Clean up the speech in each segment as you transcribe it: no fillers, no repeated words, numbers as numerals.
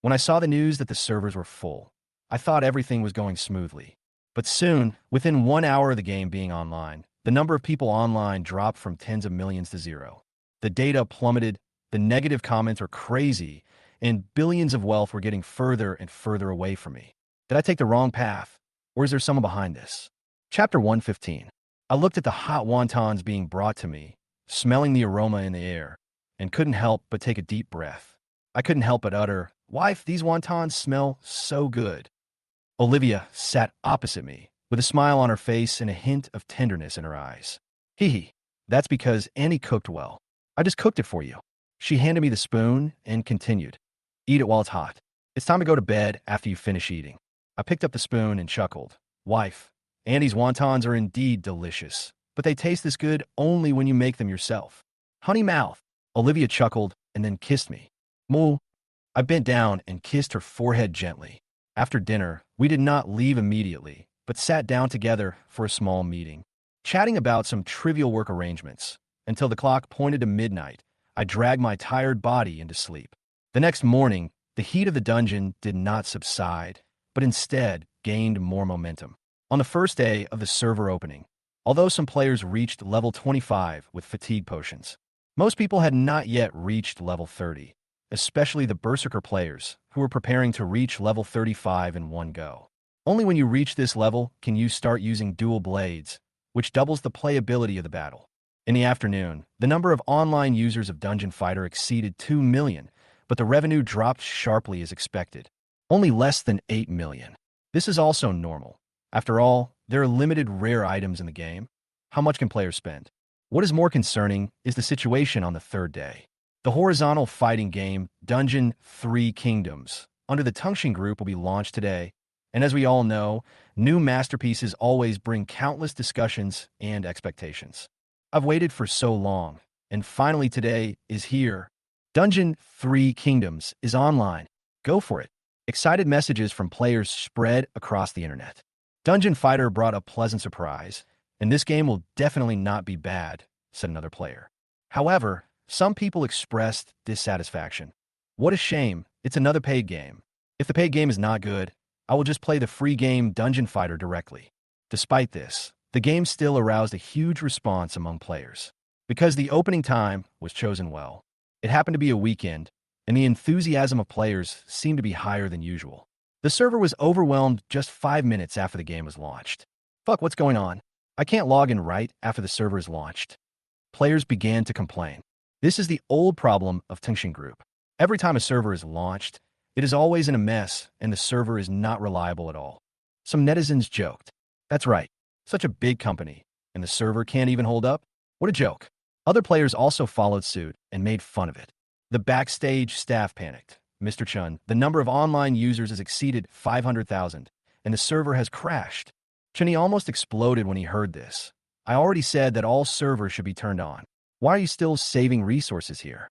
When I saw the news that the servers were full, I thought everything was going smoothly. But soon, within 1 hour of the game being online, the number of people online dropped from tens of millions to zero. The data plummeted, the negative comments were crazy, and billions of wealth were getting further and further away from me. Did I take the wrong path, or is there someone behind this? Chapter 115. I looked at the hot wontons being brought to me, smelling the aroma in the air, and couldn't help but take a deep breath. I couldn't help but utter, "Wife, these wontons smell so good." Olivia sat opposite me, with a smile on her face and a hint of tenderness in her eyes. Hee hee, that's because Annie cooked well. I just cooked it for you. She handed me the spoon and continued, "Eat it while it's hot. It's time to go to bed after you finish eating." I picked up the spoon and chuckled. "Wife, Annie's wontons are indeed delicious, but they taste this good only when you make them yourself." "Honey mouth." Olivia chuckled and then kissed me. "Moo." I bent down and kissed her forehead gently. After dinner, we did not leave immediately, but sat down together for a small meeting, chatting about some trivial work arrangements. Until the clock pointed to midnight, I dragged my tired body into sleep. The next morning, the heat of the dungeon did not subside, but instead gained more momentum. On the first day of the server opening, although some players reached level 25 with fatigue potions, most people had not yet reached level 30, especially the Berserker players who were preparing to reach level 35 in one go. Only when you reach this level can you start using dual blades, which doubles the playability of the battle. In the afternoon, the number of online users of Dungeon Fighter exceeded 2 million, but the revenue dropped sharply as expected. Only less than 8 million. This is also normal. After all, there are limited rare items in the game. How much can players spend? What is more concerning is the situation on the third day. The horizontal fighting game Dungeon 3 Kingdoms under the Tungshin Group will be launched today, and as we all know, new masterpieces always bring countless discussions and expectations. I've waited for so long, and finally today is here. Dungeon 3 Kingdoms is online. Go for it. Excited messages from players spread across the internet. Dungeon Fighter brought a pleasant surprise, and this game will definitely not be bad, said another player. However, some people expressed dissatisfaction. What a shame, it's another paid game. If the paid game is not good, I will just play the free game Dungeon Fighter directly. Despite this, the game still aroused a huge response among players. Because the opening time was chosen well. It happened to be a weekend, and the enthusiasm of players seemed to be higher than usual. The server was overwhelmed just 5 minutes after the game was launched. Fuck, what's going on? I can't log in right after the server is launched. Players began to complain. This is the old problem of Tungshin Group. Every time a server is launched, it is always in a mess and the server is not reliable at all. Some netizens joked. That's right, such a big company, and the server can't even hold up? What a joke. Other players also followed suit and made fun of it. The backstage staff panicked. Mr. Chun, the number of online users has exceeded 500,000, and the server has crashed. Chun He almost exploded when he heard this. I already said that all servers should be turned on. Why are you still saving resources here?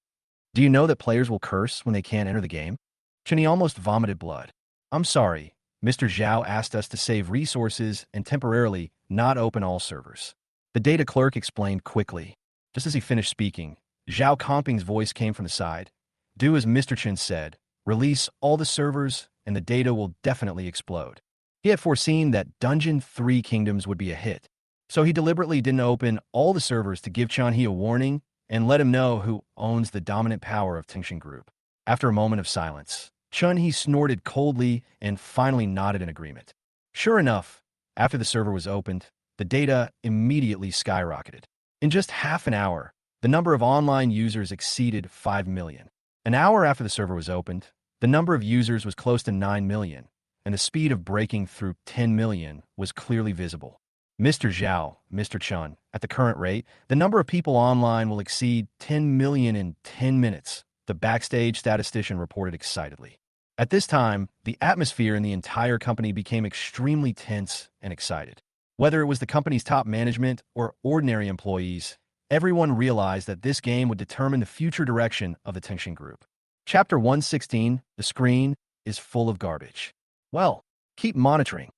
Do you know that players will curse when they can't enter the game? Chun He almost vomited blood. I'm sorry. Mr. Zhao asked us to save resources and temporarily not open all servers. The data clerk explained quickly. Just as he finished speaking, Zhao Comping's voice came from the side. Do as Mr. Chen said. Release all the servers and the data will definitely explode. He had foreseen that Dungeon 3 Kingdoms would be a hit, so he deliberately didn't open all the servers to give Chun He a warning and let him know who owns the dominant power of Tungshin Group. After a moment of silence, Chun He snorted coldly and finally nodded in agreement. Sure enough, after the server was opened, the data immediately skyrocketed. In just half an hour, the number of online users exceeded 5 million. An hour after the server was opened, the number of users was close to 9 million, and the speed of breaking through 10 million was clearly visible. Mr. Zhao, Mr. Chun, at the current rate, the number of people online will exceed 10 million in 10 minutes, the backstage statistician reported excitedly. At this time, the atmosphere in the entire company became extremely tense and excited. Whether it was the company's top management or ordinary employees, everyone realized that this game would determine the future direction of the Tungshin Group. Chapter 116, the screen is full of garbage. Well, keep monitoring.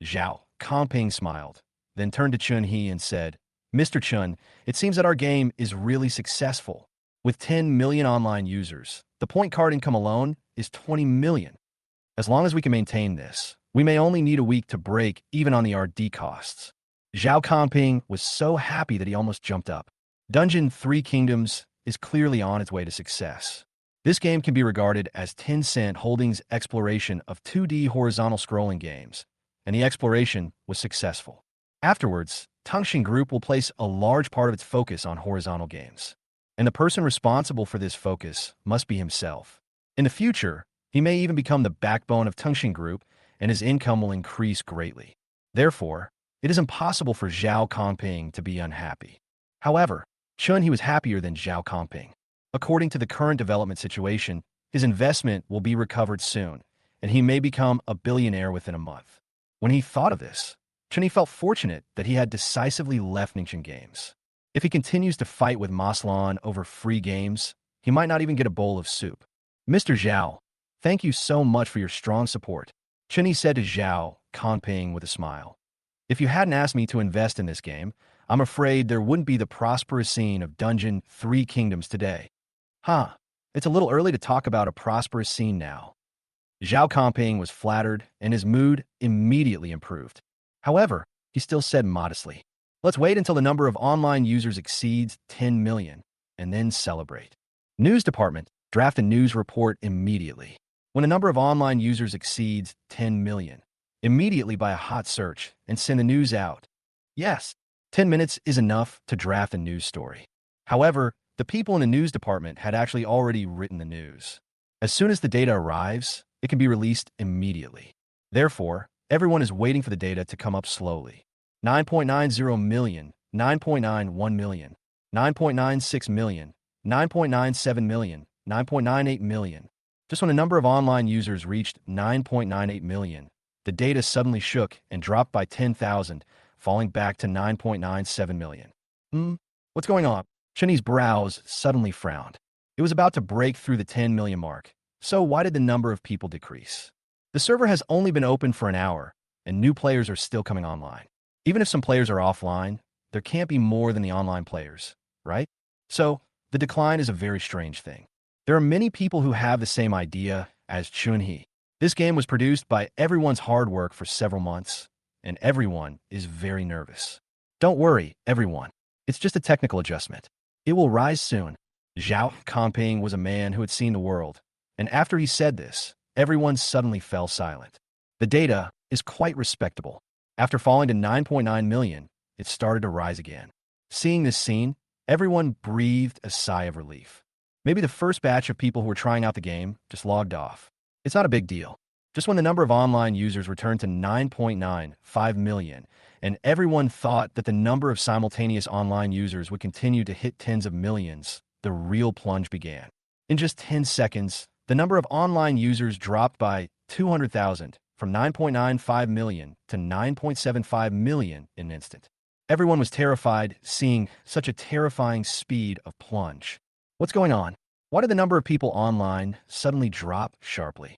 Zhao Comping smiled, then turned to Chun He and said, Mr. Chun, it seems that our game is really successful. With 10 million online users, the point card income alone is 20 million. As long as we can maintain this, we may only need a week to break even on the RD costs. Zhao Kongping was so happy that he almost jumped up. Dungeon 3 Kingdoms is clearly on its way to success. This game can be regarded as Tencent Holdings' exploration of 2D horizontal scrolling games, and the exploration was successful. Afterwards, Tongxin Group will place a large part of its focus on horizontal games, and the person responsible for this focus must be himself. In the future, he may even become the backbone of Tongxin Group, and his income will increase greatly. Therefore, it is impossible for Zhao Kongping to be unhappy. However, Chun He was happier than Zhao Kongping. According to the current development situation, his investment will be recovered soon, and he may become a billionaire within a month. When he thought of this, Chun He felt fortunate that he had decisively left Ningxin Games. If he continues to fight with Maslan over free games, he might not even get a bowl of soup. Mr. Zhao, thank you so much for your strong support, Chun He said to Zhao Kongping with a smile. If you hadn't asked me to invest in this game, I'm afraid there wouldn't be the prosperous scene of Dungeon 3 Kingdoms today. It's a little early to talk about a prosperous scene now. Zhao Kongping was flattered, and his mood immediately improved. However, he still said modestly, let's wait until the number of online users exceeds 10 million, and then celebrate. News Department, draft a news report immediately. When a number of online users exceeds 10 million, immediately by a hot search and send the news out. Yes, 10 minutes is enough to draft a news story. However, the people in the news department had actually already written the news. As soon as the data arrives, it can be released immediately. Therefore, everyone is waiting for the data to come up slowly. 9.90 million, 9.91 million, 9.96 million, 9.97 million, 9.98 million. Just when the number of online users reached 9.98 million, the data suddenly shook and dropped by 10,000, falling back to 9.97 million. What's going on? Chun He's brows suddenly frowned. It was about to break through the 10 million mark, so why did the number of people decrease? The server has only been open for an hour, and new players are still coming online. Even if some players are offline, there can't be more than the online players, right? So, the decline is a very strange thing. There are many people who have the same idea as Chun He. This game was produced by everyone's hard work for several months, and everyone is very nervous. Don't worry, everyone. It's just a technical adjustment. It will rise soon. Zhao Kongping was a man who had seen the world, and after he said this, everyone suddenly fell silent. The data is quite respectable. After falling to 9.9 million, it started to rise again. Seeing this scene, everyone breathed a sigh of relief. Maybe the first batch of people who were trying out the game just logged off. It's not a big deal. Just when the number of online users returned to 9.95 million, and everyone thought that the number of simultaneous online users would continue to hit tens of millions, the real plunge began. In just 10 seconds, the number of online users dropped by 200,000 from 9.95 million to 9.75 million in an instant. Everyone was terrified seeing such a terrifying speed of plunge. What's going on? Why did the number of people online suddenly drop sharply?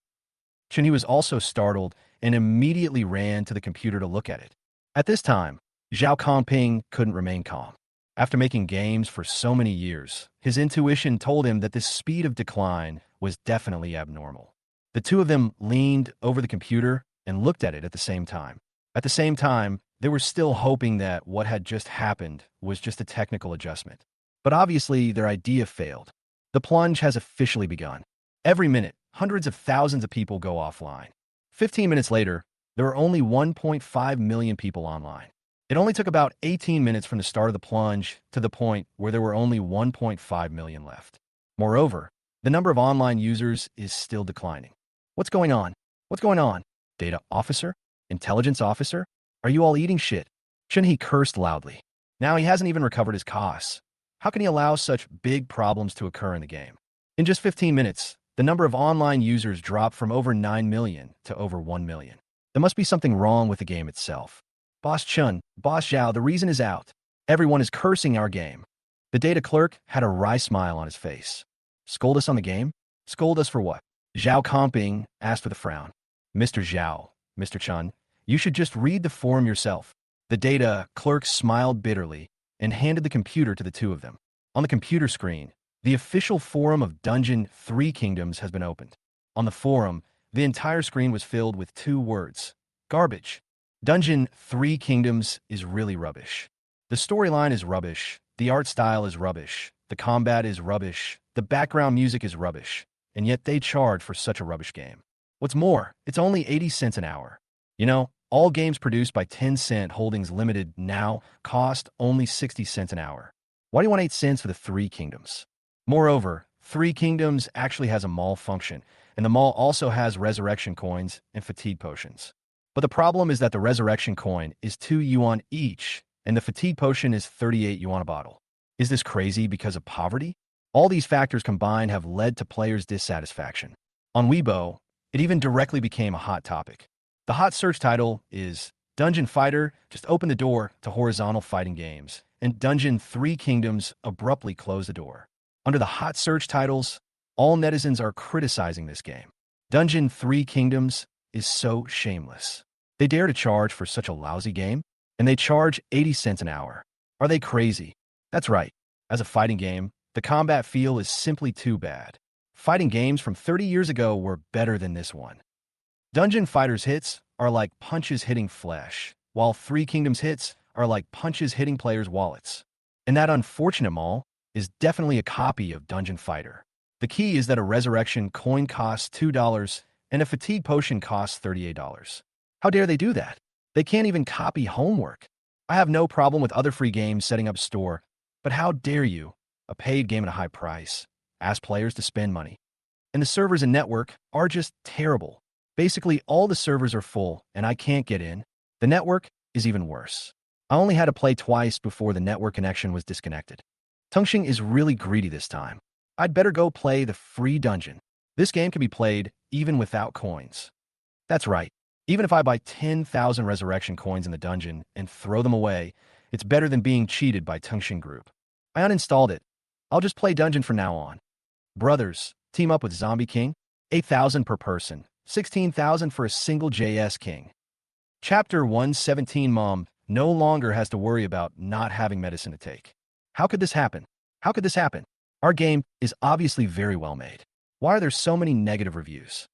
Chun He was also startled and immediately ran to the computer to look at it. At this time, Zhao Kongping couldn't remain calm. After making games for so many years, his intuition told him that this speed of decline was definitely abnormal. The two of them leaned over the computer and looked at it at the same time. At the same time, they were still hoping that what had just happened was just a technical adjustment. But obviously, their idea failed. The plunge has officially begun. Every minute, hundreds of thousands of people go offline. 15 minutes later, there were only 1.5 million people online. It only took about 18 minutes from the start of the plunge to the point where there were only 1.5 million left. Moreover, the number of online users is still declining. What's going on? What's going on? Data officer? Intelligence officer? Are you all eating shit? Chun He cursed loudly. Now he hasn't even recovered his costs. How can he allow such big problems to occur in the game? In just 15 minutes, the number of online users dropped from over 9 million to over 1 million. There must be something wrong with the game itself. Boss Chun, Boss Zhao, the reason is out. Everyone is cursing our game. The data clerk had a wry smile on his face. Scold us on the game? Scold us for what? Zhao Kongping asked with a frown. Mr. Zhao, Mr. Chun, you should just read the forum yourself. The data clerk smiled bitterly and handed the computer to the two of them. On the computer screen, The official forum of Dungeon 3 Kingdoms has been opened. On the forum, the entire screen was filled with two words: garbage. Dungeon 3 Kingdoms is really rubbish. The storyline is rubbish, the art style is rubbish, the combat is rubbish, the background music is rubbish, and yet they charge for such a rubbish game. What's more, it's only 80 cents an hour. You know, all games produced by Tencent Holdings Limited now cost only 60 cents an hour. Why do you want 8 cents for the 3 Kingdoms? Moreover, 3 Kingdoms actually has a mall function, and the mall also has resurrection coins and fatigue potions. But the problem is that the resurrection coin is 2 yuan each, and the fatigue potion is 38 yuan a bottle. Is this crazy because of poverty? All these factors combined have led to players' dissatisfaction. On Weibo, it even directly became a hot topic. The hot search title is Dungeon Fighter just opened the door to horizontal fighting games, and Dungeon 3 Kingdoms abruptly closed the door. Under the hot search titles, all netizens are criticizing this game. Dungeon 3 Kingdoms is so shameless. They dare to charge for such a lousy game, and they charge 80 cents an hour. Are they crazy? That's right. As a fighting game, the combat feel is simply too bad. Fighting games from 30 years ago were better than this one. Dungeon Fighter's hits are like punches hitting flesh, while 3 Kingdoms hits are like punches hitting players' wallets. And that unfortunate mall is definitely a copy of Dungeon Fighter. The key is that a resurrection coin costs $2 and a fatigue potion costs $38. How dare they do that? They can't even copy homework. I have no problem with other free games setting up a store, but how dare you, a paid game at a high price, ask players to spend money? And the servers and network are just terrible. Basically, all the servers are full, and I can't get in. The network is even worse. I only had to play twice before the network connection was disconnected. Tongxing is really greedy this time. I'd better go play the free dungeon. This game can be played even without coins. That's right. Even if I buy 10,000 resurrection coins in the dungeon and throw them away, it's better than being cheated by Tongxing Group. I uninstalled it. I'll just play dungeon from now on. Brothers, team up with Zombie King. 8,000 per person. 16,000 for a single JS King. Chapter 117 Mom no longer has to worry about not having medicine to take. How could this happen? How could this happen? Our game is obviously very well made. Why are there so many negative reviews?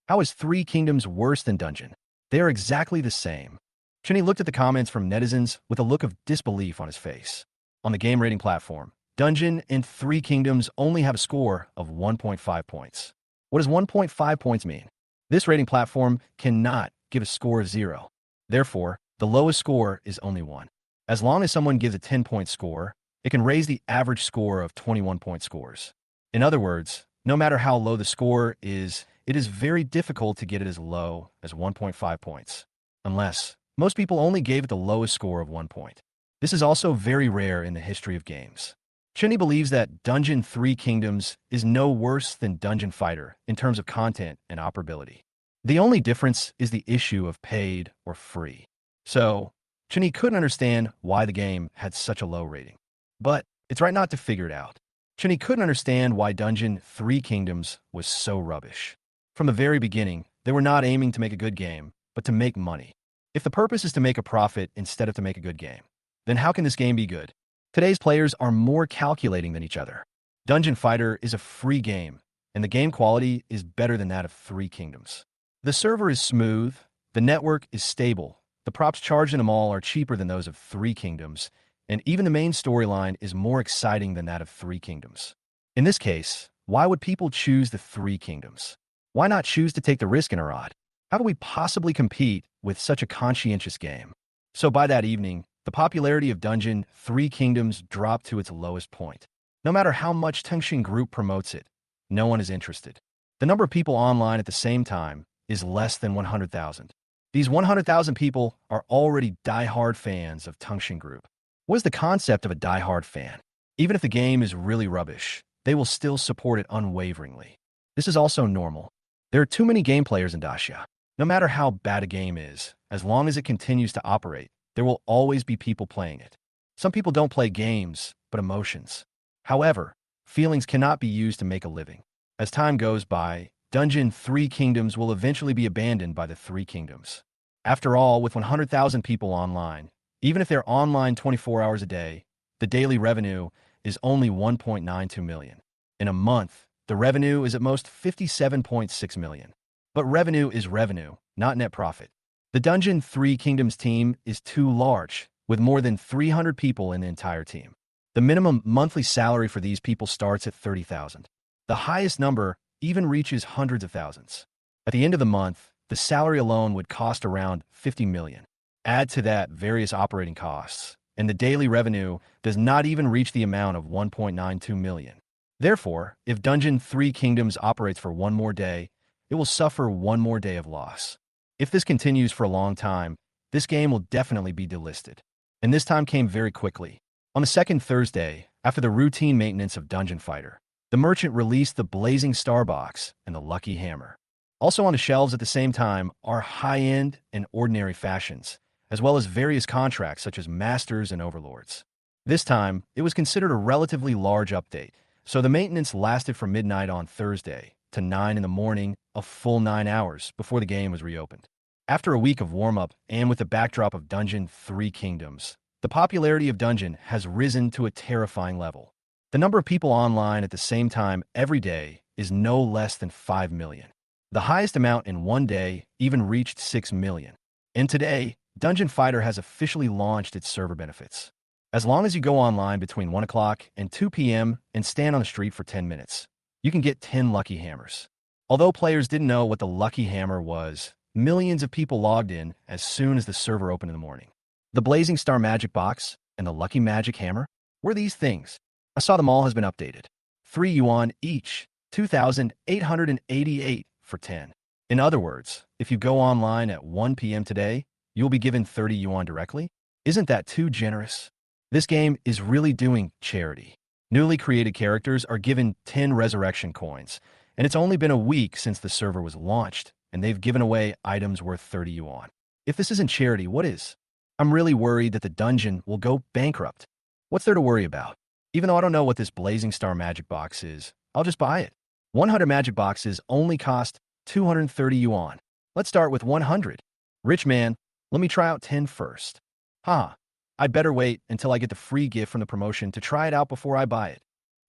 How is 3 Kingdoms worse than Dungeon? They are exactly the same. Chun He looked at the comments from netizens with a look of disbelief on his face. On the game rating platform, Dungeon and 3 Kingdoms only have a score of 1.5 points. What does 1.5 points mean? This rating platform cannot give a score of 0. Therefore, the lowest score is only 1. As long as someone gives a 10-point score, it can raise the average score of 21-point scores. In other words, no matter how low the score is, it is very difficult to get it as low as 1.5 points. Unless, most people only gave it the lowest score of 1 point. This is also very rare in the history of games. Chun He believes that Dungeon 3 Kingdoms is no worse than Dungeon Fighter in terms of content and operability. The only difference is the issue of paid or free. So, Chun He couldn't understand why the game had such a low rating. But it's right not to figure it out. Chun He couldn't understand why Dungeon 3 Kingdoms was so rubbish. From the very beginning, they were not aiming to make a good game, but to make money. If the purpose is to make a profit instead of to make a good game, then how can this game be good? Today's players are more calculating than each other. Dungeon Fighter is a free game, and the game quality is better than that of 3 Kingdoms. The server is smooth, the network is stable, the props charged in them all are cheaper than those of 3 Kingdoms, and even the main storyline is more exciting than that of 3 Kingdoms. In this case, why would people choose the 3 Kingdoms? Why not choose to take the risk in a rod? How could we possibly compete with such a conscientious game? So by that evening, the popularity of Dungeon 3 Kingdoms dropped to its lowest point. No matter how much Tongxing Group promotes it, no one is interested. The number of people online at the same time is less than 100,000. These 100,000 people are already die-hard fans of Tongxing Group. What is the concept of a die-hard fan? Even if the game is really rubbish, they will still support it unwaveringly. This is also normal. There are too many game players in Dacia. No matter how bad a game is, as long as it continues to operate, there will always be people playing it. Some people don't play games, but emotions. However, feelings cannot be used to make a living. As time goes by, Dungeon 3 Kingdoms will eventually be abandoned by the 3 Kingdoms. After all, with 100,000 people online, even if they're online 24 hours a day, the daily revenue is only 1.92 million. In a month, the revenue is at most 57.6 million. But revenue is revenue, not net profit. The Dungeon 3 Kingdoms team is too large, with more than 300 people in the entire team. The minimum monthly salary for these people starts at 30,000. The highest number even reaches hundreds of thousands. At the end of the month, the salary alone would cost around 50 million. Add to that various operating costs, and the daily revenue does not even reach the amount of 1.92 million. Therefore, if Dungeon 3 Kingdoms operates for one more day, it will suffer one more day of loss. If this continues for a long time, this game will definitely be delisted. And this time came very quickly. On the second Thursday, after the routine maintenance of Dungeon Fighter, the merchant released the Blazing Star Box and the Lucky Hammer. Also on the shelves at the same time are high-end and ordinary fashions, as well as various contracts such as Masters and Overlords. This time, it was considered a relatively large update, so the maintenance lasted from midnight on Thursday to 9 in the morning, a full 9 hours before the game was reopened. After a week of warm-up and with the backdrop of Dungeon 3 Kingdoms, the popularity of Dungeon has risen to a terrifying level. The number of people online at the same time every day is no less than 5 million. The highest amount in one day even reached 6 million. And today, Dungeon Fighter has officially launched its server benefits. As long as you go online between 1 o'clock and 2 p.m. and stand on the street for 10 minutes, you can get 10 Lucky Hammers. Although players didn't know what the Lucky Hammer was, millions of people logged in as soon as the server opened in the morning. The Blazing Star Magic Box and the Lucky Magic Hammer were these things. I saw them all has been updated. 3 yuan each, 2,888 for 10. In other words, if you go online at 1 p.m. today, you'll be given 30 yuan directly? Isn't that too generous? This game is really doing charity. Newly created characters are given 10 resurrection coins, and it's only been a week since the server was launched, and they've given away items worth 30 yuan. If this isn't charity, what is? I'm really worried that the dungeon will go bankrupt. What's there to worry about? Even though I don't know what this Blazing Star Magic Box is, I'll just buy it. 100 magic boxes only cost 230 yuan. Let's start with 100. Rich man, let me try out 10 first. I'd better wait until I get the free gift from the promotion to try it out before I buy it.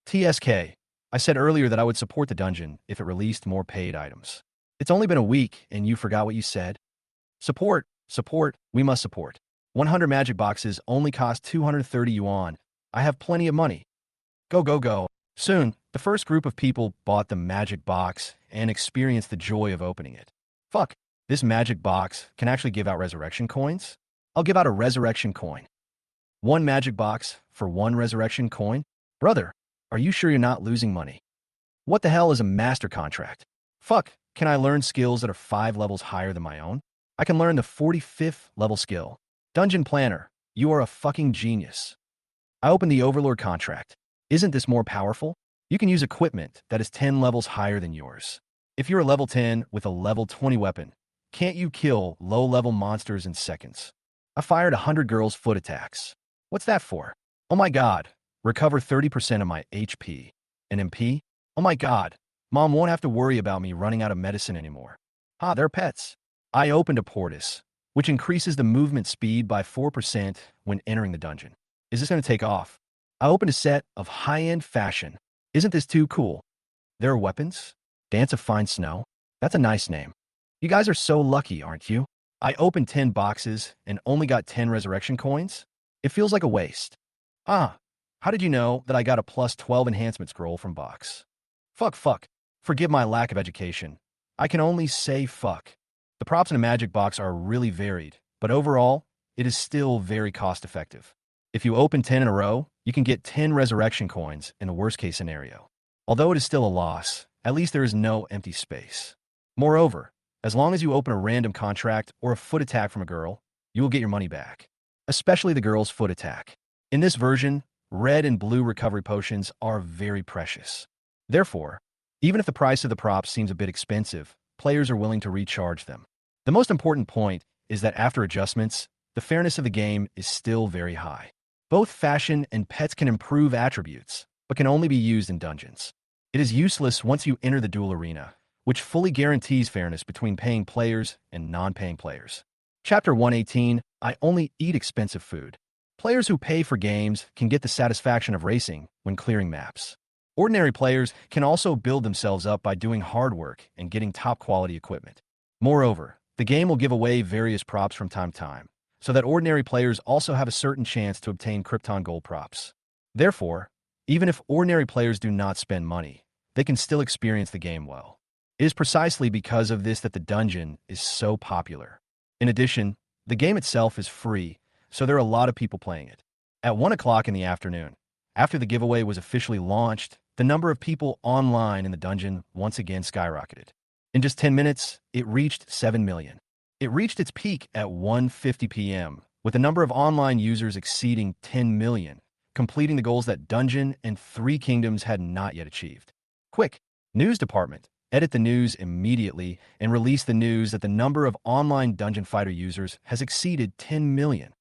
TSK. I said earlier that I would support the dungeon if it released more paid items. It's only been a week and you forgot what you said? Support, we must support. 100 magic boxes only cost 230 yuan. I have plenty of money. Go. Soon, the first group of people bought the magic box and experienced the joy of opening it. Fuck, this magic box can actually give out resurrection coins? I'll give out a resurrection coin. 1 magic box for 1 resurrection coin? Brother, are you sure you're not losing money? What the hell is a master contract? Fuck, can I learn skills that are 5 levels higher than my own? I can learn the 45th level skill. Dungeon Planner, you are a fucking genius. I opened the Overlord contract. Isn't this more powerful? You can use equipment that is 10 levels higher than yours. If you're a level 10 with a level 20 weapon, can't you kill low-level monsters in seconds? I fired 100 girls' foot attacks. What's that for? Oh my god, recover 30% of my HP. An MP? Oh my god, mom won't have to worry about me running out of medicine anymore. They're pets. I opened a Portis, which increases the movement speed by 4% when entering the dungeon. Is this going to take off? I opened a set of high-end fashion. Isn't this too cool? There are weapons? Dance of Fine Snow? That's a nice name. You guys are so lucky, aren't you? I opened 10 boxes and only got 10 resurrection coins? It feels like a waste. How did you know that I got a plus 12 enhancement scroll from box? Fuck. Forgive my lack of education. I can only say fuck. The props in a magic box are really varied, but overall, it is still very cost-effective. If you open 10 in a row, you can get 10 resurrection coins in the worst-case scenario. Although it is still a loss, at least there is no empty space. Moreover, as long as you open a random contract or a foot attack from a girl, you will get your money back. Especially the girl's foot attack. In this version, red and blue recovery potions are very precious. Therefore, even if the price of the props seems a bit expensive, players are willing to recharge them. The most important point is that after adjustments, the fairness of the game is still very high. Both fashion and pets can improve attributes, but can only be used in dungeons. It is useless once you enter the duel arena, which fully guarantees fairness between paying players and non-paying players. Chapter 118, I only eat expensive food. Players who pay for games can get the satisfaction of racing when clearing maps. Ordinary players can also build themselves up by doing hard work and getting top-quality equipment. Moreover, the game will give away various props from time to time, so that ordinary players also have a certain chance to obtain Krypton Gold props. Therefore, even if ordinary players do not spend money, they can still experience the game well. It is precisely because of this that the dungeon is so popular. In addition, the game itself is free, so there are a lot of people playing it. At 1 o'clock in the afternoon, after the giveaway was officially launched, the number of people online in the dungeon once again skyrocketed. In just 10 minutes, it reached 7 million. It reached its peak at 1:50 p.m., with the number of online users exceeding 10 million, completing the goals that Dungeon and Three Kingdoms had not yet achieved. Quick, news department, edit the news immediately and release the news that the number of online Dungeon Fighter users has exceeded 10 million.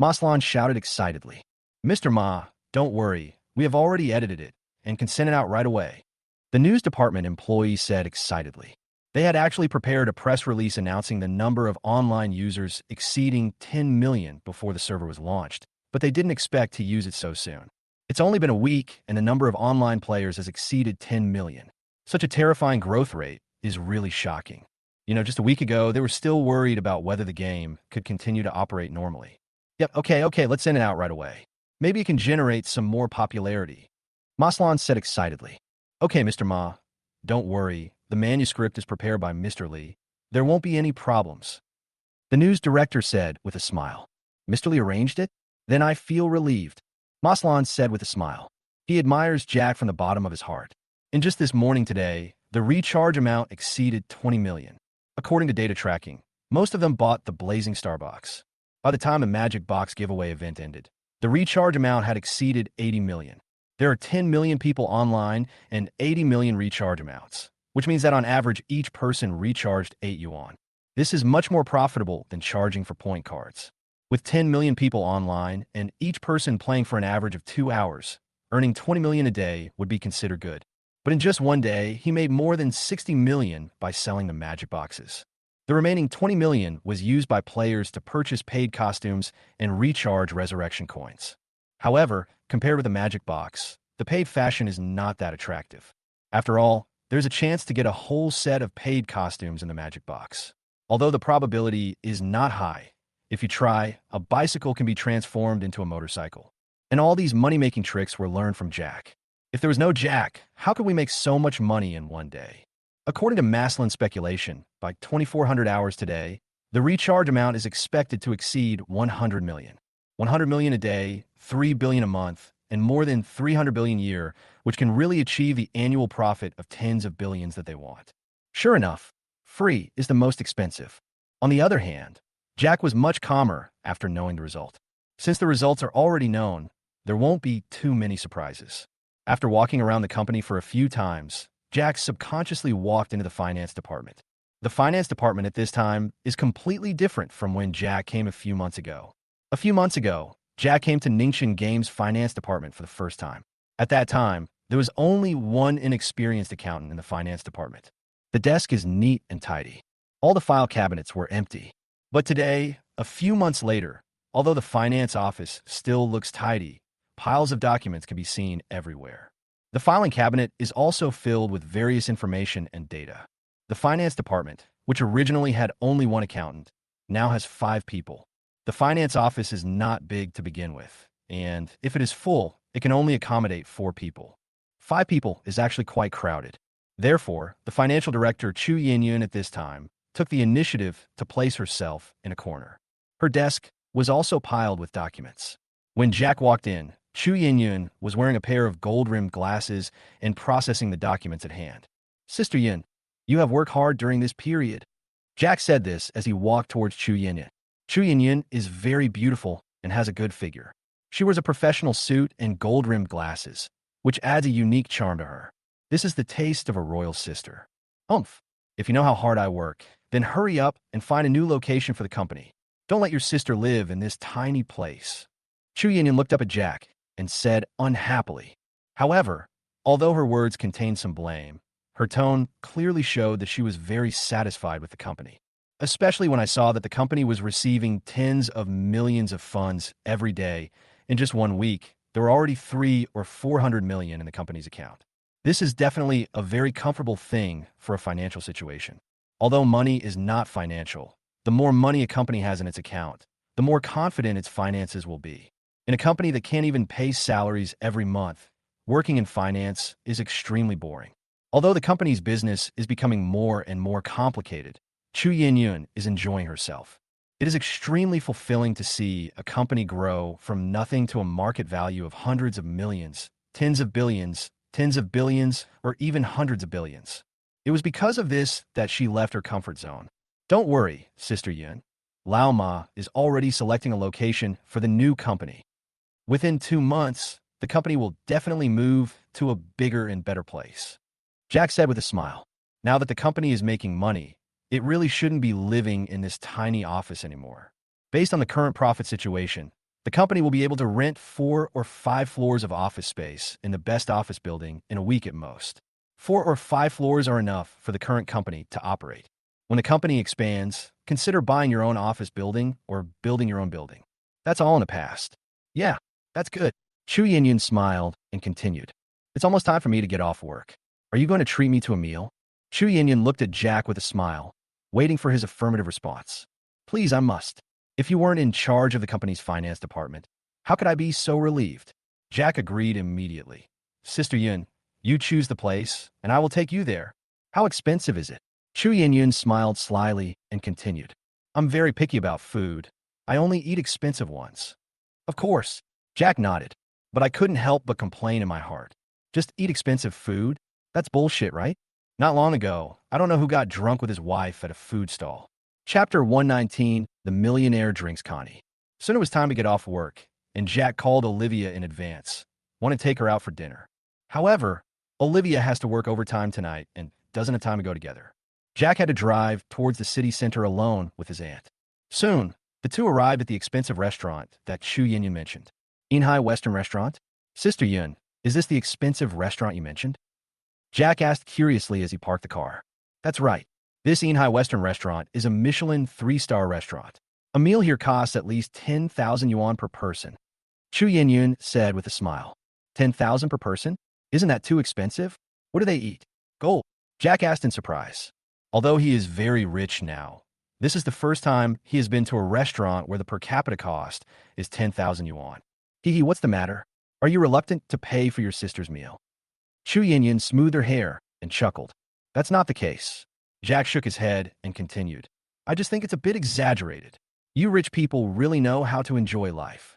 Maslan shouted excitedly. Mr. Ma, don't worry, we have already edited it and can send it out right away. The news department employee said excitedly. They had actually prepared a press release announcing the number of online users exceeding 10 million before the server was launched, but they didn't expect to use it so soon. It's only been a week, and the number of online players has exceeded 10 million. Such a terrifying growth rate is really shocking. Just a week ago, they were still worried about whether the game could continue to operate normally. Yep, okay, let's send it out right away. Maybe it can generate some more popularity. Maslan said excitedly. Okay, Mr. Ma, don't worry. The manuscript is prepared by Mr. Lee. There won't be any problems. The news director said with a smile. Mr. Lee arranged it? Then I feel relieved. Maslan said with a smile. He admires Jack from the bottom of his heart. In just this morning today, the recharge amount exceeded 20 million. According to data tracking, most of them bought the Blazing Star box. By the time a Magic Box giveaway event ended, the recharge amount had exceeded 80 million. There are 10 million people online and 80 million recharge amounts, which means that on average each person recharged 8 yuan. This is much more profitable than charging for point cards. With 10 million people online and each person playing for an average of 2 hours, earning 20 million a day would be considered good. But in just one day, he made more than 60 million by selling the magic boxes. The remaining 20 million was used by players to purchase paid costumes and recharge resurrection coins. However, compared with the magic box, the paid fashion is not that attractive. After all, there's a chance to get a whole set of paid costumes in the magic box. Although the probability is not high, if you try, a bicycle can be transformed into a motorcycle. And all these money-making tricks were learned from Jack. If there was no Jack, how could we make so much money in one day? According to Maslin's speculation, by 2400 hours today, the recharge amount is expected to exceed 100 million. 100 million a day, 3 billion a month, and more than 300 billion a year, which can really achieve the annual profit of tens of billions that they want. Sure enough, free is the most expensive. On the other hand, Jack was much calmer after knowing the result. Since the results are already known, there won't be too many surprises. After walking around the company for a few times, Jack subconsciously walked into the finance department. The finance department at this time is completely different from when Jack came a few months ago. A few months ago, Jack came to Ningxin Games' finance department for the first time. At that time, there was only one inexperienced accountant in the finance department. The desk is neat and tidy. All the file cabinets were empty. But today, a few months later, although the finance office still looks tidy, piles of documents can be seen everywhere. The filing cabinet is also filled with various information and data. The finance department, which originally had only one accountant, now has 5 people. The finance office is not big to begin with, and if it is full, it can only accommodate 4 people. 5 people is actually quite crowded. Therefore, the financial director Chu Yinyun at this time took the initiative to place herself in a corner. Her desk was also piled with documents. When Jack walked in, Chu Yinyun was wearing a pair of gold-rimmed glasses and processing the documents at hand. Sister Yin, you have worked hard during this period. Jack said this as he walked towards Chu Yinyun. Chu Yinyun is very beautiful and has a good figure. She wears a professional suit and gold-rimmed glasses, which adds a unique charm to her. This is the taste of a royal sister. Umph. If you know how hard I work, then hurry up and find a new location for the company. Don't let your sister live in this tiny place. Chu Yinyun looked up at Jack and said unhappily. However, although her words contained some blame, her tone clearly showed that she was very satisfied with the company. Especially when I saw that the company was receiving tens of millions of funds every day. In just 1 week, there were already 300 or 400 million in the company's account. This is definitely a very comfortable thing for a financial situation. Although money is not financial, the more money a company has in its account, the more confident its finances will be. In a company that can't even pay salaries every month, working in finance is extremely boring. Although the company's business is becoming more and more complicated, Chu Yinyun is enjoying herself. It is extremely fulfilling to see a company grow from nothing to a market value of hundreds of millions, tens of billions, or even hundreds of billions. It was because of this that she left her comfort zone. Don't worry, Sister Yun. Lao Ma is already selecting a location for the new company. Within 2 months, the company will definitely move to a bigger and better place. Jack said with a smile. Now that the company is making money, it really shouldn't be living in this tiny office anymore. Based on the current profit situation, the company will be able to rent 4 or 5 floors of office space in the best office building in a week at most. 4 or 5 floors are enough for the current company to operate. When the company expands, consider buying your own office building or building your own building. That's all in the past. Yeah, that's good. Chu Yinyun smiled and continued. It's almost time for me to get off work. Are you going to treat me to a meal? Chu Yinyun looked at Jack with a smile, waiting for his affirmative response. Please, I must. If you weren't in charge of the company's finance department, how could I be so relieved? Jack agreed immediately. Sister Yun, you choose the place, and I will take you there. How expensive is it? Chu Yinyun smiled slyly and continued. I'm very picky about food. I only eat expensive ones. Of course. Jack nodded. But I couldn't help but complain in my heart. Just eat expensive food? That's bullshit, right? Not long ago, I don't know who got drunk with his wife at a food stall. Chapter 119, The Millionaire Drinks Connie. Soon it was time to get off work, and Jack called Olivia in advance. Wanted to take her out for dinner. However, Olivia has to work overtime tonight and doesn't have time to go together. Jack had to drive towards the city center alone with his aunt. Soon, the two arrived at the expensive restaurant that Chu Yinyun mentioned. Inhai Western Restaurant? Sister Yun, is this the expensive restaurant you mentioned? Jack asked curiously as he parked the car. That's right. This Inhai Western Restaurant is a Michelin 3-star restaurant. A meal here costs at least 10,000 yuan per person. Chu Yinyun said with a smile. 10,000 per person? Isn't that too expensive? What do they eat? Gold. Jack asked in surprise. Although he is very rich now, this is the first time he has been to a restaurant where the per capita cost is 10,000 yuan. Hee, what's the matter? Are you reluctant to pay for your sister's meal? Chu Yinyun smoothed her hair and chuckled. That's not the case. Jack shook his head and continued. I just think it's a bit exaggerated. You rich people really know how to enjoy life.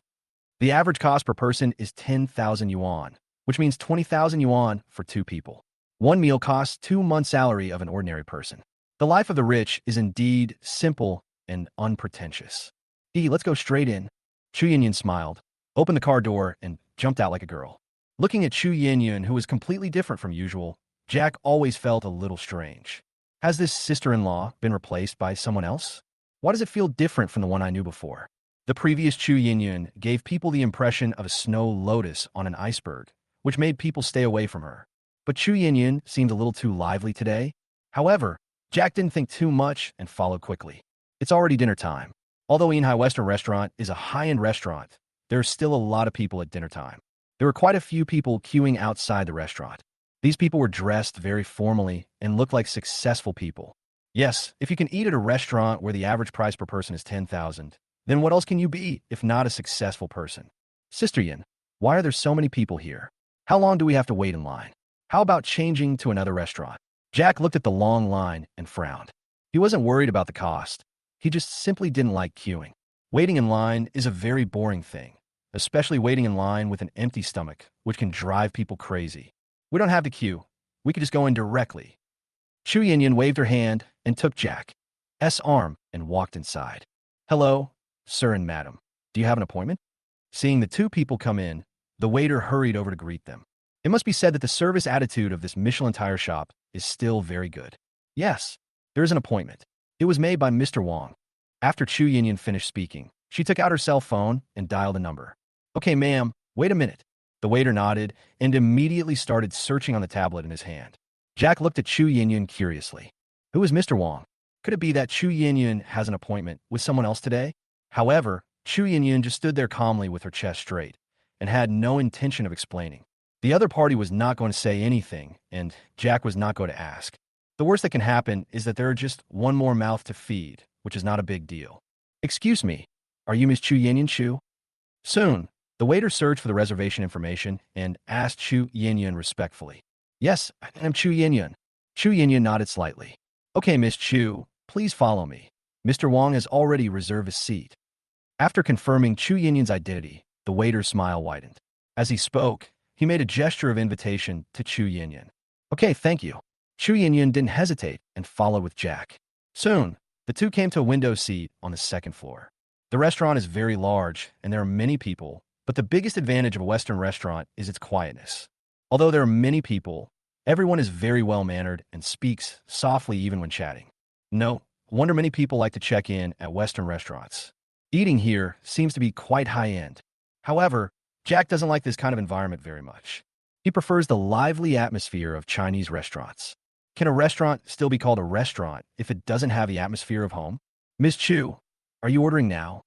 The average cost per person is 10,000 yuan, which means 20,000 yuan for 2 people. One meal costs 2 months' salary of an ordinary person. The life of the rich is indeed simple and unpretentious. Let's go straight in. Chu Yinyun smiled, opened the car door, and jumped out like a girl. Looking at Chu Yinyun, who was completely different from usual, Jack always felt a little strange. Has this sister-in-law been replaced by someone else? Why does it feel different from the one I knew before? The previous Chu Yinyun gave people the impression of a snow lotus on an iceberg, which made people stay away from her. But Chu Yinyun seemed a little too lively today. However, Jack didn't think too much and followed quickly. It's already dinner time. Although Inhai Western Restaurant is a high-end restaurant, there are still a lot of people at dinner time. There were quite a few people queuing outside the restaurant. These people were dressed very formally and looked like successful people. Yes, if you can eat at a restaurant where the average price per person is 10,000, then what else can you be if not a successful person? Sister Yin, why are there so many people here? How long do we have to wait in line? How about changing to another restaurant? Jack looked at the long line and frowned. He wasn't worried about the cost. He just simply didn't like queuing. Waiting in line is a very boring thing, especially waiting in line with an empty stomach, which can drive people crazy. We don't have to queue. We could just go in directly. Chu Yinyun waved her hand and took Jack's arm and walked inside. Hello, sir and madam. Do you have an appointment? Seeing the two people come in, the waiter hurried over to greet them. It must be said that the service attitude of this Michelin tire shop is still very good. Yes, there is an appointment. It was made by Mr. Wong. After Chu Yinyun finished speaking, she took out her cell phone and dialed a number. Okay, ma'am, wait a minute. The waiter nodded and immediately started searching on the tablet in his hand. Jack looked at Chu Yinyun curiously. Who is Mr. Wong? Could it be that Chu Yinyun has an appointment with someone else today? However, Chu Yinyun just stood there calmly with her chest straight and had no intention of explaining. The other party was not going to say anything, and Jack was not going to ask. The worst that can happen is that there are just one more mouth to feed, which is not a big deal. Excuse me, are you Miss Chu Yinyan Chu? Soon, the waiter searched for the reservation information and asked Chu Yinyan respectfully. Yes, I'm Chu Yinyan. Chu Yinyan nodded slightly. Okay, Miss Chu, please follow me. Mr. Wong has already reserved a seat. After confirming Chu Yinyan's identity, the waiter's smile widened. As he spoke, he made a gesture of invitation to Chu Yinyan. Okay, thank you. Chu Yinyan didn't hesitate and followed with Jack. Soon, the two came to a window seat on the second floor. The restaurant is very large, and there are many people, but the biggest advantage of a Western restaurant is its quietness. Although there are many people, everyone is very well-mannered and speaks softly even when chatting. No wonder many people like to check in at Western restaurants. Eating here seems to be quite high-end. However, Jack doesn't like this kind of environment very much. He prefers the lively atmosphere of Chinese restaurants. Can a restaurant still be called a restaurant if it doesn't have the atmosphere of home? Miss Chu, are you ordering now?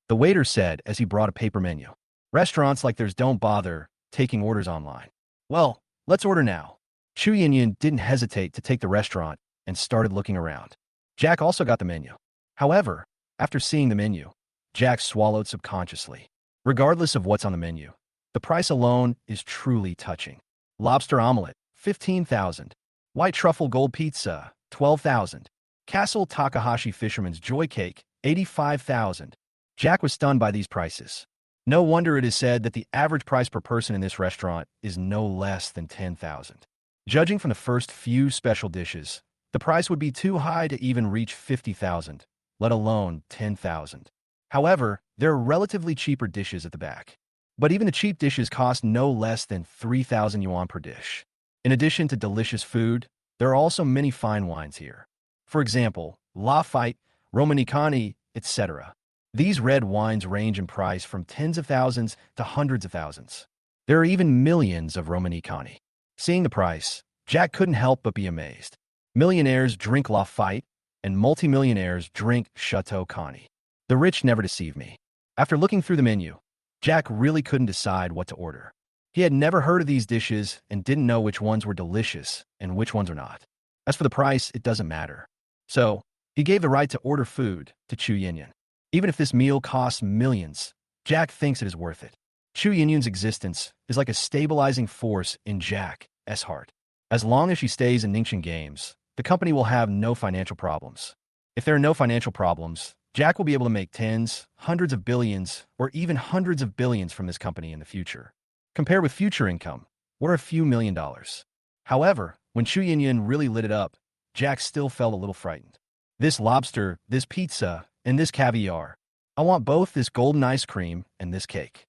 The waiter said as he brought a paper menu. Restaurants like theirs don't bother taking orders online. Well, let's order now. Chu Yinyan didn't hesitate to take the restaurant and started looking around. Jack also got the menu. However, after seeing the menu, Jack swallowed subconsciously. Regardless of what's on the menu, the price alone is truly touching. Lobster omelet, 15,000. White truffle gold pizza, 12,000. Castle Takahashi Fisherman's Joy Cake, 85,000. Jack was stunned by these prices. No wonder it is said that the average price per person in this restaurant is no less than 10,000. Judging from the first few special dishes, the price would be too high to even reach 50,000, let alone 10,000. However, there are relatively cheaper dishes at the back. But even the cheap dishes cost no less than 3,000 yuan per dish. In addition to delicious food, there are also many fine wines here. For example, Lafite, Romanicani, etc. These red wines range in price from tens of thousands to hundreds of thousands. There are even millions of Romanicani. Seeing the price, Jack couldn't help but be amazed. Millionaires drink Lafite, and multimillionaires drink Chateau Conny. The rich never deceive me. After looking through the menu, Jack really couldn't decide what to order. He had never heard of these dishes and didn't know which ones were delicious and which ones were not. As for the price, it doesn't matter. So, he gave the right to order food to Chu Yinyan. Even if this meal costs millions, Jack thinks it is worth it. Chu Yinyan's existence is like a stabilizing force in Jack's heart. As long as she stays in Ningxin Games, the company will have no financial problems. If there are no financial problems, Jack will be able to make tens, hundreds of billions, or even hundreds of billions from this company in the future. Compared with future income, we're a few $1,000,000. However, when Chu Yinyan really lit it up, Jack still felt a little frightened. This lobster, this pizza, and this caviar. I want both this golden ice cream and this cake.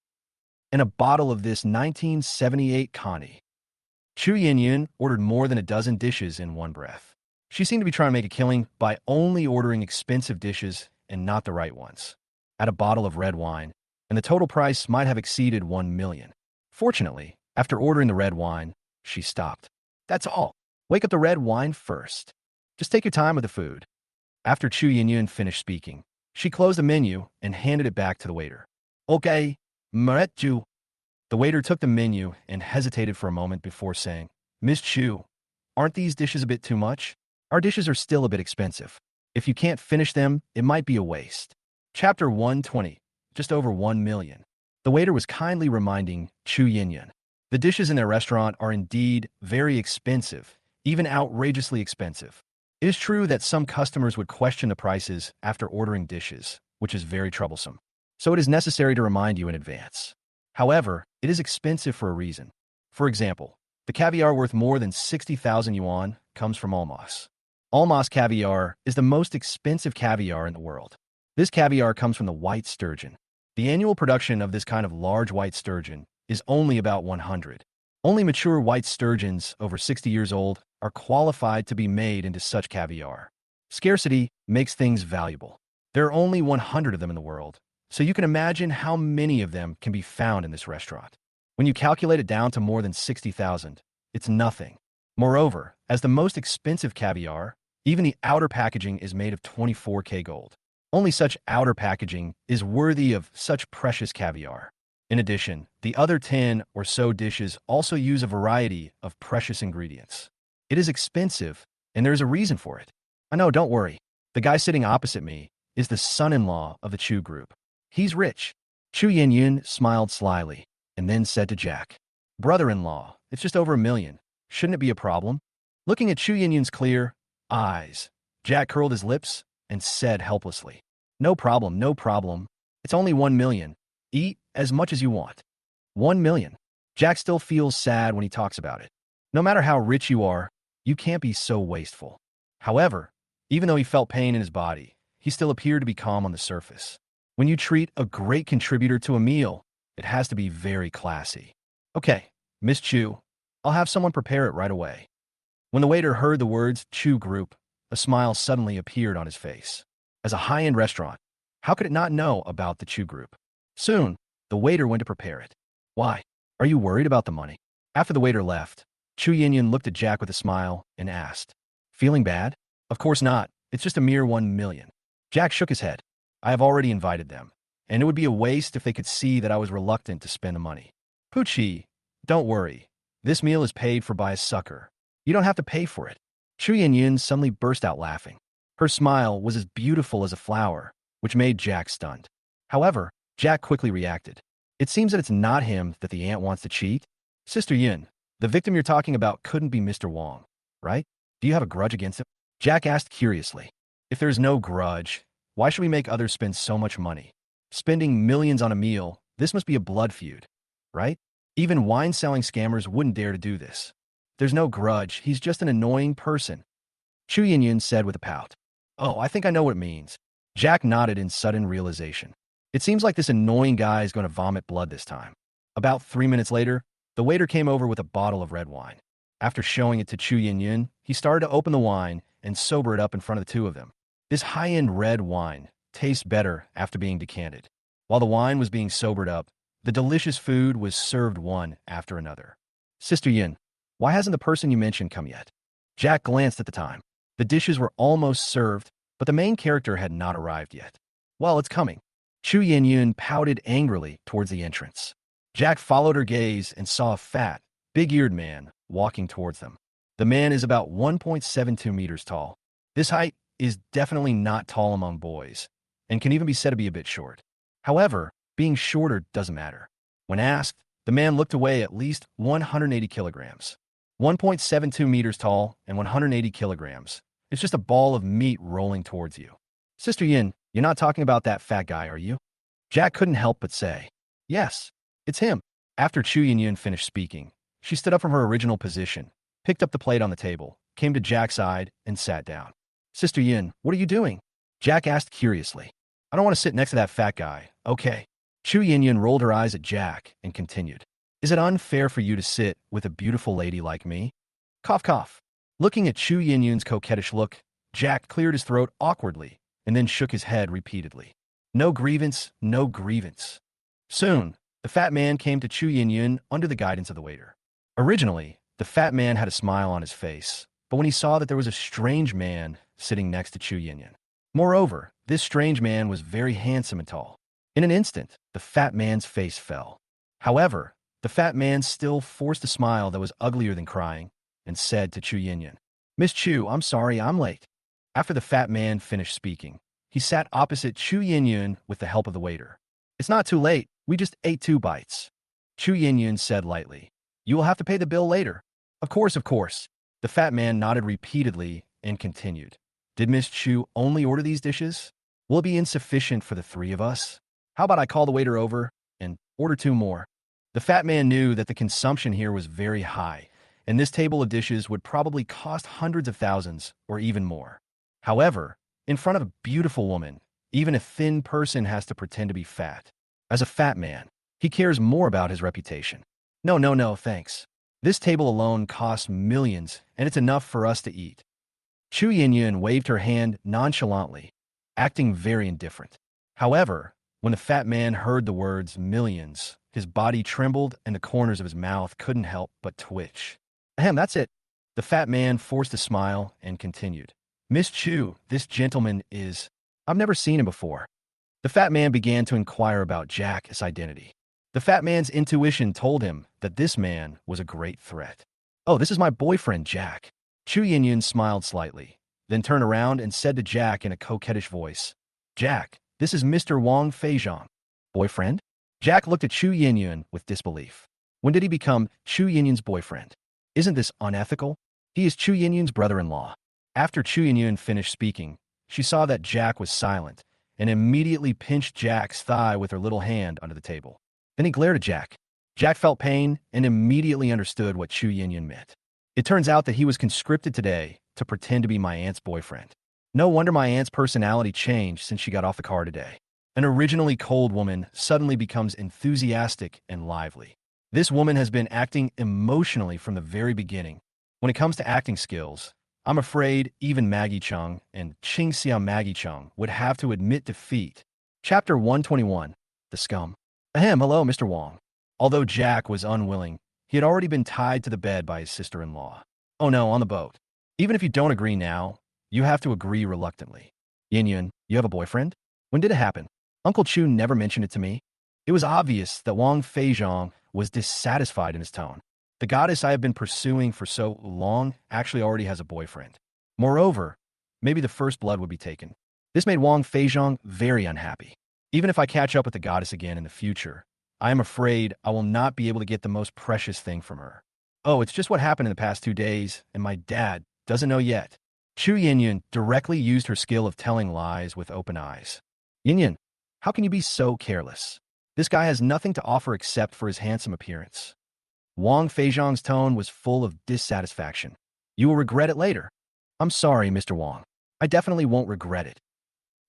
And a bottle of this 1978 Connie. Chu Yinyan ordered more than a dozen dishes in one breath. She seemed to be trying to make a killing by only ordering expensive dishes and not the right ones. Add a bottle of red wine, and the total price might have exceeded 1 million. Fortunately, after ordering the red wine, she stopped. That's all. Wake up the red wine first. Just take your time with the food. After Chu Yinyan finished speaking, she closed the menu and handed it back to the waiter. Okay, Maretju. The waiter took the menu and hesitated for a moment before saying, Miss Chu, aren't these dishes a bit too much? Our dishes are still a bit expensive. If you can't finish them, it might be a waste. Chapter 120, just over 1 million. The waiter was kindly reminding Chu Yinyan. The dishes in their restaurant are indeed very expensive, even outrageously expensive. It is true that some customers would question the prices after ordering dishes, which is very troublesome. So it is necessary to remind you in advance. However, it is expensive for a reason. For example, the caviar worth more than 60,000 yuan comes from Almas. Almas caviar is the most expensive caviar in the world. This caviar comes from the white sturgeon. The annual production of this kind of large white sturgeon is only about 100. Only mature white sturgeons over 60 years old are qualified to be made into such caviar. Scarcity makes things valuable. There are only 100 of them in the world, so you can imagine how many of them can be found in this restaurant. When you calculate it down to more than 60,000, it's nothing. Moreover, as the most expensive caviar, even the outer packaging is made of 24K gold. Only such outer packaging is worthy of such precious caviar. In addition, the other 10 or so dishes also use a variety of precious ingredients. It is expensive, and there is a reason for it. I know, don't worry. The guy sitting opposite me is the son-in-law of the Chu group. He's rich. Chu Yin smiled slyly, and then said to Jack, "Brother-in-law, it's just over $1 million. Shouldn't it be a problem?" Looking at Chu Yin's clear eyes, Jack curled his lips and said helplessly, "No problem, no problem. It's only $1 million. Eat as much as you want." $1 million. Jack still feels sad when he talks about it. No matter how rich you are, you can't be so wasteful. However, even though he felt pain in his body, he still appeared to be calm on the surface. When you treat a great contributor to a meal, it has to be very classy. "Okay, Miss Chu, I'll have someone prepare it right away." When the waiter heard the words Chu group, a smile suddenly appeared on his face. As a high-end restaurant, how could it not know about the Chu group? Soon, the waiter went to prepare it. "Why? Are you worried about the money?" After the waiter left, Chu Yin looked at Jack with a smile and asked, "Feeling bad?" "Of course not. It's just a mere $1 million. Jack shook his head. "I have already invited them, and it would be a waste if they could see that I was reluctant to spend the money." "Puchi, don't worry. This meal is paid for by a sucker. You don't have to pay for it." Chu Yin suddenly burst out laughing. Her smile was as beautiful as a flower, which made Jack stunned. However, Jack quickly reacted. "It seems that it's not him that the aunt wants to cheat. Sister Yin, the victim you're talking about couldn't be Mr. Wong, right? Do you have a grudge against him?" Jack asked curiously. "If there's no grudge, why should we make others spend so much money? Spending millions on a meal, this must be a blood feud, right? Even wine-selling scammers wouldn't dare to do this. There's no grudge, he's just an annoying person," Chu Yin said with a pout. "Oh, I think I know what it means." Jack nodded in sudden realization. It seems like this annoying guy is going to vomit blood this time. About 3 minutes later, the waiter came over with a bottle of red wine. After showing it to Chu Yin, he started to open the wine and sober it up in front of the two of them. This high-end red wine tastes better after being decanted. While the wine was being sobered up, the delicious food was served one after another. "Sister Yin, why hasn't the person you mentioned come yet?" Jack glanced at the time. The dishes were almost served, but the main character had not arrived yet. "Well, it's coming." Chu Yin pouted angrily towards the entrance. Jack followed her gaze and saw a fat, big-eared man walking towards them. The man is about 1.72 meters tall. This height is definitely not tall among boys, and can even be said to be a bit short. However, being shorter doesn't matter. When asked, the man looked away at least 180 kilograms. 1.72 meters tall and 180 kilograms. It's just a ball of meat rolling towards you. "Sister Yin, you're not talking about that fat guy, are you?" Jack couldn't help but say, "Yes, it's him." After Chu Yin finished speaking, she stood up from her original position, picked up the plate on the table, came to Jack's side, and sat down. "Sister Yin, what are you doing?" Jack asked curiously. "I don't want to sit next to that fat guy, okay?" Chu Yin rolled her eyes at Jack and continued. "Is it unfair for you to sit with a beautiful lady like me?" Cough, cough. Looking at Chu Yin's coquettish look, Jack cleared his throat awkwardly and then shook his head repeatedly. "No grievance, no grievance." Soon, the fat man came to Chu Yin under the guidance of the waiter. Originally, the fat man had a smile on his face, but when he saw that there was a strange man sitting next to Chu Yin. Moreover, this strange man was very handsome and tall. In an instant, the fat man's face fell. However, the fat man still forced a smile that was uglier than crying and said to Chu Yin, "Miss Chu, I'm sorry I'm late." After the fat man finished speaking, he sat opposite Chu Yin with the help of the waiter. "It's not too late, we just ate 2 bites." Chu Yin said lightly, "You will have to pay the bill later." Of course, of course." The fat man nodded repeatedly and continued. "Did Miss Chu only order these dishes? Will it be insufficient for the 3 of us? How about I call the waiter over and order 2 more? The fat man knew that the consumption here was very high, and this table of dishes would probably cost hundreds of thousands or even more. However, in front of a beautiful woman, even a thin person has to pretend to be fat. As a fat man, he cares more about his reputation. "No, no, no, thanks. This table alone costs millions, and it's enough for us to eat." Chu Yin waved her hand nonchalantly, acting very indifferent. However, when the fat man heard the words millions, his body trembled and the corners of his mouth couldn't help but twitch. "Ahem, that's it." The fat man forced a smile and continued. "Miss Chu, this gentleman is... I've never seen him before." The fat man began to inquire about Jack's identity. The fat man's intuition told him that this man was a great threat. Oh, this is my boyfriend, Jack. Chu Yinyun smiled slightly, then turned around and said to Jack in a coquettish voice, Jack, this is Mr. Wong Feijiang. Boyfriend? Jack looked at Chu Yinyun with disbelief. When did he become Chu Yinyun's boyfriend? Isn't this unethical? He is Chu Yinyun's brother-in-law. After Chu Yinyun finished speaking, she saw that Jack was silent and immediately pinched Jack's thigh with her little hand under the table. Then he glared at Jack. Jack felt pain and immediately understood what Chu Yinyun meant. It turns out that he was conscripted today to pretend to be my aunt's boyfriend. No wonder my aunt's personality changed since she got off the car today. An originally cold woman suddenly becomes enthusiastic and lively. This woman has been acting emotionally from the very beginning. When it comes to acting skills, I'm afraid even Maggie Chung and Ching Xiao Maggie Chung would have to admit defeat. Chapter 121, The Scum. Ahem, hello, Mr. Wong. Although Jack was unwilling, he had already been tied to the bed by his sister-in-law. Oh no, on the boat. Even if you don't agree now, you have to agree reluctantly. Yinyun, you have a boyfriend? When did it happen? Uncle Chu never mentioned it to me. It was obvious that Wong Feijiang was dissatisfied in his tone. The goddess I have been pursuing for so long actually already has a boyfriend. Moreover, maybe the first blood would be taken. This made Wong Feijiang very unhappy. Even if I catch up with the goddess again in the future, I am afraid I will not be able to get the most precious thing from her. Oh, it's just what happened in the past 2 days, and my dad doesn't know yet. Chu Yinyun directly used her skill of telling lies with open eyes. Yinyun, how can you be so careless? This guy has nothing to offer except for his handsome appearance. Wong Feijiang's tone was full of dissatisfaction. You will regret it later. I'm sorry, Mr. Wong. I definitely won't regret it.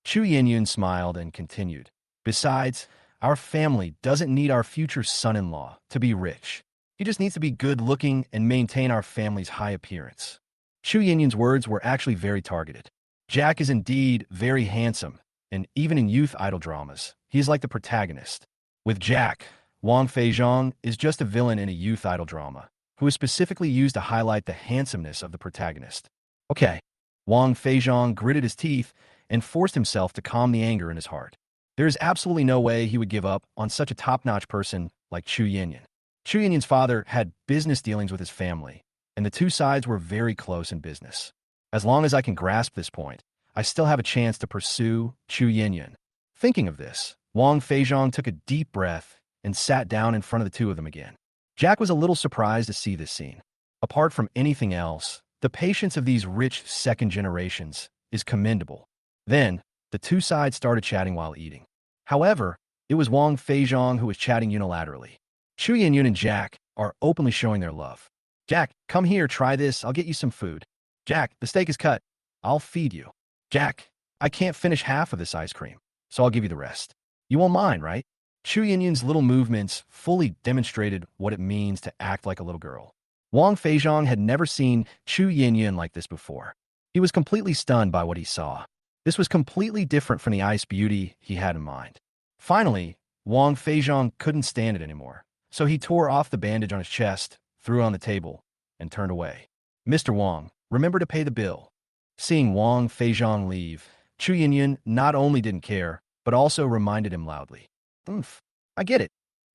Chu Yinyun smiled and continued. Besides, our family doesn't need our future son-in-law to be rich. He just needs to be good-looking and maintain our family's high appearance. Chu Yinyun's words were actually very targeted. Jack is indeed very handsome, and even in youth idol dramas, he is like the protagonist. With Jack, Wong Feijiang is just a villain in a youth idol drama, who is specifically used to highlight the handsomeness of the protagonist. Okay. Wong Feijiang gritted his teeth and forced himself to calm the anger in his heart. There is absolutely no way he would give up on such a top-notch person like Chu Yinyun. Chu Yinyun's father had business dealings with his family, and the two sides were very close in business. As long as I can grasp this point, I still have a chance to pursue Chu Yinyun. Thinking of this, Wong Feijiang took a deep breath and sat down in front of the two of them again. Jack was a little surprised to see this scene. Apart from anything else, the patience of these rich second generations is commendable. Then, the two sides started chatting while eating. However, it was Wong Feijiang who was chatting unilaterally. Chu Yinyun and Jack are openly showing their love. Jack, come here, try this, I'll get you some food. Jack, the steak is cut. I'll feed you. Jack, I can't finish half of this ice cream, so I'll give you the rest. You won't mind, right? Chu Yinyun's little movements fully demonstrated what it means to act like a little girl. Wong Feijiang had never seen Chu Yinyun like this before. He was completely stunned by what he saw. This was completely different from the ice beauty he had in mind. Finally, Wong Feijiang couldn't stand it anymore, so he tore off the bandage on his chest, threw it on the table, and turned away. Mr. Wong, remember to pay the bill. Seeing Wong Feijiang leave, Chu Yinyun not only didn't care, but also reminded him loudly. Oomph, I get it.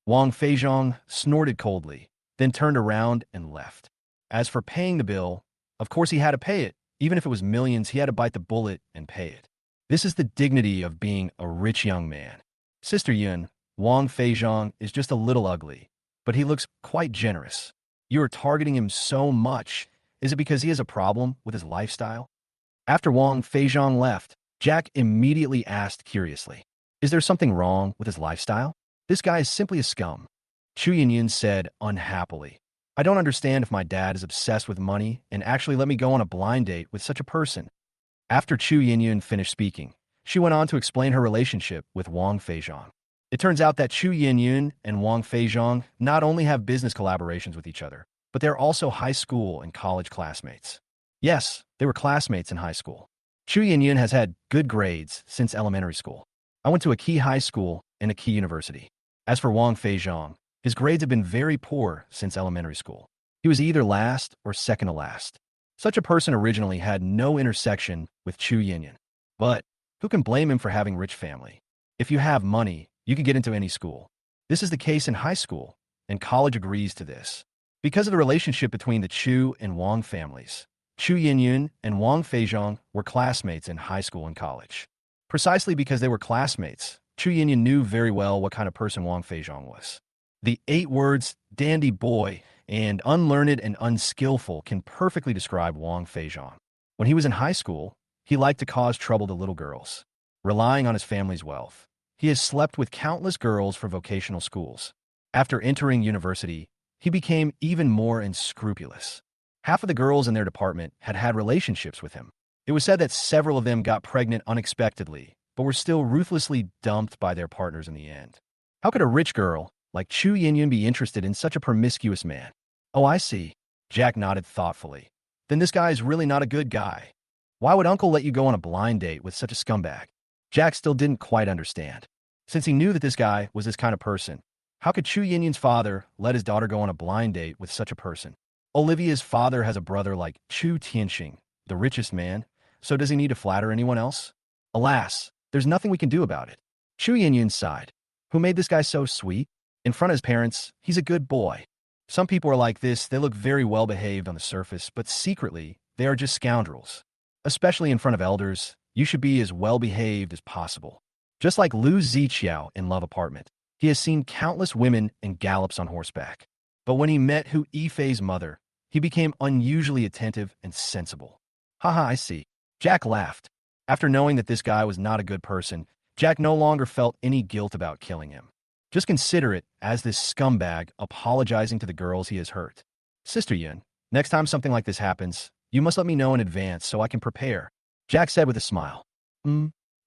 Wong Feijiang snorted coldly, then turned around and left. As for paying the bill, of course he had to pay it. Even if it was millions, he had to bite the bullet and pay it. This is the dignity of being a rich young man. Sister Yun, Wong Feijiang is just a little ugly, but he looks quite generous. You are targeting him so much. Is it because he has a problem with his lifestyle? After Wong Feijiang left, Jack immediately asked curiously, is there something wrong with his lifestyle? This guy is simply a scum. Chu Yinyun said unhappily, I don't understand if my dad is obsessed with money and actually let me go on a blind date with such a person. After Chu Yinyun finished speaking, she went on to explain her relationship with Wong Feijiang. It turns out that Chu Yinyun and Wong Feijiang not only have business collaborations with each other, but they're also high school and college classmates. Yes, they were classmates in high school. Chu Yinyun has had good grades since elementary school. I went to a key high school and a key university. As for Wong Feijiang, his grades have been very poor since elementary school. He was either last or second to last. Such a person originally had no intersection with Chu Yinyun. But who can blame him for having rich family? If you have money, you can get into any school. This is the case in high school, and college agrees to this. Because of the relationship between the Chu and Wong families, Chu Yinyun and Wong Feizhong were classmates in high school and college. Precisely because they were classmates, Chu Yinyun knew very well what kind of person Wong Feizhong was. The 8 words, dandy boy, and unlearned and unskillful can perfectly describe Wong Feizhong. When he was in high school, he liked to cause trouble to little girls. Relying on his family's wealth, he has slept with countless girls for vocational schools. After entering university, he became even more unscrupulous. Half of the girls in their department had had relationships with him. It was said that several of them got pregnant unexpectedly, but were still ruthlessly dumped by their partners in the end. How could a rich girl like Chu Yinyun be interested in such a promiscuous man? Oh, I see. Jack nodded thoughtfully. Then this guy is really not a good guy. Why would Uncle let you go on a blind date with such a scumbag? Jack still didn't quite understand. Since he knew that this guy was this kind of person, how could Chu Yinyun's father let his daughter go on a blind date with such a person? Olivia's father has a brother like Chu Tianxing, the richest man, so does he need to flatter anyone else? Alas, there's nothing we can do about it. Chu Yinyun sighed. Who made this guy so sweet? In front of his parents, he's a good boy. Some people are like this, they look very well behaved on the surface, but secretly, they are just scoundrels. Especially in front of elders, you should be as well behaved as possible. Just like Lu Ziqiao in Love Apartment, he has seen countless women and gallops on horseback. But when he met Hu Yifei's mother, he became unusually attentive and sensible. Haha, I see. Jack laughed. After knowing that this guy was not a good person, Jack no longer felt any guilt about killing him. Just consider it as this scumbag apologizing to the girls he has hurt. Sister Yun, next time something like this happens, you must let me know in advance so I can prepare, Jack said with a smile.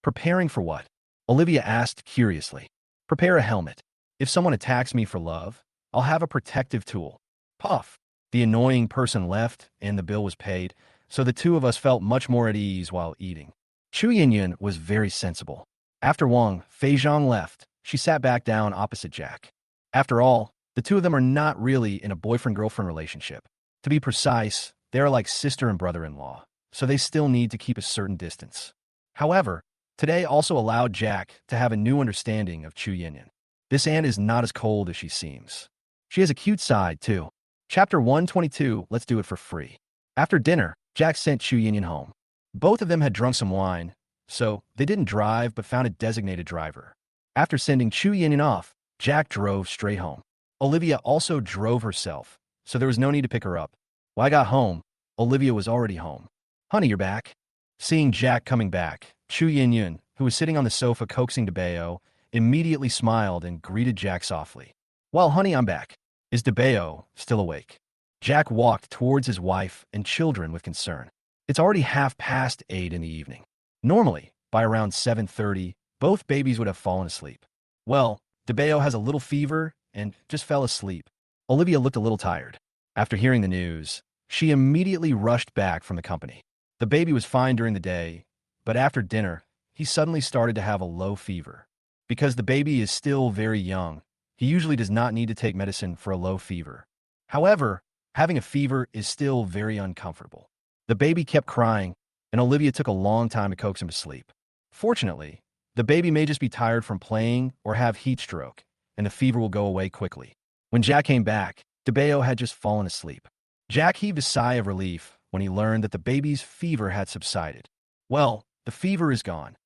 Preparing for what? Olivia asked curiously. Prepare a helmet. If someone attacks me for love, I'll have a protective tool. Puff. The annoying person left, and the bill was paid, so the two of us felt much more at ease while eating. Chu Yinyun was very sensible. After Wong Feizhong left, she sat back down opposite Jack. After all, the two of them are not really in a boyfriend-girlfriend relationship. To be precise, they are like sister and brother-in-law, so they still need to keep a certain distance. However, today also allowed Jack to have a new understanding of Chu Yinyun. This aunt is not as cold as she seems. She has a cute side, too. Chapter 122, let's do it for free. After dinner, Jack sent Chu Yinyun home. Both of them had drunk some wine, so they didn't drive but found a designated driver. After sending Chu Yinyun off, Jack drove straight home. Olivia also drove herself, so there was no need to pick her up. When I got home, Olivia was already home. Honey, you're back. Seeing Jack coming back, Chu Yinyun, who was sitting on the sofa coaxing DeBeo, immediately smiled and greeted Jack softly. Well, honey, I'm back. Is DeBeo still awake? Jack walked towards his wife and children with concern. It's already 8:30 in the evening. Normally, by around 7:30, both babies would have fallen asleep. Well, DeBeo has a little fever and just fell asleep. Olivia looked a little tired. After hearing the news, she immediately rushed back from the company. The baby was fine during the day, but after dinner, he suddenly started to have a low fever. Because the baby is still very young, he usually does not need to take medicine for a low fever. However, having a fever is still very uncomfortable. The baby kept crying, and Olivia took a long time to coax him to sleep. Fortunately, the baby may just be tired from playing or have heat stroke, and the fever will go away quickly. When Jack came back, DeBeo had just fallen asleep. Jack heaved a sigh of relief when he learned that the baby's fever had subsided. Well, the fever is gone.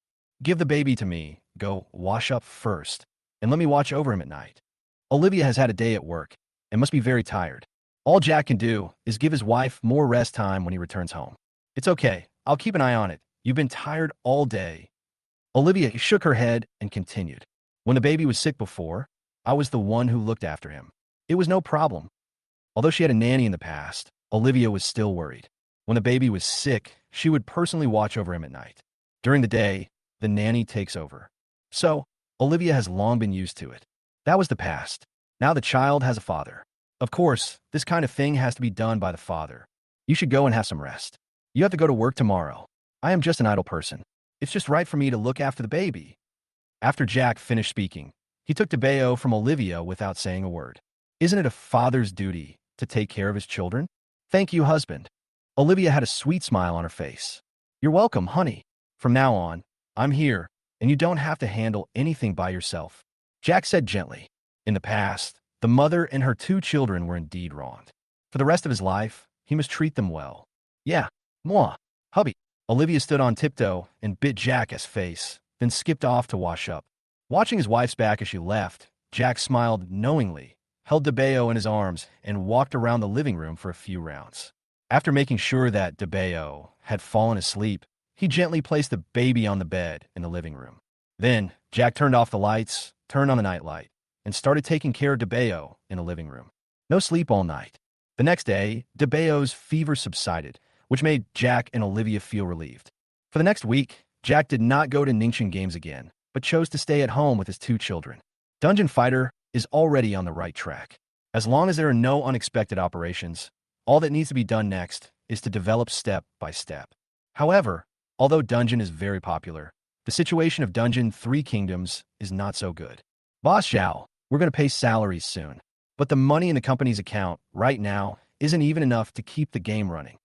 Give the baby to me, go wash up first, and let me watch over him at night. Olivia has had a day at work and must be very tired. All Jack can do is give his wife more rest time when he returns home. It's okay, I'll keep an eye on it. You've been tired all day. Olivia shook her head and continued. When the baby was sick before, I was the one who looked after him. It was no problem. Although she had a nanny in the past, Olivia was still worried. When the baby was sick, she would personally watch over him at night. During the day, the nanny takes over. So, Olivia has long been used to it. That was the past. Now the child has a father. Of course, this kind of thing has to be done by the father. You should go and have some rest. You have to go to work tomorrow. I am just an idle person. It's just right for me to look after the baby. After Jack finished speaking, he took DeBeo from Olivia without saying a word. Isn't it a father's duty to take care of his children? Thank you, husband. Olivia had a sweet smile on her face. You're welcome, honey. From now on, I'm here, and you don't have to handle anything by yourself, Jack said gently. In the past, the mother and her 2 children were indeed wronged. For the rest of his life, he must treat them well. Yeah, moi, hubby. Olivia stood on tiptoe and bit Jack's face, then skipped off to wash up. Watching his wife's back as she left, Jack smiled knowingly, held DeBeo in his arms, and walked around the living room for a few rounds. After making sure that DeBeo had fallen asleep, he gently placed the baby on the bed in the living room. Then, Jack turned off the lights, turned on the nightlight, and started taking care of DeBeo in the living room. No sleep all night. The next day, DeBeo's fever subsided, which made Jack and Olivia feel relieved. For the next week, Jack did not go to Ningxin Games again, but chose to stay at home with his 2 children. Dungeon Fighter is already on the right track. As long as there are no unexpected operations, all that needs to be done next is to develop step by step. However, although Dungeon is very popular, the situation of Dungeon 3 Kingdoms is not so good. Boss Zhao, we're going to pay salaries soon, but the money in the company's account right now isn't even enough to keep the game running.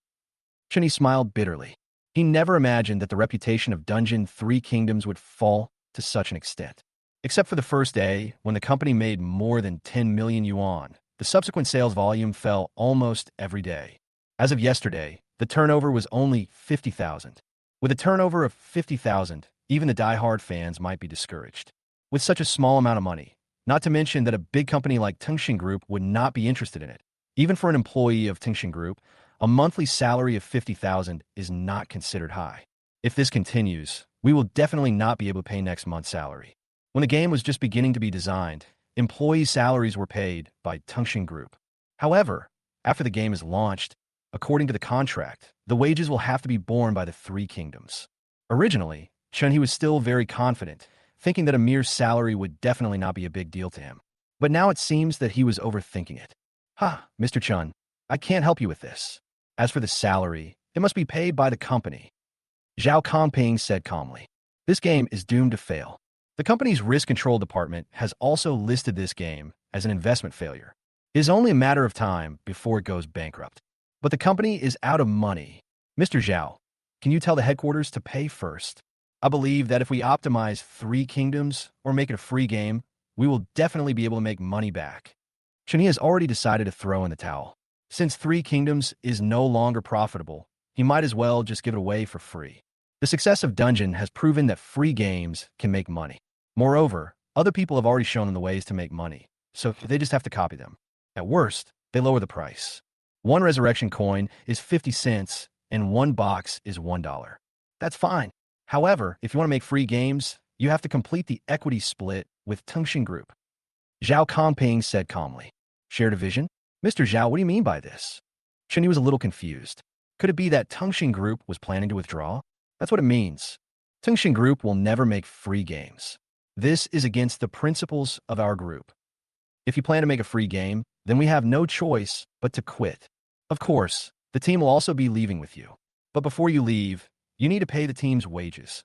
Chun He smiled bitterly. He never imagined that the reputation of Dungeon 3 Kingdoms would fall to such an extent. Except for the first day, when the company made more than 10 million yuan, the subsequent sales volume fell almost every day. As of yesterday, the turnover was only 50,000. With a turnover of 50,000, even the die-hard fans might be discouraged. With such a small amount of money, not to mention that a big company like Tengxin Group would not be interested in it. Even for an employee of Tengxin Group, a monthly salary of 50,000 is not considered high. If this continues, we will definitely not be able to pay next month's salary. When the game was just beginning to be designed, employee salaries were paid by Tengxin Group. However, after the game is launched, according to the contract, the wages will have to be borne by the 3 kingdoms. Originally, Chun He was still very confident, thinking that a mere salary would definitely not be a big deal to him. But now it seems that he was overthinking it. Mr. Chun, I can't help you with this. As for the salary, it must be paid by the company. Zhao Kongping said calmly. This game is doomed to fail. The company's risk control department has also listed this game as an investment failure. It is only a matter of time before it goes bankrupt. But the company is out of money. Mr. Zhao, can you tell the headquarters to pay first? I believe that if we optimize 3 kingdoms or make it a free game, we will definitely be able to make money back. Chun He has already decided to throw in the towel. Since 3 kingdoms is no longer profitable, he might as well just give it away for free. The success of Dungeon has proven that free games can make money. Moreover, other people have already shown them the ways to make money, so they just have to copy them. At worst, they lower the price. 1 resurrection coin is 50 cents, and 1 box is $1. That's fine. However, if you want to make free games, you have to complete the equity split with Tengxin Group. Zhao Kongping said calmly. Share division? Mr. Zhao, what do you mean by this? Chun He was a little confused. Could it be that Tengxin Group was planning to withdraw? That's what it means. Tengxin Group will never make free games. This is against the principles of our group. If you plan to make a free game, then we have no choice but to quit. Of course, the team will also be leaving with you. But before you leave, you need to pay the team's wages.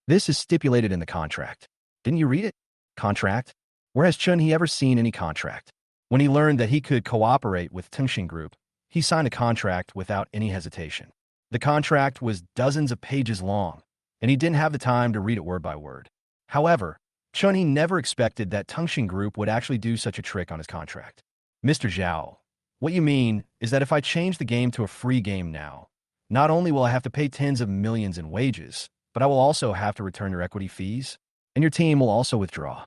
This is stipulated in the contract. Didn't you read it? Contract? Where has Chun He ever seen any contract? When he learned that he could cooperate with Tengxin Group, he signed a contract without any hesitation. The contract was dozens of pages long, and he didn't have the time to read it word by word. However, Chun He never expected that Tengxin Group would actually do such a trick on his contract. Mr. Zhao, what you mean is that if I change the game to a free game now, not only will I have to pay tens of millions in wages, but I will also have to return your equity fees, and your team will also withdraw.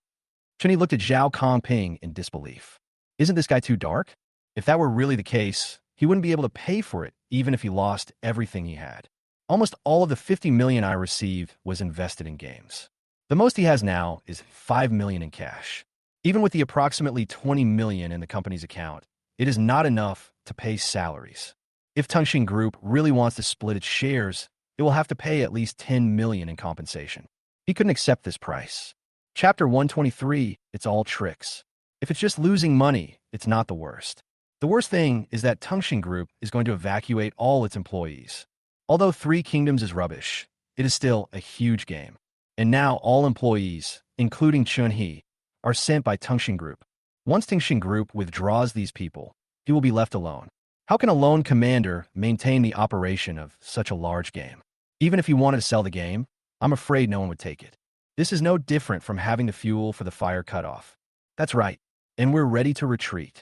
Chun He looked at Zhao Kongping in disbelief. Isn't this guy too dark? If that were really the case, he wouldn't be able to pay for it even if he lost everything he had. Almost all of the 50 million I received was invested in games. The most he has now is 5 million in cash. Even with the approximately 20 million in the company's account, it is not enough to pay salaries. If Tengxin Group really wants to split its shares, it will have to pay at least 10 million in compensation. He couldn't accept this price. Chapter 123, it's all tricks. If it's just losing money, it's not the worst. The worst thing is that Tengxin Group is going to evacuate all its employees. Although 3 Kingdoms is rubbish, it is still a huge game. And now all employees, including Chun He, are sent by Tengxin Group. Once Tengxin Group withdraws these people, he will be left alone. How can a lone commander maintain the operation of such a large game? Even if he wanted to sell the game, I'm afraid no one would take it. This is no different from having the fuel for the fire cut off. That's right. and we're ready to retreat.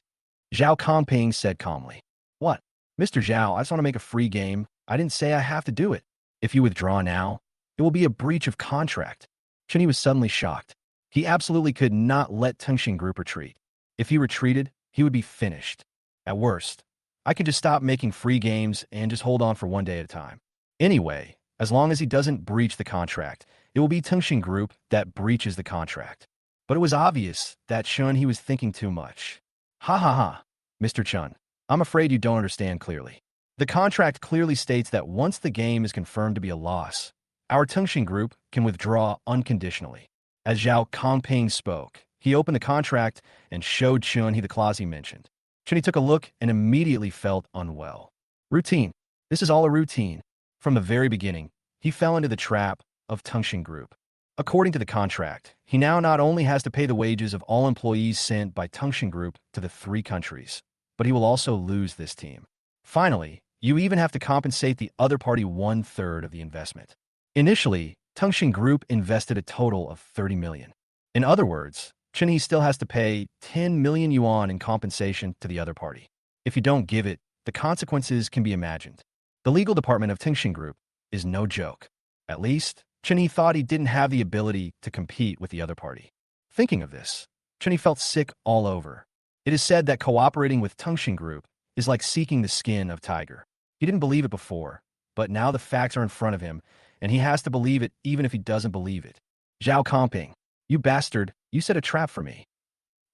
Zhao Kongping said calmly. What? Mr. Zhao, I just want to make a free game. I didn't say I have to do it. If you withdraw now, it will be a breach of contract. Chun He was suddenly shocked. He absolutely could not let Tengxing Group retreat. If he retreated, he would be finished. At worst, I could just stop making free games and just hold on for one day at a time. Anyway, as long as he doesn't breach the contract, it will be Tengxing Group that breaches the contract. But it was obvious that Chun He was thinking too much. Ha ha ha, Mr. Chun. I'm afraid you don't understand clearly. The contract clearly states that once the game is confirmed to be a loss, our Tengxing Group can withdraw unconditionally. As Zhao Kongping spoke, he opened the contract and showed Chun He the clause he mentioned. Chun He took a look and immediately felt unwell. Routine. This is all a routine. From the very beginning, he fell into the trap of Tengxing Group. According to the contract, he now not only has to pay the wages of all employees sent by Tengxing Group to the 3 countries, but he will also lose this team. Finally, you even have to compensate the other party 1/3 of the investment. Initially, Tengxing Group invested a total of 30 million. In other words, Chun He still has to pay 10 million yuan in compensation to the other party. If you don't give it, the consequences can be imagined. The legal department of Tengxing Group is no joke. At least, Chun He thought he didn't have the ability to compete with the other party. Thinking of this, Chun He felt sick all over. It is said that cooperating with Tengxing Group is like seeking the skin of tiger. He didn't believe it before, but now the facts are in front of him, and he has to believe it even if he doesn't believe it. Zhao Kongping, you bastard, you set a trap for me.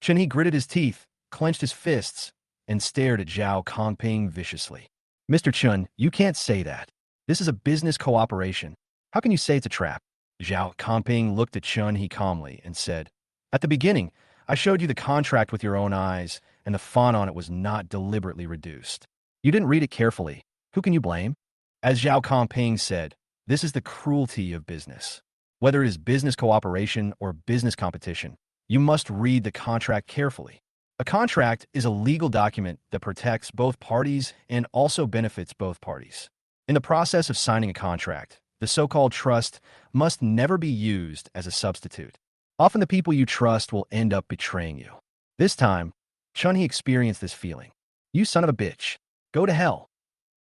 Chun He gritted his teeth, clenched his fists, and stared at Zhao Kongping viciously. Mr. Chun, you can't say that. This is a business cooperation. How can you say it's a trap? Zhao Kongping looked at Chun He calmly and said, At the beginning, I showed you the contract with your own eyes, and the font on it was not deliberately reduced. You didn't read it carefully. Who can you blame? As Zhao Kongping said, this is the cruelty of business. Whether it is business cooperation or business competition, you must read the contract carefully. A contract is a legal document that protects both parties and also benefits both parties. In the process of signing a contract, the so-called trust must never be used as a substitute. Often the people you trust will end up betraying you. This time, Chun He experienced this feeling. You son of a bitch. Go to hell.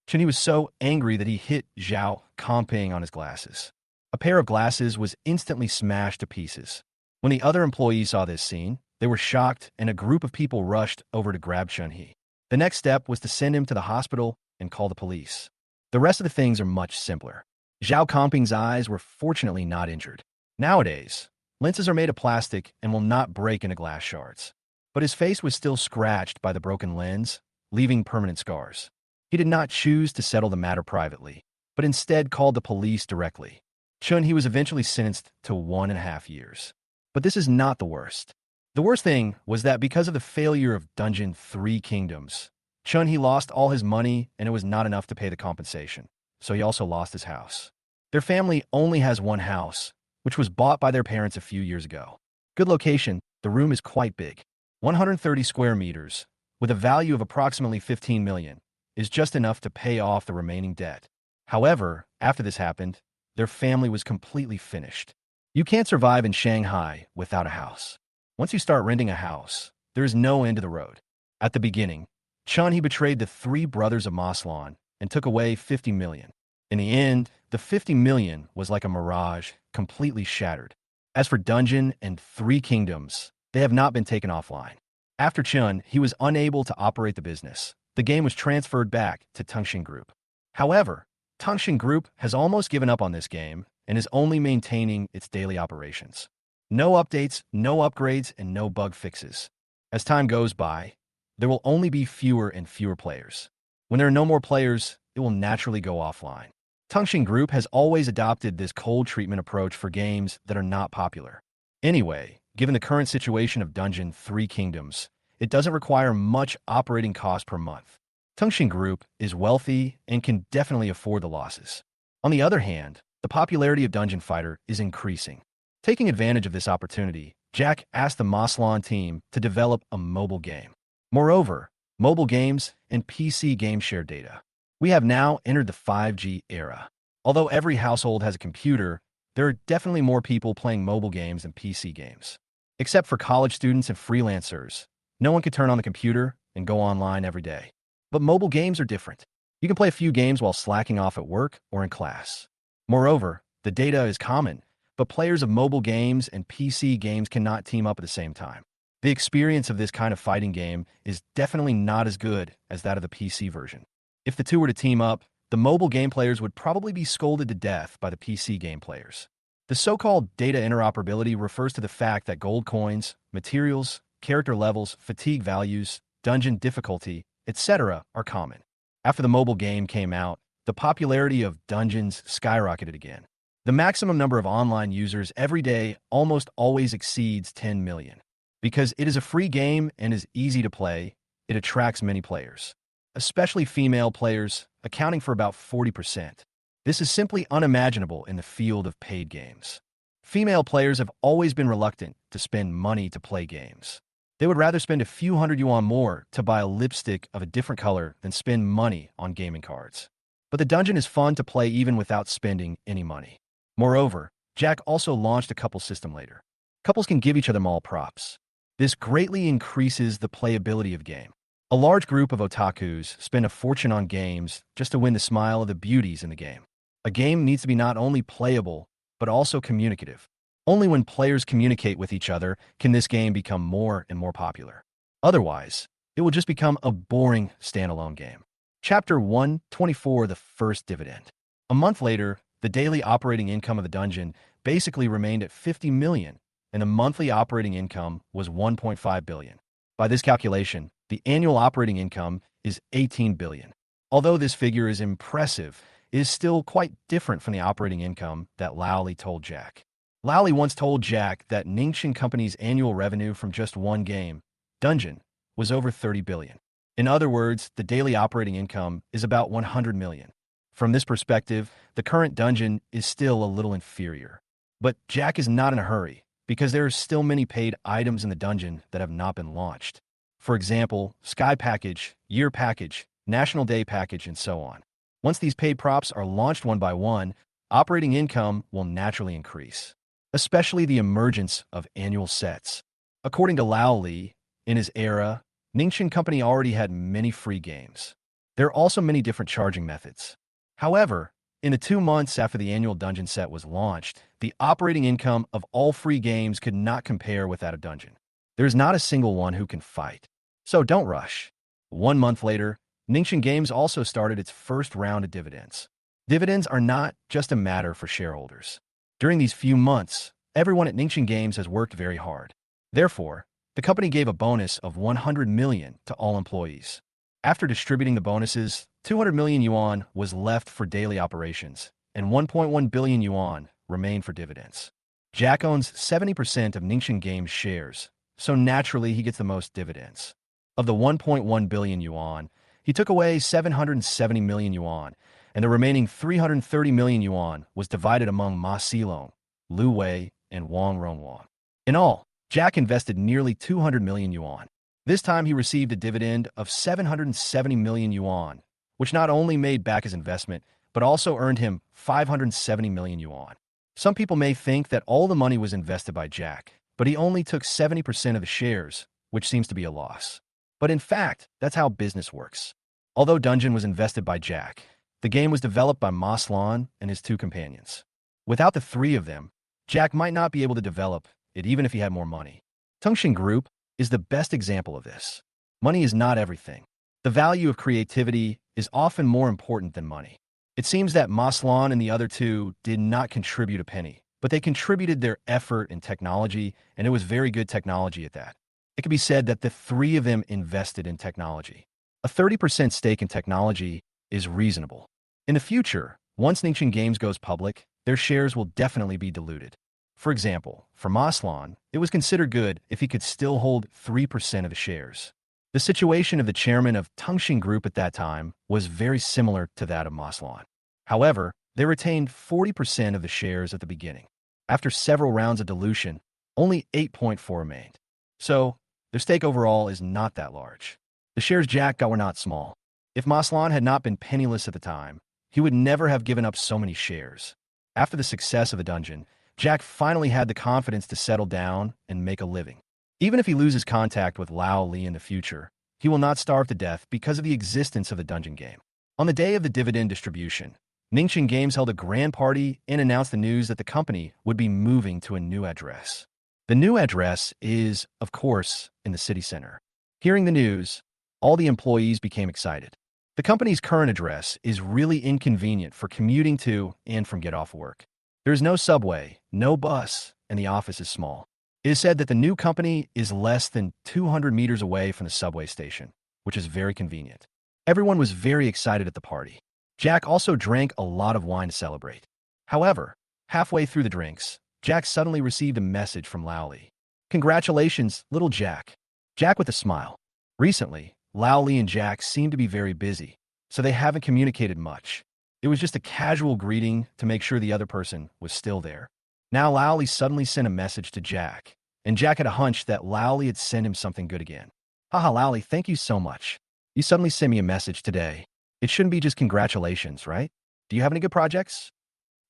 Chun He was so angry that he hit Zhao Kongping on his glasses. A pair of glasses was instantly smashed to pieces. When the other employees saw this scene, they were shocked and a group of people rushed over to grab Chun He. The next step was to send him to the hospital and call the police. The rest of the things are much simpler. Zhao Kongping's eyes were fortunately not injured. Nowadays, lenses are made of plastic and will not break into glass shards. But his face was still scratched by the broken lens, leaving permanent scars. He did not choose to settle the matter privately, but instead called the police directly. Chun He was eventually sentenced to 1.5 years. But this is not the worst. The worst thing was that because of the failure of Dungeon 3 Kingdoms, Chun He lost all his money and it was not enough to pay the compensation, so he also lost his house. Their family only has one house, which was bought by their parents a few years ago. Good location, the room is quite big. 130 square meters, with a value of approximately 15 million, is just enough to pay off the remaining debt. However, after this happened, their family was completely finished. You can't survive in Shanghai without a house. Once you start renting a house, there is no end to the road. At the beginning, Chun He betrayed the 3 brothers of Maslan and took away 50 million. In the end, the 50 million was like a mirage, completely shattered. As for Dungeon and 3 Kingdoms, they have not been taken offline. After Chun, he was unable to operate the business. The game was transferred back to Tengxing Group. However, Tengxing Group has almost given up on this game and is only maintaining its daily operations. No updates, no upgrades, and no bug fixes. As time goes by, there will only be fewer and fewer players. When there are no more players, it will naturally go offline. Tengxing Group has always adopted this cold treatment approach for games that are not popular. Anyway, given the current situation of Dungeon 3 Kingdoms, it doesn't require much operating cost per month. Tengxing Group is wealthy and can definitely afford the losses. On the other hand, the popularity of Dungeon Fighter is increasing. Taking advantage of this opportunity, Jack asked the Maslan team to develop a mobile game. Moreover, mobile games and PC games share data. We have now entered the 5G era. Although every household has a computer, there are definitely more people playing mobile games than PC games. Except for college students and freelancers, No one could turn on the computer and go online every day. But mobile games are different. You can play a few games while slacking off at work or in class. Moreover, the data is common, but players of mobile games and PC games cannot team up at the same time. The experience of this kind of fighting game is definitely not as good as that of the PC version. If the two were to team up, the mobile game players would probably be scolded to death by the PC game players. The so-called data interoperability refers to the fact that gold coins, materials, character levels, fatigue values, dungeon difficulty, etc. are common. After the mobile game came out, the popularity of dungeons skyrocketed again. The maximum number of online users every day almost always exceeds 10 million. Because it is a free game and is easy to play, it attracts many players, especially female players, accounting for about 40%. This is simply unimaginable in the field of paid games. Female players have always been reluctant to spend money to play games. They would rather spend a few hundred yuan more to buy a lipstick of a different color than spend money on gaming cards. But the dungeon is fun to play even without spending any money. Moreover, Jack also launched a couple system later. Couples can give each other mall props. This greatly increases the playability of game. A large group of otakus spend a fortune on games just to win the smile of the beauties in the game. A game needs to be not only playable, but also communicative. Only when players communicate with each other can this game become more and more popular. Otherwise, it will just become a boring standalone game. Chapter 124, The First Dividend. A month later, the daily operating income of the dungeon basically remained at 50 million, and the monthly operating income was 1.5 billion. By this calculation, the annual operating income is 18 billion. Although this figure is impressive, it is still quite different from the operating income that Lao Li told Jack. Lao Li once told Jack that Ningxin Company's annual revenue from just one game, Dungeon, was over 30 billion. In other words, the daily operating income is about 100 million. From this perspective, the current Dungeon is still a little inferior. But Jack is not in a hurry, because there are still many paid items in the dungeon that have not been launched. For example, Sky Package, Year Package, National Day Package, and so on. Once these paid props are launched one by one, operating income will naturally increase, especially the emergence of annual sets. According to Lao Li, in his era, Ningxin Company already had many free games. There are also many different charging methods. However, in the 2 months after the annual dungeon set was launched, the operating income of all free games could not compare with that of Dungeon. There is not a single one who can fight. So don't rush. 1 month later, Ningxin Games also started its first round of dividends. Dividends are not just a matter for shareholders. During these few months, everyone at Ningxin Games has worked very hard. Therefore, the company gave a bonus of 100 million to all employees. After distributing the bonuses, 200 million yuan was left for daily operations, and 1.1 billion yuan remained for dividends. Jack owns 70% of Ningxin Games shares, so naturally he gets the most dividends. Of the 1.1 billion yuan, he took away 770 million yuan, and the remaining 330 million yuan was divided among Ma Silong, Lu Wei, and Wong Ronwang. In all, Jack invested nearly 200 million yuan. This time he received a dividend of 770 million yuan, which not only made back his investment, but also earned him 570 million yuan. Some people may think that all the money was invested by Jack, but he only took 70% of the shares, which seems to be a loss. But in fact, that's how business works. Although Dungeon was invested by Jack, the game was developed by Ma Silong and his 2 companions. Without the 3 of them, Jack might not be able to develop it even if he had more money. Tongxin Group is the best example of this. Money is not everything. The value of creativity is often more important than money. It seems that Ma Silong and the other 2 did not contribute a penny, but they contributed their effort and technology, and it was very good technology at that. It can be said that the 3 of them invested in technology. A 30% stake in technology is reasonable. In the future, once Ningxin Games goes public, their shares will definitely be diluted. For example, for Ma Silong, it was considered good if he could still hold 3% of the shares. The situation of the chairman of Tongxin Group at that time was very similar to that of Ma Silong. However, they retained 40% of the shares at the beginning. After several rounds of dilution, only 8.4 remained. So, their stake overall is not that large. The shares Jack got were not small. If Ma Silong had not been penniless at the time, he would never have given up so many shares. After the success of the dungeon, Jack finally had the confidence to settle down and make a living. Even if he loses contact with Lao Li in the future, he will not starve to death because of the existence of the dungeon game. On the day of the dividend distribution, Ningxin Games held a grand party and announced the news that the company would be moving to a new address. The new address is, of course, in the city center. Hearing the news, all the employees became excited. The company's current address is really inconvenient for commuting to and from get off work. There is no subway, no bus, and the office is small. It is said that the new company is less than 200 meters away from the subway station, which is very convenient. Everyone was very excited at the party. Jack also drank a lot of wine to celebrate. However, halfway through the drinks, Jack suddenly received a message from Lao Li. "Congratulations, little Jack." Jack with a smile. Recently, Lao Li and Jack seem to be very busy, so they haven't communicated much. It was just a casual greeting to make sure the other person was still there. Now Lao Li suddenly sent a message to Jack, and Jack had a hunch that Lao Li had sent him something good again. "Haha, Lao Li, thank you so much. You suddenly sent me a message today. It shouldn't be just congratulations, right? Do you have any good projects?"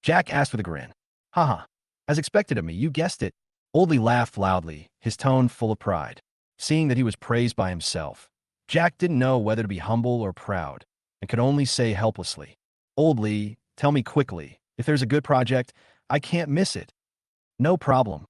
Jack asked with a grin. "Haha, as expected of me, you guessed it." Old Li laughed loudly, his tone full of pride. Seeing that he was praised by himself, Jack didn't know whether to be humble or proud, and could only say helplessly, "Old Li, tell me quickly. If there's a good project, I can't miss it." "No problem."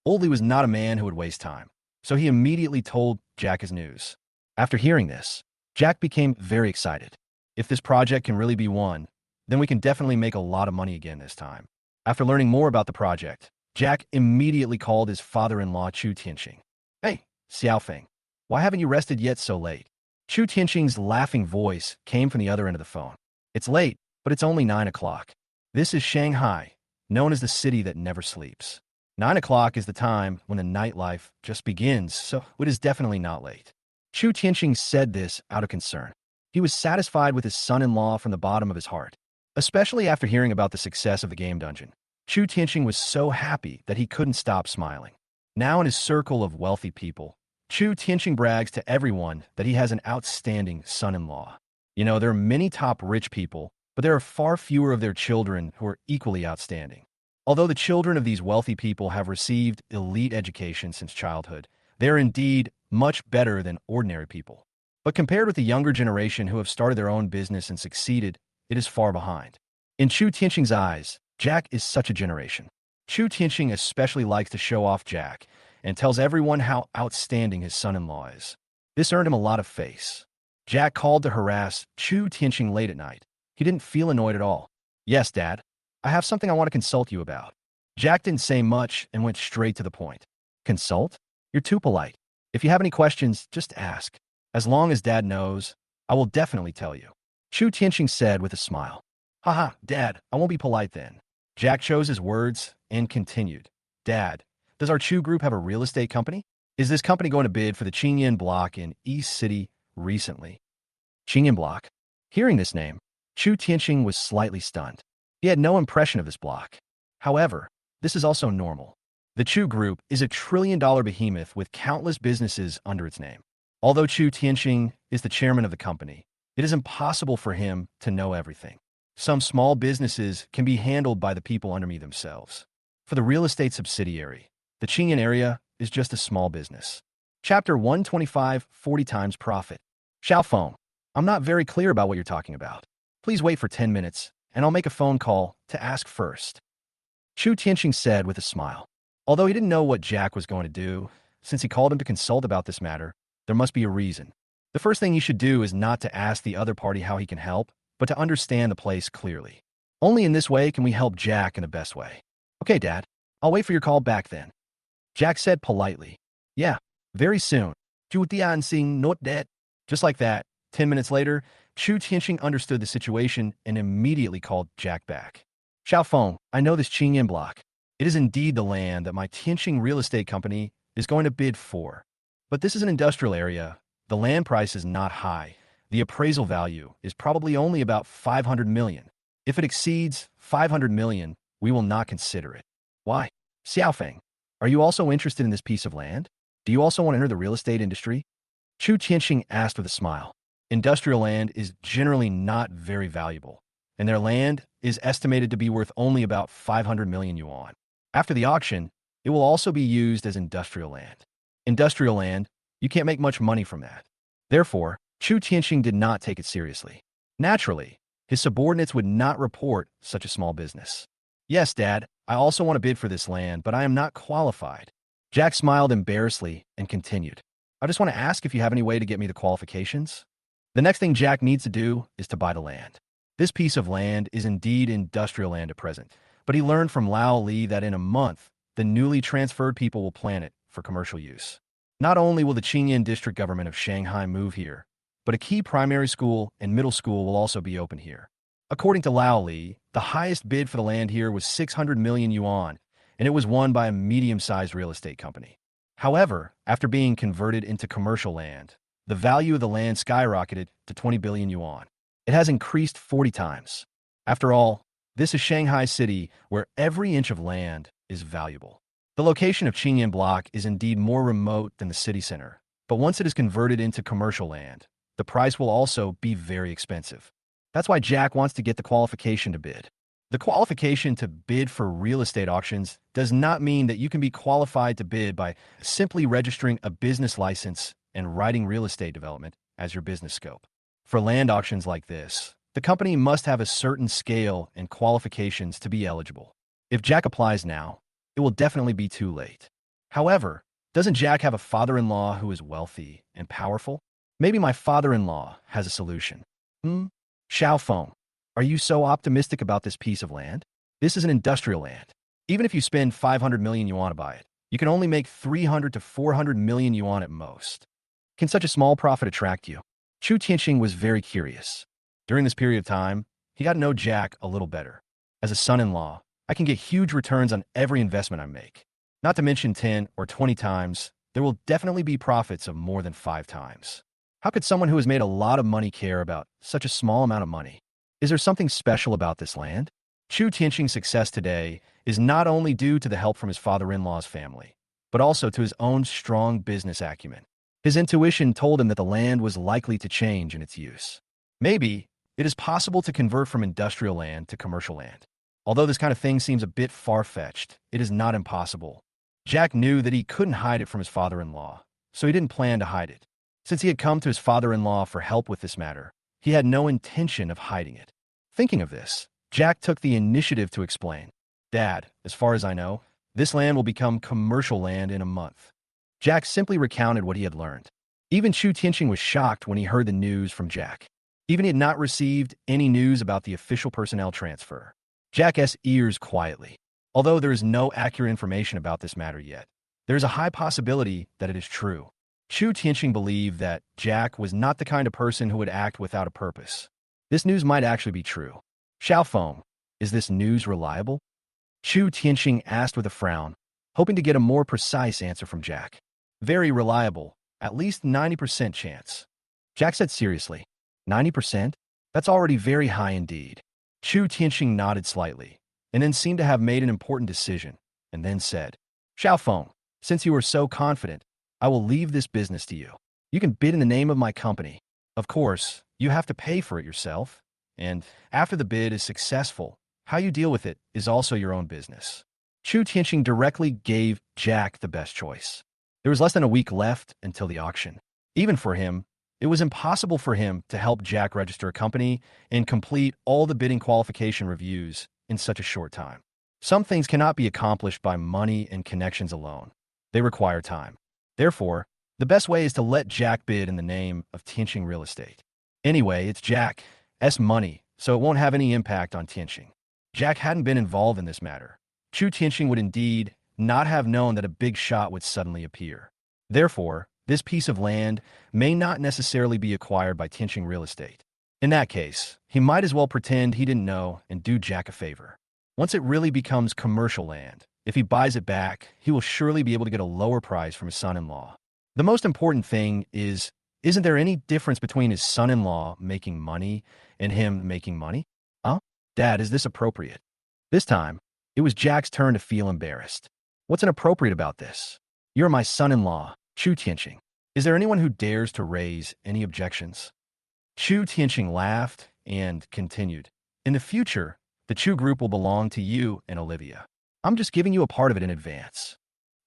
Old Li was not a man who would waste time, so he immediately told Jack his news. After hearing this, Jack became very excited. If this project can really be won, then we can definitely make a lot of money again this time. After learning more about the project, Jack immediately called his father-in-law Chu Tianxing. "Hey, Xiaofeng, why haven't you rested yet so late?" Chu Tianxing's laughing voice came from the other end of the phone. "It's late, but it's only 9 o'clock. This is Shanghai, known as the city that never sleeps. 9 o'clock is the time when the nightlife just begins, so it is definitely not late." Chu Tianxing said this out of concern. He was satisfied with his son-in-law from the bottom of his heart, especially after hearing about the success of the game dungeon. Chu Tianxing was so happy that he couldn't stop smiling. Now in his circle of wealthy people, Chu Tianxing brags to everyone that he has an outstanding son-in-law. You know, there are many top rich people, but there are far fewer of their children who are equally outstanding. Although the children of these wealthy people have received elite education since childhood, they are indeed much better than ordinary people. But compared with the younger generation who have started their own business and succeeded, it is far behind. In Chu Tianxing's eyes, Jack is such a generation. Chu Tianxing especially likes to show off Jack and tells everyone how outstanding his son-in-law is. This earned him a lot of face. Jack called to harass Chu Tianxing late at night. He didn't feel annoyed at all. "Yes, Dad. I have something I want to consult you about." Jack didn't say much and went straight to the point. "Consult? You're too polite. If you have any questions, just ask. As long as Dad knows, I will definitely tell you." Chu Tianxing said with a smile. "Haha, Dad, I won't be polite then." Jack chose his words and continued. "Dad, does our Chu group have a real estate company? Is this company going to bid for the Qingyan block in East City recently?" Qingyan block? Hearing this name, Chu Tianxing was slightly stunned. He had no impression of this block. However, this is also normal. The Chu group is a trillion-dollar behemoth with countless businesses under its name. Although Chu Tianxing is the chairman of the company, it is impossible for him to know everything. Some small businesses can be handled by the people under me themselves. For the real estate subsidiary, the Qingyan area is just a small business. Chapter 125, 40 times profit. Xiaofeng, I'm not very clear about what you're talking about. Please wait for 10 minutes, and I'll make a phone call to ask first. Chu Tianxing said with a smile. Although he didn't know what Jack was going to do, since he called him to consult about this matter, there must be a reason. The first thing he should do is not to ask the other party how he can help, but to understand the place clearly. Only in this way can we help Jack in the best way. "Okay, Dad. I'll wait for your call back then." Jack said politely. "Yeah, very soon. Chu Tianxing, not that." Just like that, 10 minutes later, Chu Tianxing understood the situation and immediately called Jack back. "Xiaofeng, I know this Qingyan block. It is indeed the land that my Tianxing real estate company is going to bid for. But this is an industrial area. The land price is not high. The appraisal value is probably only about 500 million. If it exceeds 500 million, we will not consider it." "Why? Xiaofeng, are you also interested in this piece of land? Do you also want to enter the real estate industry?" Chu Tianxing asked with a smile. Industrial land is generally not very valuable, and their land is estimated to be worth only about 500 million yuan. After the auction, it will also be used as industrial land. Industrial land, you can't make much money from that. Therefore, Chu Tianxing did not take it seriously. Naturally, his subordinates would not report such a small business. Yes, Dad, I also want to bid for this land, but I am not qualified. Jack smiled embarrassedly and continued. I just want to ask if you have any way to get me the qualifications. The next thing Jack needs to do is to buy the land. This piece of land is indeed industrial land at present, but he learned from Lao Li that in a month, the newly transferred people will plant it for commercial use. Not only will the Qingyan district government of Shanghai move here, but a key primary school and middle school will also be open here. According to Lao Li, the highest bid for the land here was 600 million yuan, and it was won by a medium-sized real estate company. However, after being converted into commercial land, the value of the land skyrocketed to 20 billion yuan. It has increased 40 times. After all, this is Shanghai City, where every inch of land is valuable. The location of Qingyan Block is indeed more remote than the city center, but once it is converted into commercial land, the price will also be very expensive. That's why Jack wants to get the qualification to bid. The qualification to bid for real estate auctions does not mean that you can be qualified to bid by simply registering a business license and writing real estate development as your business scope. For land auctions like this, the company must have a certain scale and qualifications to be eligible. If Jack applies now, it will definitely be too late. However, doesn't Jack have a father-in-law who is wealthy and powerful? Maybe my father-in-law has a solution. Xiaofeng, are you so optimistic about this piece of land? This is an industrial land. Even if you spend 500 million yuan to buy it, you can only make 300 to 400 million yuan at most. Can such a small profit attract you? Chu Tianxing was very curious. During this period of time, he got to know Jack a little better. As a son-in-law, I can get huge returns on every investment I make. Not to mention 10 or 20 times, there will definitely be profits of more than 5 times. How could someone who has made a lot of money care about such a small amount of money? Is there something special about this land? Chu Tianxing's success today is not only due to the help from his father-in-law's family, but also to his own strong business acumen. His intuition told him that the land was likely to change in its use. Maybe it is possible to convert from industrial land to commercial land. Although this kind of thing seems a bit far-fetched, it is not impossible. Jack knew that he couldn't hide it from his father-in-law, so he didn't plan to hide it. Since he had come to his father-in-law for help with this matter, he had no intention of hiding it. Thinking of this, Jack took the initiative to explain. Dad, as far as I know, this land will become commercial land in a month. Jack simply recounted what he had learned. Even Chu Tianxing was shocked when he heard the news from Jack. Even he had not received any news about the official personnel transfer. Jack's ears quietly. Although there is no accurate information about this matter yet, there is a high possibility that it is true. Chu Tianxing believed that Jack was not the kind of person who would act without a purpose. This news might actually be true. Xiaofeng, is this news reliable? Chu Tianxing asked with a frown, hoping to get a more precise answer from Jack. Very reliable, at least 90% chance. Jack said seriously, 90%? That's already very high indeed. Chu Tianxing nodded slightly, and then seemed to have made an important decision, and then said, Xiaofeng, since you are so confident, I will leave this business to you. You can bid in the name of my company. Of course, you have to pay for it yourself, and after the bid is successful, how you deal with it is also your own business. Chu Tianxing directly gave Jack the best choice. There was less than a week left until the auction. Even for him, it was impossible for him to help Jack register a company and complete all the bidding qualification reviews in such a short time. Some things cannot be accomplished by money and connections alone. They require time. Therefore, the best way is to let Jack bid in the name of Tianxing Real Estate. Anyway, it's Jack's money, so it won't have any impact on Tianxing. Jack hadn't been involved in this matter. Chu Tianxing would indeed not have known that a big shot would suddenly appear. Therefore, this piece of land may not necessarily be acquired by Tianxing Real Estate. In that case, he might as well pretend he didn't know and do Jack a favor. Once it really becomes commercial land, if he buys it back, he will surely be able to get a lower price from his son-in-law. The most important thing is, isn't there any difference between his son-in-law making money and him making money? Dad, is this appropriate? This time, it was Jack's turn to feel embarrassed. What's inappropriate about this? You're my son-in-law, Chu Tianxing. Is there anyone who dares to raise any objections? Chu Tianxing laughed and continued. In the future, the Chu group will belong to you and Olivia. I'm just giving you a part of it in advance.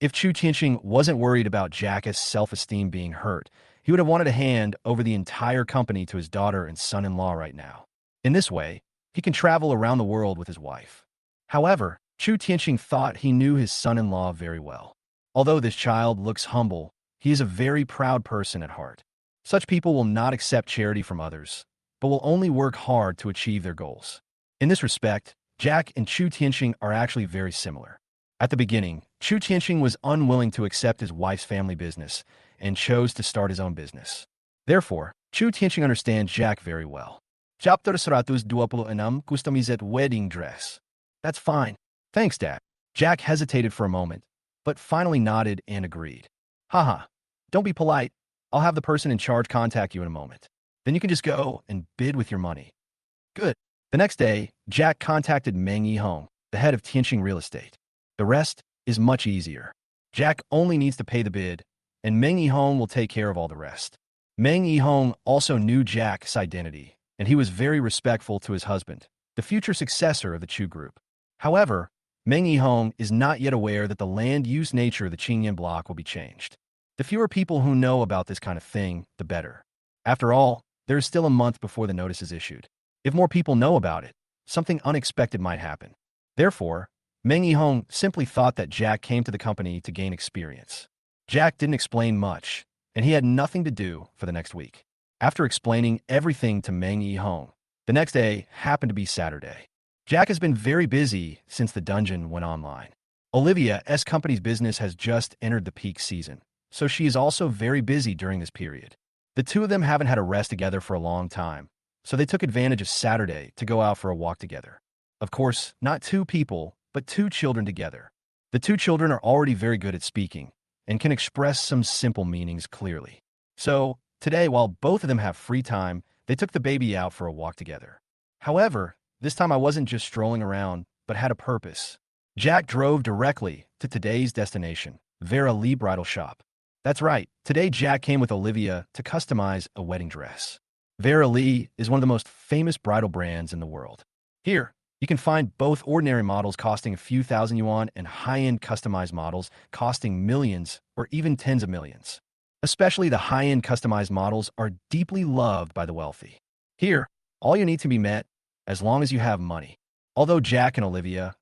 If Chu Tianxing wasn't worried about Jack's self-esteem being hurt, he would have wanted to hand over the entire company to his daughter and son-in-law right now. In this way, he can travel around the world with his wife. However, Chu Tianxing thought he knew his son-in-law very well. Although this child looks humble, he is a very proud person at heart. Such people will not accept charity from others, but will only work hard to achieve their goals. In this respect, Jack and Chu Tianxing are actually very similar. At the beginning, Chu Tianxing was unwilling to accept his wife's family business and chose to start his own business. Therefore, Chu Tianxing understands Jack very well. Chapter 126 Customized Wedding Dress. That's fine. Thanks, Dad. Jack hesitated for a moment, but finally nodded and agreed. Haha, don't be polite. I'll have the person in charge contact you in a moment. Then you can just go and bid with your money. Good. The next day, Jack contacted Meng Yihong, the head of Tianxing Real Estate. The rest is much easier. Jack only needs to pay the bid, and Meng Yihong will take care of all the rest. Meng Yihong also knew Jack's identity, and he was very respectful to his husband, the future successor of the Chu Group. However, Meng Yihong is not yet aware that the land use nature of the Qingyan block will be changed. The fewer people who know about this kind of thing, the better. After all, there is still a month before the notice is issued. If more people know about it, something unexpected might happen. Therefore, Meng Yihong simply thought that Jack came to the company to gain experience. Jack didn't explain much, and he had nothing to do for the next week. After explaining everything to Meng Yihong, the next day happened to be Saturday. Jack has been very busy since the dungeon went online. Olivia's company's business has just entered the peak season, so she is also very busy during this period. The two of them haven't had a rest together for a long time, so they took advantage of Saturday to go out for a walk together. Of course, not two people, but two children together. The two children are already very good at speaking and can express some simple meanings clearly. So, today, while both of them have free time, they took the baby out for a walk together. However, this time I wasn't just strolling around, but had a purpose. Jack drove directly to today's destination, Vera Lee Bridal Shop. That's right, today Jack came with Olivia to customize a wedding dress. Vera Lee is one of the most famous bridal brands in the world. Here, you can find both ordinary models costing a few thousand yuan and high-end customized models costing millions or even tens of millions. Especially the high-end customized models are deeply loved by the wealthy. Here, all you need to be met as long as you have money. Although Jack and Olivia's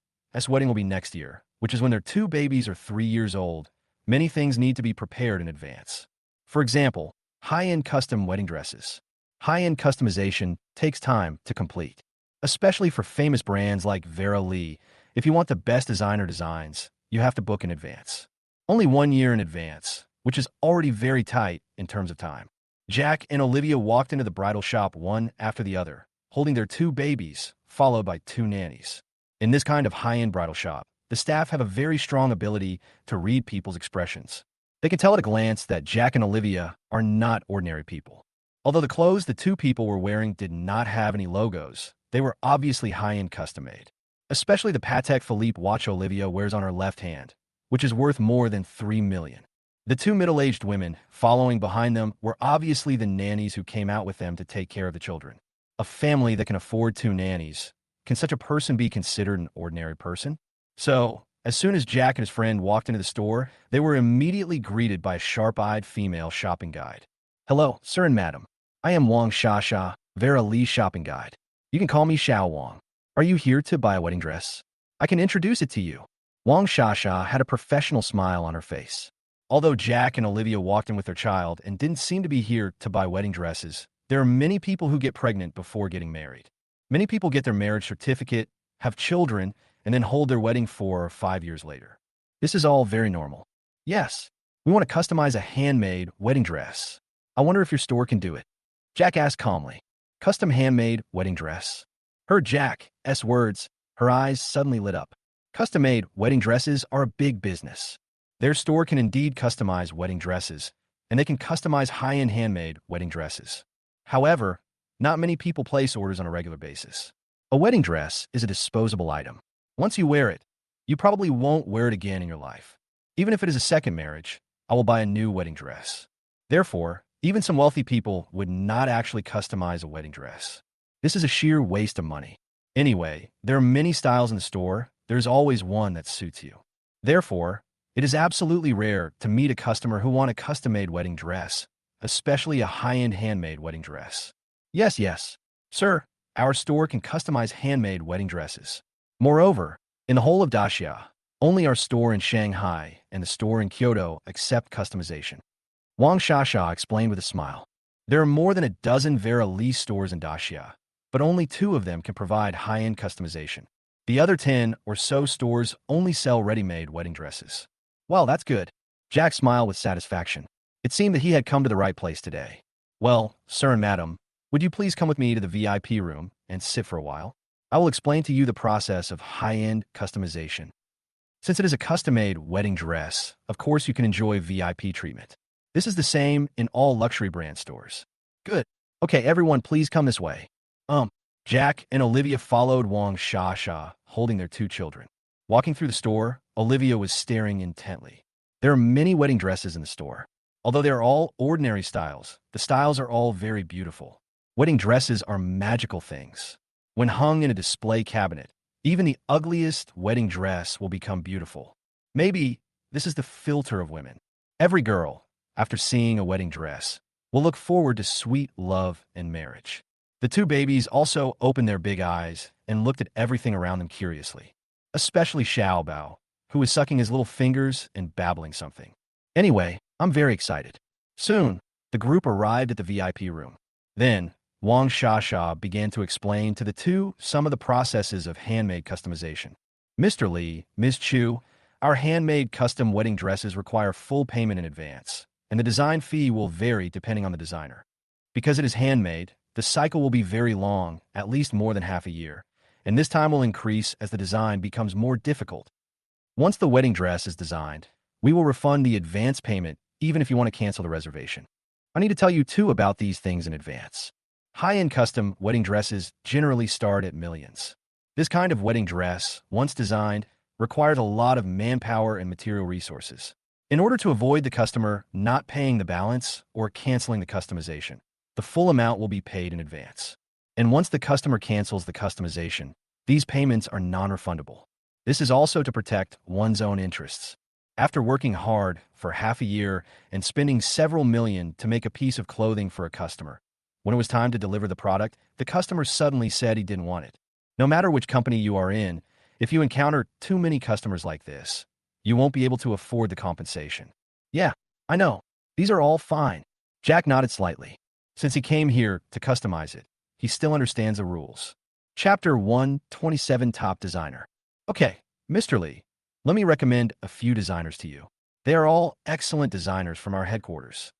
wedding will be next year, which is when their two babies are 3 years old, many things need to be prepared in advance. For example, high-end custom wedding dresses. High-end customization takes time to complete. Especially for famous brands like Vera Lee, if you want the best designer designs, you have to book in advance. Only 1 year in advance, which is already very tight in terms of time. Jack and Olivia walked into the bridal shop one after the other, holding their two babies, followed by two nannies. In this kind of high-end bridal shop, the staff have a very strong ability to read people's expressions. They can tell at a glance that Jack and Olivia are not ordinary people. Although the clothes the two people were wearing did not have any logos, they were obviously high-end custom-made. Especially the Patek Philippe watch Olivia wears on her left hand, which is worth more than 3 million. The two middle-aged women following behind them were obviously the nannies who came out with them to take care of the children. A family that can afford 2 nannies. Can such a person be considered an ordinary person? So, as soon as Jack and his friend walked into the store, they were immediately greeted by a sharp-eyed female shopping guide. Hello, sir and madam. I am Wong Sha, Vera Lee shopping guide. You can call me Xiao Wong. Are you here to buy a wedding dress? I can introduce it to you. Wong Sha had a professional smile on her face. Although Jack and Olivia walked in with their child and didn't seem to be here to buy wedding dresses, there are many people who get pregnant before getting married. Many people get their marriage certificate, have children, and then hold their wedding 4 or 5 years later. This is all very normal. Yes, we want to customize a handmade wedding dress. I wonder if your store can do it. Jack asked calmly. Custom handmade wedding dress. Heard Jack's words, her eyes suddenly lit up. Custom-made wedding dresses are a big business. Their store can indeed customize wedding dresses, and they can customize high-end handmade wedding dresses. However, not many people place orders on a regular basis. A wedding dress is a disposable item. Once you wear it, you probably won't wear it again in your life. Even if it is a second marriage, I will buy a new wedding dress. Therefore, even some wealthy people would not actually customize a wedding dress. This is a sheer waste of money. Anyway, there are many styles in the store. There's always one that suits you. Therefore, It is absolutely rare to meet a customer who want a custom-made wedding dress, especially a high-end handmade wedding dress. Yes, yes. Sir, our store can customize handmade wedding dresses. Moreover, in the whole of Dacia, only our store in Shanghai and the store in Kyoto accept customization. Wang Shasha explained with a smile. There are more than a dozen Vera Lee stores in Dacia, but only 2 of them can provide high-end customization. The other 10 or so stores only sell ready-made wedding dresses. Well, that's good. Jack smiled with satisfaction. It seemed that he had come to the right place today. Well, sir and madam, would you please come with me to the VIP room and sit for a while? I will explain to you the process of high-end customization. Since it is a custom-made wedding dress, of course you can enjoy VIP treatment. This is the same in all luxury brand stores. Good. Okay, everyone, please come this way. Jack and Olivia followed Wong Shasha, holding their 2 children. Walking through the store, Olivia was staring intently. There are many wedding dresses in the store. Although they are all ordinary styles, the styles are all very beautiful. Wedding dresses are magical things. When hung in a display cabinet, even the ugliest wedding dress will become beautiful. Maybe this is the filter of women. Every girl, after seeing a wedding dress, will look forward to sweet love and marriage. The 2 babies also opened their big eyes and looked at everything around them curiously, especially Xiao Bao, who was sucking his little fingers and babbling something. Anyway, I'm very excited. Soon, the group arrived at the VIP room. Then, Wang Shasha began to explain to the 2 some of the processes of handmade customization. Mr. Lee, Ms. Chu, our handmade custom wedding dresses require full payment in advance, and the design fee will vary depending on the designer. Because it is handmade, the cycle will be very long, at least more than half a year, and this time will increase as the design becomes more difficult. Once the wedding dress is designed, we will refund the advance payment even if you want to cancel the reservation. I need to tell you too about these things in advance. High-end custom wedding dresses generally start at millions. This kind of wedding dress, once designed, requires a lot of manpower and material resources. In order to avoid the customer not paying the balance or canceling the customization, the full amount will be paid in advance. And once the customer cancels the customization, these payments are non-refundable. This is also to protect one's own interests. After working hard for half a year and spending several million to make a piece of clothing for a customer, when it was time to deliver the product, the customer suddenly said he didn't want it. No matter which company you are in, if you encounter too many customers like this, you won't be able to afford the compensation. Yeah, I know. These are all fine. Jack nodded slightly. Since he came here to customize it, he still understands the rules. Chapter 127 Top Designer. Okay, Mr. Lee, let me recommend a few designers to you. They are all excellent designers from our headquarters.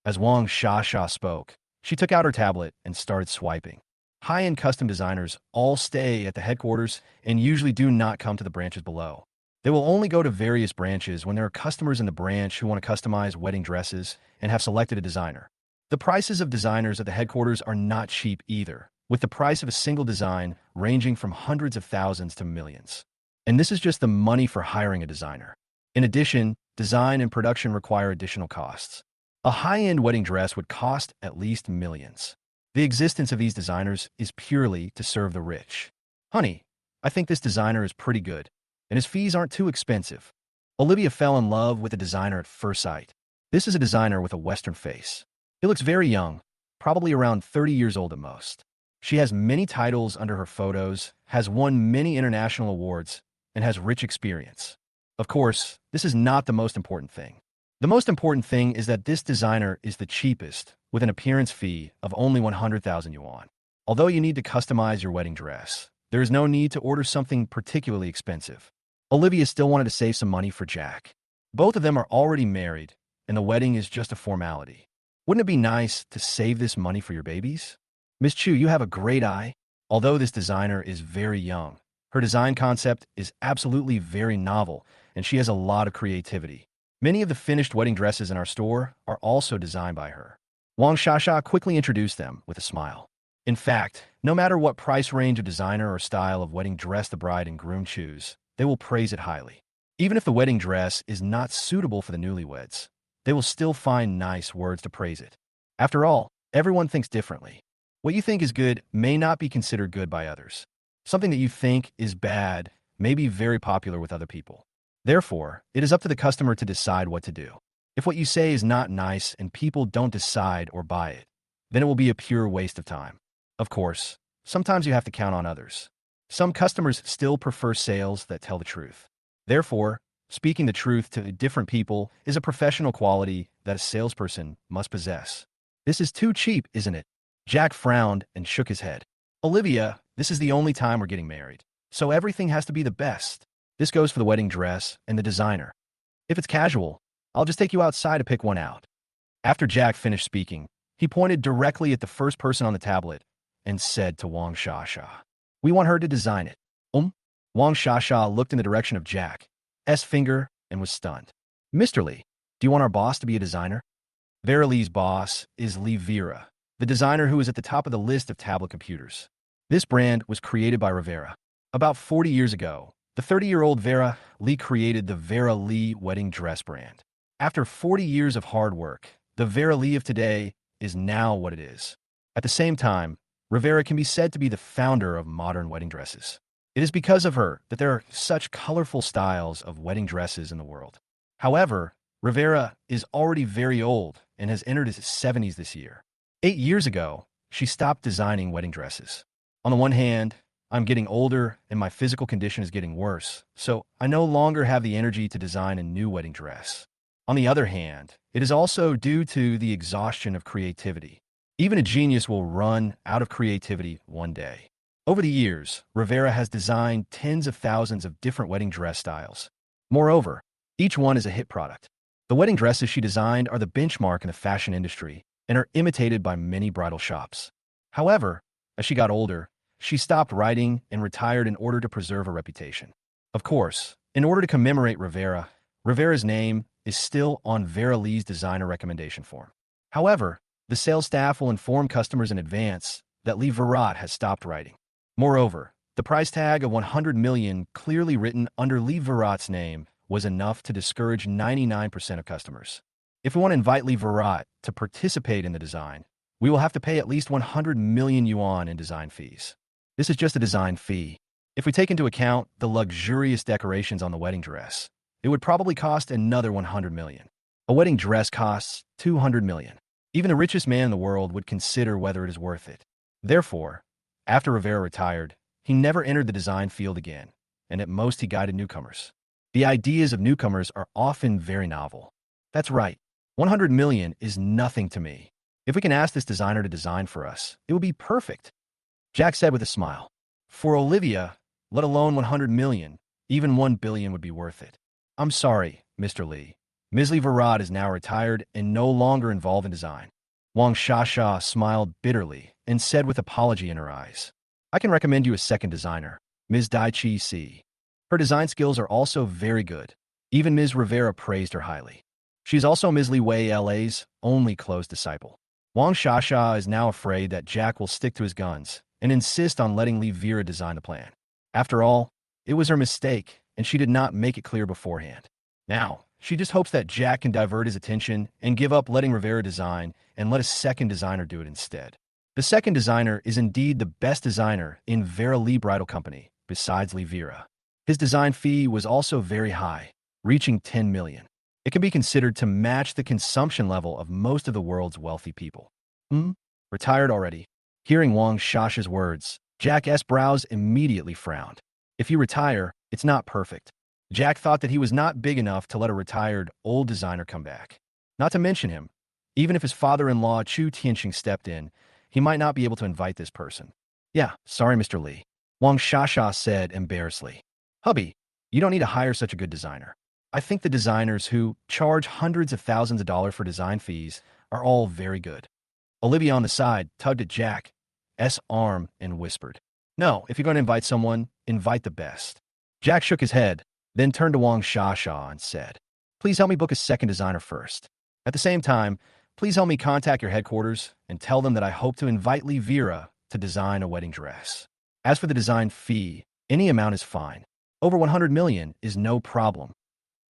As Wang Shasha spoke, she took out her tablet and started swiping. High-end custom designers all stay at the headquarters and usually do not come to the branches below. They will only go to various branches when there are customers in the branch who want to customize wedding dresses and have selected a designer. The prices of designers at the headquarters are not cheap either, with the price of a single design ranging from hundreds of thousands to millions. And this is just the money for hiring a designer. In addition, design and production require additional costs. A high-end wedding dress would cost at least millions. The existence of these designers is purely to serve the rich. Honey, I think this designer is pretty good, and his fees aren't too expensive. Olivia fell in love with the designer at first sight. This is a designer with a Western face. He looks very young, probably around 30 years old at most. She has many titles under her photos, has won many international awards, and has rich experience. Of course, this is not the most important thing. The most important thing is that this designer is the cheapest, with an appearance fee of only 100,000 yuan. Although you need to customize your wedding dress, there is no need to order something particularly expensive. Olivia still wanted to save some money for Jack. Both of them are already married, and the wedding is just a formality. Wouldn't it be nice to save this money for your babies? Miss Chu, you have a great eye. Although this designer is very young, her design concept is absolutely very novel, and she has a lot of creativity. Many of the finished wedding dresses in our store are also designed by her. Wang Shasha quickly introduced them with a smile. In fact, no matter what price range of designer or style of wedding dress the bride and groom choose, they will praise it highly. Even if the wedding dress is not suitable for the newlyweds, they will still find nice words to praise it. After all, everyone thinks differently. What you think is good may not be considered good by others. Something that you think is bad may be very popular with other people. Therefore, it is up to the customer to decide what to do. If what you say is not nice and people don't decide or buy it, then it will be a pure waste of time. Of course, sometimes you have to count on others. Some customers still prefer sales that tell the truth. Therefore, speaking the truth to different people is a professional quality that a salesperson must possess. This is too cheap, isn't it? Jack frowned and shook his head. Olivia, this is the only time we're getting married, so everything has to be the best. This goes for the wedding dress and the designer. If it's casual, I'll just take you outside to pick one out. After Jack finished speaking, he pointed directly at the first person on the tablet and said to Wong Shasha, "We want her to design it." Wong Shasha looked in the direction of Jack's finger and was stunned. "Mr. Lee, do you want our boss to be a designer?" Vera Lee's boss is Lee Vera, the designer who is at the top of the list of tablet computers. This brand was created by Rivera. About 40 years ago, the 30-year-old Vera Lee created the Vera Lee wedding dress brand. After 40 years of hard work, the Vera Lee of today is now what it is. At the same time, Rivera can be said to be the founder of modern wedding dresses. It is because of her that there are such colorful styles of wedding dresses in the world. However, Rivera is already very old and has entered his 70s this year. 8 years ago, she stopped designing wedding dresses. On the one hand, I'm getting older and my physical condition is getting worse, so I no longer have the energy to design a new wedding dress. On the other hand, it is also due to the exhaustion of creativity. Even a genius will run out of creativity one day. Over the years, Rivera has designed tens of thousands of different wedding dress styles. Moreover, each one is a hit product. The wedding dresses she designed are the benchmark in the fashion industry and are imitated by many bridal shops. However, as she got older, she stopped writing and retired in order to preserve her reputation. Of course, in order to commemorate Rivera, Rivera's name is still on Vera Lee's designer recommendation form. However, the sales staff will inform customers in advance that Lee Vera has stopped writing. Moreover, the price tag of 100 million clearly written under Lee Vera's name was enough to discourage 99% of customers. If we want to invite Lee Vera to participate in the design, we will have to pay at least 100 million yuan in design fees. This is just a design fee. If we take into account the luxurious decorations on the wedding dress, it would probably cost another 100 million. A wedding dress costs 200 million. Even the richest man in the world would consider whether it is worth it. Therefore, after Rivera retired, he never entered the design field again, and at most he guided newcomers. The ideas of newcomers are often very novel. That's right, 100 million is nothing to me. If we can ask this designer to design for us, it would be perfect, Jack said with a smile. For Olivia, let alone 100 million, even 1 billion would be worth it. I'm sorry, Mr. Lee. Ms. Lee Varad is now retired and no longer involved in design. Wong Shasha smiled bitterly and said with apology in her eyes, I can recommend you a second designer, Ms. Dai Chi Si. Her design skills are also very good. Even Ms. Rivera praised her highly. She's also Ms. Li Wei LA's only close disciple. Wong Shasha is now afraid that Jack will stick to his guns and insist on letting Lee Vera design the plan. After all, it was her mistake, and she did not make it clear beforehand. Now, she just hopes that Jack can divert his attention and give up letting Rivera design and let a second designer do it instead. The second designer is indeed the best designer in Vera Lee Bridal Company, besides Lee Vera. His design fee was also very high, reaching 10 million. It can be considered to match the consumption level of most of the world's wealthy people. Retired already? Hearing Wong Shasha's words, Jack's brows immediately frowned. If you retire, it's not perfect. Jack thought that he was not big enough to let a retired, old designer come back. Not to mention him, even if his father-in-law Chu Tianxing stepped in, he might not be able to invite this person. Yeah, sorry, Mr. Lee. Wong Shasha said embarrassedly. Hubby, you don't need to hire such a good designer. I think the designers who charge hundreds of thousands of dollars for design fees are all very good. Olivia on the side tugged at Jack's arm and whispered, No, if you're going to invite someone, invite the best. Jack shook his head, then turned to Wong Shasha and said, Please help me book a second designer first. At the same time, please help me contact your headquarters and tell them that I hope to invite Lee Vera to design a wedding dress. As for the design fee, any amount is fine. Over 100 million is no problem.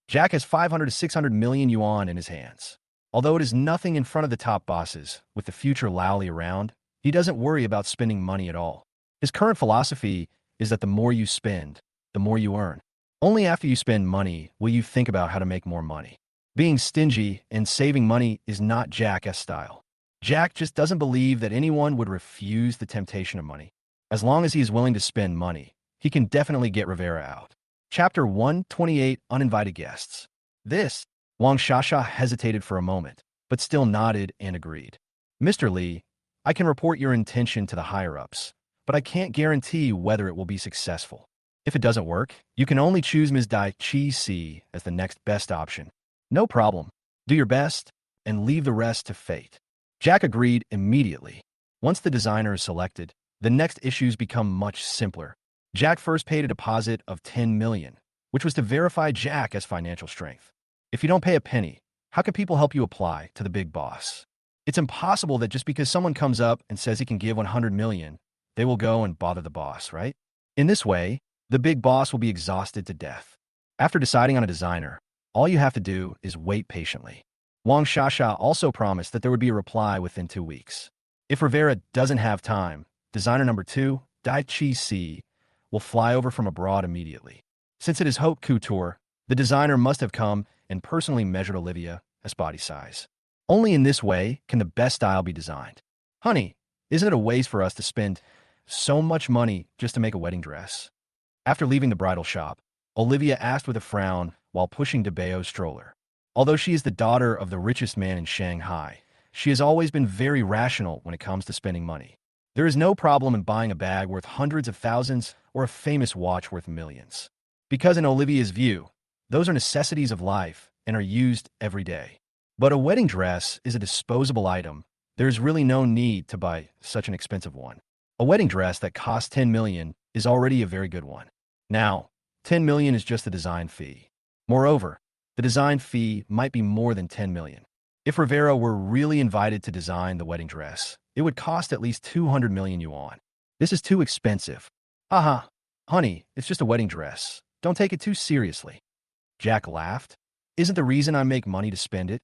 Jack has 500 to 600 million yuan in his hands. Although it is nothing in front of the top bosses, with the future Laoli around, he doesn't worry about spending money at all. His current philosophy is that the more you spend, the more you earn. Only after you spend money will you think about how to make more money. Being stingy and saving money is not Jack's style. Jack just doesn't believe that anyone would refuse the temptation of money. As long as he is willing to spend money, he can definitely get Rivera out. Chapter 128, Uninvited Guests. This, Wong Shasha hesitated for a moment, but still nodded and agreed. Mr. Lee, I can report your intention to the higher-ups, but I can't guarantee whether it will be successful. If it doesn't work, you can only choose Ms. Dai Chi Si as the next best option. No problem. Do your best, and leave the rest to fate. Jack agreed immediately. Once the designer is selected, the next issues become much simpler. Jack first paid a deposit of $10 million, which was to verify Jack as financial strength. If you don't pay a penny, how can people help you apply to the big boss? It's impossible that just because someone comes up and says he can give $100 million, they will go and bother the boss, right? In this way, the big boss will be exhausted to death. After deciding on a designer, all you have to do is wait patiently. Wong Shasha also promised that there would be a reply within 2 weeks. If Rivera doesn't have time, designer number 2, Dai Chi Si, will fly over from abroad immediately. Since it is haute couture, the designer must have come and personally measured Olivia as body size. Only in this way can the best style be designed. Honey, isn't it a waste for us to spend so much money just to make a wedding dress? After leaving the bridal shop, Olivia asked with a frown while pushing DeBeo's stroller. Although she is the daughter of the richest man in Shanghai, she has always been very rational when it comes to spending money. There is no problem in buying a bag worth hundreds of thousands or a famous watch worth millions. Because in Olivia's view, those are necessities of life and are used every day. But a wedding dress is a disposable item. There is really no need to buy such an expensive one. A wedding dress that costs $10 million is already a very good one. Now, $10 million is just the design fee. Moreover, the design fee might be more than $10 million. If Rivera were really invited to design the wedding dress, it would cost at least 200 million yuan. This is too expensive. Haha, honey, it's just a wedding dress. Don't take it too seriously. Jack laughed. Isn't the reason I make money to spend it?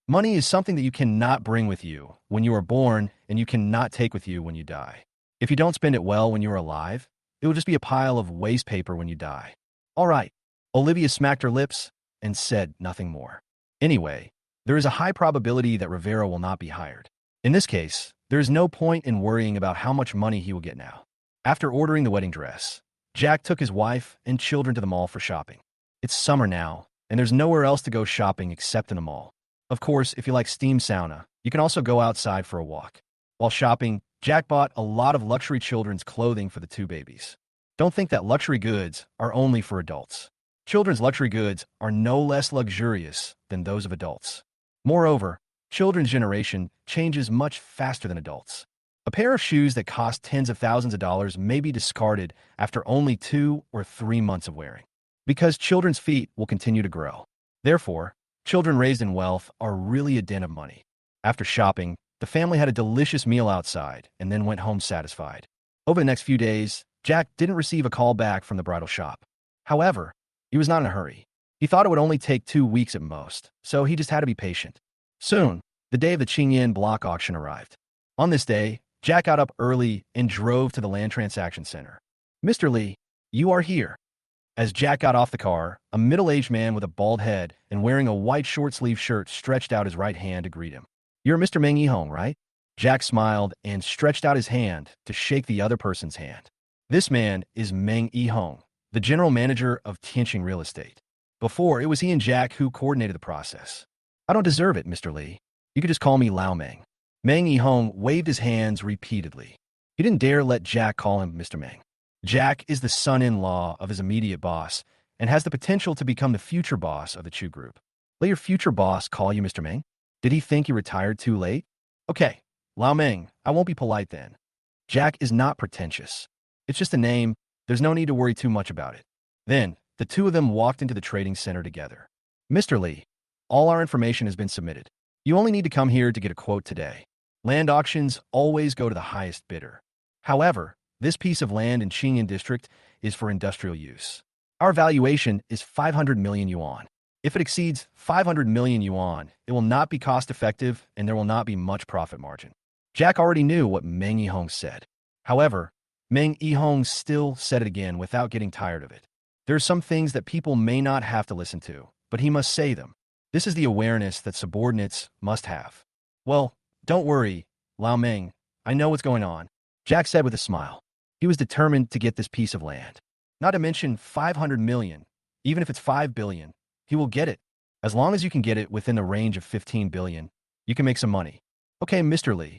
Money is something that you cannot bring with you when you are born and you cannot take with you when you die. If you don't spend it well when you are alive, it will just be a pile of waste paper when you die. All right. Olivia smacked her lips and said nothing more. Anyway, there is a high probability that Rivera will not be hired. In this case, there is no point in worrying about how much money he will get now. After ordering the wedding dress, Jack took his wife and children to the mall for shopping. It's summer now, and there's nowhere else to go shopping except in a mall. Of course, if you like steam sauna, you can also go outside for a walk. While shopping, Jack bought a lot of luxury children's clothing for the 2 babies. Don't think that luxury goods are only for adults. Children's luxury goods are no less luxurious than those of adults. Moreover, children's generation changes much faster than adults. A pair of shoes that cost tens of thousands of dollars may be discarded after only 2 or 3 months of wearing, because children's feet will continue to grow. Therefore, children raised in wealth are really a den of money. After shopping, the family had a delicious meal outside and then went home satisfied. Over the next few days, Jack didn't receive a call back from the bridal shop. However, he was not in a hurry. He thought it would only take 2 weeks at most, so he just had to be patient. Soon, the day of the Qingyan block auction arrived. On this day, Jack got up early and drove to the land transaction center. Mr. Lee, you are here. As Jack got off the car, a middle-aged man with a bald head and wearing a white short-sleeved shirt stretched out his right hand to greet him. You're Mr. Meng Yihong, right? Jack smiled and stretched out his hand to shake the other person's hand. This man is Meng Yihong, the general manager of Tianqing Real Estate. Before, it was he and Jack who coordinated the process. I don't deserve it, Mr. Lee. You could just call me Lao Meng. Meng Yihong waved his hands repeatedly. He didn't dare let Jack call him Mr. Meng. Jack is the son-in-law of his immediate boss and has the potential to become the future boss of the Chu Group. Let your future boss call you Mr. Meng? Did he think you retired too late? Okay, Lao Meng, I won't be polite then. Jack is not pretentious. It's just a name. There's no need to worry too much about it. Then, the two of them walked into the trading center together. Mr. Lee, all our information has been submitted. You only need to come here to get a quote today. Land auctions always go to the highest bidder. However, this piece of land in Qingyan District is for industrial use. Our valuation is 500 million yuan. If it exceeds 500 million yuan, it will not be cost-effective and there will not be much profit margin. Jack already knew what Meng Yihong said. However, Meng Yihong still said it again without getting tired of it. There are some things that people may not have to listen to, but he must say them. This is the awareness that subordinates must have. Well, don't worry, Lao Ming. I know what's going on, Jack said with a smile. He was determined to get this piece of land. Not to mention 500 million. Even if it's 5 billion, he will get it. As long as you can get it within the range of 15 billion, you can make some money. Okay, Mr. Lee.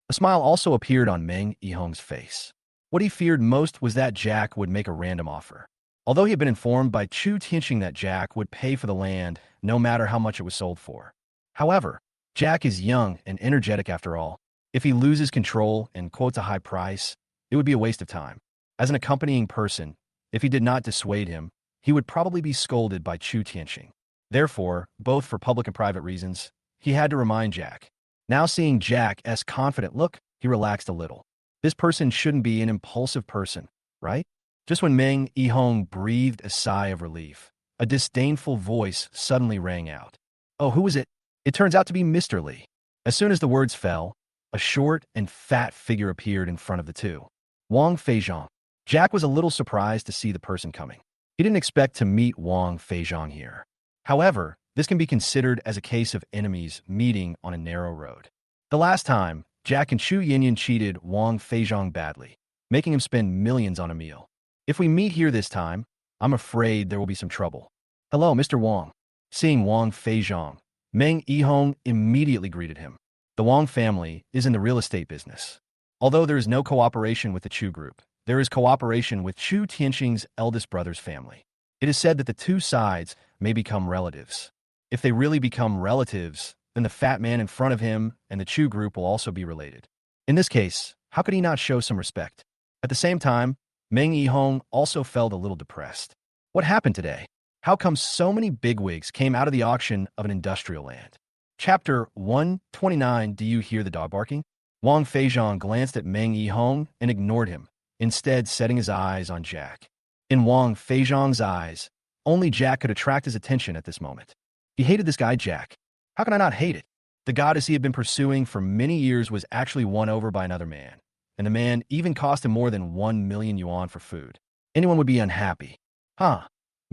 A smile also appeared on Meng Yihong's face. What he feared most was that Jack would make a random offer. Although he had been informed by Chu Tianqing that Jack would pay for the land no matter how much it was sold for. However, Jack is young and energetic after all. If he loses control and quotes a high price, it would be a waste of time. As an accompanying person, if he did not dissuade him, he would probably be scolded by Chu Tianqing. Therefore, both for public and private reasons, he had to remind Jack. Now seeing Jack's confident look, he relaxed a little. This person shouldn't be an impulsive person, right? Just when Meng Yihong breathed a sigh of relief, a disdainful voice suddenly rang out. Oh, who is it? It turns out to be Mr. Lee. As soon as the words fell, a short and fat figure appeared in front of the two. Wong Feizhong. Jack was a little surprised to see the person coming. He didn't expect to meet Wong Feizhong here. However, this can be considered as a case of enemies meeting on a narrow road. The last time, Jack and Chu Yinyan cheated Wong Feizhong badly, making him spend millions on a meal. If we meet here this time, I'm afraid there will be some trouble. Hello, Mr. Wong. Seeing Wong Feizhong, Meng Yihong immediately greeted him. The Wong family is in the real estate business. Although there is no cooperation with the Chu group, there is cooperation with Chu Tianqing's eldest brother's family. It is said that the two sides may become relatives. If they really become relatives, then the fat man in front of him and the Chu group will also be related. In this case, how could he not show some respect? At the same time, Meng Yihong also felt a little depressed. What happened today? How come so many bigwigs came out of the auction of an industrial land? Chapter 129. Do you hear the dog barking? Wong Feizhong glanced at Meng Yihong and ignored him, instead setting his eyes on Jack. In Wong Feizhong's eyes, only Jack could attract his attention at this moment. He hated this guy, Jack. How can I not hate it? The goddess he had been pursuing for many years was actually won over by another man, and the man even cost him more than 1 million yuan for food. Anyone would be unhappy. Huh.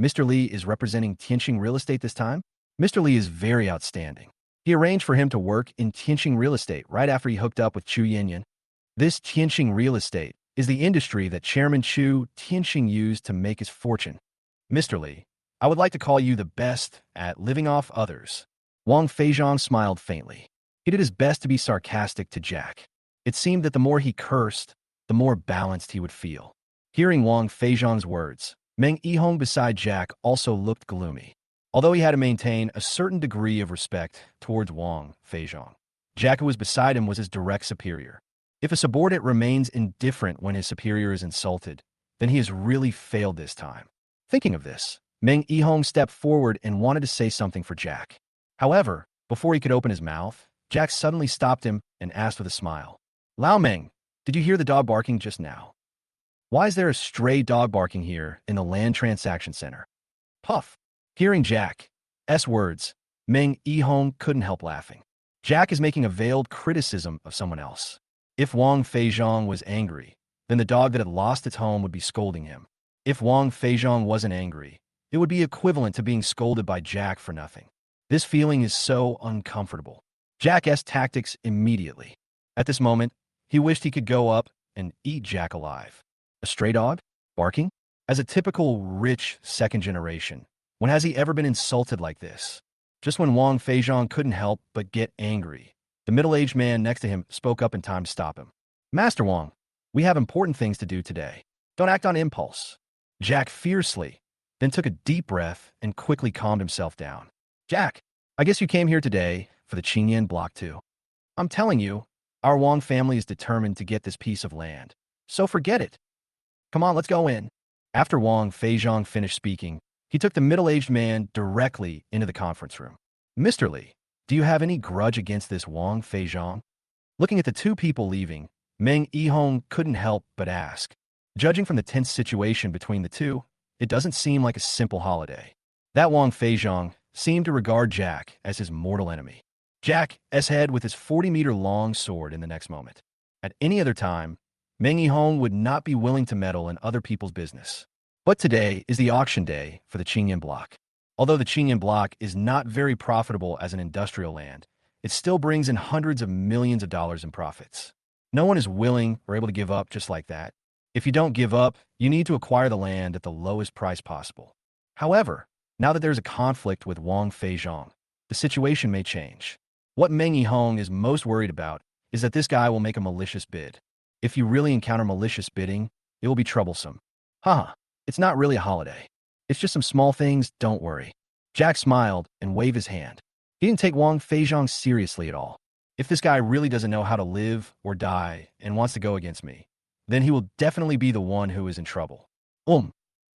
Mr. Lee is representing Tianqing Real Estate this time? Mr. Lee is very outstanding. He arranged for him to work in Tianqing Real Estate right after he hooked up with Chu Yinyan. This Tianqing Real Estate is the industry that Chairman Chu Tianqing used to make his fortune. Mr. Lee, I would like to call you the best at living off others. Wong Feizhong smiled faintly. He did his best to be sarcastic to Jack. It seemed that the more he cursed, the more balanced he would feel. Hearing Wong Feizhong's words, Meng Yihong beside Jack also looked gloomy. Although he had to maintain a certain degree of respect towards Wong Feizhong, Jack, who was beside him, was his direct superior. If a subordinate remains indifferent when his superior is insulted, then he has really failed this time. Thinking of this, Meng Yihong stepped forward and wanted to say something for Jack. However, before he could open his mouth, Jack suddenly stopped him and asked with a smile. Lao Meng, did you hear the dog barking just now? Why is there a stray dog barking here in the land transaction center? Puff. Hearing Jack's words, Meng Yihong couldn't help laughing. Jack is making a veiled criticism of someone else. If Wong Feizhong was angry, then the dog that had lost its home would be scolding him. If Wong Feizhong wasn't angry, it would be equivalent to being scolded by Jack for nothing. This feeling is so uncomfortable. Jack's tactics immediately. At this moment, he wished he could go up and eat Jack alive. A stray dog? Barking? As a typical rich second generation, when has he ever been insulted like this? Just when Wong Feizhong couldn't help but get angry, the middle-aged man next to him spoke up in time to stop him. Master Wong, we have important things to do today. Don't act on impulse. Jack fiercely, then took a deep breath and quickly calmed himself down. Jack, I guess you came here today for the Qingyan block too. I'm telling you, our Wong family is determined to get this piece of land. So forget it. Come on, let's go in. After Wong Feizhong finished speaking, he took the middle-aged man directly into the conference room. Mr. Lee, do you have any grudge against this Wong Feizhong? Looking at the two people leaving, Meng Yihong couldn't help but ask. Judging from the tense situation between the two, it doesn't seem like a simple holiday. That Wong Feizhong seemed to regard Jack as his mortal enemy. Jack's head with his 40-meter-long sword in the next moment. At any other time, Meng Yihong would not be willing to meddle in other people's business. But today is the auction day for the Qingyan block. Although the Qingyan block is not very profitable as an industrial land, it still brings in hundreds of millions of dollars in profits. No one is willing or able to give up just like that. If you don't give up, you need to acquire the land at the lowest price possible. However, now that there's a conflict with Wong Feizhong, the situation may change. What Meng Yihong is most worried about is that this guy will make a malicious bid. If you really encounter malicious bidding, it will be troublesome. Haha, it's not really a holiday. It's just some small things, don't worry. Jack smiled and waved his hand. He didn't take Wong Feizhong seriously at all. If this guy really doesn't know how to live or die and wants to go against me, then he will definitely be the one who is in trouble.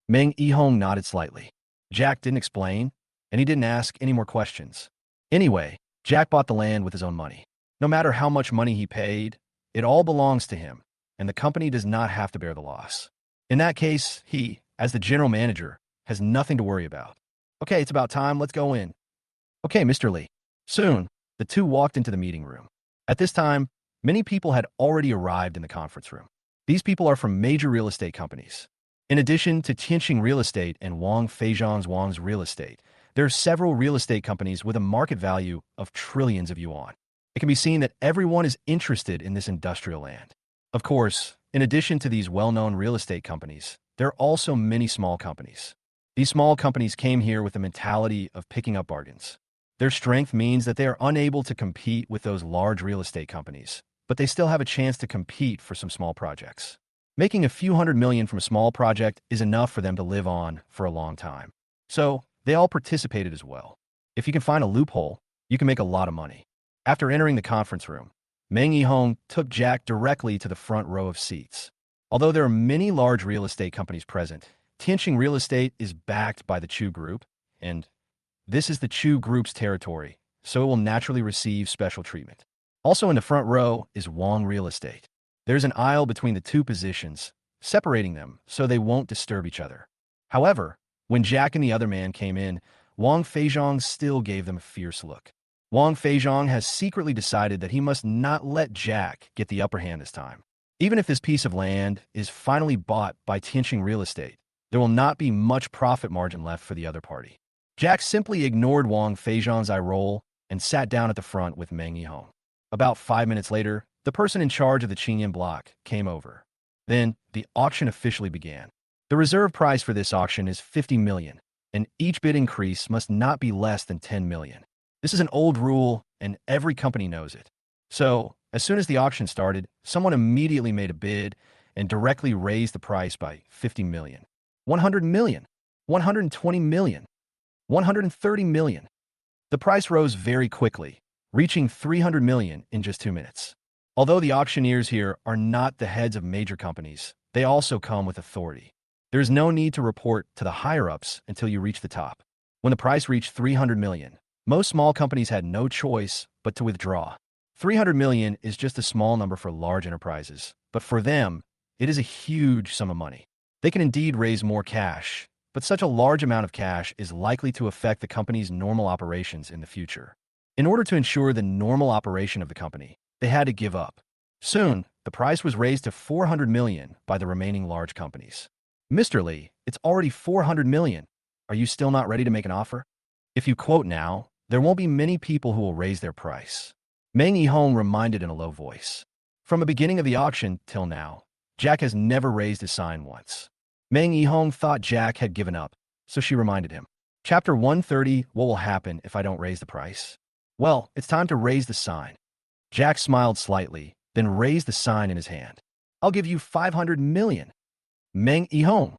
Meng Yihong nodded slightly. Jack didn't explain, and he didn't ask any more questions. Anyway, Jack bought the land with his own money. No matter how much money he paid, it all belongs to him, and the company does not have to bear the loss. In that case, he, as the general manager, has nothing to worry about. Okay, it's about time, let's go in. Okay, Mr. Lee. Soon, the two walked into the meeting room. At this time, many people had already arrived in the conference room. These people are from major real estate companies. In addition to Tianxing Real Estate and Wong Feizhong's Wong's Real Estate, there are several real estate companies with a market value of trillions of yuan. It can be seen that everyone is interested in this industrial land. Of course, in addition to these well-known real estate companies, there are also many small companies. These small companies came here with the mentality of picking up bargains. Their strength means that they are unable to compete with those large real estate companies, but they still have a chance to compete for some small projects. Making a few $100 million from a small project is enough for them to live on for a long time. So, they all participated as well. If you can find a loophole, you can make a lot of money. After entering the conference room, Meng Yihong took Jack directly to the front row of seats. Although there are many large real estate companies present, Tianxing Real Estate is backed by the Chu Group, and this is the Chu Group's territory, so it will naturally receive special treatment. Also in the front row is Wong Real Estate. There's an aisle between the two positions, separating them so they won't disturb each other. However, when Jack and the other man came in, Wong Feizhong still gave them a fierce look. Wong Feizhong has secretly decided that he must not let Jack get the upper hand this time. Even if this piece of land is finally bought by Tianxing Real Estate, there will not be much profit margin left for the other party. Jack simply ignored Wong Feizhong's eye roll and sat down at the front with Meng Yihong. About 5 minutes later, the person in charge of the Qingyan block came over. Then, the auction officially began. The reserve price for this auction is 50 million, and each bid increase must not be less than 10 million. This is an old rule, and every company knows it. So, as soon as the auction started, someone immediately made a bid and directly raised the price by 50 million. 100 million, 120 million, 130 million. The price rose very quickly, reaching 300 million in just 2 minutes. Although the auctioneers here are not the heads of major companies, they also come with authority. There is no need to report to the higher-ups until you reach the top. When the price reached 300 million, most small companies had no choice but to withdraw. 300 million is just a small number for large enterprises, but for them, it is a huge sum of money. They can indeed raise more cash, but such a large amount of cash is likely to affect the company's normal operations in the future. In order to ensure the normal operation of the company, they had to give up. Soon, the price was raised to 400 million by the remaining large companies. Mr. Lee, it's already 400 million. Are you still not ready to make an offer? If you quote now, there won't be many people who will raise their price. Meng Yihong reminded in a low voice. From the beginning of the auction till now, Jack has never raised his sign once. Meng Yihong thought Jack had given up, so she reminded him. Chapter 130, what will happen if I don't raise the price? Well, it's time to raise the sign. Jack smiled slightly, then raised the sign in his hand. I'll give you 500 million. Meng Yihong.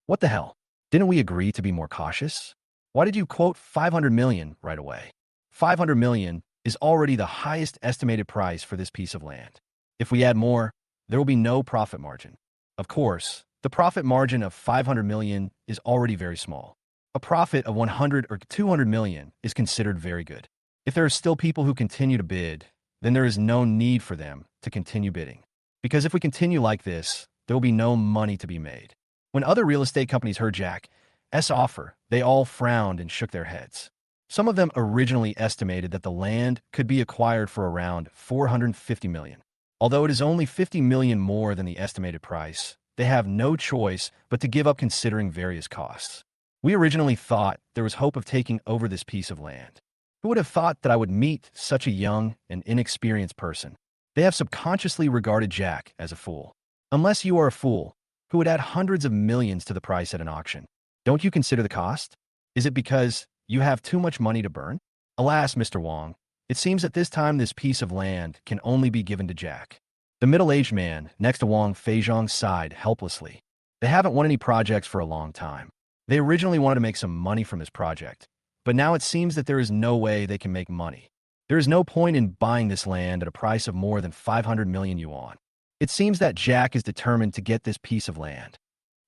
What the hell? Didn't we agree to be more cautious? Why did you quote 500 million right away? 500 million is already the highest estimated price for this piece of land. If we add more, there will be no profit margin. Of course, the profit margin of 500 million is already very small. A profit of 100 or 200 million is considered very good. If there are still people who continue to bid, then there is no need for them to continue bidding. Because if we continue like this, there will be no money to be made. When other real estate companies heard Jack's offer, they all frowned and shook their heads. Some of them originally estimated that the land could be acquired for around 450 million. Although it is only 50 million more than the estimated price, they have no choice but to give up considering various costs. We originally thought there was hope of taking over this piece of land. Who would have thought that I would meet such a young and inexperienced person? They have subconsciously regarded Jack as a fool. Unless you are a fool, who would add hundreds of millions to the price at an auction? Don't you consider the cost? Is it because you have too much money to burn? Alas, Mr. Wong, it seems that this time this piece of land can only be given to Jack. The middle-aged man next to Wong Feizhong sighed helplessly. They haven't won any projects for a long time. They originally wanted to make some money from this project, but now it seems that there is no way they can make money. There is no point in buying this land at a price of more than 500 million yuan. It seems that Jack is determined to get this piece of land.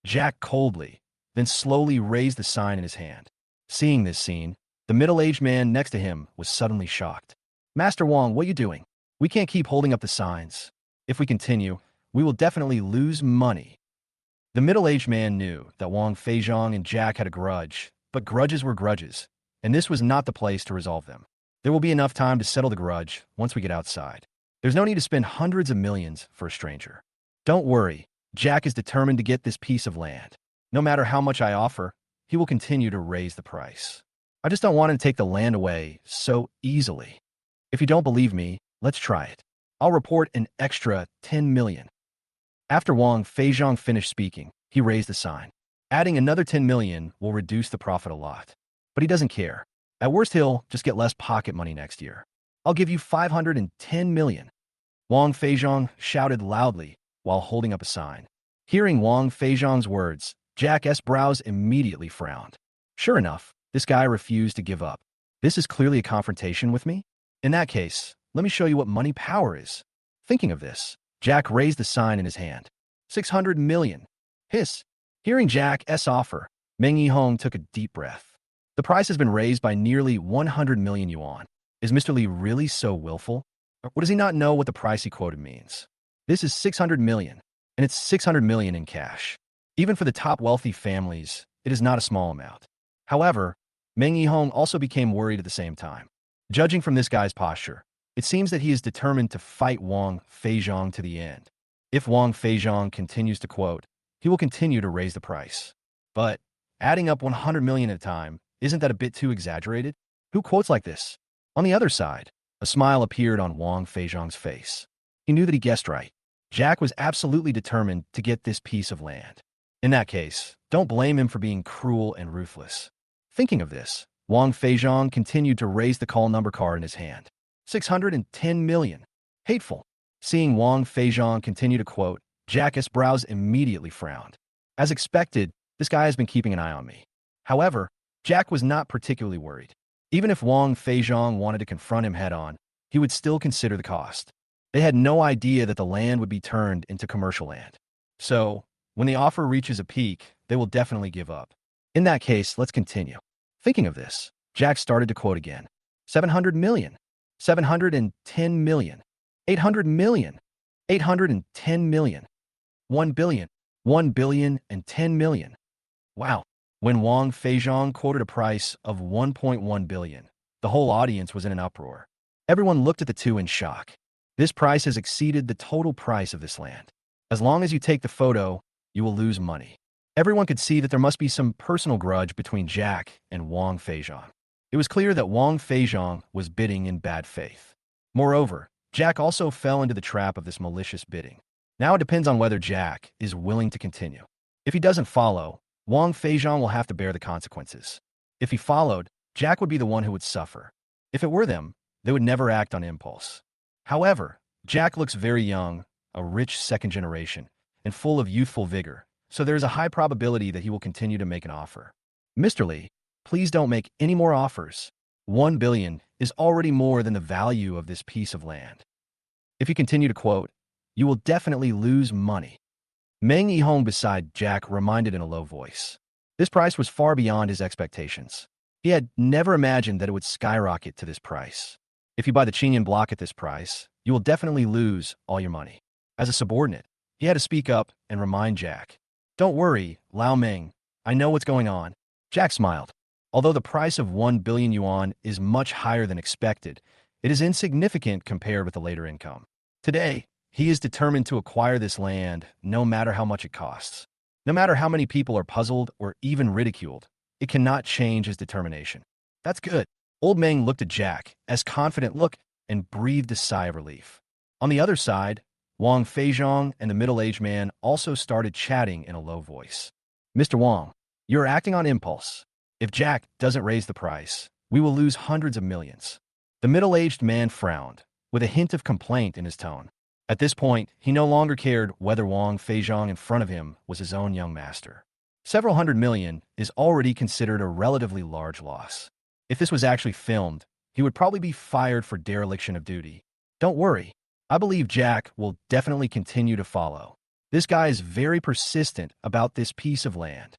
Jack coldly, then slowly raised the sign in his hand. Seeing this scene, the middle-aged man next to him was suddenly shocked. Master Wong, what are you doing? We can't keep holding up the signs. If we continue, we will definitely lose money. The middle-aged man knew that Wong Feizhong and Jack had a grudge, but grudges were grudges, and this was not the place to resolve them. There will be enough time to settle the grudge once we get outside. There's no need to spend hundreds of millions for a stranger. Don't worry, Jack is determined to get this piece of land. No matter how much I offer, he will continue to raise the price. I just don't want him to take the land away so easily. If you don't believe me, let's try it. I'll report an extra 10 million. After Wong Feizhong finished speaking, he raised the sign. Adding another 10 million will reduce the profit a lot. But he doesn't care. At worst, he'll just get less pocket money next year. I'll give you 510 million. Wong Feizhong shouted loudly while holding up a sign. Hearing Wong Feizhong's words, Jack's brows immediately frowned. Sure enough, this guy refused to give up. This is clearly a confrontation with me? In that case, let me show you what money power is. Thinking of this, Jack raised the sign in his hand. 600 million. Hiss. Hearing Jack's offer, Meng Yihong took a deep breath. The price has been raised by nearly 100 million yuan. Is Mr. Li really so willful? Or does he not know what the price he quoted means? This is 600 million, and it's 600 million in cash. Even for the top wealthy families, it is not a small amount. However, Meng Yihong also became worried at the same time. Judging from this guy's posture, it seems that he is determined to fight Wong Feizhong to the end. If Wong Feizhong continues to quote, he will continue to raise the price. But adding up 100 million at a time, isn't that a bit too exaggerated? Who quotes like this? On the other side, a smile appeared on Wong Feizhong's face. He knew that he guessed right. Jack was absolutely determined to get this piece of land. In that case, don't blame him for being cruel and ruthless. Thinking of this, Wong Feizhong continued to raise the call number card in his hand. 610 million. Hateful. Seeing Wong Feizhong continue to quote, Jack's brows immediately frowned. As expected, this guy has been keeping an eye on me. However, Jack was not particularly worried. Even if Wong Feizhong wanted to confront him head-on, he would still consider the cost. They had no idea that the land would be turned into commercial land. So, when the offer reaches a peak, they will definitely give up. In that case, let's continue. Thinking of this, Jack started to quote again. 700 million. 710 million. 800 million. 810 million. 1 billion. 1 billion and 10 million. Wow. When Wong Feizhong quoted a price of 1.1 billion, the whole audience was in an uproar. Everyone looked at the two in shock. This price has exceeded the total price of this land. As long as you take the photo, you will lose money. Everyone could see that there must be some personal grudge between Jack and Wong Feizhong. It was clear that Wong Feizhong was bidding in bad faith. Moreover, Jack also fell into the trap of this malicious bidding. Now it depends on whether Jack is willing to continue. If he doesn't follow, Wong Feizhong will have to bear the consequences. If he followed, Jack would be the one who would suffer. If it were them, they would never act on impulse. However, Jack looks very young, a rich second generation, and full of youthful vigor, so there is a high probability that he will continue to make an offer. Mr. Li, please don't make any more offers. 1 billion is already more than the value of this piece of land. If you continue to quote, you will definitely lose money. Meng Yihong beside Jack reminded in a low voice. This price was far beyond his expectations. He had never imagined that it would skyrocket to this price. If you buy the Qinyan block at this price, you will definitely lose all your money. As a subordinate, he had to speak up and remind Jack. Don't worry, Lao Meng. I know what's going on. Jack smiled. Although the price of 1 billion yuan is much higher than expected, it is insignificant compared with the later income. Today, He is determined to acquire this land no matter how much it costs. No matter how many people are puzzled or even ridiculed, it cannot change his determination. That's good. Old Meng looked at Jack as confident look and breathed a sigh of relief. On the other side, Wong Feizhong and the middle-aged man also started chatting in a low voice. Mr. Wong, you're acting on impulse. If Jack doesn't raise the price, we will lose hundreds of millions. The middle-aged man frowned, with a hint of complaint in his tone. At this point, he no longer cared whether Wong Feizhong in front of him was his own young master. Several hundred million is already considered a relatively large loss. If this was actually filmed, he would probably be fired for dereliction of duty. Don't worry. I believe Jack will definitely continue to follow. This guy is very persistent about this piece of land.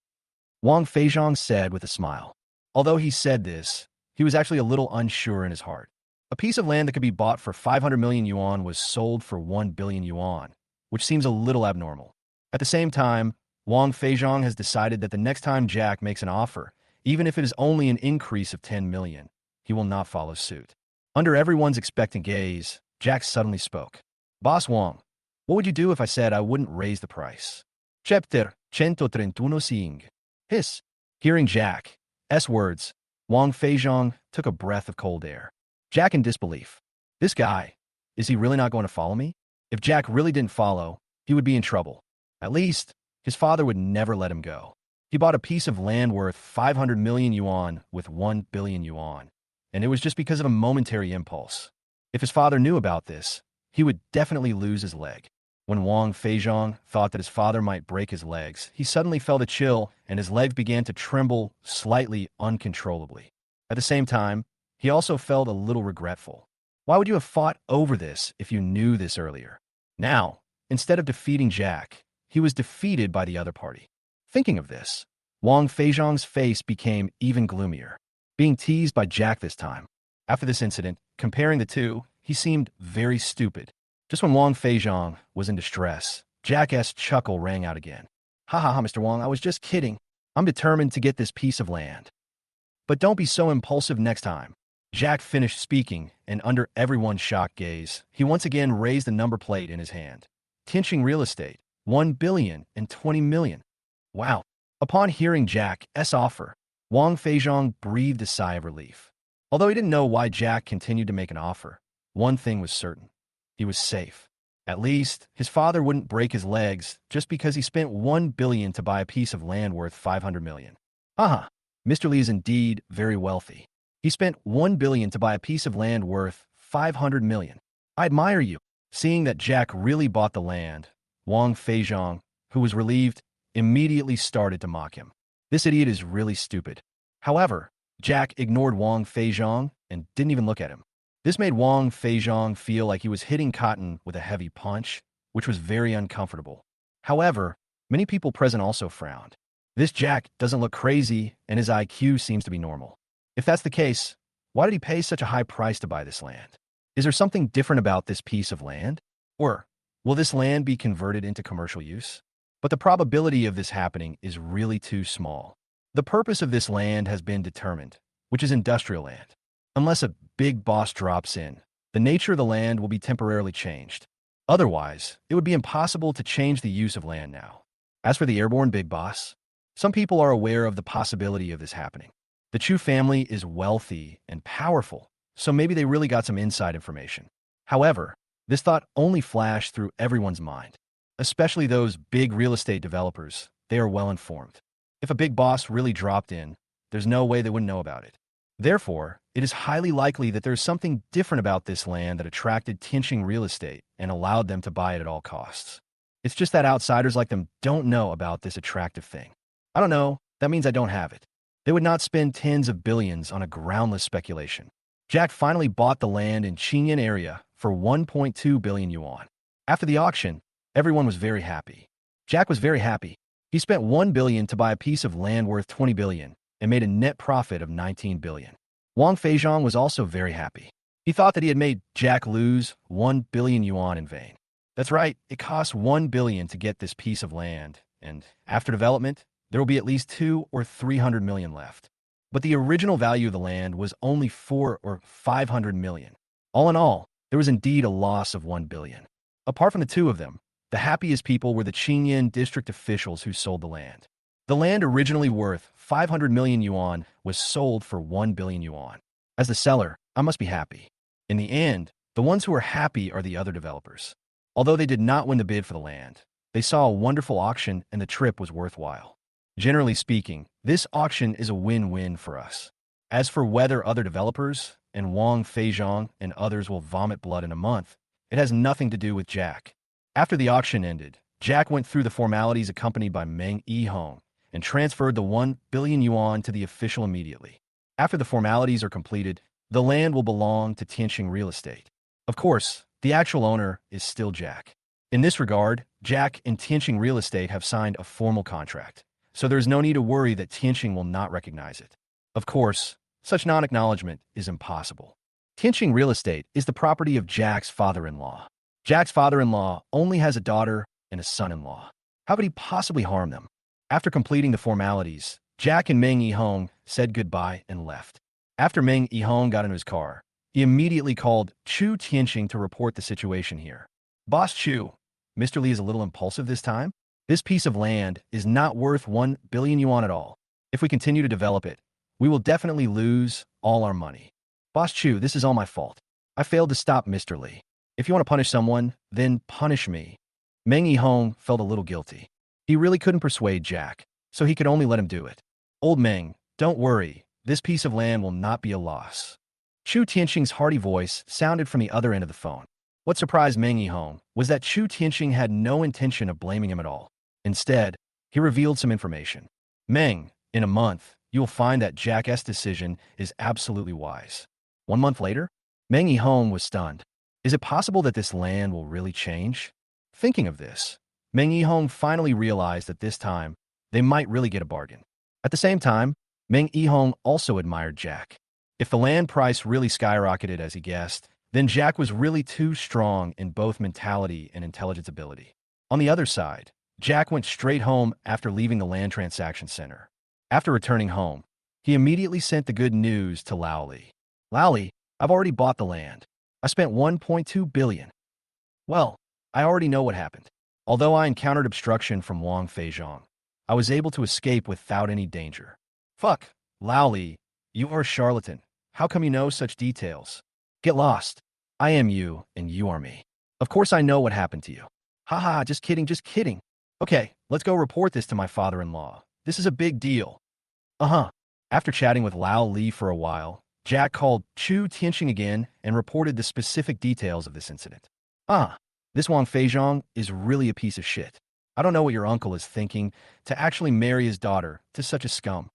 Wong Feizhong said with a smile. Although he said this, he was actually a little unsure in his heart. A piece of land that could be bought for 500 million yuan was sold for 1 billion yuan, which seems a little abnormal. At the same time, Wong Feizhong has decided that the next time Jack makes an offer, even if it is only an increase of 10 million, he will not follow suit. Under everyone's expectant gaze, Jack suddenly spoke. Boss Wong, what would you do if I said I wouldn't raise the price? Chapter 131 Sing. Hiss. Hearing Jack's words, Wong Feizhong took a breath of cold air. Jack in disbelief. This guy, is he really not going to follow me? If Jack really didn't follow, he would be in trouble. At least, his father would never let him go. He bought a piece of land worth 500 million yuan with 1 billion yuan, and it was just because of a momentary impulse. If his father knew about this, he would definitely lose his leg. When Wong Feizhong thought that his father might break his legs, he suddenly felt a chill and his legs began to tremble slightly uncontrollably. At the same time, he also felt a little regretful. Why would you have fought over this if you knew this earlier? Now, instead of defeating Jack, he was defeated by the other party. Thinking of this, Wong Feizhong's face became even gloomier, being teased by Jack this time. After this incident, comparing the two, he seemed very stupid. Just when Wong Feizhong was in distress, Jack's chuckle rang out again. Ha ha ha, Mr. Wong, I was just kidding. I'm determined to get this piece of land. But don't be so impulsive next time. Jack finished speaking, and under everyone's shocked gaze, he once again raised the number plate in his hand. Tinching real estate, 1,020 million. Wow. Upon hearing Jack's offer, Wong Feizhong breathed a sigh of relief. Although he didn't know why Jack continued to make an offer, one thing was certain. He was safe. At least, his father wouldn't break his legs just because he spent 1 billion to buy a piece of land worth 500 million. Haha, Mr. Li is indeed very wealthy. He spent 1 billion to buy a piece of land worth 500 million. I admire you. Seeing that Jack really bought the land, Wong Feizhong, who was relieved, immediately started to mock him. This idiot is really stupid. However, Jack ignored Wong Feizhong and didn't even look at him. This made Wong Feizhong feel like he was hitting cotton with a heavy punch, which was very uncomfortable. However, many people present also frowned. This Jack doesn't look crazy, and his IQ seems to be normal. If that's the case, why did he pay such a high price to buy this land? Is there something different about this piece of land? Or will this land be converted into commercial use? But the probability of this happening is really too small. The purpose of this land has been determined, which is industrial land. Unless a big boss drops in, the nature of the land will be temporarily changed. Otherwise, it would be impossible to change the use of land now. As for the airborne big boss, some people are aware of the possibility of this happening. The Chu family is wealthy and powerful, so maybe they really got some inside information. However, this thought only flashed through everyone's mind, especially those big real estate developers. They are well informed. If a big boss really dropped in, there's no way they wouldn't know about it. Therefore, it is highly likely that there's something different about this land that attracted Tinching real estate and allowed them to buy it at all costs. It's just that outsiders like them don't know about this attractive thing. I don't know, that means I don't have it. They would not spend tens of billions on a groundless speculation. Jack finally bought the land in Qingyan area for 1.2 billion yuan. After the auction, everyone was very happy. Jack was very happy. He spent 1 billion to buy a piece of land worth 20 billion and made a net profit of 19 billion. Wong Feizhong was also very happy. He thought that he had made Jack lose 1 billion yuan in vain. That's right, it costs 1 billion to get this piece of land, and after development, there will be at least 200 or 300 million left. But the original value of the land was only 400 or 500 million. All in all, there was indeed a loss of 1 billion. Apart from the two of them, the happiest people were the Qingyan district officials who sold the land. The land originally worth 500 million yuan was sold for 1 billion yuan. As the seller, I must be happy. In the end, the ones who are happy are the other developers. Although they did not win the bid for the land, they saw a wonderful auction and the trip was worthwhile. Generally speaking, this auction is a win-win for us. As for whether other developers, and Wong Feizhong and others will vomit blood in a month, it has nothing to do with Jack. After the auction ended, Jack went through the formalities accompanied by Meng Yihong and transferred the 1 billion yuan to the official immediately. After the formalities are completed, the land will belong to Tianqing Real Estate. Of course, the actual owner is still Jack. In this regard, Jack and Tianqing Real Estate have signed a formal contract, so there is no need to worry that Tianqing will not recognize it. Of course, such non-acknowledgement is impossible. Tianqing Real Estate is the property of Jack's father-in-law. Jack's father-in-law only has a daughter and a son-in-law. How could he possibly harm them? After completing the formalities, Jack and Meng Yihong said goodbye and left. After Meng Yihong got into his car, he immediately called Chu Tianqing to report the situation here. Boss Chu, Mr. Li is a little impulsive this time. This piece of land is not worth 1 billion yuan at all. If we continue to develop it, we will definitely lose all our money. Boss Chu, this is all my fault. I failed to stop Mr. Li. If you want to punish someone, then punish me. Meng Yihong felt a little guilty. He really couldn't persuade Jack, so he could only let him do it. Old Meng, don't worry. This piece of land will not be a loss. Chu Tianqing's hearty voice sounded from the other end of the phone. What surprised Meng Yihong was that Chu Tianqing had no intention of blaming him at all. Instead, he revealed some information. Meng, in a month, you will find that Jack's decision is absolutely wise. 1 month later, Meng Yihong was stunned. Is it possible that this land will really change? Thinking of this, Meng Yihong finally realized that this time, they might really get a bargain. At the same time, Meng Yihong also admired Jack. If the land price really skyrocketed as he guessed, then Jack was really too strong in both mentality and intelligence ability. On the other side, Jack went straight home after leaving the land transaction center. After returning home, he immediately sent the good news to Lao Li. Lao Li, I've already bought the land. I spent 1.2 billion. Well, I already know what happened. Although I encountered obstruction from Wong Feizhong, I was able to escape without any danger. Fuck, Lao Li, you are a charlatan. How come you know such details? Get lost. I am you, and you are me. Of course I know what happened to you. Haha, just kidding, just kidding. Okay, let's go report this to my father-in-law. This is a big deal. After chatting with Lao Li for a while, Jack called Chu Tianqing again and reported the specific details of this incident. This Wong Feizhong is really a piece of shit. I don't know what your uncle is thinking to actually marry his daughter to such a scum.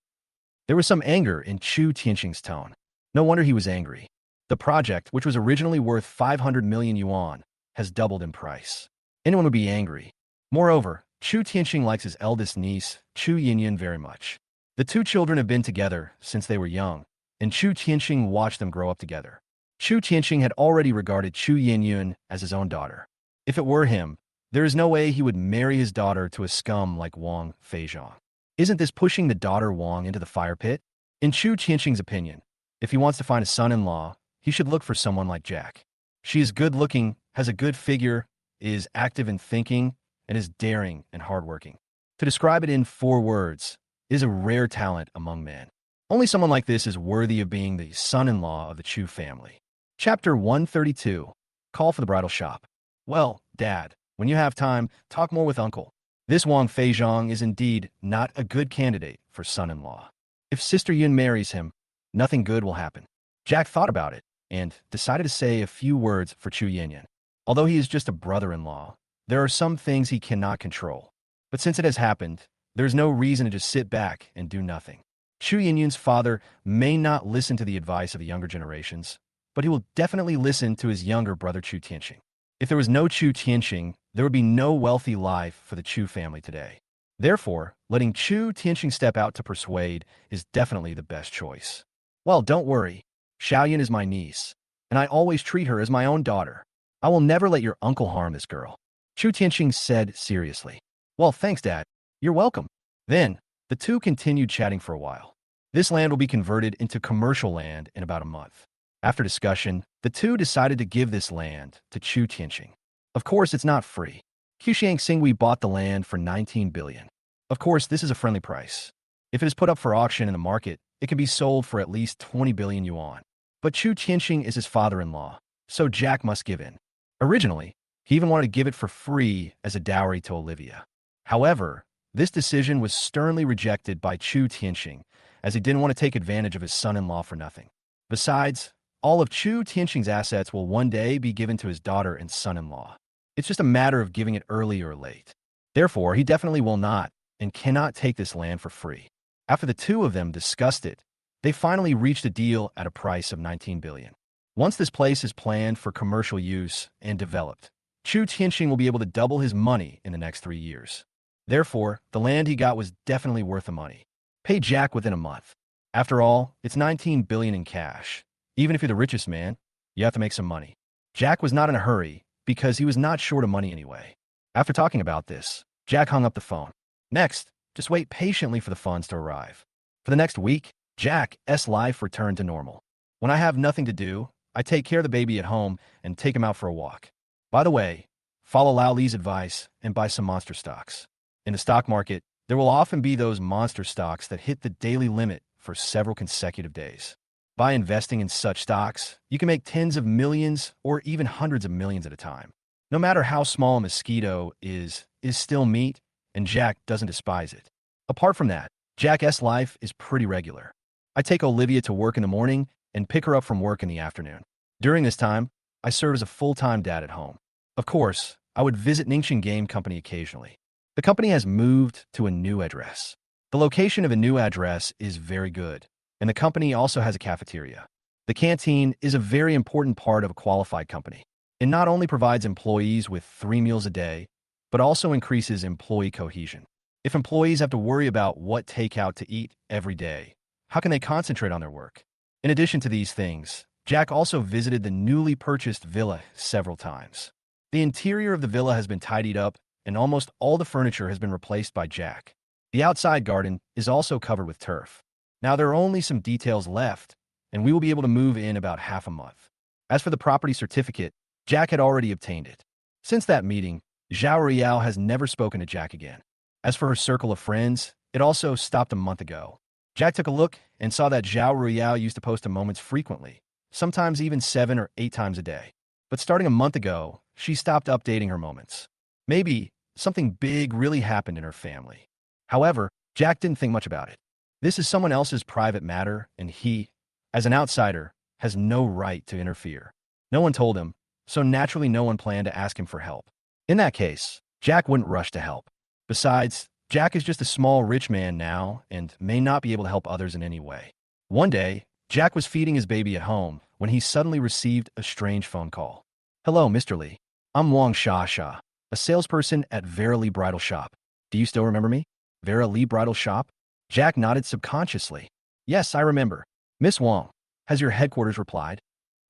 There was some anger in Chu Tianqing's tone. No wonder he was angry. The project, which was originally worth 500 million yuan, has doubled in price. Anyone would be angry. Moreover, Chu Tianqing likes his eldest niece, Chu Yinyan, very much. The two children have been together since they were young, and Chu Tianqing watched them grow up together. Chu Tianqing had already regarded Chu Yinyan as his own daughter. If it were him, there is no way he would marry his daughter to a scum like Wong Feizhong. Isn't this pushing the daughter Wong into the fire pit? In Chu Tianqing's opinion, if he wants to find a son-in-law, he should look for someone like Jack. She is good-looking, has a good figure, is active in thinking, and is daring and hardworking. To describe it in 4 words, is a rare talent among men. Only someone like this is worthy of being the son-in-law of the Chu family. Chapter 132. Call for the bridal shop. Well, Dad, when you have time, talk more with Uncle. This Wong Feizhong is indeed not a good candidate for son-in-law. If Sister Yun marries him, nothing good will happen. Jack thought about it and decided to say a few words for Chu Yinyan. Although he is just a brother-in-law, there are some things he cannot control. But since it has happened, there is no reason to just sit back and do nothing. Chu Yinyan's father may not listen to the advice of the younger generations, but he will definitely listen to his younger brother Chu Tianqing. If there was no Chu Tianqing, there would be no wealthy life for the Chu family today. Therefore, letting Chu Tianqing step out to persuade is definitely the best choice. Well, don't worry. Xiaoyan is my niece, and I always treat her as my own daughter. I will never let your uncle harm this girl. Chu Tianqing said seriously. Well, thanks, Dad. You're welcome. Then, the two continued chatting for a while. This land will be converted into commercial land in about a month. After discussion, the two decided to give this land to Chu Tianqing. Of course, it's not free. Fujian Xingui bought the land for 19 billion. Of course, this is a friendly price. If it is put up for auction in the market, it can be sold for at least 20 billion yuan. But Chu Tianxing is his father-in-law, so Jack must give in. Originally, he even wanted to give it for free as a dowry to Olivia. However, this decision was sternly rejected by Chu Tianxing, as he didn't want to take advantage of his son-in-law for nothing. Besides, all of Chu Tianxing's assets will one day be given to his daughter and son-in-law. It's just a matter of giving it early or late. Therefore, he definitely will not and cannot take this land for free. After the two of them discussed it, they finally reached a deal at a price of 19 billion. Once this place is planned for commercial use and developed, Chu Tianxing will be able to double his money in the next 3 years. Therefore, the land he got was definitely worth the money. Pay Jack within a month. After all, it's 19 billion in cash. Even if you're the richest man, you have to make some money. Jack was not in a hurry because he was not short of money anyway. After talking about this, Jack hung up the phone. Next, just wait patiently for the funds to arrive. For the next week, Jack's life returned to normal. When I have nothing to do, I take care of the baby at home and take him out for a walk. By the way, follow Lao Li's advice and buy some monster stocks. In the stock market, there will often be those monster stocks that hit the daily limit for several consecutive days. By investing in such stocks, you can make tens of millions or even hundreds of millions at a time. No matter how small a mosquito is still meat, and Jack doesn't despise it. Apart from that, Jack's life is pretty regular. I take Olivia to work in the morning and pick her up from work in the afternoon. During this time, I serve as a full-time dad at home. Of course, I would visit Ningxin Game Company occasionally. The company has moved to a new address. The location of a new address is very good, and the company also has a cafeteria. The canteen is a very important part of a qualified company. It not only provides employees with 3 meals a day, but also increases employee cohesion. If employees have to worry about what takeout to eat every day, how can they concentrate on their work? In addition to these things, Jack also visited the newly purchased villa several times. The interior of the villa has been tidied up, and almost all the furniture has been replaced by Jack. The outside garden is also covered with turf. Now there are only some details left, and we will be able to move in about half a month. As for the property certificate, Jack had already obtained it. Since that meeting, Zhao Riao has never spoken to Jack again. As for her circle of friends, it also stopped a month ago. Jack took a look and saw that Zhao Riao used to post to moments frequently, sometimes even 7 or 8 times a day. But starting a month ago, she stopped updating her moments. Maybe something big really happened in her family. However, Jack didn't think much about it. This is someone else's private matter, and he, as an outsider, has no right to interfere. No one told him, so naturally no one planned to ask him for help. In that case, Jack wouldn't rush to help. Besides, Jack is just a small rich man now and may not be able to help others in any way. One day, Jack was feeding his baby at home when he suddenly received a strange phone call. "Hello, Mr. Li. I'm Wong Sha, a salesperson at Vera Lee Bridal Shop. Do you still remember me? Vera Lee Bridal Shop?" Jack nodded subconsciously. "Yes, I remember. Miss Wong, has your headquarters replied?"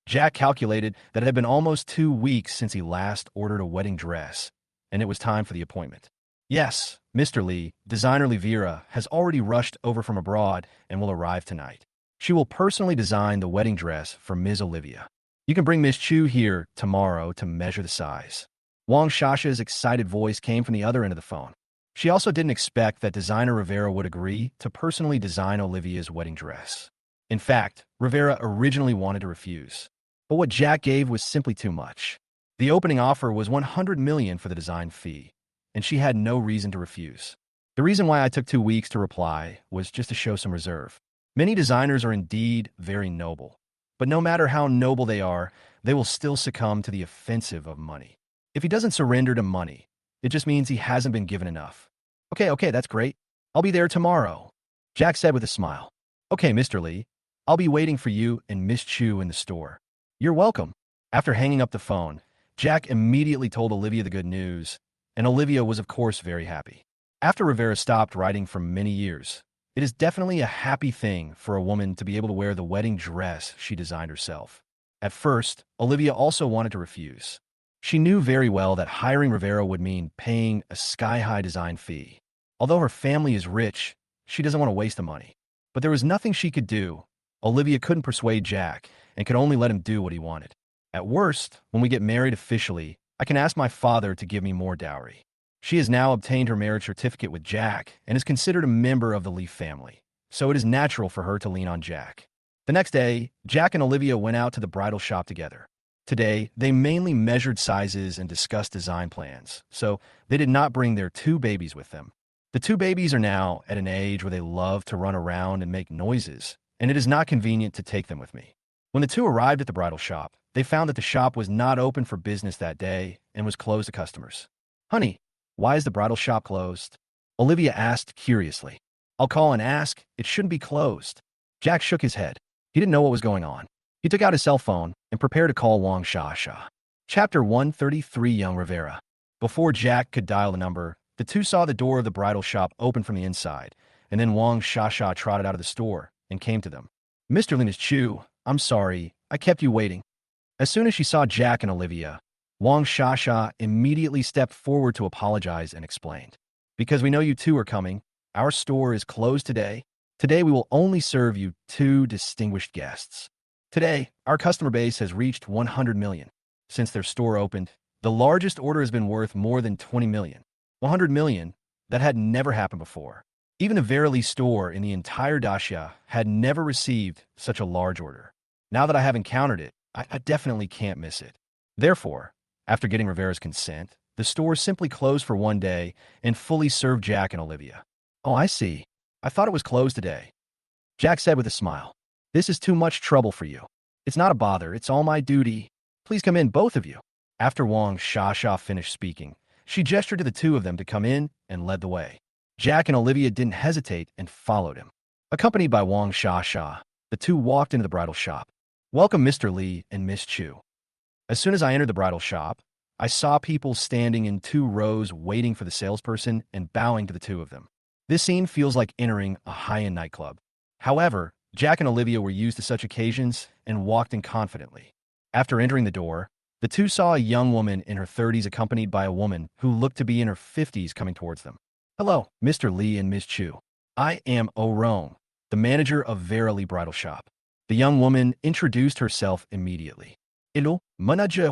Jack calculated that it had been almost 2 weeks since he last ordered a wedding dress, and it was time for the appointment. "Yes, Mr. Li, designer Livira has already rushed over from abroad and will arrive tonight. She will personally design the wedding dress for Ms. Olivia. You can bring Miss Chu here tomorrow to measure the size." Wang Shasha's excited voice came from the other end of the phone. She also didn't expect that designer Rivera would agree to personally design Olivia's wedding dress. In fact, Rivera originally wanted to refuse. But what Jack gave was simply too much. The opening offer was 100 million for the design fee, and she had no reason to refuse. The reason why I took 2 weeks to reply was just to show some reserve. Many designers are indeed very noble, but no matter how noble they are, they will still succumb to the offensive of money. If he doesn't surrender to money, it just means he hasn't been given enough. Okay, that's great. I'll be there tomorrow," Jack said with a smile. "Okay, Mr. Li, I'll be waiting for you and Miss Chu in the store." "You're welcome." After hanging up the phone, Jack immediately told Olivia the good news, and Olivia was of course very happy. After Rivera stopped writing for many years, it is definitely a happy thing for a woman to be able to wear the wedding dress she designed herself. At first, Olivia also wanted to refuse. She knew very well that hiring Rivera would mean paying a sky-high design fee. Although her family is rich, she doesn't want to waste the money. But there was nothing she could do. Olivia couldn't persuade Jack and could only let him do what he wanted. At worst, when we get married officially, I can ask my father to give me more dowry. She has now obtained her marriage certificate with Jack and is considered a member of the Leaf family, so it is natural for her to lean on Jack. The next day, Jack and Olivia went out to the bridal shop together. Today, they mainly measured sizes and discussed design plans, so they did not bring their two babies with them. The two babies are now at an age where they love to run around and make noises, and it is not convenient to take them with me. When the two arrived at the bridal shop, they found that the shop was not open for business that day and was closed to customers. Honey, why is the bridal shop closed? Olivia asked curiously. I'll call and ask. It shouldn't be closed. Jack shook his head. He didn't know what was going on. He took out his cell phone and prepared to call Wong Shasha. Chapter 133 Young Rivera. Before Jack could dial the number, the two saw the door of the bridal shop open from the inside, and then Wong Shasha trotted out of the store and came to them. Mr. Linus Chu, I'm sorry, I kept you waiting. As soon as she saw Jack and Olivia, Wong Shasha immediately stepped forward to apologize and explained. Because we know you two are coming, our store is closed today. Today we will only serve you two distinguished guests. Today, our customer base has reached 100 million. Since their store opened, the largest order has been worth more than 20 million. 100 million? That had never happened before. Even the Verily store in the entire Dacia had never received such a large order. Now that I have encountered it, I definitely can't miss it. Therefore, after getting Rivera's consent, the store simply closed for one day and fully served Jack and Olivia. Oh, I see. I thought it was closed today. Jack said with a smile. This is too much trouble for you. It's not a bother. It's all my duty. Please come in, both of you. After Wong Shasha finished speaking, she gestured to the two of them to come in and led the way. Jack and Olivia didn't hesitate and followed him. Accompanied by Wong Shasha, the two walked into the bridal shop. Welcome, Mr. Lee and Miss Chu. As soon as I entered the bridal shop, I saw people standing in two rows waiting for the salesperson and bowing to the two of them. This scene feels like entering a high-end nightclub. However, Jack and Olivia were used to such occasions and walked in confidently. After entering the door, the two saw a young woman in her 30s accompanied by a woman who looked to be in her 50s coming towards them. Hello, Mr. Lee and Miss Chu. I am Orong, the manager of Verily Bridal Shop. The young woman introduced herself immediately. Hello, manager.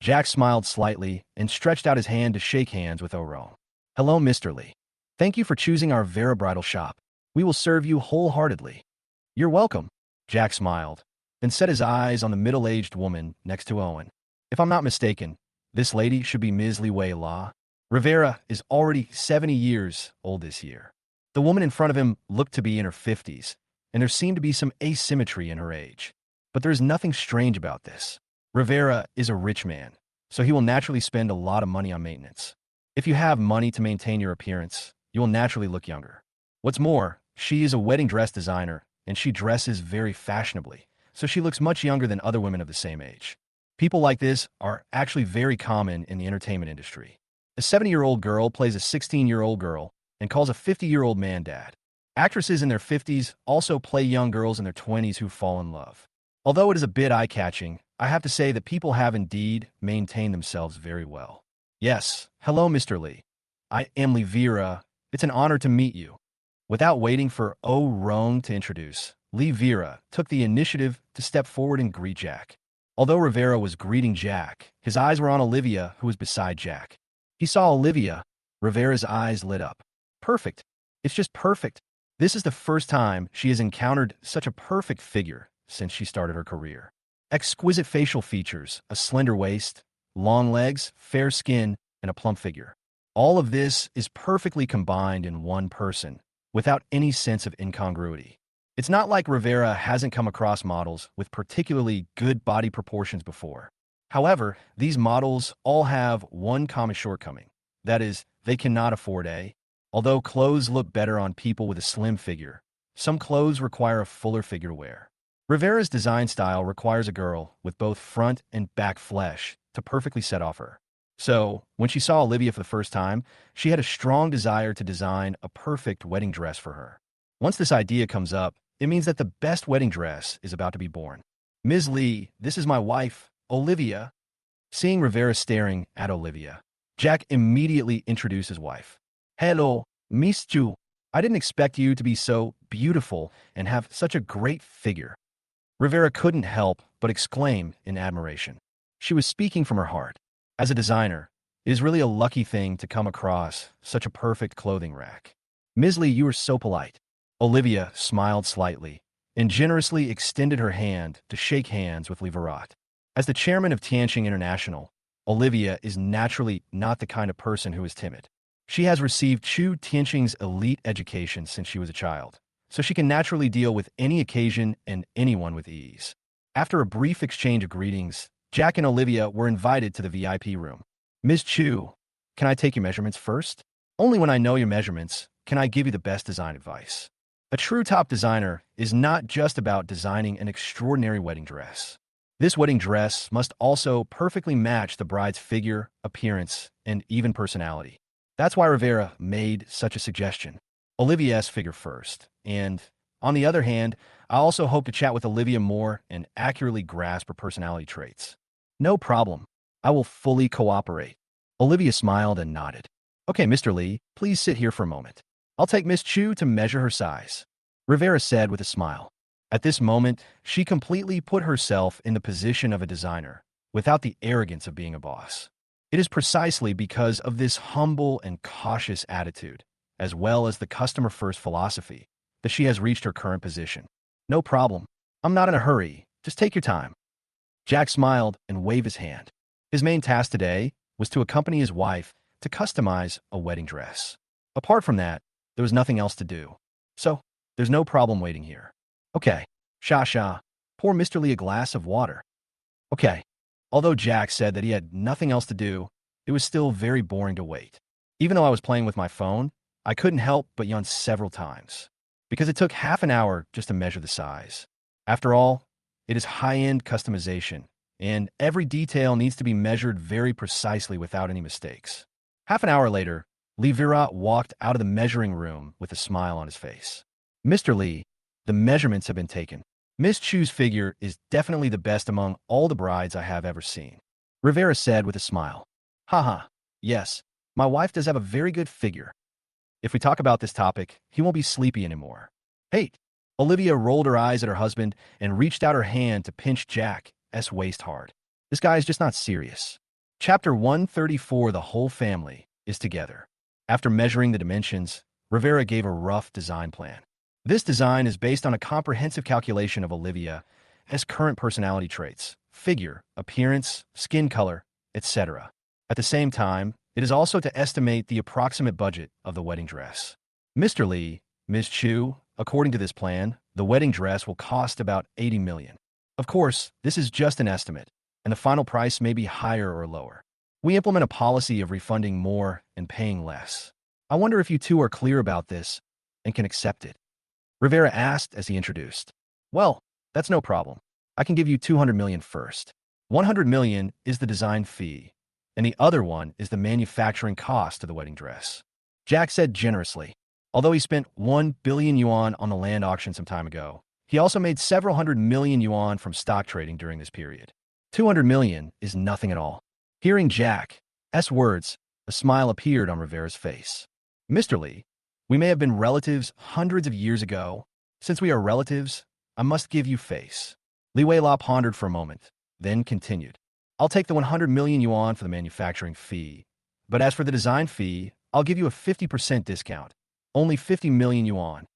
Jack smiled slightly and stretched out his hand to shake hands with Orong. Hello, Mr. Lee. Thank you for choosing our Vera Bridal Shop. We will serve you wholeheartedly. You're welcome. Jack smiled, then set his eyes on the middle-aged woman next to Owen. If I'm not mistaken, this lady should be Ms. Li Wei La. Rivera is already 70 years old this year. The woman in front of him looked to be in her 50s, and there seemed to be some asymmetry in her age. But there is nothing strange about this. Rivera is a rich man, so he will naturally spend a lot of money on maintenance. If you have money to maintain your appearance, you will naturally look younger. What's more, she is a wedding dress designer, and she dresses very fashionably, so she looks much younger than other women of the same age. People like this are actually very common in the entertainment industry. A 70-year-old girl plays a 16-year-old girl and calls a 50-year-old man dad. Actresses in their 50s also play young girls in their 20s who fall in love. Although it is a bit eye-catching, I have to say that people have indeed maintained themselves very well. Yes, hello, Mr. Lee. I am Lee Vera. It's an honor to meet you. Without waiting for Rong to introduce, Lee Vera took the initiative to step forward and greet Jack. Although Rivera was greeting Jack, his eyes were on Olivia, who was beside Jack. He saw Olivia. Rivera's eyes lit up. Perfect. It's just perfect. This is the first time she has encountered such a perfect figure since she started her career. Exquisite facial features, a slender waist, long legs, fair skin, and a plump figure. All of this is perfectly combined in one person, without any sense of incongruity. It's not like Rivera hasn't come across models with particularly good body proportions before. However, these models all have one common shortcoming. That is, they cannot afford a. Although clothes look better on people with a slim figure, some clothes require a fuller figure to wear. Rivera's design style requires a girl with both front and back flesh to perfectly set off her. So, when she saw Olivia for the first time, she had a strong desire to design a perfect wedding dress for her. Once this idea comes up, it means that the best wedding dress is about to be born. Ms. Lee, this is my wife, Olivia. Seeing Rivera staring at Olivia, Jack immediately introduced his wife. Hello, Miss Chu. I didn't expect you to be so beautiful and have such a great figure. Rivera couldn't help but exclaim in admiration. She was speaking from her heart. As a designer, it is really a lucky thing to come across such a perfect clothing rack. Ms. Lee, you are so polite. Olivia smiled slightly and generously extended her hand to shake hands with Liverat. As the chairman of Tianqing International, Olivia is naturally not the kind of person who is timid. She has received Chu Tianqing's elite education since she was a child, so she can naturally deal with any occasion and anyone with ease. After a brief exchange of greetings, Jack and Olivia were invited to the VIP room. Ms. Chu, can I take your measurements first? Only when I know your measurements can I give you the best design advice. A true top designer is not just about designing an extraordinary wedding dress. This wedding dress must also perfectly match the bride's figure, appearance, and even personality. That's why Rivera made such a suggestion. Olivia's figure first, and on the other hand, I also hope to chat with Olivia more and accurately grasp her personality traits. No problem. I will fully cooperate. Olivia smiled and nodded. Okay, Mr. Lee, please sit here for a moment. I'll take Miss Chu to measure her size, Rivera said with a smile. At this moment, she completely put herself in the position of a designer, without the arrogance of being a boss. It is precisely because of this humble and cautious attitude, as well as the customer-first philosophy, that she has reached her current position. No problem. I'm not in a hurry. Just take your time. Jack smiled and waved his hand. His main task today was to accompany his wife to customize a wedding dress. Apart from that, there was nothing else to do. So, there's no problem waiting here. Okay, Sha, pour Mr. Lee a glass of water. Okay. Although Jack said that he had nothing else to do, it was still very boring to wait. Even though I was playing with my phone, I couldn't help but yawn several times, because it took half an hour just to measure the size. After all, it is high-end customization, and every detail needs to be measured very precisely without any mistakes. Half an hour later, Lee Virat walked out of the measuring room with a smile on his face. Mr. Lee, the measurements have been taken. Miss Chu's figure is definitely the best among all the brides I have ever seen, Rivera said with a smile. Haha, yes, my wife does have a very good figure. If we talk about this topic, he won't be sleepy anymore. Hey, Olivia rolled her eyes at her husband and reached out her hand to pinch Jack's waist hard. This guy is just not serious. Chapter 134, the whole family is together. After measuring the dimensions, Rivera gave a rough design plan. This design is based on a comprehensive calculation of Olivia's current personality traits, figure, appearance, skin color, etc. At the same time, it is also to estimate the approximate budget of the wedding dress. Mr. Lee, Ms. Chu, according to this plan, the wedding dress will cost about 80 million. Of course, this is just an estimate, and the final price may be higher or lower. We implement a policy of refunding more and paying less. I wonder if you two are clear about this and can accept it. Rivera asked as he introduced. Well, that's no problem. I can give you 200 million first. 100 million is the design fee, and the other one is the manufacturing cost of the wedding dress. Jack said generously. Although he spent 1 billion yuan on the land auction some time ago, he also made several hundred million yuan from stock trading during this period. 200 million is nothing at all. Hearing Jack's words, a smile appeared on Rivera's face. Mr. Lee, we may have been relatives hundreds of years ago. Since we are relatives, I must give you face. Li Weila pondered for a moment, then continued. I'll take the 100 million yuan for the manufacturing fee, but as for the design fee, I'll give you a 50% discount. Only 50 million yuan.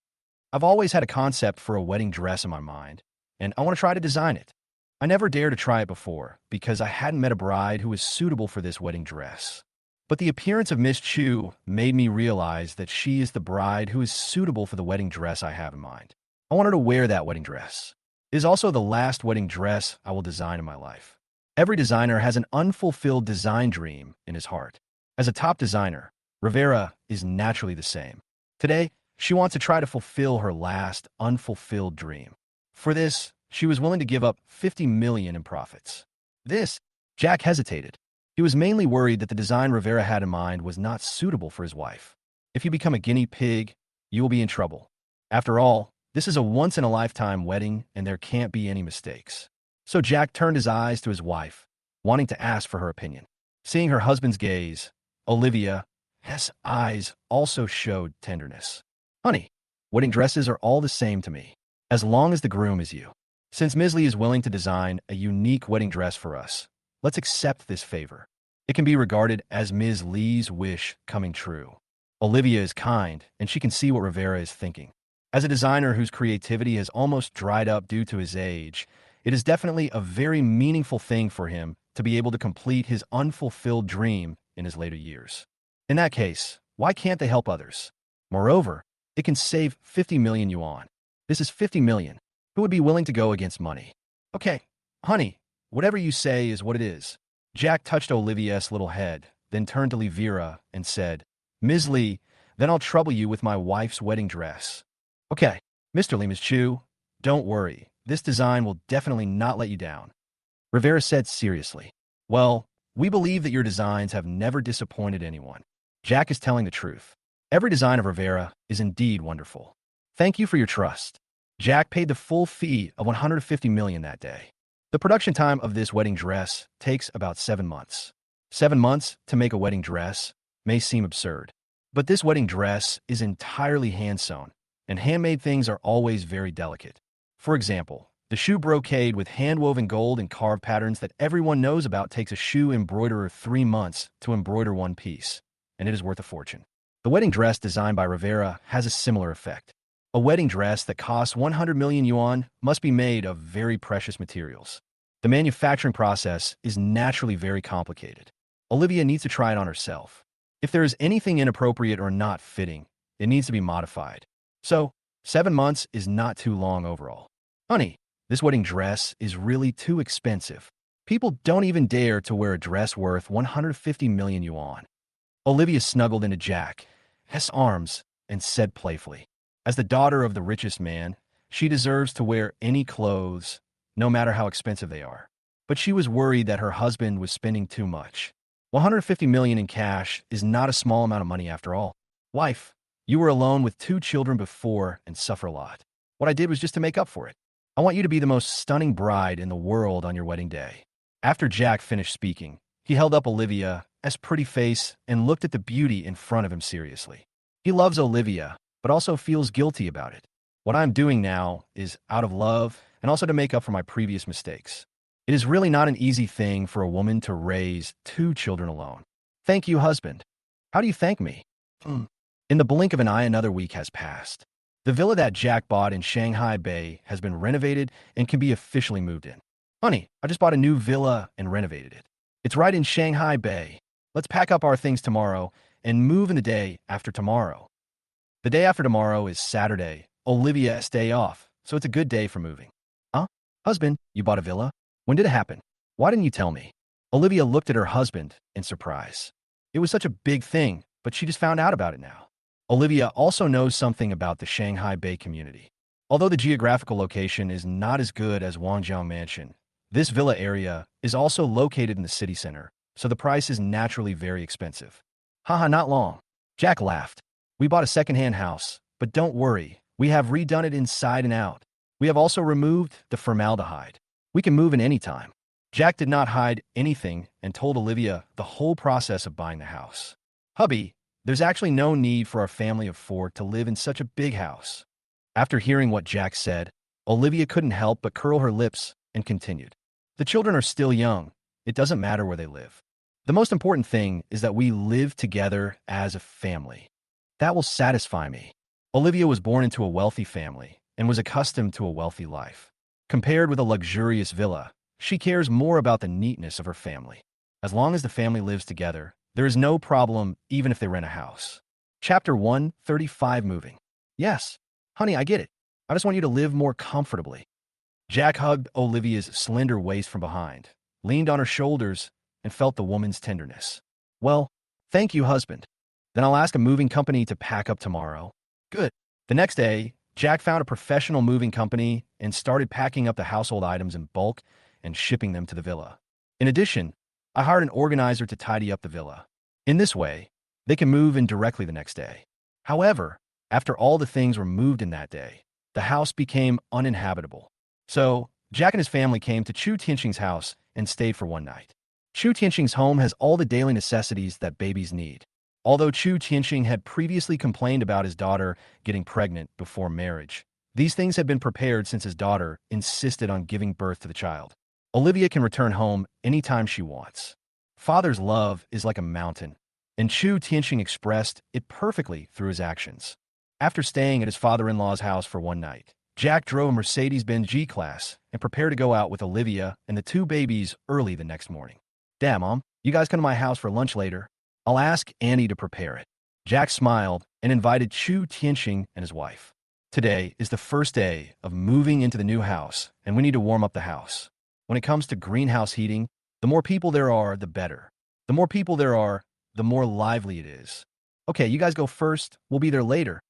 I've always had a concept for a wedding dress in my mind, and I want to try to design it. I never dared to try it before because I hadn't met a bride who was suitable for this wedding dress. But the appearance of Miss Chu made me realize that she is the bride who is suitable for the wedding dress I have in mind. I want her to wear that wedding dress. It is also the last wedding dress I will design in my life. Every designer has an unfulfilled design dream in his heart. As a top designer, Rivera is naturally the same. Today, she wants to try to fulfill her last unfulfilled dream. For this, she was willing to give up 50 million in profits. Jack hesitated. He was mainly worried that the design Rivera had in mind was not suitable for his wife. If you become a guinea pig, you will be in trouble. After all, this is a once-in-a-lifetime wedding, and there can't be any mistakes. So Jack turned his eyes to his wife, wanting to ask for her opinion. Seeing her husband's gaze, Olivia's eyes also showed tenderness. Honey, wedding dresses are all the same to me, as long as the groom is you. Since Ms. Lee is willing to design a unique wedding dress for us, let's accept this favor. It can be regarded as Ms. Lee's wish coming true. Olivia is kind, and she can see what Rivera is thinking. As a designer whose creativity has almost dried up due to his age, it is definitely a very meaningful thing for him to be able to complete his unfulfilled dream in his later years. In that case, why can't they help others? Moreover, it can save 50 million yuan. This is 50 million. Who would be willing to go against money? Okay, honey, whatever you say is what it is. Jack touched Olivia's little head, then turned to Vera and said, Ms. Lee, then I'll trouble you with my wife's wedding dress. Okay, Mr. Lee, Ms. Chu, don't worry. This design will definitely not let you down. Rivera said seriously. Well, we believe that your designs have never disappointed anyone. Jack is telling the truth. Every design of Rivera is indeed wonderful. Thank you for your trust. Jack paid the full fee of 150 million that day. The production time of this wedding dress takes about 7 months. 7 months to make a wedding dress may seem absurd. But this wedding dress is entirely hand-sewn, and handmade things are always very delicate. For example, the shoe brocade with hand-woven gold and carved patterns that everyone knows about takes a shoe embroiderer 3 months to embroider one piece, and it is worth a fortune. The wedding dress designed by Rivera has a similar effect. A wedding dress that costs 100 million yuan must be made of very precious materials. The manufacturing process is naturally very complicated. Olivia needs to try it on herself. If there is anything inappropriate or not fitting, it needs to be modified. So, 7 months is not too long overall. Honey, this wedding dress is really too expensive. People don't even dare to wear a dress worth 150 million yuan. Olivia snuggled into Jack's arms and said playfully, as the daughter of the richest man, she deserves to wear any clothes, no matter how expensive they are. But she was worried that her husband was spending too much. 150 million in cash is not a small amount of money after all. Wife, you were alone with 2 children before and suffer a lot. What I did was just to make up for it. I want you to be the most stunning bride in the world on your wedding day. After Jack finished speaking, he held up Olivia's pretty face and looked at the beauty in front of him seriously. He loves Olivia, but also feels guilty about it. What I'm doing now is out of love and also to make up for my previous mistakes. It is really not an easy thing for a woman to raise 2 children alone. Thank you, husband. How do you thank me? In the blink of an eye, another week has passed. The villa that Jack bought in Shanghai Bay has been renovated and can be officially moved in. Honey, I just bought a new villa and renovated it. It's right in Shanghai Bay. Let's pack up our things tomorrow and move in the day after tomorrow. The day after tomorrow is Saturday, Olivia's day off, so it's a good day for moving. Huh? Husband, you bought a villa? When did it happen? Why didn't you tell me? Olivia looked at her husband in surprise. It was such a big thing, but she just found out about it now. Olivia also knows something about the Shanghai Bay community. Although the geographical location is not as good as Wangjiang Mansion, this villa area is also located in the city center, so the price is naturally very expensive. Haha, not long. Jack laughed. We bought a second-hand house, but don't worry, we have redone it inside and out. We have also removed the formaldehyde. We can move in any time. Jack did not hide anything and told Olivia the whole process of buying the house. Hubby, there's actually no need for our family of 4 to live in such a big house. After hearing what Jack said, Olivia couldn't help but curl her lips and continued. The children are still young. It doesn't matter where they live. The most important thing is that we live together as a family. That will satisfy me. Olivia was born into a wealthy family and was accustomed to a wealthy life. Compared with a luxurious villa, she cares more about the neatness of her family. As long as the family lives together, there is no problem even if they rent a house. Chapter 135 Moving. Yes, honey, I get it. I just want you to live more comfortably. Jack hugged Olivia's slender waist from behind, leaned on her shoulders, and felt the woman's tenderness. Well, thank you, husband. Then I'll ask a moving company to pack up tomorrow. Good. The next day, Jack found a professional moving company and started packing up the household items in bulk and shipping them to the villa. In addition, I hired an organizer to tidy up the villa. In this way, they can move in directly the next day. However, after all the things were moved in that day, the house became uninhabitable. So, Jack and his family came to Chu Tianxing's house and stayed for one night. Chu Tianxing's home has all the daily necessities that babies need. Although Chu Tianxing had previously complained about his daughter getting pregnant before marriage, these things had been prepared since his daughter insisted on giving birth to the child. Olivia can return home anytime she wants. Father's love is like a mountain, and Chu Tianxing expressed it perfectly through his actions. After staying at his father-in-law's house for one night, Jack drove a Mercedes-Benz G-Class and prepared to go out with Olivia and the two babies early the next morning. "Dad, Mom, you guys come to my house for lunch later. I'll ask Annie to prepare it." Jack smiled and invited Chu Tianxing and his wife. "Today is the first day of moving into the new house, and we need to warm up the house. When it comes to greenhouse heating, the more people there are, the better. The more people there are, the more lively it is. Okay, you guys go first. We'll be there later,"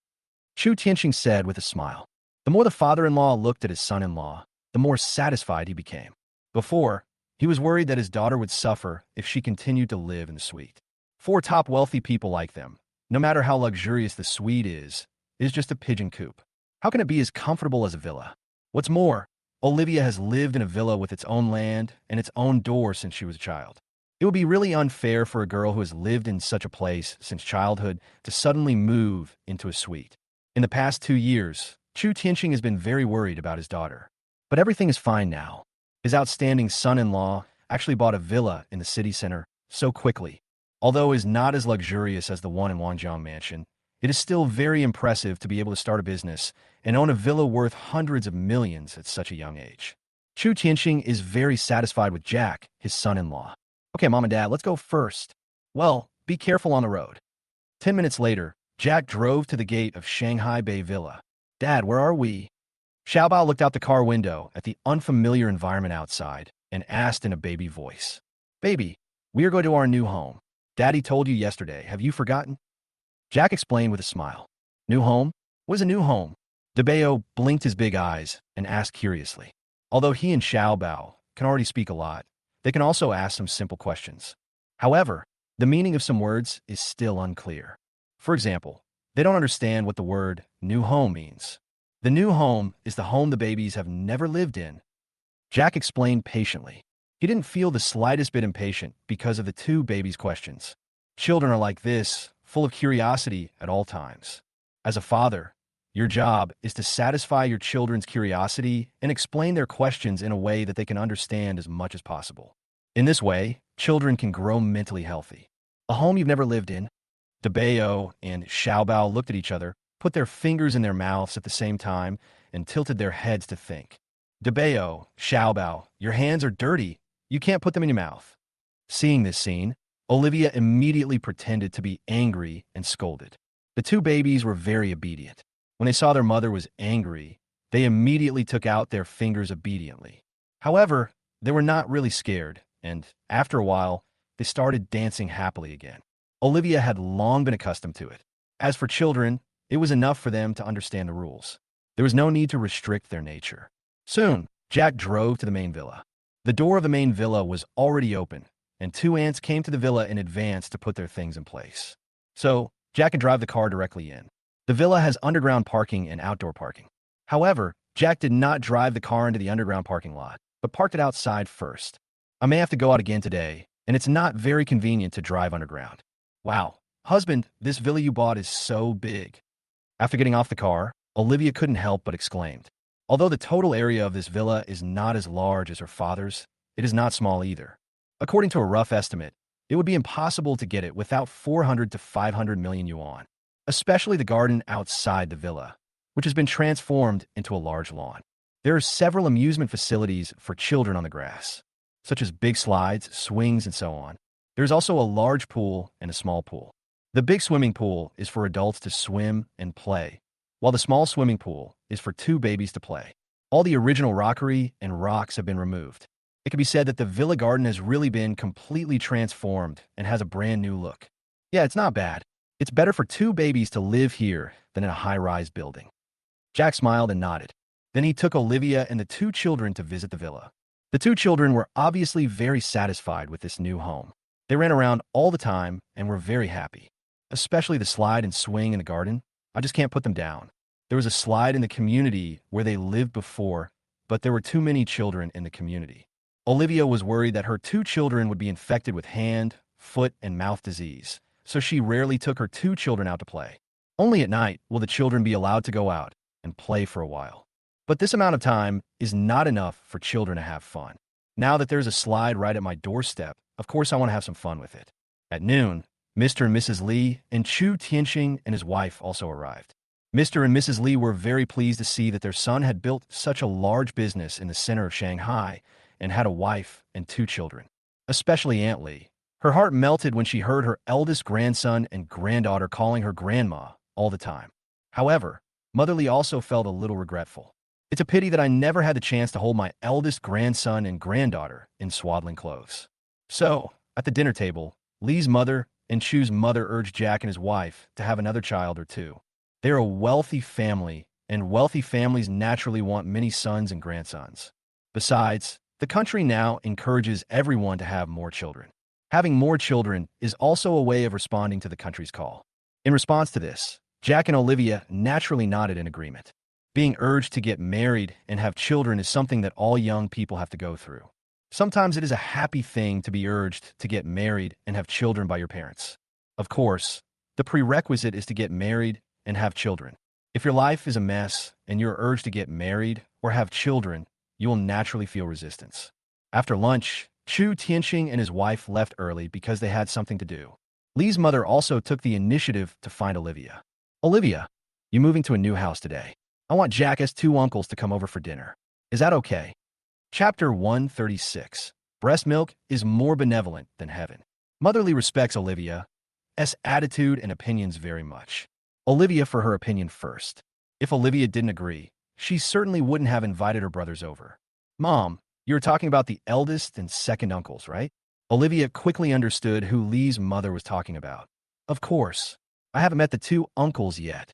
Chu Tianxing said with a smile. The more the father-in-law looked at his son-in-law, the more satisfied he became. Before, he was worried that his daughter would suffer if she continued to live in the suite. Four top wealthy people like them, no matter how luxurious the suite is just a pigeon coop. How can it be as comfortable as a villa? What's more, Olivia has lived in a villa with its own land and its own door since she was a child. It would be really unfair for a girl who has lived in such a place since childhood to suddenly move into a suite. In the past 2 years, Chu Tianxing has been very worried about his daughter. But everything is fine now. His outstanding son-in-law actually bought a villa in the city center so quickly. Although it is not as luxurious as the one in Wangjiang Mansion, it is still very impressive to be able to start a business and own a villa worth hundreds of millions at such a young age. Chu Tianxing is very satisfied with Jack, his son-in-law. "Okay, Mom and Dad, let's go first. Well, be careful on the road." 10 minutes later, Jack drove to the gate of Shanghai Bay Villa. "Dad, where are we?" Xiaobao looked out the car window at the unfamiliar environment outside and asked in a baby voice, "Baby, we are going to our new home. Daddy told you yesterday. Have you forgotten?" Jack explained with a smile. "New home? What is a new home?" DeBeo blinked his big eyes and asked curiously. Although he and Xiaobao can already speak a lot, they can also ask some simple questions. However, the meaning of some words is still unclear. For example, they don't understand what the word new home means. The new home is the home the babies have never lived in. Jack explained patiently. He didn't feel the slightest bit impatient because of the two babies' questions. Children are like this, full of curiosity at all times. As a father, your job is to satisfy your children's curiosity and explain their questions in a way that they can understand as much as possible. In this way, children can grow mentally healthy. A home you've never lived in? DeBeo and Xiaobao looked at each other, put their fingers in their mouths at the same time, and tilted their heads to think. DeBeo, Xiaobao, your hands are dirty. You can't put them in your mouth. Seeing this scene, Olivia immediately pretended to be angry and scolded. The two babies were very obedient. When they saw their mother was angry, they immediately took out their fingers obediently. However, they were not really scared, and after a while, they started dancing happily again. Olivia had long been accustomed to it. As for children, it was enough for them to understand the rules. There was no need to restrict their nature. Soon, Jack drove to the main villa. The door of the main villa was already open, and two ants came to the villa in advance to put their things in place. So, Jack could drive the car directly in. The villa has underground parking and outdoor parking. However, Jack did not drive the car into the underground parking lot, but parked it outside first. "I may have to go out again today, and it's not very convenient to drive underground." "Wow, husband, this villa you bought is so big." After getting off the car, Olivia couldn't help but exclaimed. Although the total area of this villa is not as large as her father's, it is not small either. According to a rough estimate, it would be impossible to get it without 400 to 500 million yuan, especially the garden outside the villa, which has been transformed into a large lawn. There are several amusement facilities for children on the grass, such as big slides, swings, and so on. There's also a large pool and a small pool. The big swimming pool is for adults to swim and play, while the small swimming pool is for two babies to play. All the original rockery and rocks have been removed. It can be said that the villa garden has really been completely transformed and has a brand new look. Yeah, it's not bad. It's better for two babies to live here than in a high-rise building. Jack smiled and nodded. Then he took Olivia and the two children to visit the villa. The two children were obviously very satisfied with this new home. They ran around all the time and were very happy. Especially the slide and swing in the garden. I just can't put them down. There was a slide in the community where they lived before, but there were too many children in the community. Olivia was worried that her two children would be infected with hand, foot, and mouth disease, so she rarely took her two children out to play. Only at night will the children be allowed to go out and play for a while. But this amount of time is not enough for children to have fun. Now that there's a slide right at my doorstep, Of course I want to have some fun with it. At noon, Mr. and Mrs. Lee and Chu Tianxing and his wife also arrived. Mr. and Mrs. Lee were very pleased to see that their son had built such a large business in the center of Shanghai and had a wife and 2 children. Especially Aunt Lee. Her heart melted when she heard her eldest grandson and granddaughter calling her grandma all the time. However, Mother Lee also felt a little regretful. It's a pity that I never had the chance to hold my eldest grandson and granddaughter in swaddling clothes. So, at the dinner table, Lee's mother and Chu's mother urged Jack and his wife to have another child or 2. They're a wealthy family, and wealthy families naturally want many sons and grandsons. Besides, the country now encourages everyone to have more children. Having more children is also a way of responding to the country's call. In response to this, Jack and Olivia naturally nodded in agreement. Being urged to get married and have children is something that all young people have to go through. Sometimes it is a happy thing to be urged to get married and have children by your parents. Of course, the prerequisite is to get married and have children. If your life is a mess and you're urged to get married or have children, you will naturally feel resistance. After lunch, Chu Tianxing and his wife left early because they had something to do. Lee's mother also took the initiative to find Olivia. Olivia, you moving to a new house today. I want Jack's 2 uncles to come over for dinner. Is that okay? Chapter 136. Breast milk is more benevolent than heaven. Mother Lee respects Olivia's attitude and opinions very much. Olivia for her opinion first. If Olivia didn't agree, she certainly wouldn't have invited her brothers over. Mom, you were talking about the eldest and second uncles, right? Olivia quickly understood who Lee's mother was talking about. Of course. I haven't met the 2 uncles yet.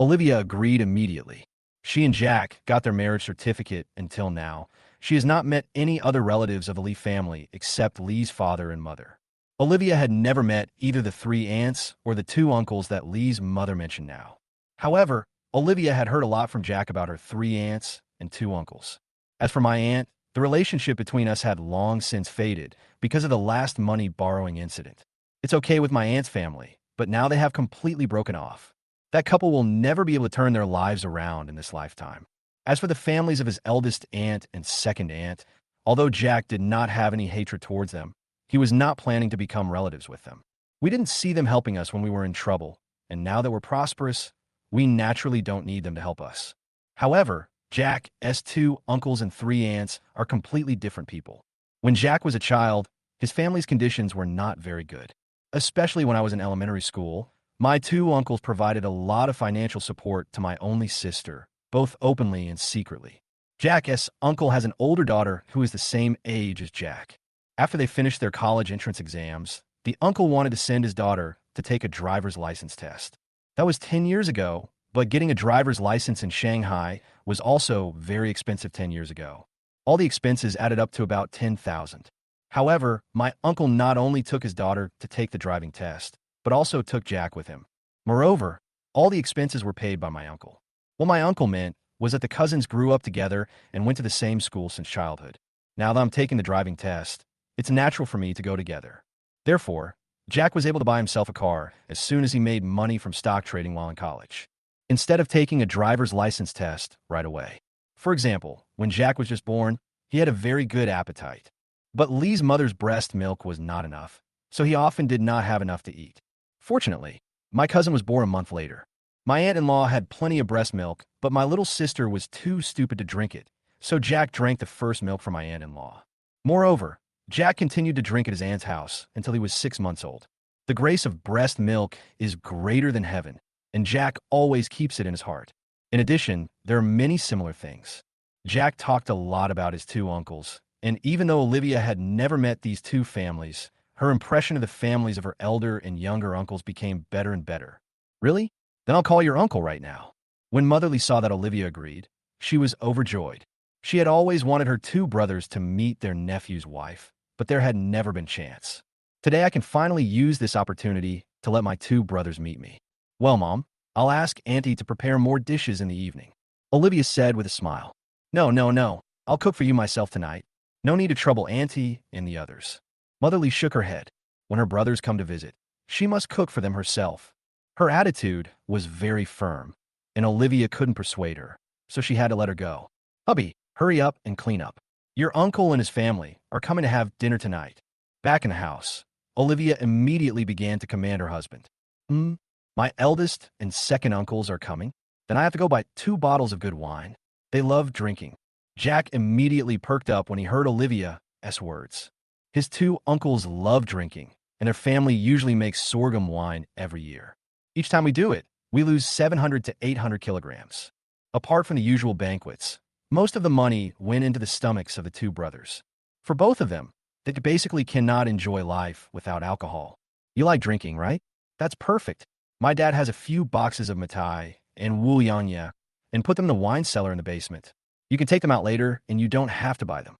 Olivia agreed immediately. She and Jack got their marriage certificate until now. She has not met any other relatives of the Lee family except Lee's father and mother. Olivia had never met either the 3 aunts or the 2 uncles that Lee's mother mentioned now. However, Olivia had heard a lot from Jack about her 3 aunts and 2 uncles. As for my aunt, the relationship between us had long since faded because of the last money borrowing incident. It's okay with my aunt's family, but now they have completely broken off. That couple will never be able to turn their lives around in this lifetime. As for the families of his eldest aunt and second aunt, although Jack did not have any hatred towards them, he was not planning to become relatives with them. We didn't see them helping us when we were in trouble, and now that we're prosperous, we naturally don't need them to help us. However, Jack's 2 uncles and 3 aunts are completely different people. When Jack was a child, his family's conditions were not very good. Especially when I was in elementary school, my 2 uncles provided a lot of financial support to my only sister, both openly and secretly. Jack's uncle has an older daughter who is the same age as Jack. After they finished their college entrance exams, the uncle wanted to send his daughter to take a driver's license test. That was 10 years ago, but getting a driver's license in Shanghai was also very expensive 10 years ago. All the expenses added up to about 10,000. However, my uncle not only took his daughter to take the driving test, but also took Jack with him. Moreover, all the expenses were paid by my uncle. What my uncle meant was that the cousins grew up together and went to the same school since childhood. Now that I'm taking the driving test, it's natural for me to go together. Therefore, Jack was able to buy himself a car as soon as he made money from stock trading while in college, instead of taking a driver's license test right away. For example, when Jack was just born, he had a very good appetite. But Lee's mother's breast milk was not enough, so he often did not have enough to eat. Fortunately, my cousin was born a month later. My aunt-in-law had plenty of breast milk, but my little sister was too stupid to drink it, so Jack drank the first milk from my aunt-in-law. Moreover, Jack continued to drink at his aunt's house until he was 6 months old. The grace of breast milk is greater than heaven, and Jack always keeps it in his heart. In addition, there are many similar things. Jack talked a lot about his 2 uncles, and even though Olivia had never met these 2 families, her impression of the families of her elder and younger uncles became better and better. Really? Then I'll call your uncle right now. When Motherly saw that Olivia agreed, she was overjoyed. She had always wanted her 2 brothers to meet their nephew's wife, but there had never been chance. Today I can finally use this opportunity to let my 2 brothers meet me. Well, Mom, I'll ask Auntie to prepare more dishes in the evening, Olivia said with a smile. No. I'll cook for you myself tonight. No need to trouble Auntie and the others. Motherly shook her head. When her brothers come to visit, she must cook for them herself. Her attitude was very firm, and Olivia couldn't persuade her, so she had to let her go. Hubby, hurry up and clean up. Your uncle and his family are coming to have dinner tonight. Back in the house, Olivia immediately began to command her husband. My eldest and second uncles are coming. Then I have to go buy 2 bottles of good wine. They love drinking. Jack immediately perked up when he heard Olivia's words. His 2 uncles love drinking, and their family usually makes sorghum wine every year. Each time we do it, we lose 700 to 800 kilograms. Apart from the usual banquets, most of the money went into the stomachs of the 2 brothers. For both of them, they basically cannot enjoy life without alcohol. You like drinking, right? That's perfect. My dad has a few boxes of Matai and Wu Yangya and put them in the wine cellar in the basement. You can take them out later and you don't have to buy them.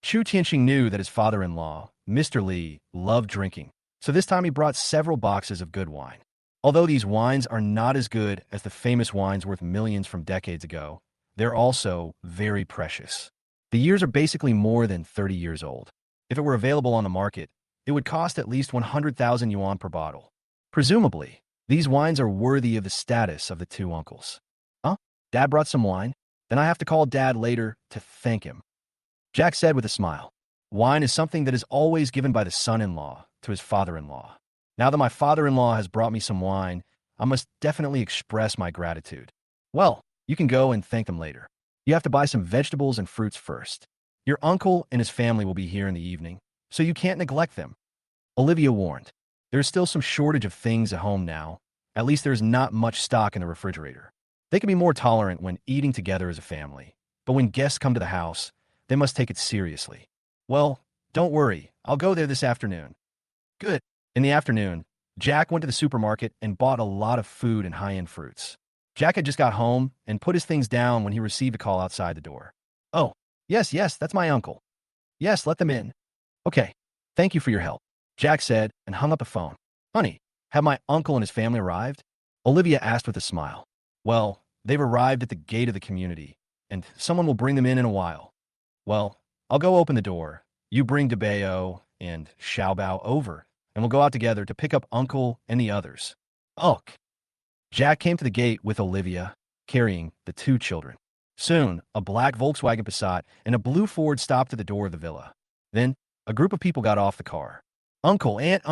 Chu Tianxing knew that his father-in-law, Mr. Li, loved drinking, so this time he brought several boxes of good wine. Although these wines are not as good as the famous wines worth millions from decades ago, they're also very precious. The years are basically more than 30 years old. If it were available on the market, it would cost at least 100,000 yuan per bottle. Presumably, these wines are worthy of the status of the 2 uncles. Huh? Dad brought some wine? Then I have to call Dad later to thank him. Jack said with a smile. Wine is something that is always given by the son-in-law to his father-in-law. Now that my father-in-law has brought me some wine, I must definitely express my gratitude. Well, you can go and thank them later. You have to buy some vegetables and fruits first. Your uncle and his family will be here in the evening, so you can't neglect them. Olivia warned. There's still some shortage of things at home now. At least there's not much stock in the refrigerator. They can be more tolerant when eating together as a family, but when guests come to the house, they must take it seriously. Well, don't worry, I'll go there this afternoon. Good. In the afternoon, Jack went to the supermarket and bought a lot of food and high-end fruits. Jack had just got home and put his things down when he received a call outside the door. Oh, yes, that's my uncle. Yes, let them in. Okay, thank you for your help, Jack said and hung up the phone. Honey, have my uncle and his family arrived? Olivia asked with a smile. Well, they've arrived at the gate of the community, and someone will bring them in a while. Well, I'll go open the door. You bring DeBeo and Xiaobao over, and we'll go out together to pick up Uncle and the others. Ugh. Jack came to the gate with Olivia, carrying the 2 children. Soon, a black Volkswagen Passat and a blue Ford stopped at the door of the villa. Then, a group of people got off the car. Uncle, aunt,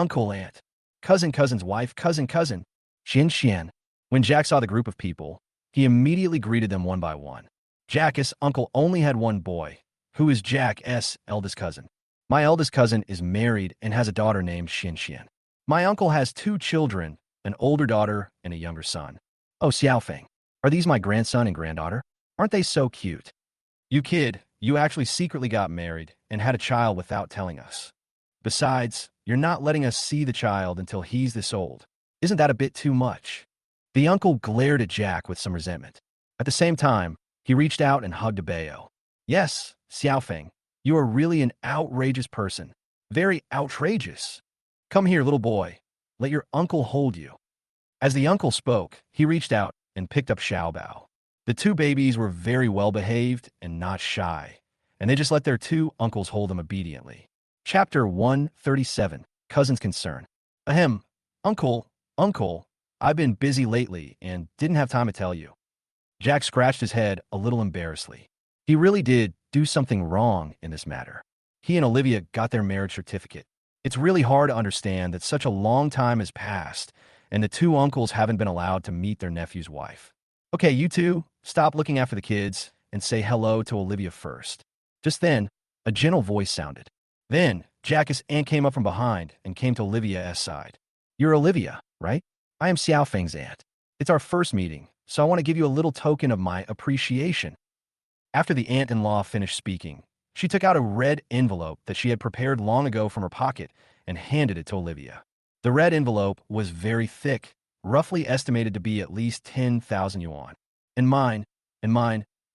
cousin, cousin's wife, cousin, Xian. When Jack saw the group of people, he immediately greeted them one by one. Jack's uncle only had one boy, who is Jack's eldest cousin. My eldest cousin is married and has a daughter named Xian. My uncle has 2 children, an older daughter and a younger son. Oh, Xiaofeng, are these my grandson and granddaughter? Aren't they so cute? You kid, you actually secretly got married and had a child without telling us. Besides, you're not letting us see the child until he's this old. Isn't that a bit too much? The uncle glared at Jack with some resentment. At the same time, he reached out and hugged Abeo. Yes, Xiaofeng, you are really an outrageous person. Very outrageous. Come here, little boy. Let your uncle hold you. As the uncle spoke, he reached out and picked up Xiaobao. The 2 babies were very well behaved and not shy, and they just let their 2 uncles hold them obediently. Chapter 137, Cousin's Concern. Ahem, Uncle, I've been busy lately and didn't have time to tell you. Jack scratched his head a little embarrassedly. He really did do something wrong in this matter. He and Olivia got their marriage certificate. It's really hard to understand that such a long time has passed and the 2 uncles haven't been allowed to meet their nephew's wife. Okay, you 2, stop looking after the kids and say hello to Olivia first. Just then, a gentle voice sounded. Then, Jack's aunt came up from behind and came to Olivia's side. You're Olivia, right? I am Xiaofeng's aunt. It's our first meeting, so I want to give you a little token of my appreciation. After the aunt-in-law finished speaking, she took out a red envelope that she had prepared long ago from her pocket and handed it to Olivia. The red envelope was very thick, roughly estimated to be at least 10,000 yuan. And mine,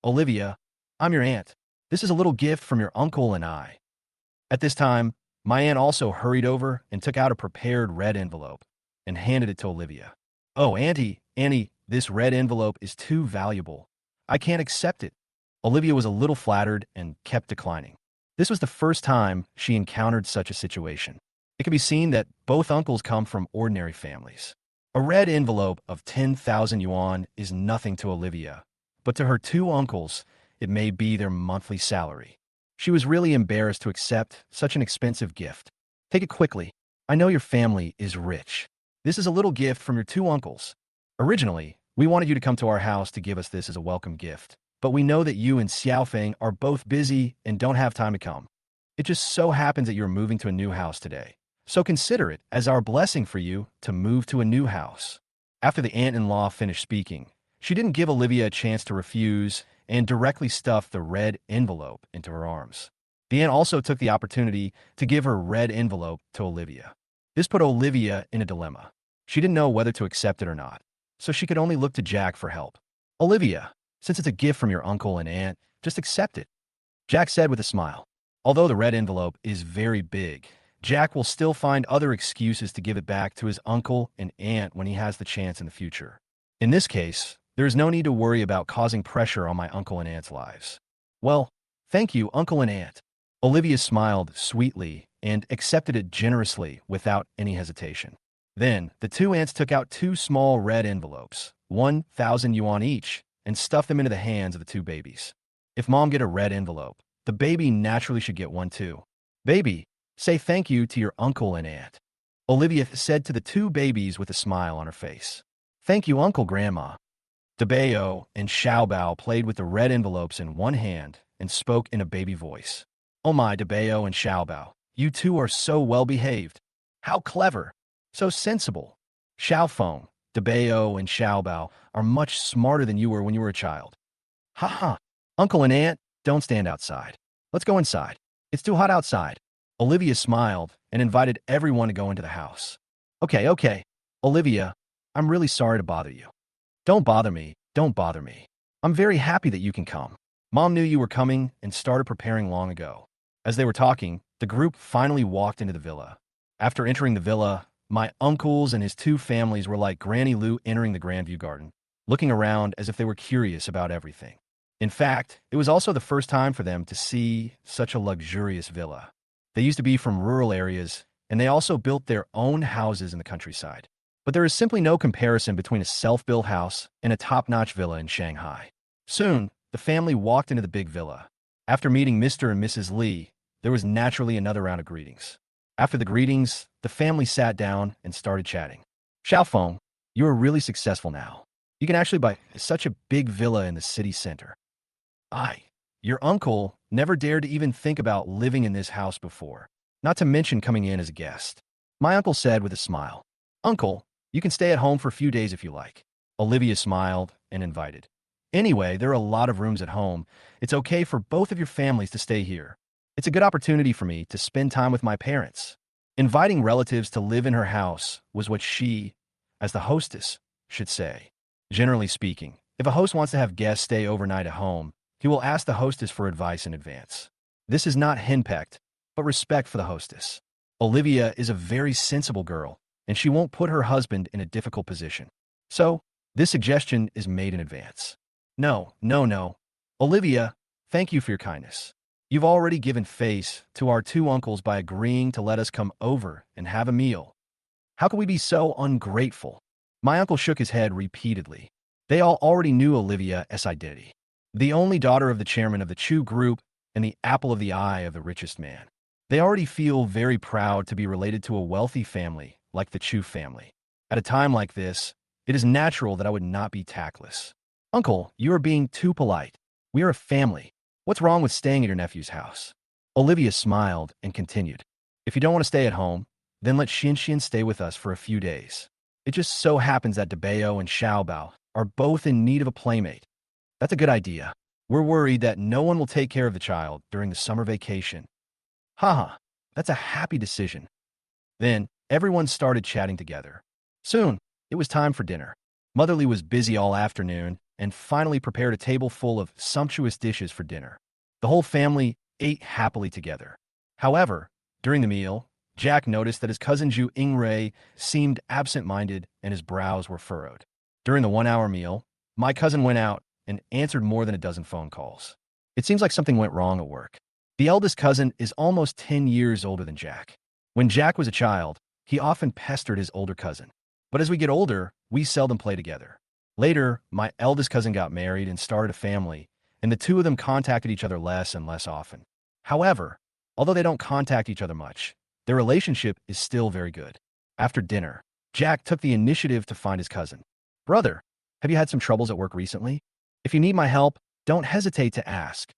Olivia, I'm your aunt. This is a little gift from your uncle and I. At this time, my aunt also hurried over and took out a prepared red envelope and handed it to Olivia. Oh, Annie, this red envelope is too valuable. I can't accept it. Olivia was a little flattered and kept declining. This was the first time she encountered such a situation. It can be seen that both uncles come from ordinary families. A red envelope of 10,000 yuan is nothing to Olivia, but to her 2 uncles, it may be their monthly salary. She was really embarrassed to accept such an expensive gift. Take it quickly. I know your family is rich. This is a little gift from your two uncles. Originally, we wanted you to come to our house to give us this as a welcome gift, but we know that you and Xiaofeng are both busy and don't have time to come. It just so happens that you're moving to a new house today, so consider it as our blessing for you to move to a new house. After the aunt-in-law finished speaking, she didn't give Olivia a chance to refuse and directly stuffed the red envelope into her arms. The aunt also took the opportunity to give her red envelope to Olivia. This put Olivia in a dilemma. She didn't know whether to accept it or not, so she could only look to Jack for help. Olivia, since it's a gift from your uncle and aunt, just accept it, Jack said with a smile. Although the red envelope is very big, Jack will still find other excuses to give it back to his uncle and aunt when he has the chance in the future. In this case, there is no need to worry about causing pressure on my uncle and aunt's lives. Well, thank you, uncle and aunt. Olivia smiled sweetly and accepted it generously without any hesitation. Then, the two aunts took out two small red envelopes, 1,000 yuan each, and stuffed them into the hands of the two babies. If mom get a red envelope, the baby naturally should get one too. Baby, say thank you to your uncle and aunt, Olivia said to the two babies with a smile on her face. Thank you, Uncle Grandma. Debeo and Xiaobao played with the red envelopes in one hand and spoke in a baby voice. Oh my, Debeo and Xiaobao, you two are so well behaved. How clever. So sensible. Xiaofeng, Debeo, and Xiaobao are much smarter than you were when you were a child. Ha ha. Uncle and aunt, don't stand outside. Let's go inside. It's too hot outside. Olivia smiled and invited everyone to go into the house. Okay. Olivia, I'm really sorry to bother you. Don't bother me. I'm very happy that you can come. Mom knew you were coming and started preparing long ago. As they were talking, the group finally walked into the villa. After entering the villa, my uncles and his two families were like Granny Lou entering the Grandview Garden, looking around as if they were curious about everything. In fact, it was also the first time for them to see such a luxurious villa. They used to be from rural areas, and they also built their own houses in the countryside. But there is simply no comparison between a self-built house and a top-notch villa in Shanghai. Soon, the family walked into the big villa. After meeting Mr. and Mrs. Li, there was naturally another round of greetings. After the greetings, the family sat down and started chatting. Xiaofeng, you are really successful now. You can actually buy such a big villa in the city center. Your uncle never dared to even think about living in this house before, not to mention coming in as a guest. My uncle said with a smile. Uncle, you can stay at home for a few days if you like. Olivia smiled and invited. Anyway, there are a lot of rooms at home. It's okay for both of your families to stay here. It's a good opportunity for me to spend time with my parents. Inviting relatives to live in her house was what she, as the hostess, should say. Generally speaking, if a host wants to have guests stay overnight at home, he will ask the hostess for advice in advance. This is not henpecked, but respect for the hostess. Olivia is a very sensible girl, and she won't put her husband in a difficult position. So, this suggestion is made in advance. No. Olivia, thank you for your kindness. You've already given face to our two uncles by agreeing to let us come over and have a meal. How can we be so ungrateful? My uncle shook his head repeatedly. They all already knew Olivia's identity. The only daughter of the chairman of the Chu group and the apple of the eye of the richest man. They already feel very proud to be related to a wealthy family like the Chu family. At a time like this, it is natural that I would not be tactless. Uncle, you are being too polite. We are a family. What's wrong with staying at your nephew's house? Olivia smiled and continued. If you don't want to stay at home, then let Xinshin stay with us for a few days. It just so happens that Debeo and Xiaobao are both in need of a playmate. That's a good idea. We're worried that no one will take care of the child during the summer vacation. Haha, that's a happy decision. Then, everyone started chatting together. Soon, it was time for dinner. Motherly was busy all afternoon and finally prepared a table full of sumptuous dishes for dinner. The whole family ate happily together. However, during the meal, Jack noticed that his cousin Zhu Yingray seemed absent-minded and his brows were furrowed. During the 1-hour meal, my cousin went out and answered more than a dozen phone calls. It seems like something went wrong at work. The eldest cousin is almost 10 years older than Jack. When Jack was a child, he often pestered his older cousin. But as we get older, we seldom play together. Later, my eldest cousin got married and started a family, and the two of them contacted each other less and less often. However, although they don't contact each other much, Their relationship is still very good. After dinner, Jack took the initiative to find his cousin. Brother, have you had some troubles at work recently? If you need my help, don't hesitate to ask.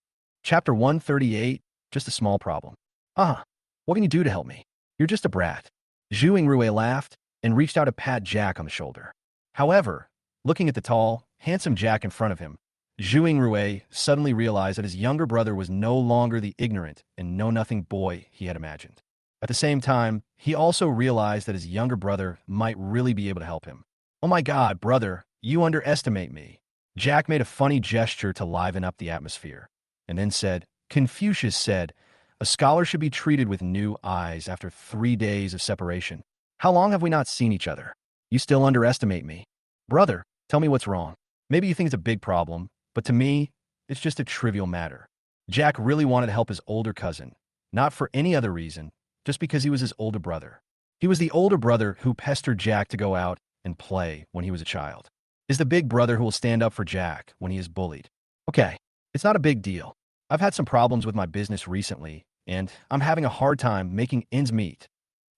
Chapter 138, just a small problem. What can you do to help me? You're just a brat. Zhu Yingrui laughed and reached out to pat Jack on the shoulder. However, looking at the tall, handsome Jack in front of him, Zhu Yingrui suddenly realized that his younger brother was no longer the ignorant and know-nothing boy he had imagined. At the same time, he also realized that his younger brother might really be able to help him. Oh my God, brother, you underestimate me. Jack made a funny gesture to liven up the atmosphere, and then said, Confucius said, a scholar should be treated with new eyes after 3 days of separation. How long have we not seen each other? You still underestimate me. Brother, tell me what's wrong. Maybe you think it's a big problem, but to me, it's just a trivial matter. Jack really wanted to help his older cousin, not for any other reason, just because he was his older brother. He was the older brother who pestered Jack to go out and play when he was a child. Is the big brother who will stand up for Jack when he is bullied. Okay, it's not a big deal. I've had some problems with my business recently, and I'm having a hard time making ends meet.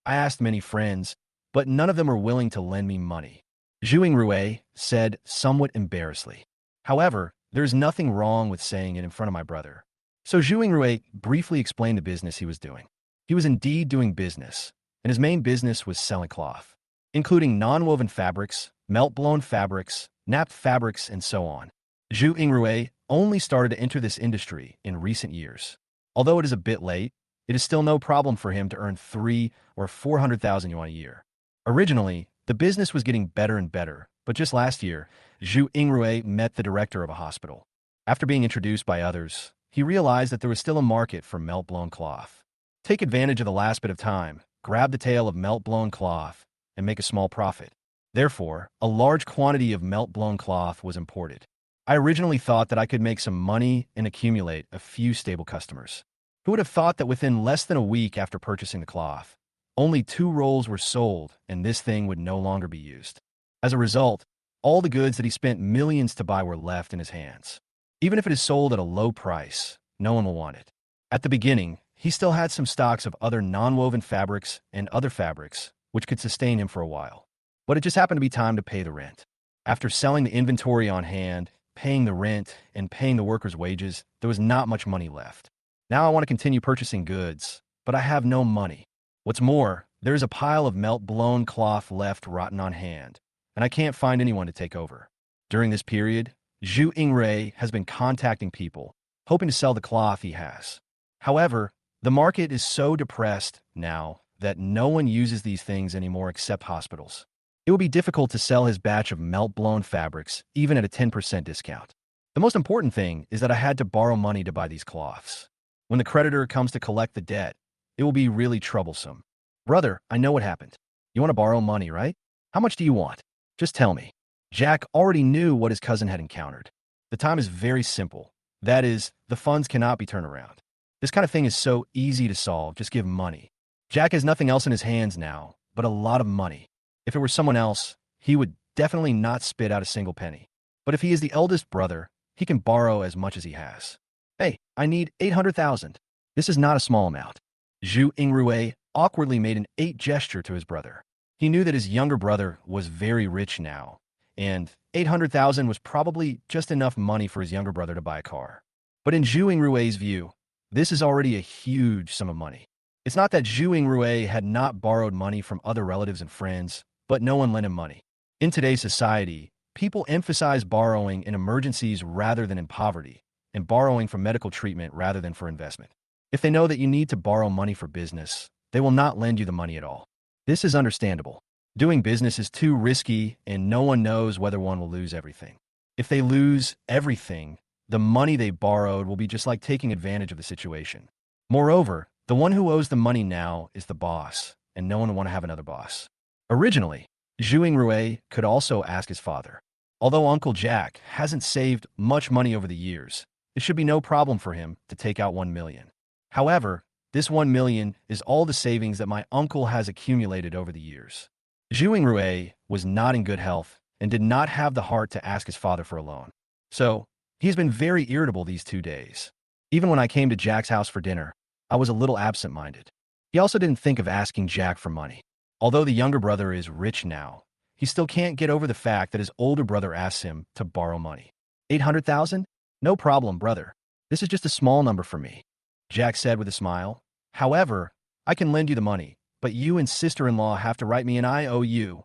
I asked many friends, but none of them were willing to lend me money. Zhu Yingrui said somewhat embarrassedly. However, there's nothing wrong with saying it in front of my brother. So Zhu Yingrui briefly explained the business he was doing. He was indeed doing business, and his main business was selling cloth, including non-woven fabrics, melt-blown fabrics, napped fabrics, and so on. Zhu Yingrui only started to enter this industry in recent years. Although it is a bit late, it is still no problem for him to earn 3 or 400,000 yuan a year. Originally, the business was getting better and better, but just last year, Zhu Yingrui met the director of a hospital. After being introduced by others, he realized that there was still a market for melt-blown cloth. Take advantage of the last bit of time, grab the tail of melt-blown cloth, and make a small profit. Therefore, a large quantity of melt-blown cloth was imported. I originally thought that I could make some money and accumulate a few stable customers. Who would have thought that within less than a week after purchasing the cloth, only 2 rolls were sold and this thing would no longer be used. As a result, all the goods that he spent millions to buy were left in his hands. Even if it is sold at a low price, no one will want it. At the beginning, he still had some stocks of other non-woven fabrics and other fabrics, which could sustain him for a while. But it just happened to be time to pay the rent. After selling the inventory on hand, paying the rent, and paying the workers' wages, there was not much money left. Now I want to continue purchasing goods, but I have no money. What's more, there is a pile of melt-blown cloth left rotten on hand, and I can't find anyone to take over. During this period, Zhu Yingrui has been contacting people, hoping to sell the cloth he has. However, the market is so depressed now that no one uses these things anymore except hospitals. It will be difficult to sell his batch of melt-blown fabrics, even at a 10% discount. The most important thing is that I had to borrow money to buy these cloths. When the creditor comes to collect the debt, it will be really troublesome. Brother, I know what happened. You want to borrow money, right? How much do you want? Just tell me. Jack already knew what his cousin had encountered. The time is very simple. That is, the funds cannot be turned around. This kind of thing is so easy to solve, just give money. Jack has nothing else in his hands now, but a lot of money. If it were someone else, he would definitely not spit out a single penny. But if he is the eldest brother, he can borrow as much as he has. Hey, I need 800,000. This is not a small amount. Zhu Yingrui awkwardly made an 8 gesture to his brother. He knew that his younger brother was very rich now, and 800,000 was probably just enough money for his younger brother to buy a car. But in Zhu Yingrui's view, this is already a huge sum of money. It's not that Zhu Yingrui had not borrowed money from other relatives and friends, but no one lent him money. In today's society, people emphasize borrowing in emergencies rather than in poverty, and borrowing for medical treatment rather than for investment. If they know that you need to borrow money for business, they will not lend you the money at all. This is understandable. Doing business is too risky, and no one knows whether one will lose everything. If they lose everything, the money they borrowed will be just like taking advantage of the situation. Moreover, the one who owes the money now is the boss, and no one will want to have another boss. Originally, Zhu Yingrui could also ask his father. Although Uncle Jack hasn't saved much money over the years, it should be no problem for him to take out 1 million. However, this 1 million is all the savings that my uncle has accumulated over the years. Zhu Yingrui was not in good health and did not have the heart to ask his father for a loan. So, he has been very irritable these 2 days. Even when I came to Jack's house for dinner, I was a little absent-minded. He also didn't think of asking Jack for money. Although the younger brother is rich now, he still can't get over the fact that his older brother asks him to borrow money. 800,000? No problem, brother. This is just a small number for me, Jack said with a smile. However, I can lend you the money, but you and sister-in-law have to write me an IOU.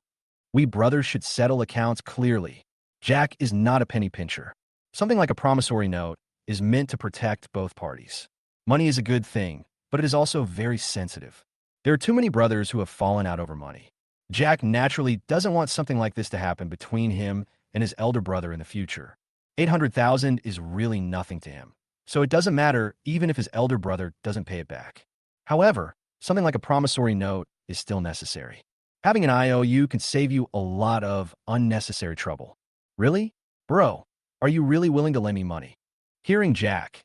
We brothers should settle accounts clearly. Jack is not a penny pincher. Something like a promissory note is meant to protect both parties. Money is a good thing, but it is also very sensitive. There are too many brothers who have fallen out over money. Jack naturally doesn't want something like this to happen between him and his elder brother in the future. 800,000 is really nothing to him, so it doesn't matter even if his elder brother doesn't pay it back. However, something like a promissory note is still necessary. Having an IOU can save you a lot of unnecessary trouble. Really? Bro, are you really willing to lend me money? Hearing Jack's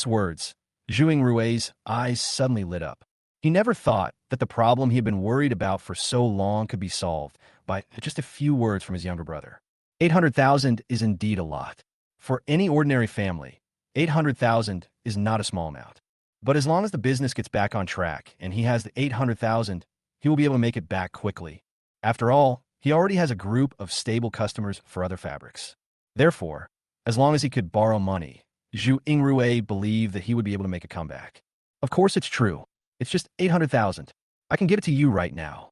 words, Zhuing Rui's eyes suddenly lit up. He never thought that the problem he had been worried about for so long could be solved by just a few words from his younger brother. 800,000 is indeed a lot. For any ordinary family, 800,000 is not a small amount. But as long as the business gets back on track and he has the 800,000, he will be able to make it back quickly. After all, he already has a group of stable customers for other fabrics. Therefore, as long as he could borrow money, Zhu Ingrui believed that he would be able to make a comeback. Of course it's true. It's just 800,000. I can give it to you right now.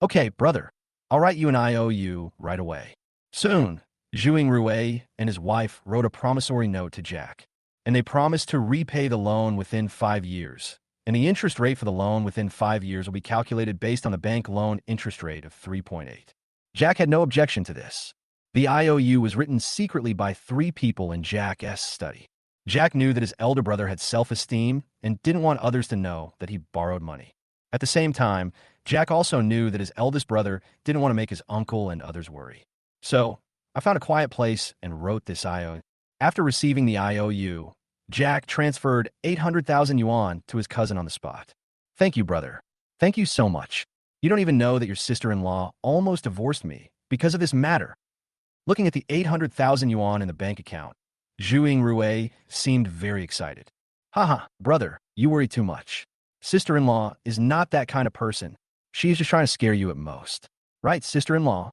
Okay, brother. I'll write you an IOU right away. Soon, Zhu Ingrui and his wife wrote a promissory note to Jack, and they promised to repay the loan within 5 years. And the interest rate for the loan within 5 years will be calculated based on the bank loan interest rate of 3.8. Jack had no objection to this. The IOU was written secretly by 3 people in Jack's study. Jack knew that his elder brother had self-esteem and didn't want others to know that he borrowed money. At the same time, Jack also knew that his eldest brother didn't want to make his uncle and others worry. So, I found a quiet place and wrote this IOU. After receiving the IOU, Jack transferred 800,000 yuan to his cousin on the spot. Thank you, brother. Thank you so much. You don't even know that your sister-in-law almost divorced me because of this matter. Looking at the 800,000 yuan in the bank account, Zhu Ingrui seemed very excited. Haha, brother, you worry too much. Sister-in-law is not that kind of person. She is just trying to scare you at most. Right, sister-in-law?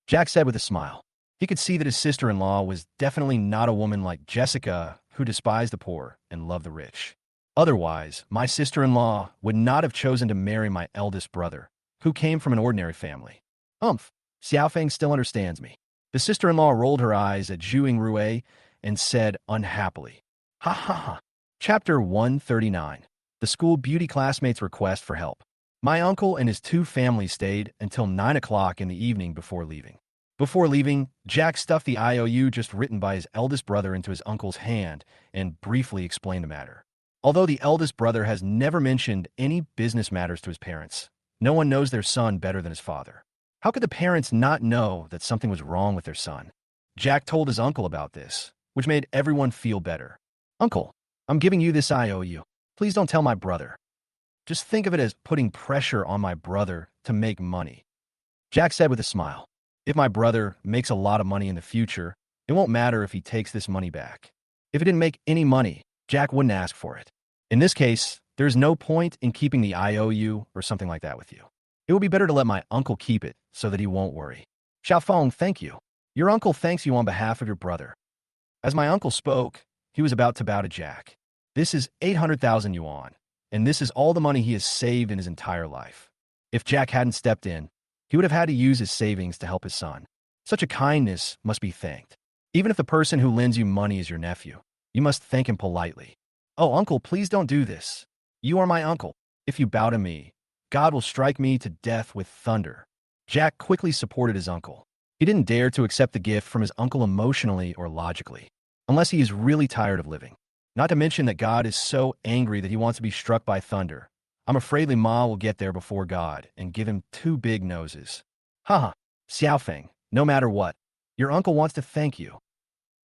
Jack said with a smile. He could see that his sister-in-law was definitely not a woman like Jessica, who despised the poor and loved the rich. Otherwise, my sister-in-law would not have chosen to marry my eldest brother, who came from an ordinary family. Xiaofeng still understands me. The sister-in-law rolled her eyes at Zhu Ingrui and said unhappily, Ha ha ha. Chapter 139. The school beauty classmates' request for help. My uncle and his 2 families stayed until 9 o'clock in the evening before leaving. Before leaving, Jack stuffed the IOU just written by his eldest brother into his uncle's hand and briefly explained the matter. Although the eldest brother has never mentioned any business matters to his parents, no one knows their son better than his father. How could the parents not know that something was wrong with their son? Jack told his uncle about this, which made everyone feel better. Uncle, I'm giving you this IOU. Please don't tell my brother. Just think of it as putting pressure on my brother to make money. Jack said with a smile. If my brother makes a lot of money in the future, it won't matter if he takes this money back. If it didn't make any money, Jack wouldn't ask for it. In this case, there's no point in keeping the IOU or something like that with you. It would be better to let my uncle keep it so that he won't worry. Xiaofeng, thank you. Your uncle thanks you on behalf of your brother. As my uncle spoke, he was about to bow to Jack. This is 800,000 yuan, and this is all the money he has saved in his entire life. If Jack hadn't stepped in, he would have had to use his savings to help his son. Such a kindness must be thanked. Even if the person who lends you money is your nephew, you must thank him politely. Oh, uncle, please don't do this. You are my uncle. If you bow to me, God will strike me to death with thunder. Jack quickly supported his uncle. He didn't dare to accept the gift from his uncle emotionally or logically, unless he is really tired of living. Not to mention that God is so angry that he wants to be struck by thunder. I'm afraid Li Ma will get there before God and give him 2 big noses. Haha, Xiaofeng, no matter what, your uncle wants to thank you.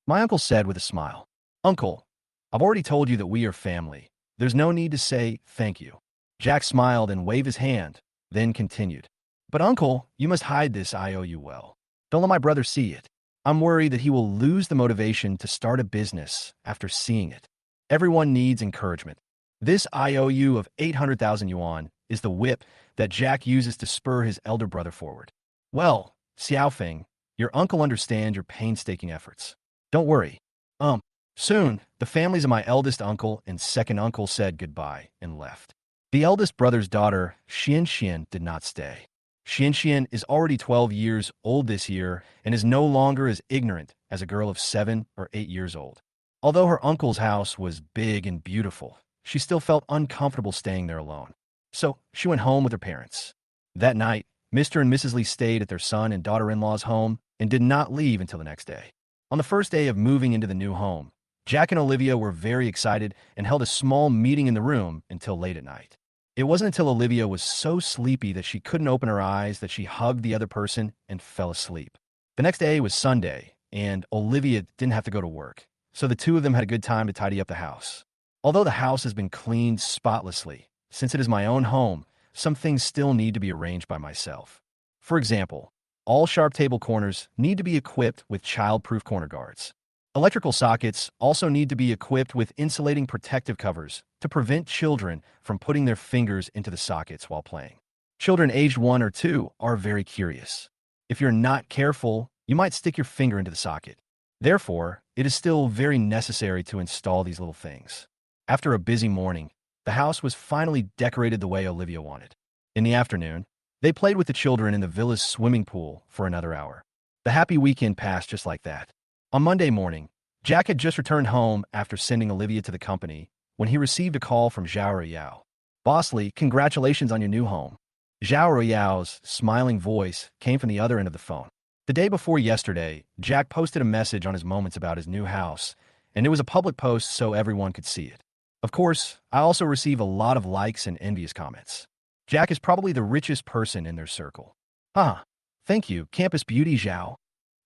My uncle said with a smile. Uncle, I've already told you that we are family. There's no need to say thank you. Jack smiled and waved his hand, then continued. But uncle, you must hide this IOU well. Don't let my brother see it. I'm worried that he will lose the motivation to start a business after seeing it. Everyone needs encouragement. This IOU of 800,000 yuan is the whip that Jack uses to spur his elder brother forward. Well, Xiaofeng, your uncle understands your painstaking efforts. Don't worry. Um, Soon, the families of my eldest uncle and second uncle said goodbye and left. The eldest brother's daughter, Xian, did not stay. Xian is already 12 years old this year and is no longer as ignorant as a girl of 7 or 8 years old. Although her uncle's house was big and beautiful, she still felt uncomfortable staying there alone. So she went home with her parents. That night, Mr. and Mrs. Lee stayed at their son and daughter-in-law's home and did not leave until the next day. On the first day of moving into the new home, Jack and Olivia were very excited and held a small meeting in the room until late at night. It wasn't until Olivia was so sleepy that she couldn't open her eyes that she hugged the other person and fell asleep. The next day was Sunday, and Olivia didn't have to go to work, so the two of them had a good time to tidy up the house. Although the house has been cleaned spotlessly, since it is my own home, some things still need to be arranged by myself. For example, all sharp table corners need to be equipped with child-proof corner guards. Electrical sockets also need to be equipped with insulating protective covers to prevent children from putting their fingers into the sockets while playing. Children aged 1 or 2 are very curious. If you're not careful, you might stick your finger into the socket. Therefore, it is still very necessary to install these little things. After a busy morning, the house was finally decorated the way Olivia wanted. In the afternoon, they played with the children in the villa's swimming pool for another hour. The happy weekend passed just like that. On Monday morning, Jack had just returned home after sending Olivia to the company when he received a call from Zhao Ruyao. "Boss Lee, congratulations on your new home." Zhao Ruyao's smiling voice came from the other end of the phone. The day before yesterday, Jack posted a message on his moments about his new house, and it was a public post so everyone could see it. Of course, I also receive a lot of likes and envious comments. Jack is probably the richest person in their circle. "Huh. Thank you, Campus Beauty Zhao."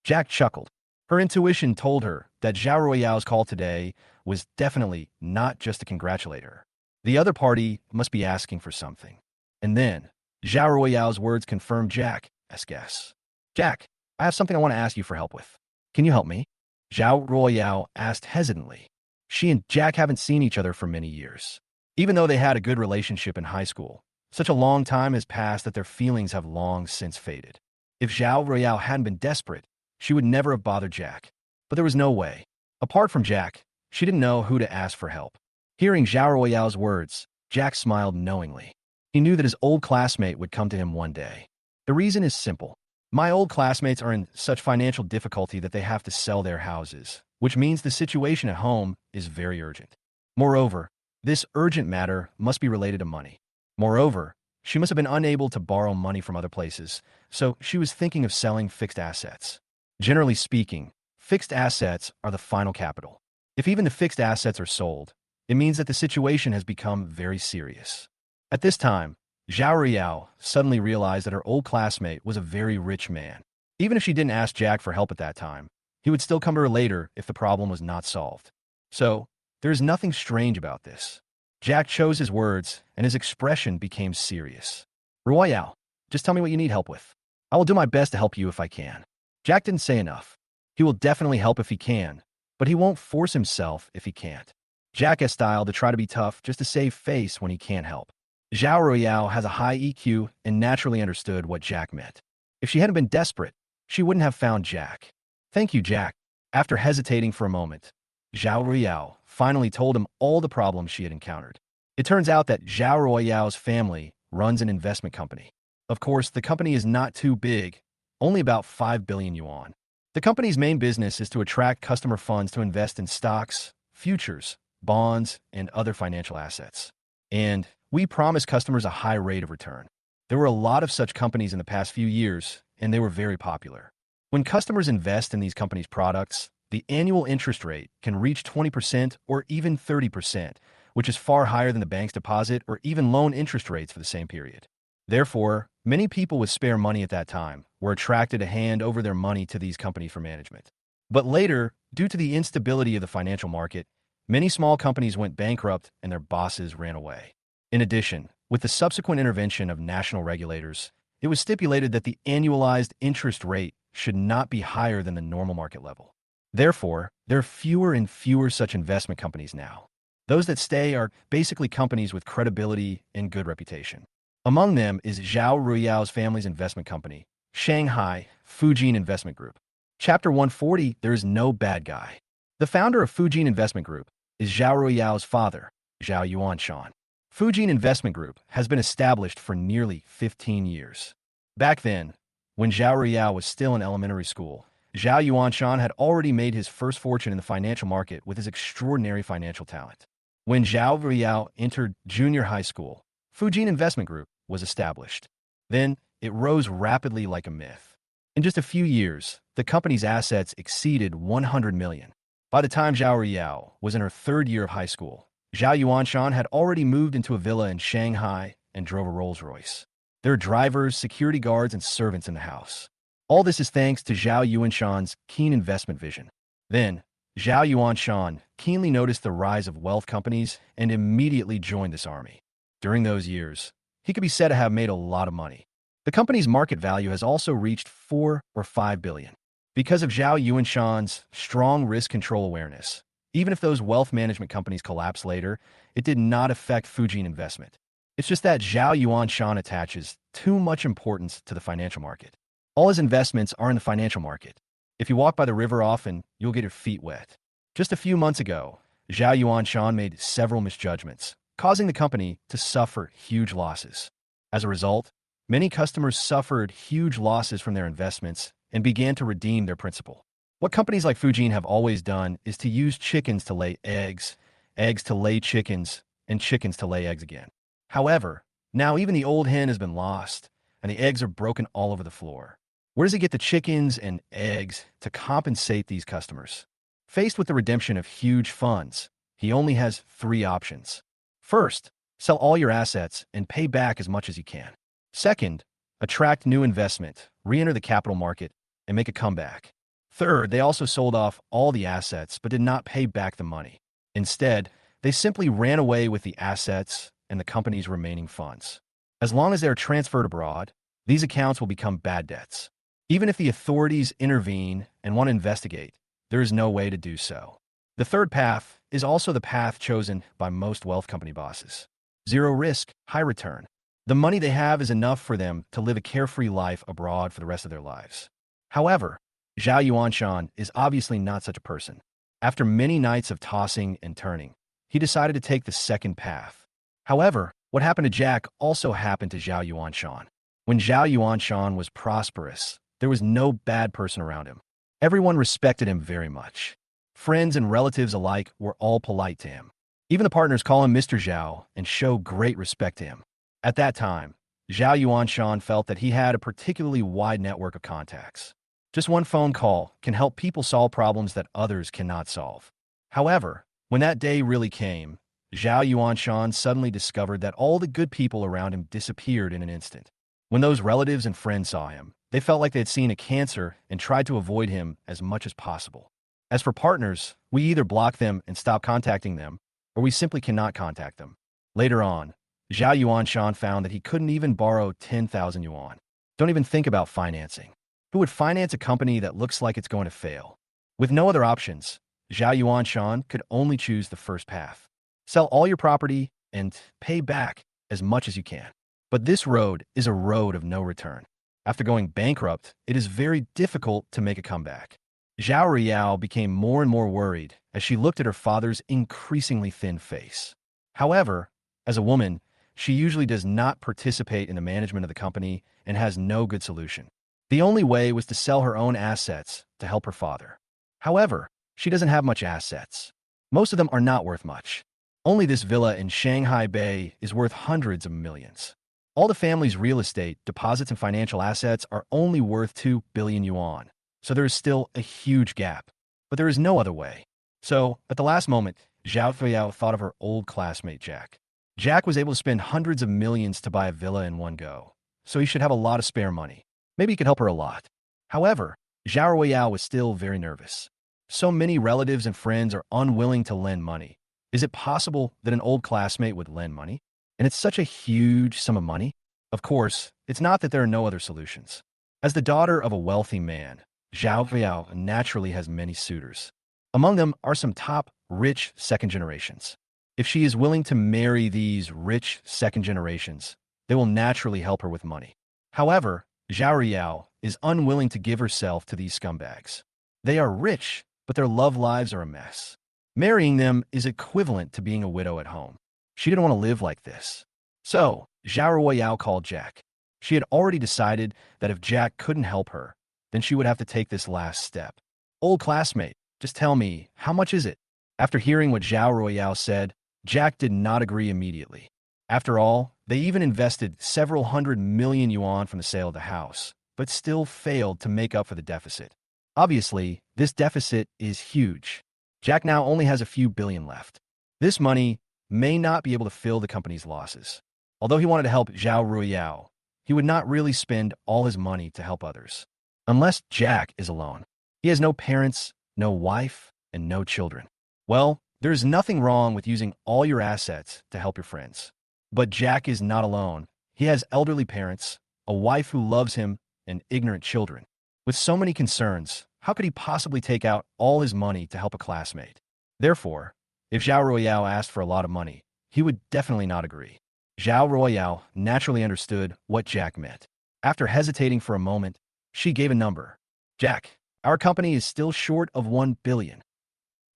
Jack chuckled. Her intuition told her that Zhao Ruyao's call today was definitely not just to congratulate her. The other party must be asking for something. And then, Zhao Ruyao's words confirmed Jack's guess. "Jack, I have something I want to ask you for help with. Can you help me?" Zhao Ruyao asked hesitantly. She and Jack haven't seen each other for many years. Even though they had a good relationship in high school, such a long time has passed that their feelings have long since faded. If Zhao Ruyao hadn't been desperate, she would never have bothered Jack. But there was no way. Apart from Jack, she didn't know who to ask for help. Hearing Zhao Ruyao's words, Jack smiled knowingly. He knew that his old classmate would come to him one day. The reason is simple. My old classmates are in such financial difficulty that they have to sell their houses, which means the situation at home is very urgent. Moreover, this urgent matter must be related to money. Moreover, she must have been unable to borrow money from other places, so she was thinking of selling fixed assets. Generally speaking, fixed assets are the final capital. If even the fixed assets are sold, it means that the situation has become very serious. At this time, Zhao Ruyao suddenly realized that her old classmate was a very rich man. Even if she didn't ask Jack for help at that time, he would still come to her later if the problem was not solved. So, there is nothing strange about this. Jack chose his words, and his expression became serious. "Ruyao, just tell me what you need help with. I will do my best to help you if I can." Jack didn't say enough. He will definitely help if he can, but he won't force himself if he can't. Jack has style to try to be tough just to save face when he can't help. Zhao Ruyao has a high EQ and naturally understood what Jack meant. If she hadn't been desperate, she wouldn't have found Jack. "Thank you, Jack." After hesitating for a moment, Zhao Ruyao finally told him all the problems she had encountered. It turns out that Zhao Ruyao's family runs an investment company. Of course, the company is not too big, only about 5 billion yuan. The company's main business is to attract customer funds to invest in stocks, futures, bonds, and other financial assets. And we promise customers a high rate of return. There were a lot of such companies in the past few years, and they were very popular. When customers invest in these companies' products, the annual interest rate can reach 20% or even 30%, which is far higher than the bank's deposit or even loan interest rates for the same period. Therefore, many people with spare money at that time were attracted to hand over their money to these companies for management. But later, due to the instability of the financial market, many small companies went bankrupt and their bosses ran away. In addition, with the subsequent intervention of national regulators, it was stipulated that the annualized interest rate should not be higher than the normal market level. Therefore, there are fewer and fewer such investment companies now. Those that stay are basically companies with credibility and good reputation. Among them is Zhao Ruiyao's family's investment company, Shanghai Fujian Investment Group. Chapter 140, There is no bad guy. The founder of Fujian Investment Group is Zhao Ruiyao's father, Zhao Yuanshan. Fujian Investment Group has been established for nearly 15 years. Back then, when Zhao Ruiyao was still in elementary school, Zhao Yuanshan had already made his first fortune in the financial market with his extraordinary financial talent. When Zhao Ruiyao entered junior high school, Fujian Investment Group was established. Then, it rose rapidly like a myth. In just a few years, the company's assets exceeded 100 million. By the time Zhao Ruiyao was in her third year of high school, Zhao Yuanshan had already moved into a villa in Shanghai and drove a Rolls-Royce. There are drivers, security guards, and servants in the house. All this is thanks to Zhao Yuanshan's keen investment vision. Then, Zhao Yuanshan keenly noticed the rise of wealth companies and immediately joined this army. During those years, he could be said to have made a lot of money. The company's market value has also reached 4 or 5 billion. Because of Zhao Yuanshan's strong risk control awareness, even if those wealth management companies collapse later, it did not affect Fujian investment. It's just that Zhao Yuanshan attaches too much importance to the financial market. All his investments are in the financial market. If you walk by the river often, you'll get your feet wet. Just a few months ago, Zhao Yuanshan made several misjudgments, causing the company to suffer huge losses. As a result, many customers suffered huge losses from their investments and began to redeem their principal. What companies like Fujian have always done is to use chickens to lay eggs, eggs to lay chickens, and chickens to lay eggs again. However, now even the old hen has been lost, and the eggs are broken all over the floor. Where does he get the chickens and eggs to compensate these customers? Faced with the redemption of huge funds, he only has 3 options. First, sell all your assets and pay back as much as you can. Second, attract new investment, re-enter the capital market, and make a comeback. Third, they also sold off all the assets but did not pay back the money. Instead, they simply ran away with the assets and the company's remaining funds. As long as they are transferred abroad, these accounts will become bad debts. Even if the authorities intervene and want to investigate, there is no way to do so. The third path is also the path chosen by most wealth company bosses. Zero risk, high return. The money they have is enough for them to live a carefree life abroad for the rest of their lives. However, Zhao Yuanshan is obviously not such a person. After many nights of tossing and turning, he decided to take the second path. However, what happened to Jack also happened to Zhao Yuanshan. When Zhao Yuanshan was prosperous, there was no bad person around him. Everyone respected him very much. Friends and relatives alike were all polite to him. Even the partners call him Mr. Zhao and show great respect to him. At that time, Zhao Yuanshan felt that he had a particularly wide network of contacts. Just one phone call can help people solve problems that others cannot solve. However, when that day really came, Zhao Yuanshan suddenly discovered that all the good people around him disappeared in an instant. When those relatives and friends saw him, they felt like they had seen a cancer and tried to avoid him as much as possible. As for partners, we either block them and stop contacting them, or we simply cannot contact them. Later on, Zhao Yuanshan found that he couldn't even borrow 10,000 yuan. Don't even think about financing. Who would finance a company that looks like it's going to fail? With no other options, Zhao Yuanshan could only choose the first path. Sell all your property and pay back as much as you can. But this road is a road of no return. After going bankrupt, it is very difficult to make a comeback. Zhao Ruiyao became more and more worried as she looked at her father's increasingly thin face. However, as a woman, she usually does not participate in the management of the company and has no good solution. The only way was to sell her own assets to help her father. However, she doesn't have much assets. Most of them are not worth much. Only this villa in Shanghai Bay is worth hundreds of millions. All the family's real estate, deposits, and financial assets are only worth 2 billion yuan, so there is still a huge gap. But there is no other way. So, at the last moment, Zhao Ruiyao thought of her old classmate Jack. Jack was able to spend hundreds of millions to buy a villa in one go, so he should have a lot of spare money. Maybe he could help her a lot. However, Zhao Ruiyao was still very nervous. So many relatives and friends are unwilling to lend money. Is it possible that an old classmate would lend money? And it's such a huge sum of money? Of course, it's not that there are no other solutions. As the daughter of a wealthy man, Zhao Ruiyao naturally has many suitors. Among them are some top, rich second generations. If she is willing to marry these rich second generations, they will naturally help her with money. However, Zhao Riao is unwilling to give herself to these scumbags. They are rich, but their love lives are a mess. Marrying them is equivalent to being a widow at home. She didn't want to live like this. So, Zhao Royale called Jack. She had already decided that if Jack couldn't help her, then she would have to take this last step. Old classmate, just tell me, how much is it? After hearing what Zhao Royale said, Jack did not agree immediately. After all, they even invested several hundred million yuan from the sale of the house, but still failed to make up for the deficit. Obviously, this deficit is huge. Jack now only has a few billion left. This money may not be able to fill the company's losses. Although he wanted to help Zhao Royale, he would not really spend all his money to help others. Unless Jack is alone. He has no parents, no wife, and no children. Well, there is nothing wrong with using all your assets to help your friends. But Jack is not alone. He has elderly parents, a wife who loves him, and ignorant children. With so many concerns, how could he possibly take out all his money to help a classmate? Therefore, if Zhao Royale asked for a lot of money, he would definitely not agree. Zhao Royale naturally understood what Jack meant. After hesitating for a moment, she gave a number. Jack, our company is still short of 1 billion.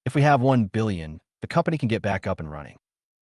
If we have 1 billion, the company can get back up and running.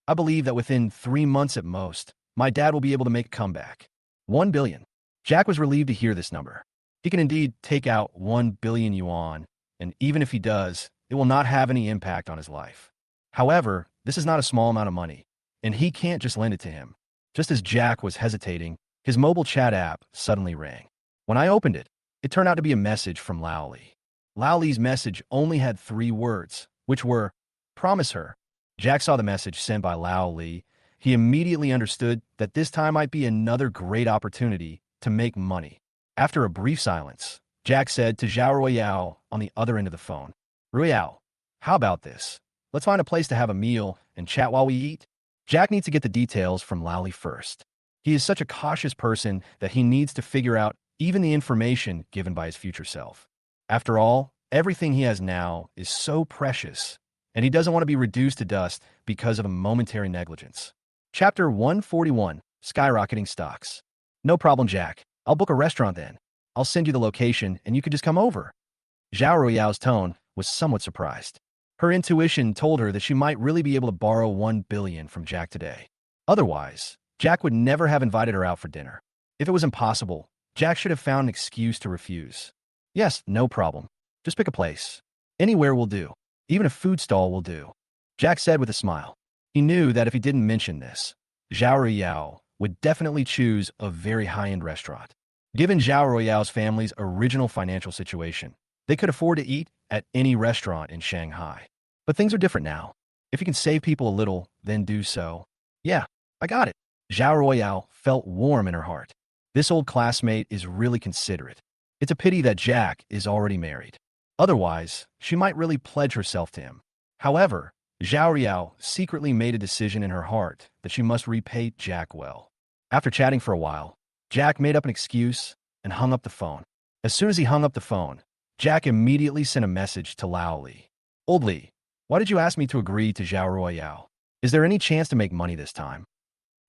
I believe that within 3 months at most, my dad will be able to make a comeback. 1 billion. Jack was relieved to hear this number. He can indeed take out 1 billion yuan, and even if he does, it will not have any impact on his life. However, this is not a small amount of money, and he can't just lend it to him. Just as Jack was hesitating, his mobile chat app suddenly rang. When I opened it, it turned out to be a message from Lao Li. Lao Li's message only had 3 words, which were, promise her. Jack saw the message sent by Lao Li. He immediately understood that this time might be another great opportunity to make money. After a brief silence, Jack said to Zhao Royale on the other end of the phone, Royale, how about this? Let's find a place to have a meal and chat while we eat. Jack needs to get the details from Lao Li first. He is such a cautious person that he needs to figure out even the information given by his future self. After all, everything he has now is so precious, and he doesn't want to be reduced to dust because of a momentary negligence. Chapter 141, Skyrocketing Stocks. No problem, Jack. I'll book a restaurant then. I'll send you the location and you could just come over. Zhao Royale's tone was somewhat surprised. Her intuition told her that she might really be able to borrow 1 billion from Jack today. Otherwise, Jack would never have invited her out for dinner. If it was impossible, Jack should have found an excuse to refuse. Yes, no problem. Just pick a place. Anywhere will do. Even a food stall will do. Jack said with a smile. He knew that if he didn't mention this, Zhao Royale would definitely choose a very high-end restaurant. Given Zhao Royale's family's original financial situation, they could afford to eat at any restaurant in Shanghai. But things are different now. If you can save people a little, then do so. Yeah, I got it. Zhao Royale felt warm in her heart. This old classmate is really considerate. It's a pity that Jack is already married. Otherwise, she might really pledge herself to him. However, Zhao Riao secretly made a decision in her heart that she must repay Jack well. After chatting for a while, Jack made up an excuse and hung up the phone. As soon as he hung up the phone, Jack immediately sent a message to Lao Li. Old Li, why did you ask me to agree to Zhao Royale? Is there any chance to make money this time?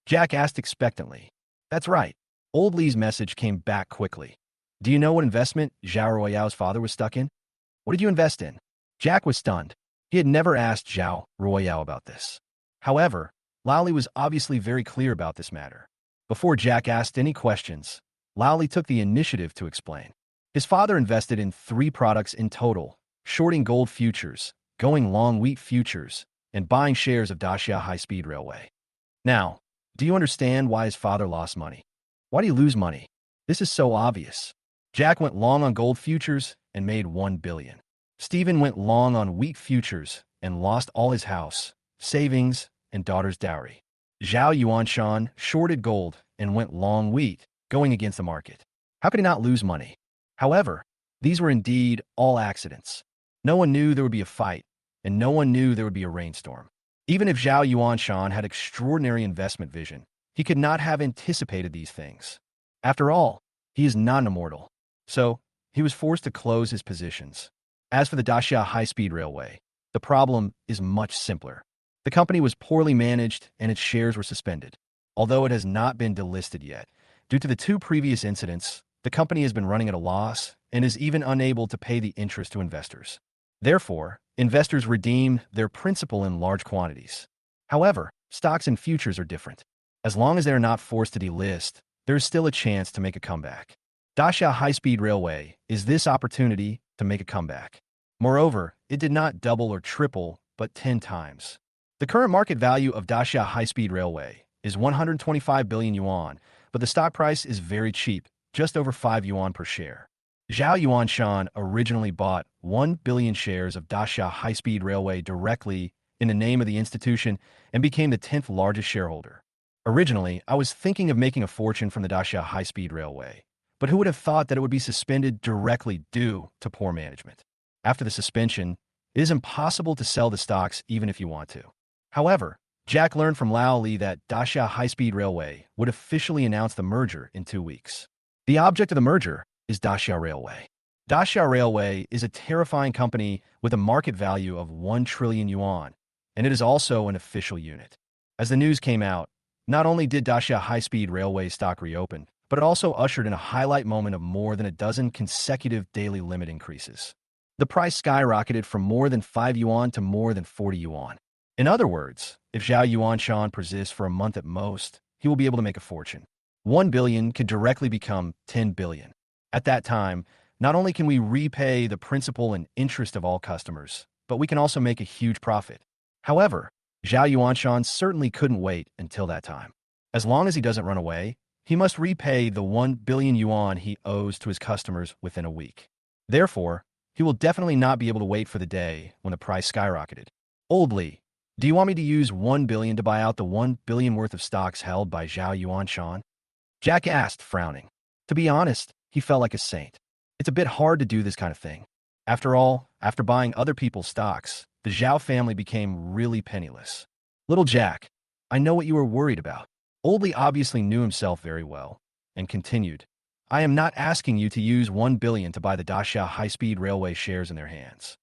Jack asked expectantly. That's right. Old Li's message came back quickly. Do you know what investment Zhao Royale's father was stuck in? What did you invest in? Jack was stunned. He had never asked Zhao Royale about this. However, Lao Li was obviously very clear about this matter. Before Jack asked any questions, Lao Li took the initiative to explain. His father invested in 3 products in total, shorting gold futures, going long wheat futures, and buying shares of Daxia High-Speed Railway. Now, do you understand why his father lost money? Why do you lose money? This is so obvious. Jack went long on gold futures and made 1 billion. Stephen went long on wheat futures and lost all his house, savings, and daughter's dowry. Zhao Yuanshan shorted gold and went long wheat, going against the market. How could he not lose money? However, these were indeed all accidents. No one knew there would be a fight, and no one knew there would be a rainstorm. Even if Zhao Yuanshan had extraordinary investment vision, he could not have anticipated these things. After all, he is not an immortal. So, he was forced to close his positions. As for the Daxia High-Speed Railway, the problem is much simpler. The company was poorly managed and its shares were suspended. Although it has not been delisted yet, due to the two previous incidents, the company has been running at a loss and is even unable to pay the interest to investors. Therefore, investors redeem their principal in large quantities. However, stocks and futures are different. As long as they are not forced to delist, there is still a chance to make a comeback. Daxia High-Speed Railway is this opportunity to make a comeback. Moreover, it did not double or triple, but 10 times. The current market value of Daxia High-Speed Railway is 125 billion yuan, but the stock price is very cheap, just over 5 yuan per share. Zhao Yuanshan originally bought 1 billion shares of Daxia High-Speed Railway directly in the name of the institution and became the 10th largest shareholder. Originally, I was thinking of making a fortune from the Daxia High-Speed Railway, but who would have thought that it would be suspended directly due to poor management? After the suspension, it is impossible to sell the stocks even if you want to. However, Jack learned from Lao Li that Daxia High-Speed Railway would officially announce the merger in 2 weeks. The object of the merger is Daxia Railway. Daxia Railway is a terrifying company with a market value of 1 trillion yuan, and it is also an official unit. As the news came out, not only did Daxia High-Speed Railway stock reopen, but it also ushered in a highlight moment of more than a dozen consecutive daily limit increases. The price skyrocketed from more than 5 yuan to more than 40 yuan. In other words, if Zhao Yuanshan persists for a month at most, he will be able to make a fortune. 1 billion could directly become 10 billion. At that time, not only can we repay the principal and interest of all customers, but we can also make a huge profit. However, Zhao Yuanshan certainly couldn't wait until that time. As long as he doesn't run away, he must repay the 1 billion yuan he owes to his customers within a week. Therefore, he will definitely not be able to wait for the day when the price skyrocketed. Old Li, do you want me to use 1 billion to buy out the 1 billion worth of stocks held by Zhao Yuanshan? Jack asked, frowning. To be honest, he felt like a saint. It's a bit hard to do this kind of thing. After all, after buying other people's stocks, the Zhao family became really penniless. Little Jack, I know what you were worried about. Old Li obviously knew himself very well, and continued, I am not asking you to use 1 billion to buy the Daxia High-Speed Railway shares in their hands.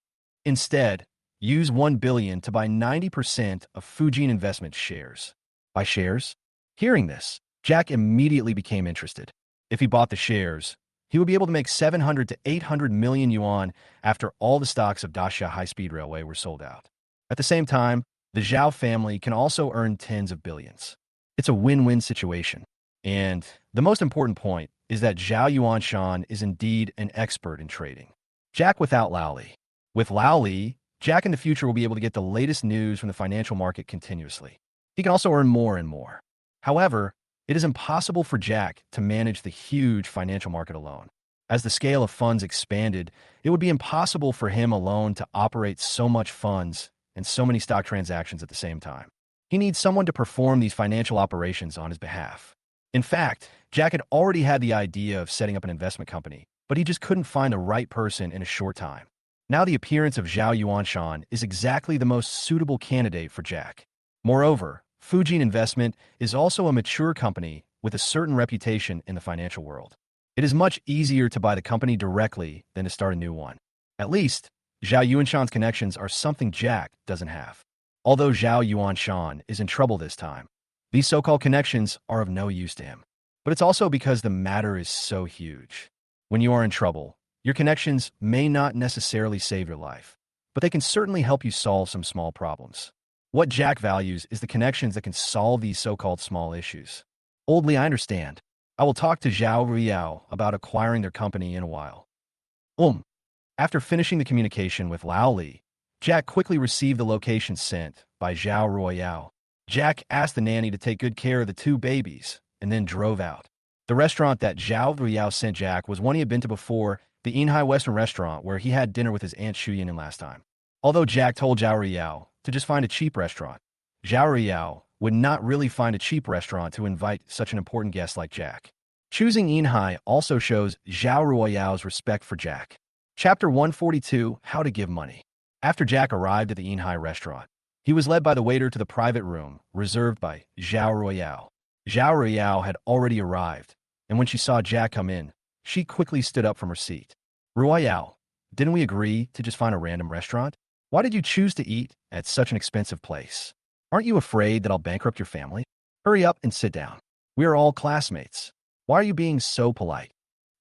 Instead, use 1 billion to buy 90% of Fujian investment shares. Buy shares? Hearing this, Jack immediately became interested. If he bought the shares, he would be able to make 700 to 800 million yuan after all the stocks of Daxia High-Speed Railway were sold out. At the same time, the Zhao family can also earn tens of billions. It's a win-win situation. And the most important point is that Zhao Yuanshan is indeed an expert in trading. Jack without Lao Li. With Lao Li, Jack in the future will be able to get the latest news from the financial market continuously. He can also earn more and more. However, it is impossible for Jack to manage the huge financial market alone. As the scale of funds expanded, it would be impossible for him alone to operate so much funds and so many stock transactions at the same time. He needs someone to perform these financial operations on his behalf. In fact, Jack had already had the idea of setting up an investment company, but he just couldn't find the right person in a short time. Now the appearance of Zhao Yuanshan is exactly the most suitable candidate for Jack. Moreover, Fujian Investment is also a mature company with a certain reputation in the financial world. It is much easier to buy the company directly than to start a new one. At least, Zhao Yuanshan's connections are something Jack doesn't have. Although Zhao Yuanshan is in trouble this time, these so-called connections are of no use to him. But it's also because the matter is so huge. When you are in trouble, your connections may not necessarily save your life, but they can certainly help you solve some small problems. What Jack values is the connections that can solve these so-called small issues. Old Li, I understand. I will talk to Zhao Ruiyao about acquiring their company in a while. After finishing the communication with Lao Li, Jack quickly received the location sent by Zhao Ruiyao. Jack asked the nanny to take good care of the 2 babies and then drove out. The restaurant that Zhao Ruiyao sent Jack was one he had been to before, the Inhai Western restaurant where he had dinner with his aunt Shuyan in last time. Although Jack told Zhao Ruiyao to just find a cheap restaurant, Zhao Ruiyao would not really find a cheap restaurant to invite such an important guest like Jack. Choosing Inhai also shows Zhao Ruiyao's respect for Jack. Chapter 142, How to Give Money. After Jack arrived at the Inhai restaurant, he was led by the waiter to the private room reserved by Zhao Ruiyao. Zhao Ruiyao had already arrived, and when she saw Jack come in, she quickly stood up from her seat. Ruiyao, didn't we agree to just find a random restaurant? Why did you choose to eat at such an expensive place? Aren't you afraid that I'll bankrupt your family? Hurry up and sit down. We are all classmates. Why are you being so polite?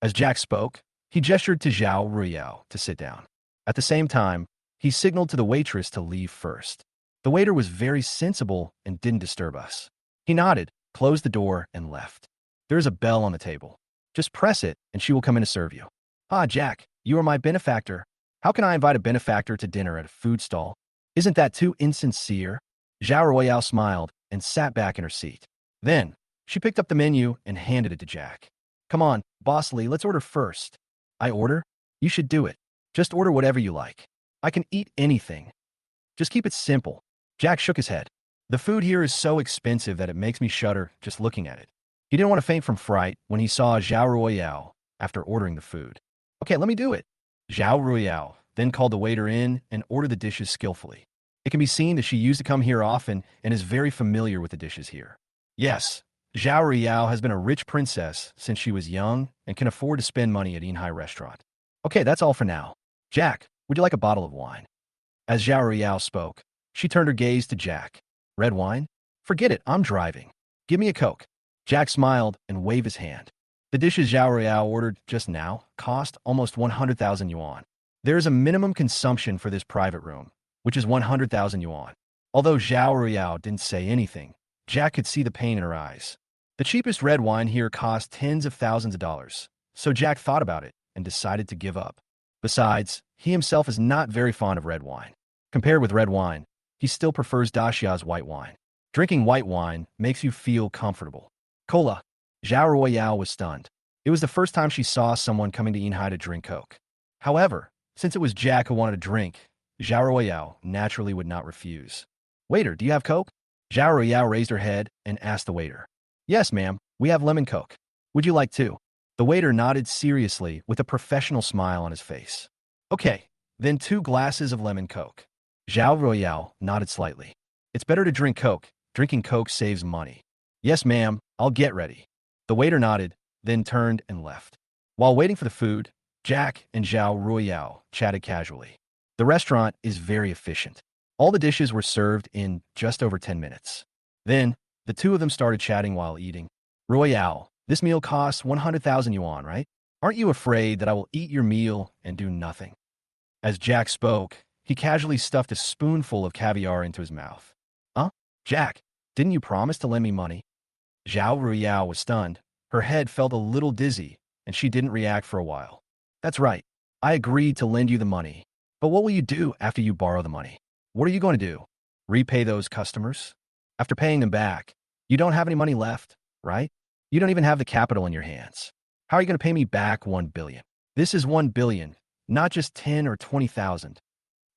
As Jack spoke, he gestured to Zhao Ruiyao to sit down. At the same time, he signaled to the waitress to leave first. The waiter was very sensible and didn't disturb us. He nodded, closed the door, and left. There is a bell on the table. Just press it, and she will come in to serve you. Ah, Jack, you are my benefactor. How can I invite a benefactor to dinner at a food stall? Isn't that too insincere? Zhao Royale smiled and sat back in her seat. Then, she picked up the menu and handed it to Jack. Come on, Boss Lee, let's order first. I order? You should do it. Just order whatever you like. I can eat anything. Just keep it simple. Jack shook his head. The food here is so expensive that it makes me shudder just looking at it. He didn't want to faint from fright when he saw Zhao Royale after ordering the food. Okay, let me do it. Zhao Royale then called the waiter in and ordered the dishes skillfully. It can be seen that she used to come here often and is very familiar with the dishes here. Yes, Zhao Royale has been a rich princess since she was young and can afford to spend money at Inhai restaurant. Okay, that's all for now. Jack, would you like a bottle of wine? As Zhao Royale spoke, she turned her gaze to Jack. Red wine? Forget it, I'm driving. Give me a Coke. Jack smiled and waved his hand. The dishes Zhao Royale ordered just now cost almost 100,000 yuan. There is a minimum consumption for this private room, which is 100,000 yuan. Although Zhao Royale didn't say anything, Jack could see the pain in her eyes. The cheapest red wine here cost tens of thousands of dollars, so Jack thought about it and decided to give up. Besides, he himself is not very fond of red wine. Compared with red wine, he still prefers Daxia's white wine. Drinking white wine makes you feel comfortable. Cola. Zhao Royale was stunned. It was the first time she saw someone coming to Inhai to drink Coke. However, since it was Jack who wanted a drink, Zhao Royale naturally would not refuse. Waiter, do you have Coke? Zhao Royale raised her head and asked the waiter. Yes, ma'am, we have lemon Coke. Would you like two? The waiter nodded seriously with a professional smile on his face. Okay, then 2 glasses of lemon Coke. Zhao Royale nodded slightly. It's better to drink Coke. Drinking Coke saves money. Yes, ma'am, I'll get ready. The waiter nodded, then turned and left. While waiting for the food, Jack and Zhao Royale chatted casually. The restaurant is very efficient. All the dishes were served in just over 10 minutes. Then, the two of them started chatting while eating. Royale, this meal costs 100,000 yuan, right? Aren't you afraid that I will eat your meal and do nothing? As Jack spoke, he casually stuffed a spoonful of caviar into his mouth. Huh? Jack, didn't you promise to lend me money? Zhao Royale was stunned. Her head felt a little dizzy, and she didn't react for a while. That's right. I agreed to lend you the money. But what will you do after you borrow the money? What are you going to do? Repay those customers? After paying them back, you don't have any money left, right? You don't even have the capital in your hands. How are you going to pay me back 1 billion? This is 1 billion, not just 10 or 20,000.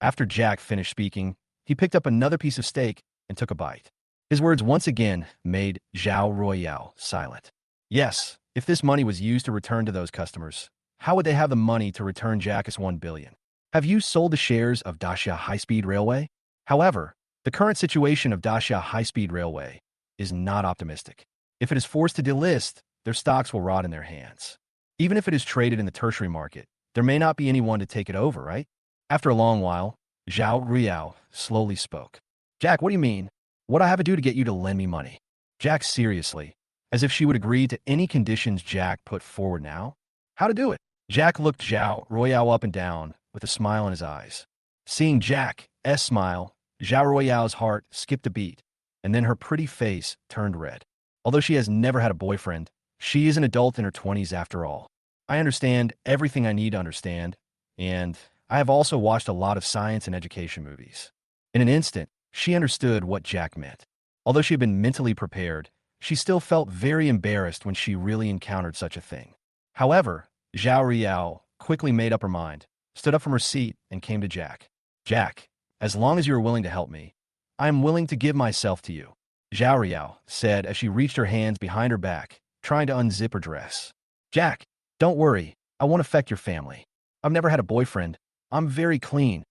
After Jack finished speaking, he picked up another piece of steak and took a bite. His words once again made Zhao Royale silent. Yes, if this money was used to return to those customers, how would they have the money to return Jack's 1 billion? Have you sold the shares of Daxia High-Speed Railway? However, the current situation of Daxia High-Speed Railway is not optimistic. If it is forced to delist, their stocks will rot in their hands. Even if it is traded in the tertiary market, there may not be anyone to take it over, right? After a long while, Zhao Royale slowly spoke. Jack, what do you mean? What do I have to do to get you to lend me money? Jack seriously, as if she would agree to any conditions Jack put forward now. How to do it? Jack looked Zhao Royale up and down with a smile in his eyes. Seeing Jack's smile, Zhao Royale's heart skipped a beat, and then her pretty face turned red. Although she has never had a boyfriend, she is an adult in her 20s after all. I understand everything I need to understand, and I have also watched a lot of science and education movies. In an instant, she understood what Jack meant. Although she had been mentally prepared, she still felt very embarrassed when she really encountered such a thing. However, Zhao Royale quickly made up her mind, stood up from her seat, and came to Jack. Jack, as long as you are willing to help me, I am willing to give myself to you, Zhao Royale said as she reached her hands behind her back, trying to unzip her dress. Jack, don't worry, I won't affect your family. I've never had a boyfriend. I'm very clean.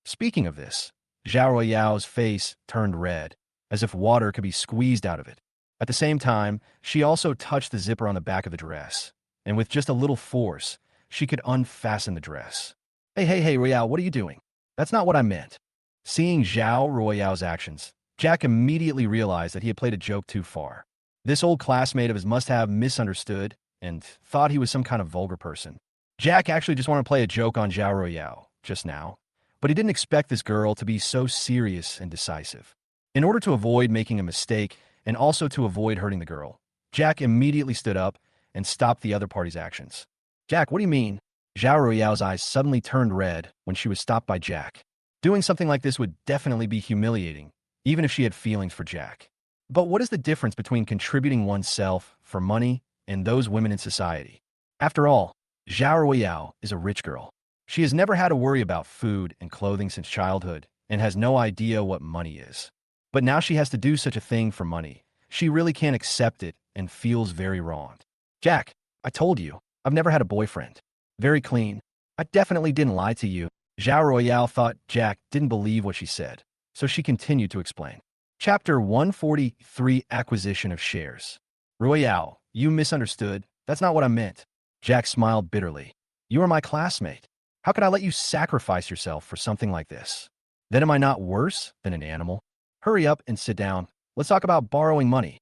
Speaking of this, Zhao Royale's face turned red, as if water could be squeezed out of it. At the same time, she also touched the zipper on the back of the dress, and with just a little force, she could unfasten the dress. Hey, Royale, what are you doing? That's not what I meant. Seeing Zhao Royale's actions, Jack immediately realized that he had played a joke too far. This old classmate of his must have misunderstood and thought he was some kind of vulgar person. Jack actually just wanted to play a joke on Zhao Royale just now, but he didn't expect this girl to be so serious and decisive. In order to avoid making a mistake and also to avoid hurting the girl, Jack immediately stood up and stopped the other party's actions. Jack, what do you mean? Zhao Royale's eyes suddenly turned red when she was stopped by Jack. Doing something like this would definitely be humiliating, even if she had feelings for Jack. But what is the difference between contributing oneself for money and those women in society? After all, Zhao Royale is a rich girl. She has never had to worry about food and clothing since childhood and has no idea what money is. But now she has to do such a thing for money. She really can't accept it and feels very wronged. Jack, I told you, I've never had a boyfriend. Very clean. I definitely didn't lie to you. Zhao Royale thought Jack didn't believe what she said, so she continued to explain. Chapter 143, Acquisition of Shares. Royale, you misunderstood. That's not what I meant. Jack smiled bitterly. You are my classmate. How could I let you sacrifice yourself for something like this? Then am I not worse than an animal? Hurry up and sit down. Let's talk about borrowing money.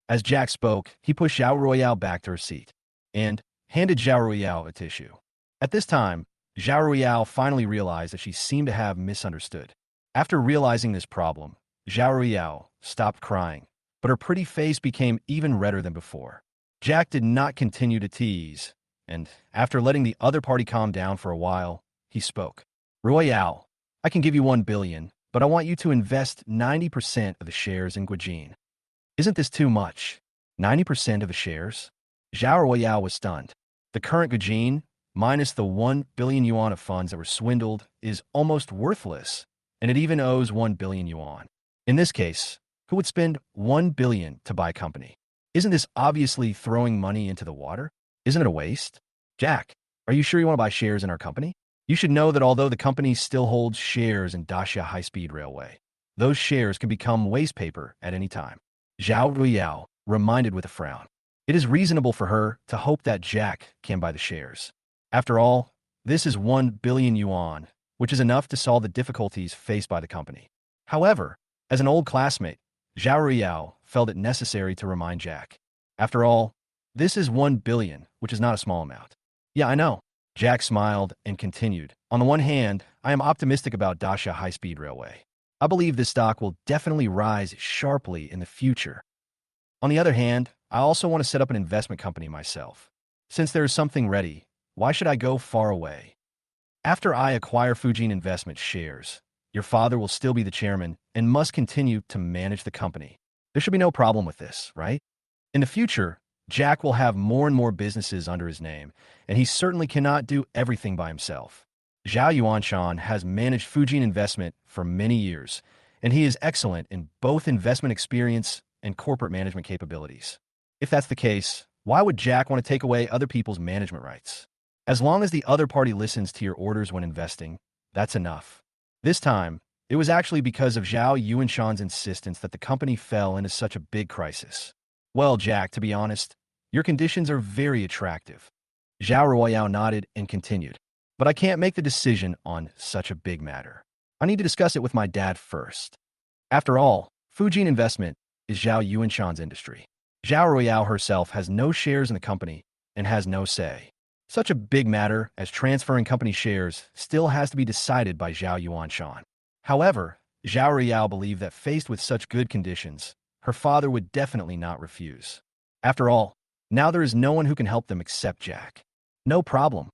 As Jack spoke, he pushed Zhao Royale back to her seat and handed Zhao Royale a tissue. At this time, Zhao Royale finally realized that she seemed to have misunderstood. After realizing this problem, Zhao Royale stopped crying, but her pretty face became even redder than before. Jack did not continue to tease, and after letting the other party calm down for a while, he spoke. Royale, I can give you 1 billion, but I want you to invest 90% of the shares in Guijin. Isn't this too much? 90% of the shares? Zhao Royale was stunned. The current Guijin, minus the 1 billion yuan of funds that were swindled, is almost worthless, and it even owes 1 billion yuan. In this case, who would spend 1 billion to buy a company? Isn't this obviously throwing money into the water? Isn't it a waste? Jack, are you sure you want to buy shares in our company? You should know that although the company still holds shares in Daxia High-Speed Railway, those shares can become waste paper at any time. Zhao Royale reminded with a frown. It is reasonable for her to hope that Jack can buy the shares. After all, this is 1 billion yuan, which is enough to solve the difficulties faced by the company. However, as an old classmate, Zhao Royale felt it necessary to remind Jack. After all, this is 1 billion, which is not a small amount. Yeah, I know. Jack smiled and continued. On the one hand, I am optimistic about Daxia High-Speed Railway. I believe this stock will definitely rise sharply in the future. On the other hand, I also want to set up an investment company myself. Since there is something ready, why should I go far away? After I acquire Fujian investment shares, your father will still be the chairman and must continue to manage the company. There should be no problem with this, right? In the future, Jack will have more and more businesses under his name, and he certainly cannot do everything by himself. Zhao Yuanshan has managed Fujian investment for many years, and he is excellent in both investment experience and corporate management capabilities. If that's the case, why would Jack want to take away other people's management rights? As long as the other party listens to your orders when investing, that's enough. This time, it was actually because of Zhao Yuanshan's insistence that the company fell into such a big crisis. Well, Jack, to be honest, your conditions are very attractive. Zhao Royale nodded and continued. But I can't make the decision on such a big matter. I need to discuss it with my dad first. After all, Fujian investment is Zhao Yuanshan's industry. Zhao Royale herself has no shares in the company and has no say. Such a big matter as transferring company shares still has to be decided by Zhao Yuanshan. However, Zhao Royale believed that faced with such good conditions, her father would definitely not refuse. After all, now there is no one who can help them except Jack. No problem.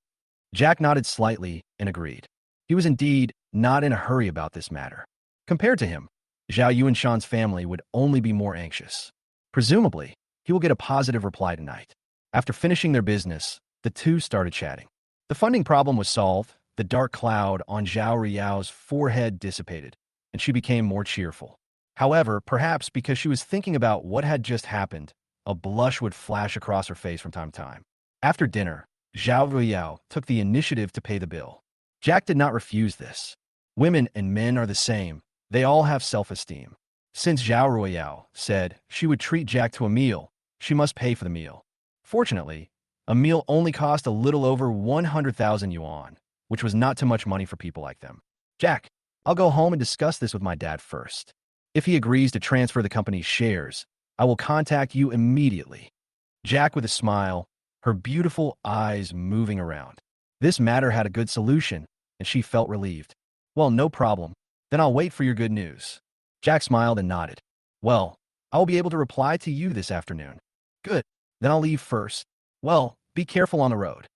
Jack nodded slightly and agreed. He was indeed not in a hurry about this matter. Compared to him, Zhao Yuanshan's family would only be more anxious. Presumably, he will get a positive reply tonight. After finishing their business, the two started chatting. The funding problem was solved, the dark cloud on Zhao Royale's forehead dissipated, and she became more cheerful. However, perhaps because she was thinking about what had just happened, a blush would flash across her face from time to time. After dinner, Zhao Royale took the initiative to pay the bill. Jack did not refuse this. Women and men are the same. They all have self-esteem. Since Zhao Royale said she would treat Jack to a meal, she must pay for the meal. Fortunately, a meal only cost a little over 100,000 yuan, which was not too much money for people like them. Jack, I'll go home and discuss this with my dad first. If he agrees to transfer the company's shares, I will contact you immediately. Jack with a smile, her beautiful eyes moving around. This matter had a good solution, and she felt relieved. Well, no problem. Then I'll wait for your good news. Jack smiled and nodded. Well, I will be able to reply to you this afternoon. Good. Then I'll leave first. Well, be careful on the road.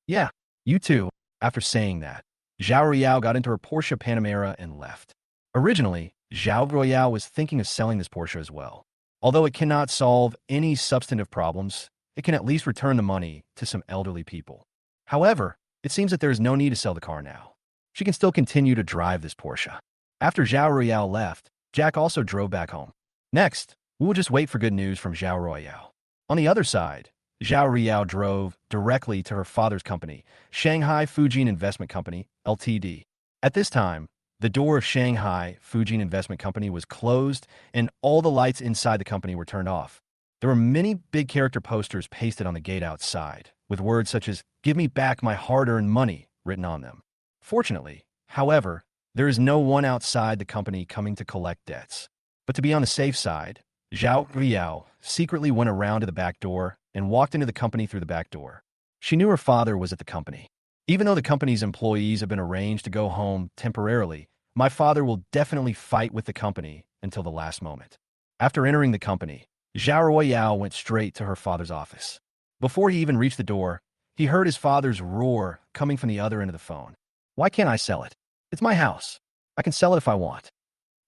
Yeah, you too. After saying that, Zhao Ruiyao got into her Porsche Panamera and left. Originally, Zhao Ruiyao was thinking of selling this Porsche as well. Although it cannot solve any substantive problems, it can at least return the money to some elderly people. However, it seems that there is no need to sell the car now. She can still continue to drive this Porsche. After Zhao Ruiyao left, Jack also drove back home. Next, we will just wait for good news from Zhao Ruiyao. On the other side, Zhao Ruiyao drove directly to her father's company, Shanghai Fujian Investment Company, Ltd. At this time, the door of Shanghai Fujian Investment Company was closed and all the lights inside the company were turned off. There were many big character posters pasted on the gate outside, with words such as, "Give me back my hard-earned money," written on them. Fortunately, however, there is no one outside the company coming to collect debts. But to be on the safe side, Zhao Ruiyao secretly went around to the back door and walked into the company through the back door. She knew her father was at the company. Even though the company's employees have been arranged to go home temporarily, my father will definitely fight with the company until the last moment. After entering the company, Zhao Ruiyao went straight to her father's office. Before he even reached the door, he heard his father's roar coming from the other end of the phone. Why can't I sell it? It's my house. I can sell it if I want.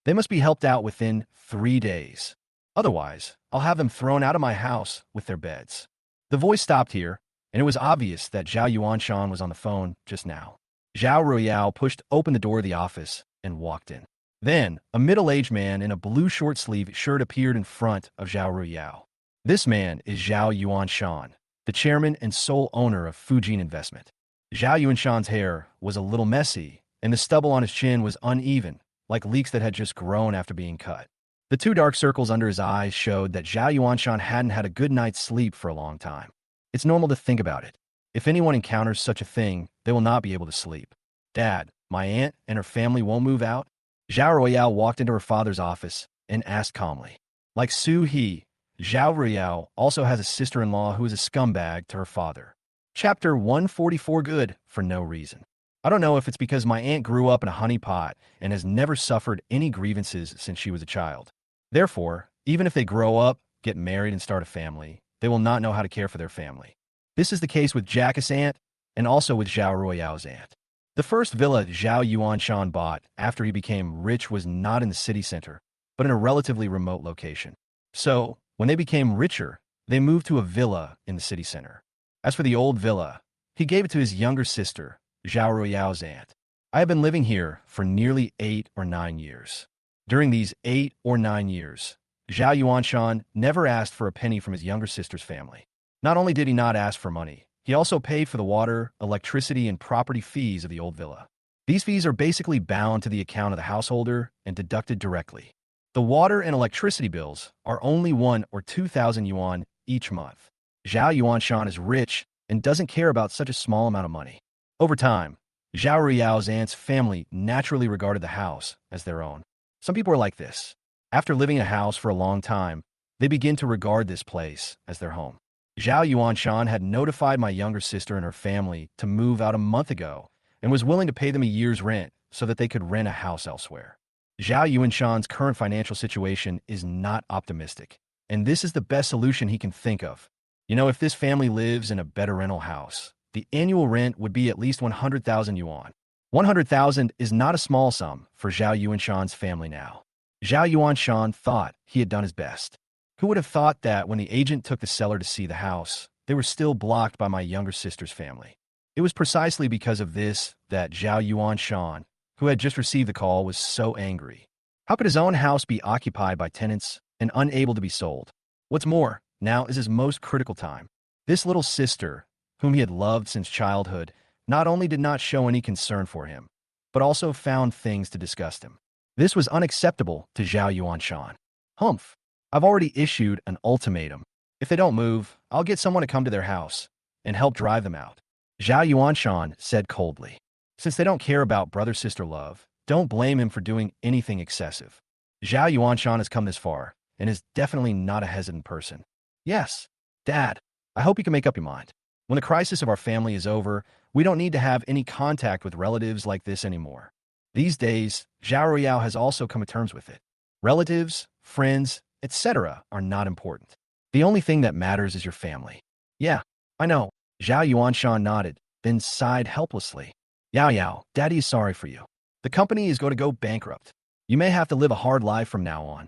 They must be helped out within 3 days. Otherwise, I'll have them thrown out of my house with their beds. The voice stopped here, and it was obvious that Zhao Yuanshan was on the phone just now. Zhao Ruiyao pushed open the door of the office and walked in. Then, a middle-aged man in a blue short-sleeve shirt appeared in front of Zhao Ruiyao. This man is Zhao Yuanshan, the chairman and sole owner of Fujian Investment. Zhao Yuanshan's hair was a little messy, and the stubble on his chin was uneven, like leeks that had just grown after being cut. The 2 dark circles under his eyes showed that Zhao Yuanshan hadn't had a good night's sleep for a long time. It's normal to think about it. If anyone encounters such a thing, they will not be able to sleep. Dad, my aunt and her family won't move out? Zhao Ruiyao walked into her father's office and asked calmly. Like Chun He, Zhao Ruiyao also has a sister-in-law who is a scumbag to her father. Chapter 144 Good for no reason. I don't know if it's because my aunt grew up in a honeypot and has never suffered any grievances since she was a child. Therefore, even if they grow up, get married, and start a family, they will not know how to care for their family. This is the case with Jack's aunt and also with Zhao Ruiyao's aunt. The first villa Zhao Yuanshan bought after he became rich was not in the city center, but in a relatively remote location. So, when they became richer, they moved to a villa in the city center. As for the old villa, he gave it to his younger sister, Zhao Ruiyao's aunt. I have been living here for nearly 8 or 9 years. During these 8 or 9 years, Zhao Yuanshan never asked for a penny from his younger sister's family. Not only did he not ask for money, he also paid for the water, electricity, and property fees of the old villa. These fees are basically bound to the account of the householder and deducted directly. The water and electricity bills are only 1 or 2,000 yuan each month. Zhao Yuanshan is rich and doesn't care about such a small amount of money. Over time, Zhao Ruiyao's aunt's family naturally regarded the house as their own. Some people are like this. After living in a house for a long time, they begin to regard this place as their home. Zhao Yuanshan had notified my younger sister and her family to move out a month ago and was willing to pay them a year's rent so that they could rent a house elsewhere. Zhao Yuanshan's current financial situation is not optimistic, and this is the best solution he can think of. If this family lives in a better rental house, the annual rent would be at least 100,000 yuan. 100,000 is not a small sum for Zhao Yuanshan's family now. Zhao Yuanshan thought he had done his best. Who would have thought that when the agent took the seller to see the house, they were still blocked by my younger sister's family? It was precisely because of this that Zhao Yuanshan, who had just received the call, was so angry. How could his own house be occupied by tenants and unable to be sold? What's more, now is his most critical time. This little sister, whom he had loved since childhood, not only did not show any concern for him, but also found things to disgust him. This was unacceptable to Zhao Yuanshan. Humph, I've already issued an ultimatum. If they don't move, I'll get someone to come to their house and help drive them out. Zhao Yuanshan said coldly. Since they don't care about brother-sister love, don't blame him for doing anything excessive. Zhao Yuanshan has come this far, and is definitely not a hesitant person. Yes, Dad, I hope you can make up your mind. When the crisis of our family is over, we don't need to have any contact with relatives like this anymore. These days, Zhao Ruiyao has also come to terms with it. Relatives, friends, etc. are not important. The only thing that matters is your family. Yeah, I know. Zhao Yuanshan nodded, then sighed helplessly. Yao Yao, Daddy is sorry for you. The company is going to go bankrupt. You may have to live a hard life from now on.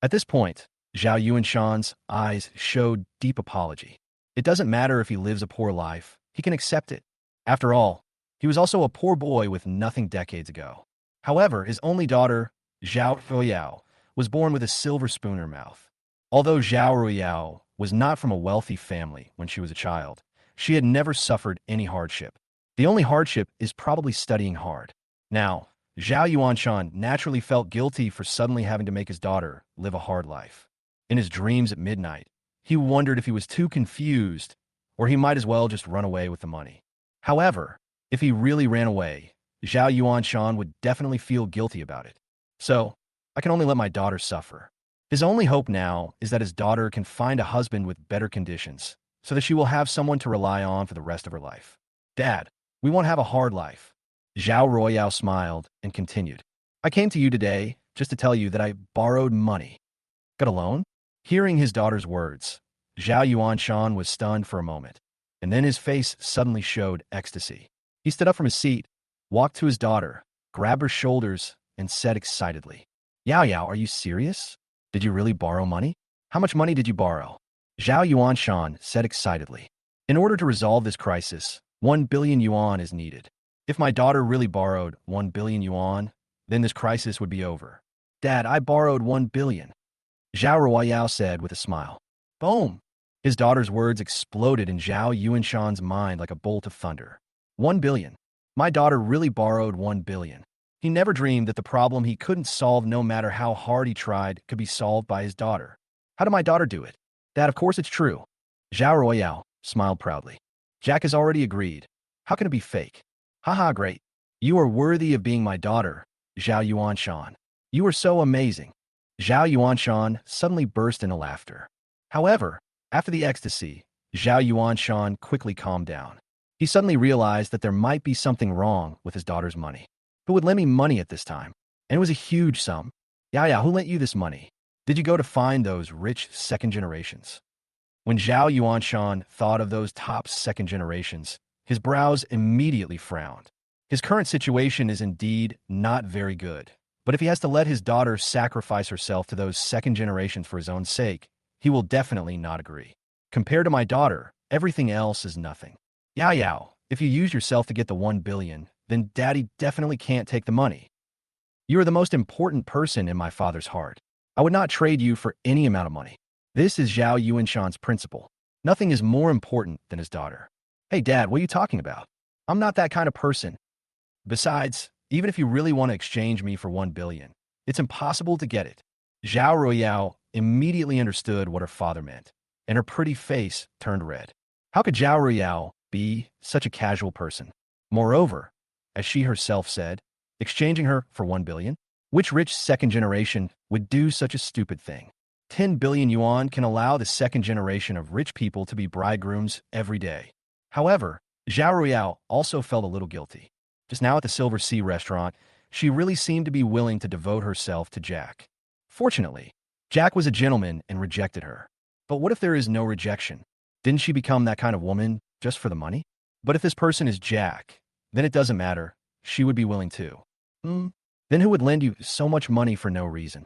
At this point, Zhao Yuanshan's eyes showed deep apology. It doesn't matter if he lives a poor life, he can accept it. After all, he was also a poor boy with nothing decades ago. However, his only daughter, Zhao Ruiyao, was born with a silver spoon in her mouth. Although Zhao Ruiyao was not from a wealthy family when she was a child, she had never suffered any hardship. The only hardship is probably studying hard. Now, Zhao Yuanshan naturally felt guilty for suddenly having to make his daughter live a hard life. In his dreams at midnight, he wondered if he was too confused or he might as well just run away with the money. However, if he really ran away, Zhao Yuanshan would definitely feel guilty about it. So, I can only let my daughter suffer. His only hope now is that his daughter can find a husband with better conditions so that she will have someone to rely on for the rest of her life. Dad, we won't have a hard life. Zhao Ruiyao smiled and continued. I came to you today just to tell you that I borrowed money. Got a loan? Hearing his daughter's words, Zhao Yuanshan was stunned for a moment, and then his face suddenly showed ecstasy. He stood up from his seat, walked to his daughter, grabbed her shoulders, and said excitedly, Yao Yao, are you serious? Did you really borrow money? How much money did you borrow? Zhao Yuanshan said excitedly. In order to resolve this crisis, 1 billion yuan is needed. If my daughter really borrowed 1 billion yuan, then this crisis would be over. Dad, I borrowed 1 billion. Zhao Ruiyao said with a smile. Boom! His daughter's words exploded in Zhao Yuanshan's mind like a bolt of thunder. 1 billion. My daughter really borrowed 1 billion. He never dreamed that the problem he couldn't solve no matter how hard he tried could be solved by his daughter. How did my daughter do it? Dad, of course it's true. Zhao Ruiyao smiled proudly. Jack has already agreed. How can it be fake? Haha, great. You are worthy of being my daughter, Zhao Yuanshan. You are so amazing. Zhao Yuanshan suddenly burst into laughter. However, after the ecstasy, Zhao Yuanshan quickly calmed down. He suddenly realized that there might be something wrong with his daughter's money. Who would lend me money at this time? And it was a huge sum. Yaya, who lent you this money? Did you go to find those rich second generations? When Zhao Yuanshan thought of those top second generations, his brows immediately frowned. His current situation is indeed not very good. But if he has to let his daughter sacrifice herself to those second generations for his own sake, he will definitely not agree. Compared to my daughter, everything else is nothing. Yao Yao, if you use yourself to get the 1 billion, then Daddy definitely can't take the money. You are the most important person in my father's heart. I would not trade you for any amount of money. This is Zhao Yuanshan's principle. Nothing is more important than his daughter. Hey Dad, what are you talking about? I'm not that kind of person. Besides, even if you really want to exchange me for 1 billion, it's impossible to get it. Zhao Ruiyao immediately understood what her father meant, and her pretty face turned red. How could Zhao Ruiyao be such a casual person? Moreover, as she herself said, exchanging her for 1 billion? Which rich second generation would do such a stupid thing? 10 billion yuan can allow the second generation of rich people to be bridegrooms every day. However, Zhao Ruiyao also felt a little guilty. Just now at the Silver Sea restaurant, she really seemed to be willing to devote herself to Jack. Fortunately, Jack was a gentleman and rejected her. But what if there is no rejection? Didn't she become that kind of woman just for the money? But if this person is Jack, then it doesn't matter. She would be willing too. Then who would lend you so much money for no reason?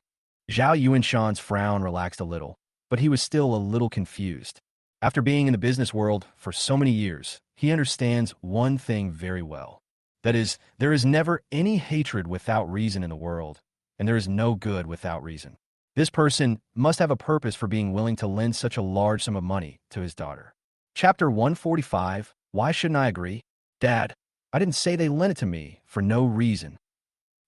Zhao Yuanshan's frown relaxed a little, but he was still a little confused. After being in the business world for so many years, he understands one thing very well. That is, there is never any hatred without reason in the world, and there is no good without reason. This person must have a purpose for being willing to lend such a large sum of money to his daughter. Chapter 145, Why Shouldn't I Agree? Dad, I didn't say they lent it to me for no reason.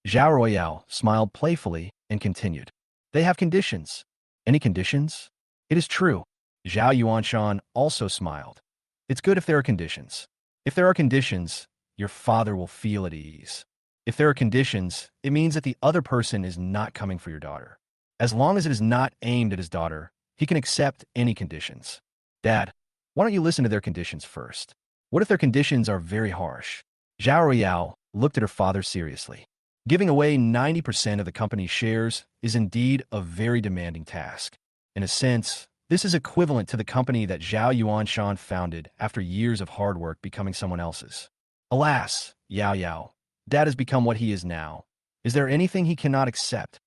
Zhao Ruiyao smiled playfully and continued. They have conditions. Any conditions? It is true. Zhao Yuanshan also smiled. It's good if there are conditions. If there are conditions, your father will feel at ease. If there are conditions, it means that the other person is not coming for your daughter. As long as it is not aimed at his daughter, he can accept any conditions. Dad, why don't you listen to their conditions first? What if their conditions are very harsh? Zhao Ruiyao looked at her father seriously. Giving away 90% of the company's shares is indeed a very demanding task. In a sense, this is equivalent to the company that Zhao Yuanshan founded after years of hard work becoming someone else's. Alas, Yao Yao, Dad has become what he is now. Is there anything he cannot accept?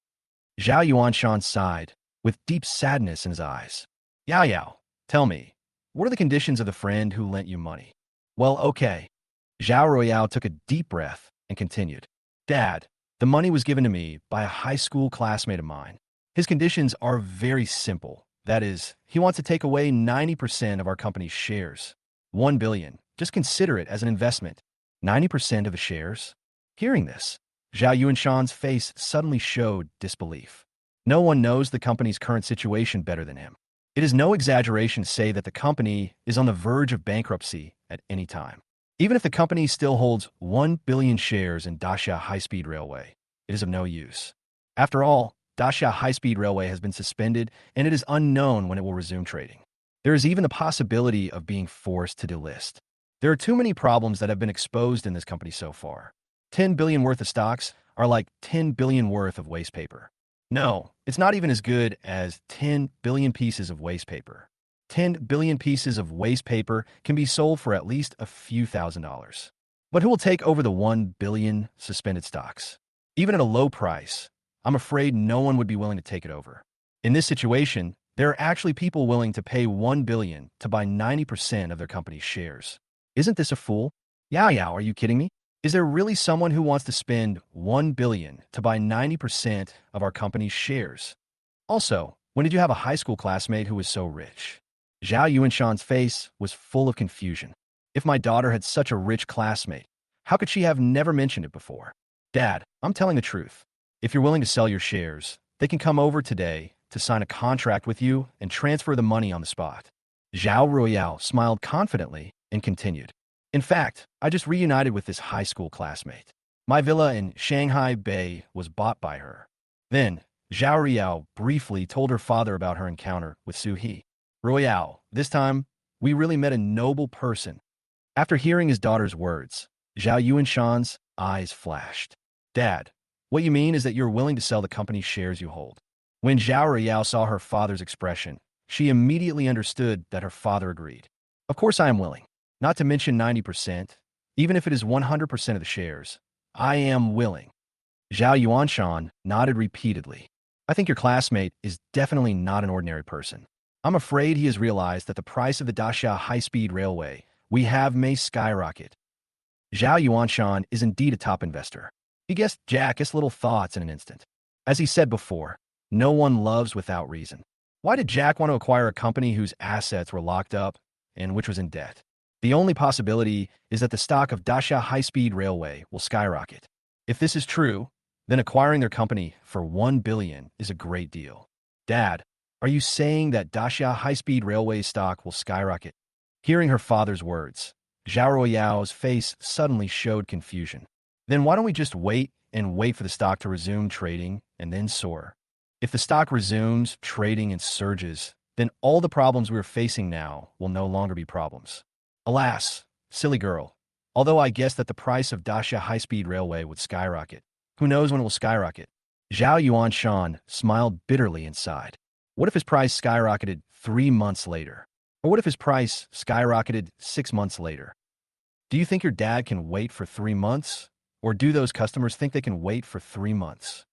Zhao Yuanshan sighed, with deep sadness in his eyes. Yao Yao, tell me, what are the conditions of the friend who lent you money? Well, okay. Zhao Ruiyao took a deep breath and continued. Dad, the money was given to me by a high school classmate of mine. His conditions are very simple. That is, he wants to take away 90% of our company's shares. 1 billion. Just consider it as an investment. 90% of the shares? Hearing this, Zhao Yuanshan's face suddenly showed disbelief. No one knows the company's current situation better than him. It is no exaggeration to say that the company is on the verge of bankruptcy at any time. Even if the company still holds 1 billion shares in Daxia High-Speed Railway, it is of no use. After all, Daxia High-Speed Railway has been suspended, and it is unknown when it will resume trading. There is even the possibility of being forced to delist. There are too many problems that have been exposed in this company so far. 10 billion worth of stocks are like 10 billion worth of waste paper. No, it's not even as good as 10 billion pieces of waste paper. 10 billion pieces of waste paper can be sold for at least a few $1,000s. But who will take over the 1 billion suspended stocks? Even at a low price, I'm afraid no one would be willing to take it over. In this situation, there are actually people willing to pay 1 billion to buy 90% of their company's shares. Isn't this a fool? Yao Yao, are you kidding me? Is there really someone who wants to spend 1 billion to buy 90% of our company's shares? Also, when did you have a high school classmate who was so rich? Zhao Yuanshan's face was full of confusion. If my daughter had such a rich classmate, how could she have never mentioned it before? Dad, I'm telling the truth. If you're willing to sell your shares, they can come over today to sign a contract with you and transfer the money on the spot. Zhao Ruiyao smiled confidently and continued. In fact, I just reunited with this high school classmate. My villa in Shanghai Bay was bought by her. Then, Zhao Ruiyao briefly told her father about her encounter with Chun He. Ruiyao, this time, we really met a noble person. After hearing his daughter's words, Zhao Yuanshan's eyes flashed. Dad, what you mean is that you're willing to sell the company's shares you hold. When Zhao Ruiyao saw her father's expression, she immediately understood that her father agreed. Of course I am willing. Not to mention 90%, even if it is 100% of the shares. I am willing. Zhao Yuanshan nodded repeatedly. I think your classmate is definitely not an ordinary person. I'm afraid he has realized that the price of the Daxia high-speed railway we have may skyrocket. Zhao Yuanshan is indeed a top investor. He guessed Jack's little thoughts in an instant. As he said before, no one loves without reason. Why did Jack want to acquire a company whose assets were locked up and which was in debt? The only possibility is that the stock of Daxia High-Speed Railway will skyrocket. If this is true, then acquiring their company for 1 billion is a great deal. Dad, are you saying that Daxia High-Speed Railway stock will skyrocket? Hearing her father's words, Zhao Ruiyao's face suddenly showed confusion. Then why don't we just wait for the stock to resume trading and then soar? If the stock resumes trading and surges, then all the problems we are facing now will no longer be problems. Alas, silly girl, although I guessed that the price of Daxia High-Speed Railway would skyrocket. Who knows when it will skyrocket? Zhao Yuanshan smiled bitterly inside. What if his price skyrocketed 3 months later? Or what if his price skyrocketed 6 months later? Do you think your dad can wait for 3 months? Or do those customers think they can wait for 3 months?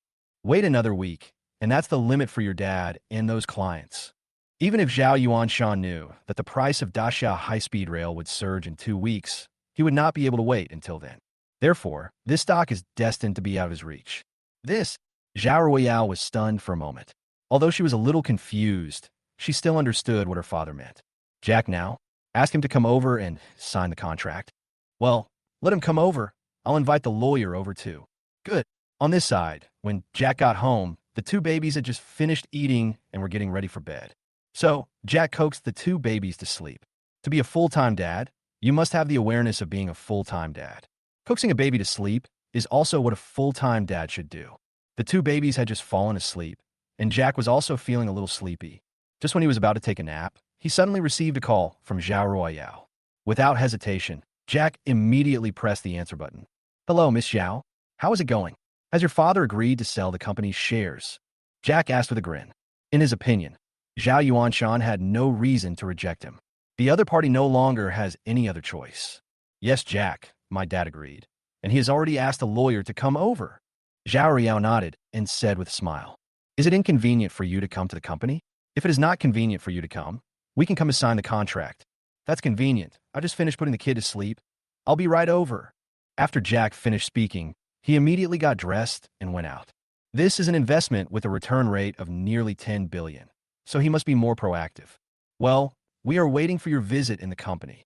Wait another week, and that's the limit for your dad and those clients. Even if Zhao Yuanshan knew that the price of Daxia high-speed rail would surge in 2 weeks, he would not be able to wait until then. Therefore, this stock is destined to be out of his reach. Zhao Ruiyao was stunned for a moment. Although she was a little confused, she still understood what her father meant. Jack now? Ask him to come over and sign the contract. Well, let him come over. I'll invite the lawyer over too. Good. On this side, when Jack got home, the 2 babies had just finished eating and were getting ready for bed. So, Jack coaxed the 2 babies to sleep. To be a full-time dad, you must have the awareness of being a full-time dad. Coaxing a baby to sleep is also what a full-time dad should do. The two babies had just fallen asleep, and Jack was also feeling a little sleepy. Just when he was about to take a nap, he suddenly received a call from Zhao Royale. Without hesitation, Jack immediately pressed the answer button. "Hello, Miss Zhao. How is it going? Has your father agreed to sell the company's shares?" Jack asked with a grin. In his opinion, Zhao Yuanshan had no reason to reject him. The other party no longer has any other choice. "Yes, Jack," my dad agreed, "and he has already asked a lawyer to come over." Zhao Riao nodded and said with a smile, "Is it inconvenient for you to come to the company? If it is not convenient for you to come, we can come and sign the contract." "That's convenient. I just finished putting the kid to sleep. I'll be right over." After Jack finished speaking, he immediately got dressed and went out. This is an investment with a return rate of nearly 10 billion, so he must be more proactive. "Well, we are waiting for your visit in the company,"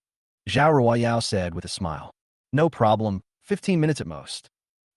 Zhao Royale said with a smile. "No problem, 15 minutes at most."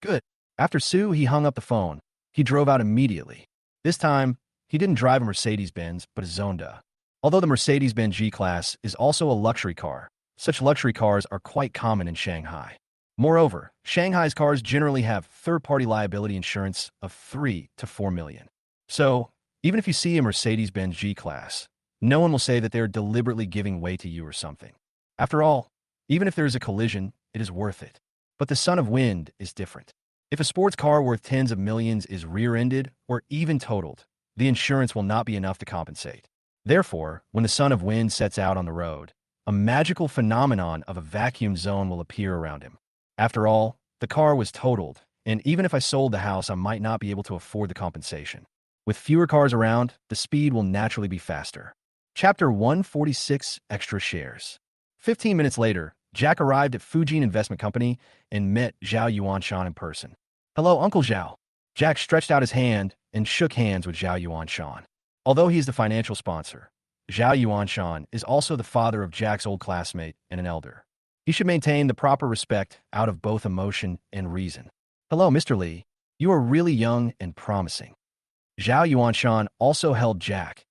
"Good." After he hung up the phone, he drove out immediately. This time, he didn't drive a Mercedes-Benz, but a Zonda. Although the Mercedes-Benz G-Class is also a luxury car, such luxury cars are quite common in Shanghai. Moreover, Shanghai's cars generally have third-party liability insurance of 3 to 4 million. So, even if you see a Mercedes-Benz G-Class, no one will say that they're deliberately giving way to you or something. After all, even if there is a collision, it is worth it. But the Son of Wind is different. If a sports car worth tens of millions is rear-ended or even totaled, the insurance will not be enough to compensate. Therefore, when the Son of Wind sets out on the road, a magical phenomenon of a vacuum zone will appear around him. After all, the car was totaled, and even if I sold the house, I might not be able to afford the compensation. With fewer cars around, the speed will naturally be faster. Chapter 146, Extra Shares. 15 minutes later, Jack arrived at Fujian Investment Company and met Zhao Yuanshan in person. "Hello, Uncle Zhao." Jack stretched out his hand and shook hands with Zhao Yuanshan. Although he is the financial sponsor, Zhao Yuanshan is also the father of Jack's old classmate and an elder. He should maintain the proper respect out of both emotion and reason. "Hello, Mr. Li. You are really young and promising." Zhao Yuanshan also held Jack's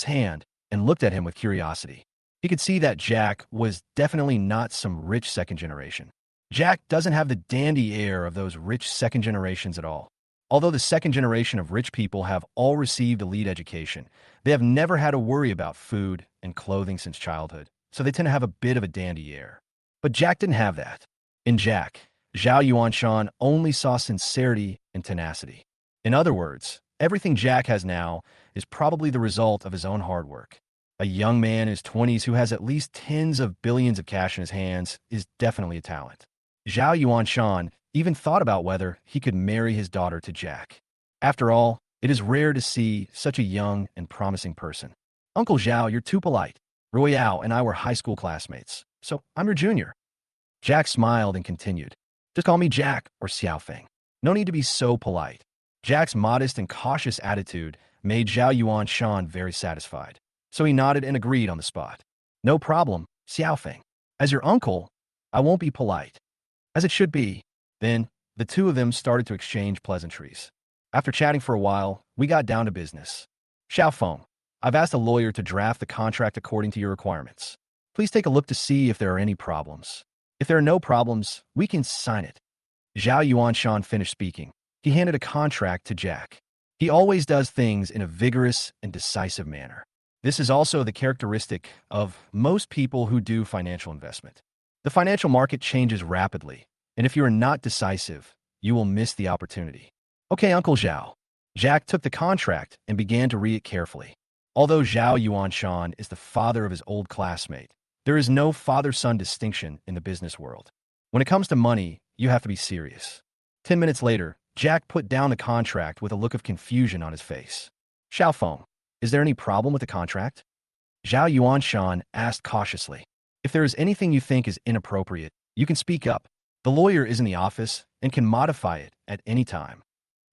hand and looked at him with curiosity. He could see that Jack was definitely not some rich second generation. Jack doesn't have the dandy air of those rich second generations at all. Although the second generation of rich people have all received elite education, they have never had to worry about food and clothing since childhood, so they tend to have a bit of a dandy air. But Jack didn't have that. In Jack, Zhao Yuanshan only saw sincerity and tenacity. In other words, everything Jack has now is probably the result of his own hard work. A young man in his 20s who has at least tens of billions of cash in his hands is definitely a talent. Zhao Yuanshan even thought about whether he could marry his daughter to Jack. After all, it is rare to see such a young and promising person. "Uncle Zhao, you're too polite. Royale and I were high school classmates, so I'm your junior." Jack smiled and continued, "Just call me Jack or Xiaofeng. No need to be so polite." Jack's modest and cautious attitude made Zhao Yuanshan very satisfied, so he nodded and agreed on the spot. "No problem, Xiaofeng. As your uncle, I won't be polite." "As it should be." Then, the two of them started to exchange pleasantries. After chatting for a while, we got down to business. "Xiaofeng, I've asked a lawyer to draft the contract according to your requirements. Please take a look to see if there are any problems. If there are no problems, we can sign it." Zhao Yuanshan finished speaking. He handed a contract to Jack. He always does things in a vigorous and decisive manner. This is also the characteristic of most people who do financial investment. The financial market changes rapidly, and if you are not decisive, you will miss the opportunity. "Okay, Uncle Zhao." Jack took the contract and began to read it carefully. Although Zhao Yuanshan is the father of his old classmate, there is no father-son distinction in the business world. When it comes to money, you have to be serious. 10 minutes later, Jack put down the contract with a look of confusion on his face. "Xiaofeng, is there any problem with the contract?" Zhao Yuanshan asked cautiously. "If there is anything you think is inappropriate, you can speak up. The lawyer is in the office and can modify it at any time."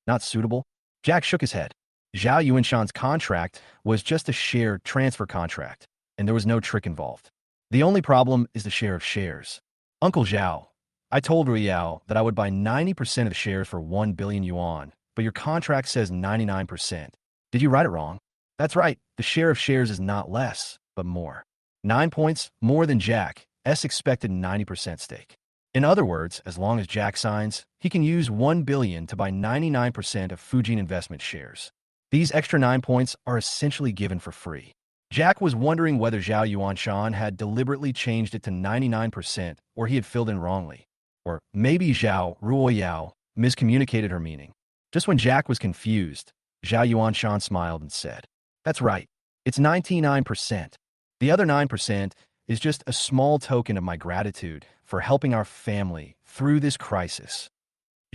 "Not suitable?" Jack shook his head. Zhao Yuanshan's contract was just a share transfer contract, and there was no trick involved. The only problem is the share of shares. "Uncle Zhao, I told Ruyao that I would buy 90% of the shares for 1 billion yuan, but your contract says 99%. Did you write it wrong?" "That's right. The share of shares is not less, but more. 9 points more than Jack's expected 90% stake." In other words, as long as Jack signs, he can use 1 billion to buy 99% of Fujian investment shares. These extra 9 points are essentially given for free. Jack was wondering whether Zhao Yuanshan had deliberately changed it to 99% or he had filled in wrongly. Or maybe Zhao Ruoyao miscommunicated her meaning. Just when Jack was confused, Zhao Yuanshan smiled and said, "That's right. It's 99%. The other 9% is just a small token of my gratitude for helping our family through this crisis."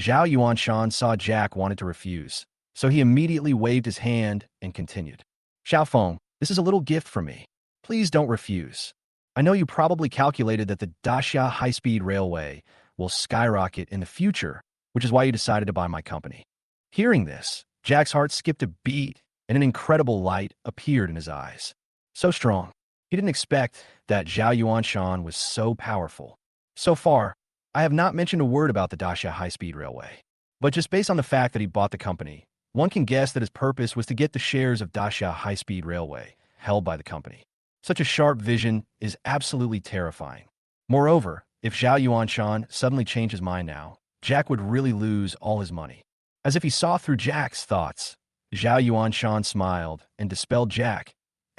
Zhao Yuanshan saw Jack wanted to refuse, so he immediately waved his hand and continued. "Xiaofeng, this is a little gift from me. Please don't refuse. I know you probably calculated that the Daxia high-speed railway will skyrocket in the future, which is why you decided to buy my company." Hearing this, Jack's heart skipped a beat and an incredible light appeared in his eyes. So strong. He didn't expect that Zhao Yuanshan was so powerful. So far, I have not mentioned a word about the Daxia high-speed railway. But just based on the fact that he bought the company, one can guess that his purpose was to get the shares of Daxia high-speed railway held by the company. Such a sharp vision is absolutely terrifying. Moreover, if Zhao Yuanshan suddenly changed his mind now, Jack would really lose all his money. As if he saw through Jack's thoughts, Zhao Yuanshan smiled and dispelled Jack's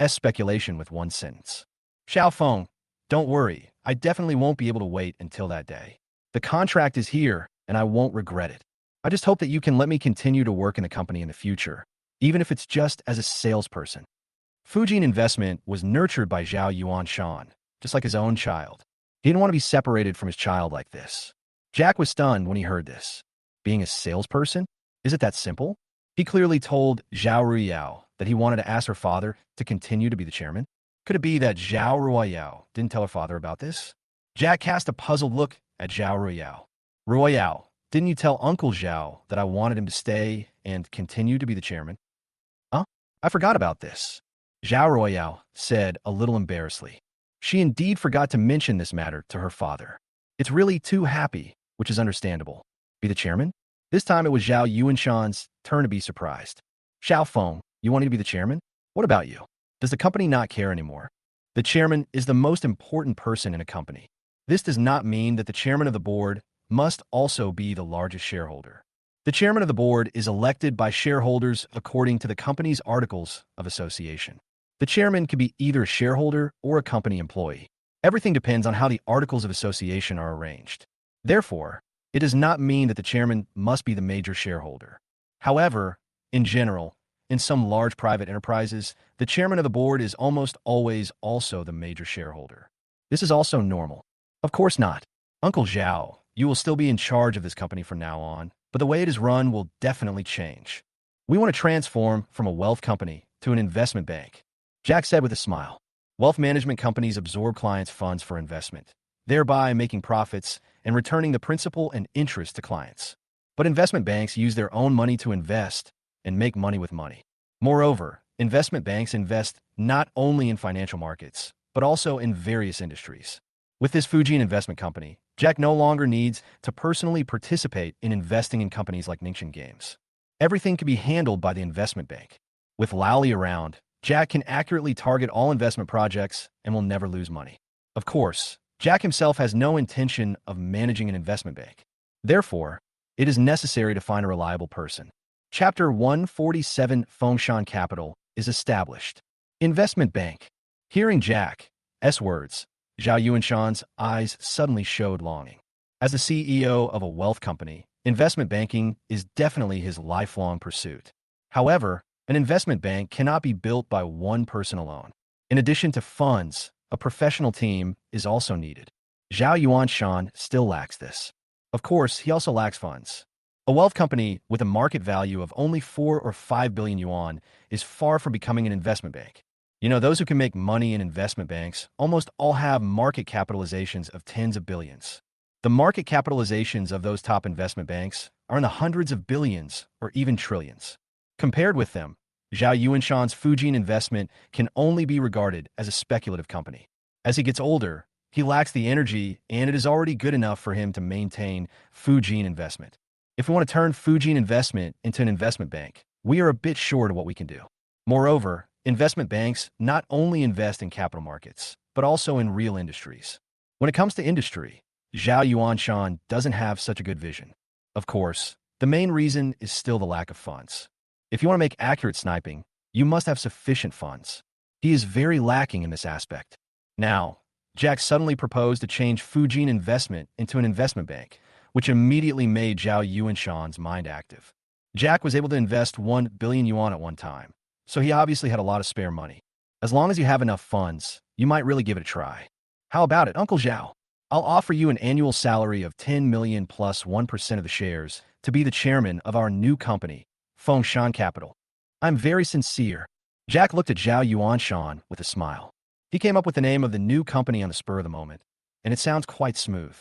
speculation with one sentence. "Xiaofeng, don't worry, I definitely won't be able to wait until that day. The contract is here, and I won't regret it. I just hope that you can let me continue to work in the company in the future, even if it's just as a salesperson." Fujian Investment was nurtured by Zhao Yuanshan, just like his own child. He didn't want to be separated from his child like this. Jack was stunned when he heard this. Being a salesperson? Is it that simple? He clearly told Zhao Ruiyao that he wanted to ask her father to continue to be the chairman. Could it be that Zhao Ruiyao didn't tell her father about this? Jack cast a puzzled look at Zhao Ruiyao. "Ruiyao, didn't you tell Uncle Zhao that I wanted him to stay and continue to be the chairman?" "Huh? I forgot about this," Zhao Ruiyao said a little embarrassedly. She indeed forgot to mention this matter to her father. It's really too happy, which is understandable. Be the chairman? This time it was Zhao Yuanshan's turn to be surprised. "Xiaofeng, you wanting to be the chairman? What about you? Does the company not care anymore?" The chairman is the most important person in a company. This does not mean that the chairman of the board must also be the largest shareholder. The chairman of the board is elected by shareholders according to the company's articles of association. The chairman can be either a shareholder or a company employee. Everything depends on how the articles of association are arranged. Therefore, it does not mean that the chairman must be the major shareholder. However, in general, in some large private enterprises, the chairman of the board is almost always also the major shareholder. This is also normal. Of course not. Uncle Zhao, you will still be in charge of this company from now on, but the way it is run will definitely change. We want to transform from a wealth company to an investment bank, Jack said with a smile. Wealth management companies absorb clients' funds for investment, thereby making profits and returning the principal and interest to clients. But investment banks use their own money to invest and make money with money. Moreover, investment banks invest not only in financial markets, but also in various industries. With this Fujian investment company, Jack no longer needs to personally participate in investing in companies like Ningxin Games. Everything can be handled by the investment bank. With Lally around, Jack can accurately target all investment projects and will never lose money. Of course, Jack himself has no intention of managing an investment bank. Therefore, it is necessary to find a reliable person. Chapter 147 Fengshan Capital is established. Investment bank. Hearing Jack's words, Zhao Yuanshan's eyes suddenly showed longing. As the CEO of a wealth company, investment banking is definitely his lifelong pursuit. However, an investment bank cannot be built by one person alone. In addition to funds, a professional team is also needed. Zhao Yuanshan still lacks this. Of course, he also lacks funds. A wealth company with a market value of only 4 or 5 billion yuan is far from becoming an investment bank. You know, those who can make money in investment banks almost all have market capitalizations of tens of billions. The market capitalizations of those top investment banks are in the hundreds of billions or even trillions. Compared with them, Zhao Yuanshan's Fujian investment can only be regarded as a speculative company. As he gets older, he lacks the energy, and it is already good enough for him to maintain Fujian investment. If we want to turn Fujian investment into an investment bank, we are a bit short of what we can do. Moreover, investment banks not only invest in capital markets, but also in real industries. When it comes to industry, Zhao Yuanshan doesn't have such a good vision. Of course, the main reason is still the lack of funds. If you want to make accurate sniping, you must have sufficient funds. He is very lacking in this aspect. Now, Jack suddenly proposed to change Fujian investment into an investment bank, which immediately made Zhao Yuanshan's mind active. Jack was able to invest 1 billion yuan at one time, so he obviously had a lot of spare money. As long as you have enough funds, you might really give it a try. How about it, Uncle Zhao? I'll offer you an annual salary of 10 million plus 1% of the shares to be the chairman of our new company, Fengshan Capital. I'm very sincere. Jack looked at Zhao Yuanshan with a smile. He came up with the name of the new company on the spur of the moment, and it sounds quite smooth.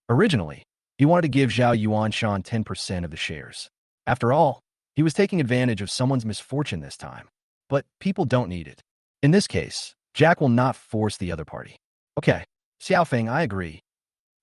Originally, he wanted to give Zhao Yuanshan 10% of the shares. After all, he was taking advantage of someone's misfortune this time. But people don't need it. In this case, Jack will not force the other party. Okay, Xiaofeng, I agree.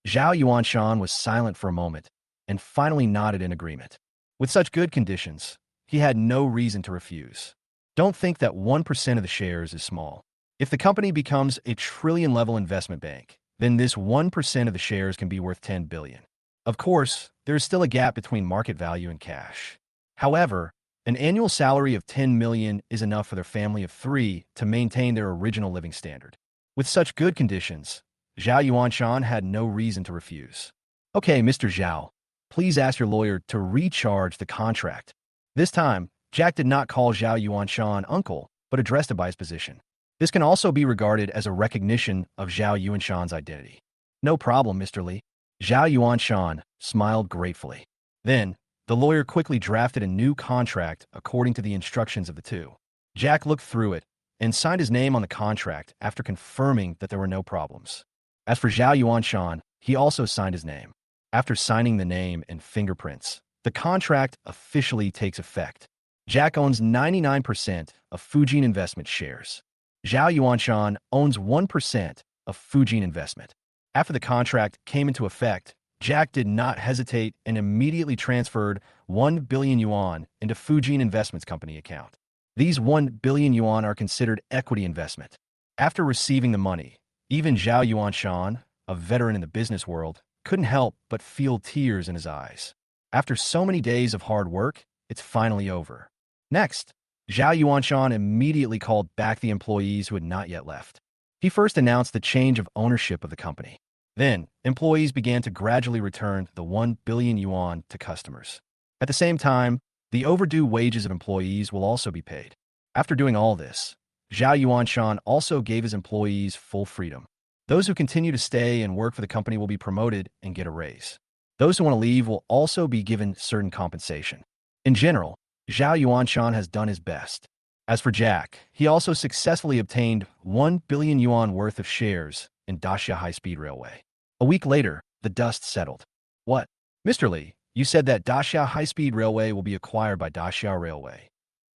Zhao Yuanshan was silent for a moment and finally nodded in agreement. With such good conditions, he had no reason to refuse. Don't think that 1% of the shares is small. If the company becomes a trillion-level investment bank, then this 1% of the shares can be worth 10 billion. Of course, there is still a gap between market value and cash. However, an annual salary of 10 million is enough for their family of 3 to maintain their original living standard. With such good conditions, Zhao Yuanshan had no reason to refuse. Okay, Mr. Zhao, please ask your lawyer to recharge the contract. This time, Jack did not call Zhao Yuanshan uncle, but addressed him by his position. This can also be regarded as a recognition of Zhao Yuanshan's identity. No problem, Mr. Li. Zhao Yuanshan smiled gratefully. Then, the lawyer quickly drafted a new contract according to the instructions of the two. Jack looked through it and signed his name on the contract after confirming that there were no problems. As for Zhao Yuanshan, he also signed his name. After signing the name and fingerprints, the contract officially takes effect. Jack owns 99% of Fujian Investment shares. Zhao Yuanshan owns 1% of Fujian Investment. After the contract came into effect, Jack did not hesitate and immediately transferred 1 billion yuan into Fujian Investments Company account. These 1 billion yuan are considered equity investment. After receiving the money, even Zhao Yuanshan, a veteran in the business world, couldn't help but feel tears in his eyes. After so many days of hard work, it's finally over. Next, Zhao Yuanshan immediately called back the employees who had not yet left. He first announced the change of ownership of the company. Then, employees began to gradually return the 1 billion yuan to customers. At the same time, the overdue wages of employees will also be paid. After doing all this, Zhao Yuanshan also gave his employees full freedom. Those who continue to stay and work for the company will be promoted and get a raise. Those who want to leave will also be given certain compensation. In general, Zhao Yuanshan has done his best. As for Jack, he also successfully obtained 1 billion yuan worth of shares in Daxia High-Speed Railway. A week later, the dust settled. What? Mr. Li, you said that Daxia High-Speed Railway will be acquired by Daxia Railway.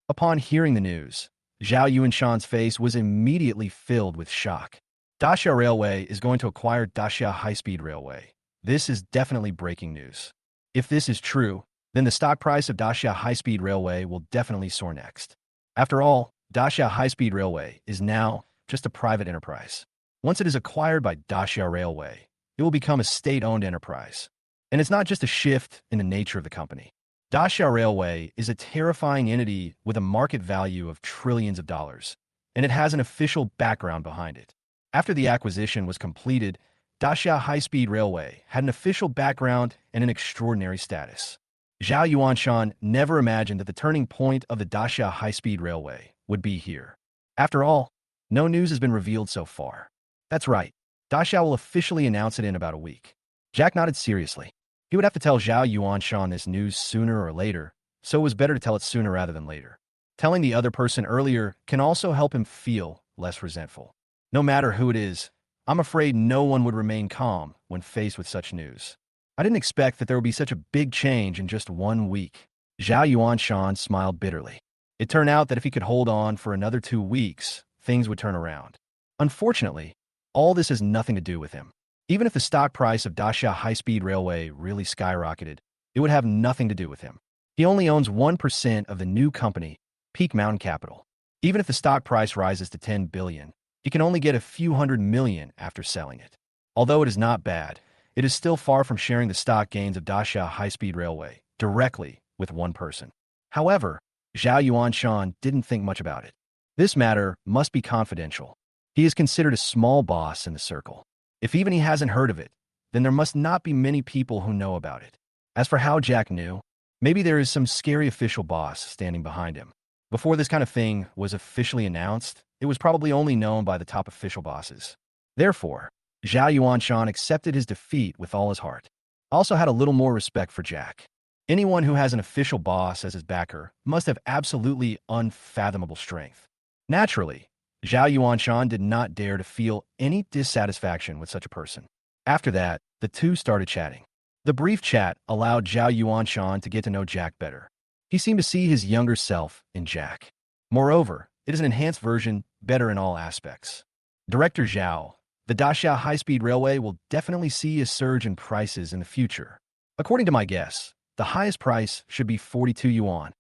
Upon hearing the news, Zhao Yuanshan's face was immediately filled with shock. Daxia Railway is going to acquire Daxia High-Speed Railway. This is definitely breaking news. If this is true, then the stock price of Daxia High-Speed Railway will definitely soar next. After all, Daxia High-Speed Railway is now just a private enterprise. Once it is acquired by Daxia Railway, it will become a state-owned enterprise. And it's not just a shift in the nature of the company. Daxia Railway is a terrifying entity with a market value of trillions of dollars, and it has an official background behind it. After the acquisition was completed, Daxia High-Speed Railway had an official background and an extraordinary status. Zhao Yuanshan never imagined that the turning point of the Daxia High-Speed Railway would be here. After all, no news has been revealed so far. That's right, Daxia will officially announce it in about a week. Jack nodded seriously. He would have to tell Zhao Yuanshan this news sooner or later, so it was better to tell it sooner rather than later. Telling the other person earlier can also help him feel less resentful. No matter who it is, I'm afraid no one would remain calm when faced with such news. I didn't expect that there would be such a big change in just 1 week. Zhao Yuanshan smiled bitterly. It turned out that if he could hold on for another 2 weeks, things would turn around. Unfortunately, all this has nothing to do with him. Even if the stock price of Daxia High-Speed Railway really skyrocketed, it would have nothing to do with him. He only owns 1% of the new company, Peak Mountain Capital. Even if the stock price rises to 10 billion, he can only get a few hundred million after selling it. Although it is not bad, it is still far from sharing the stock gains of Daxia High-Speed Railway directly with one person. However, Zhao Yuanshan didn't think much about it. This matter must be confidential. He is considered a small boss in the circle. If even he hasn't heard of it, then there must not be many people who know about it. As for how Jack knew, maybe there is some scary official boss standing behind him. Before this kind of thing was officially announced, it was probably only known by the top official bosses. Therefore, Zhao Yuanshan accepted his defeat with all his heart. Also had a little more respect for Jack. Anyone who has an official boss as his backer must have absolutely unfathomable strength. Naturally, Zhao Yuanshan did not dare to feel any dissatisfaction with such a person. After that, the two started chatting. The brief chat allowed Zhao Yuanshan to get to know Jack better. He seemed to see his younger self in Jack. Moreover, it is an enhanced version, better in all aspects. Director Zhao, the Daxia High-Speed Railway will definitely see a surge in prices in the future. According to my guess, the highest price should be 42 yuan.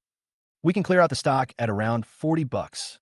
We can clear out the stock at around 40 bucks.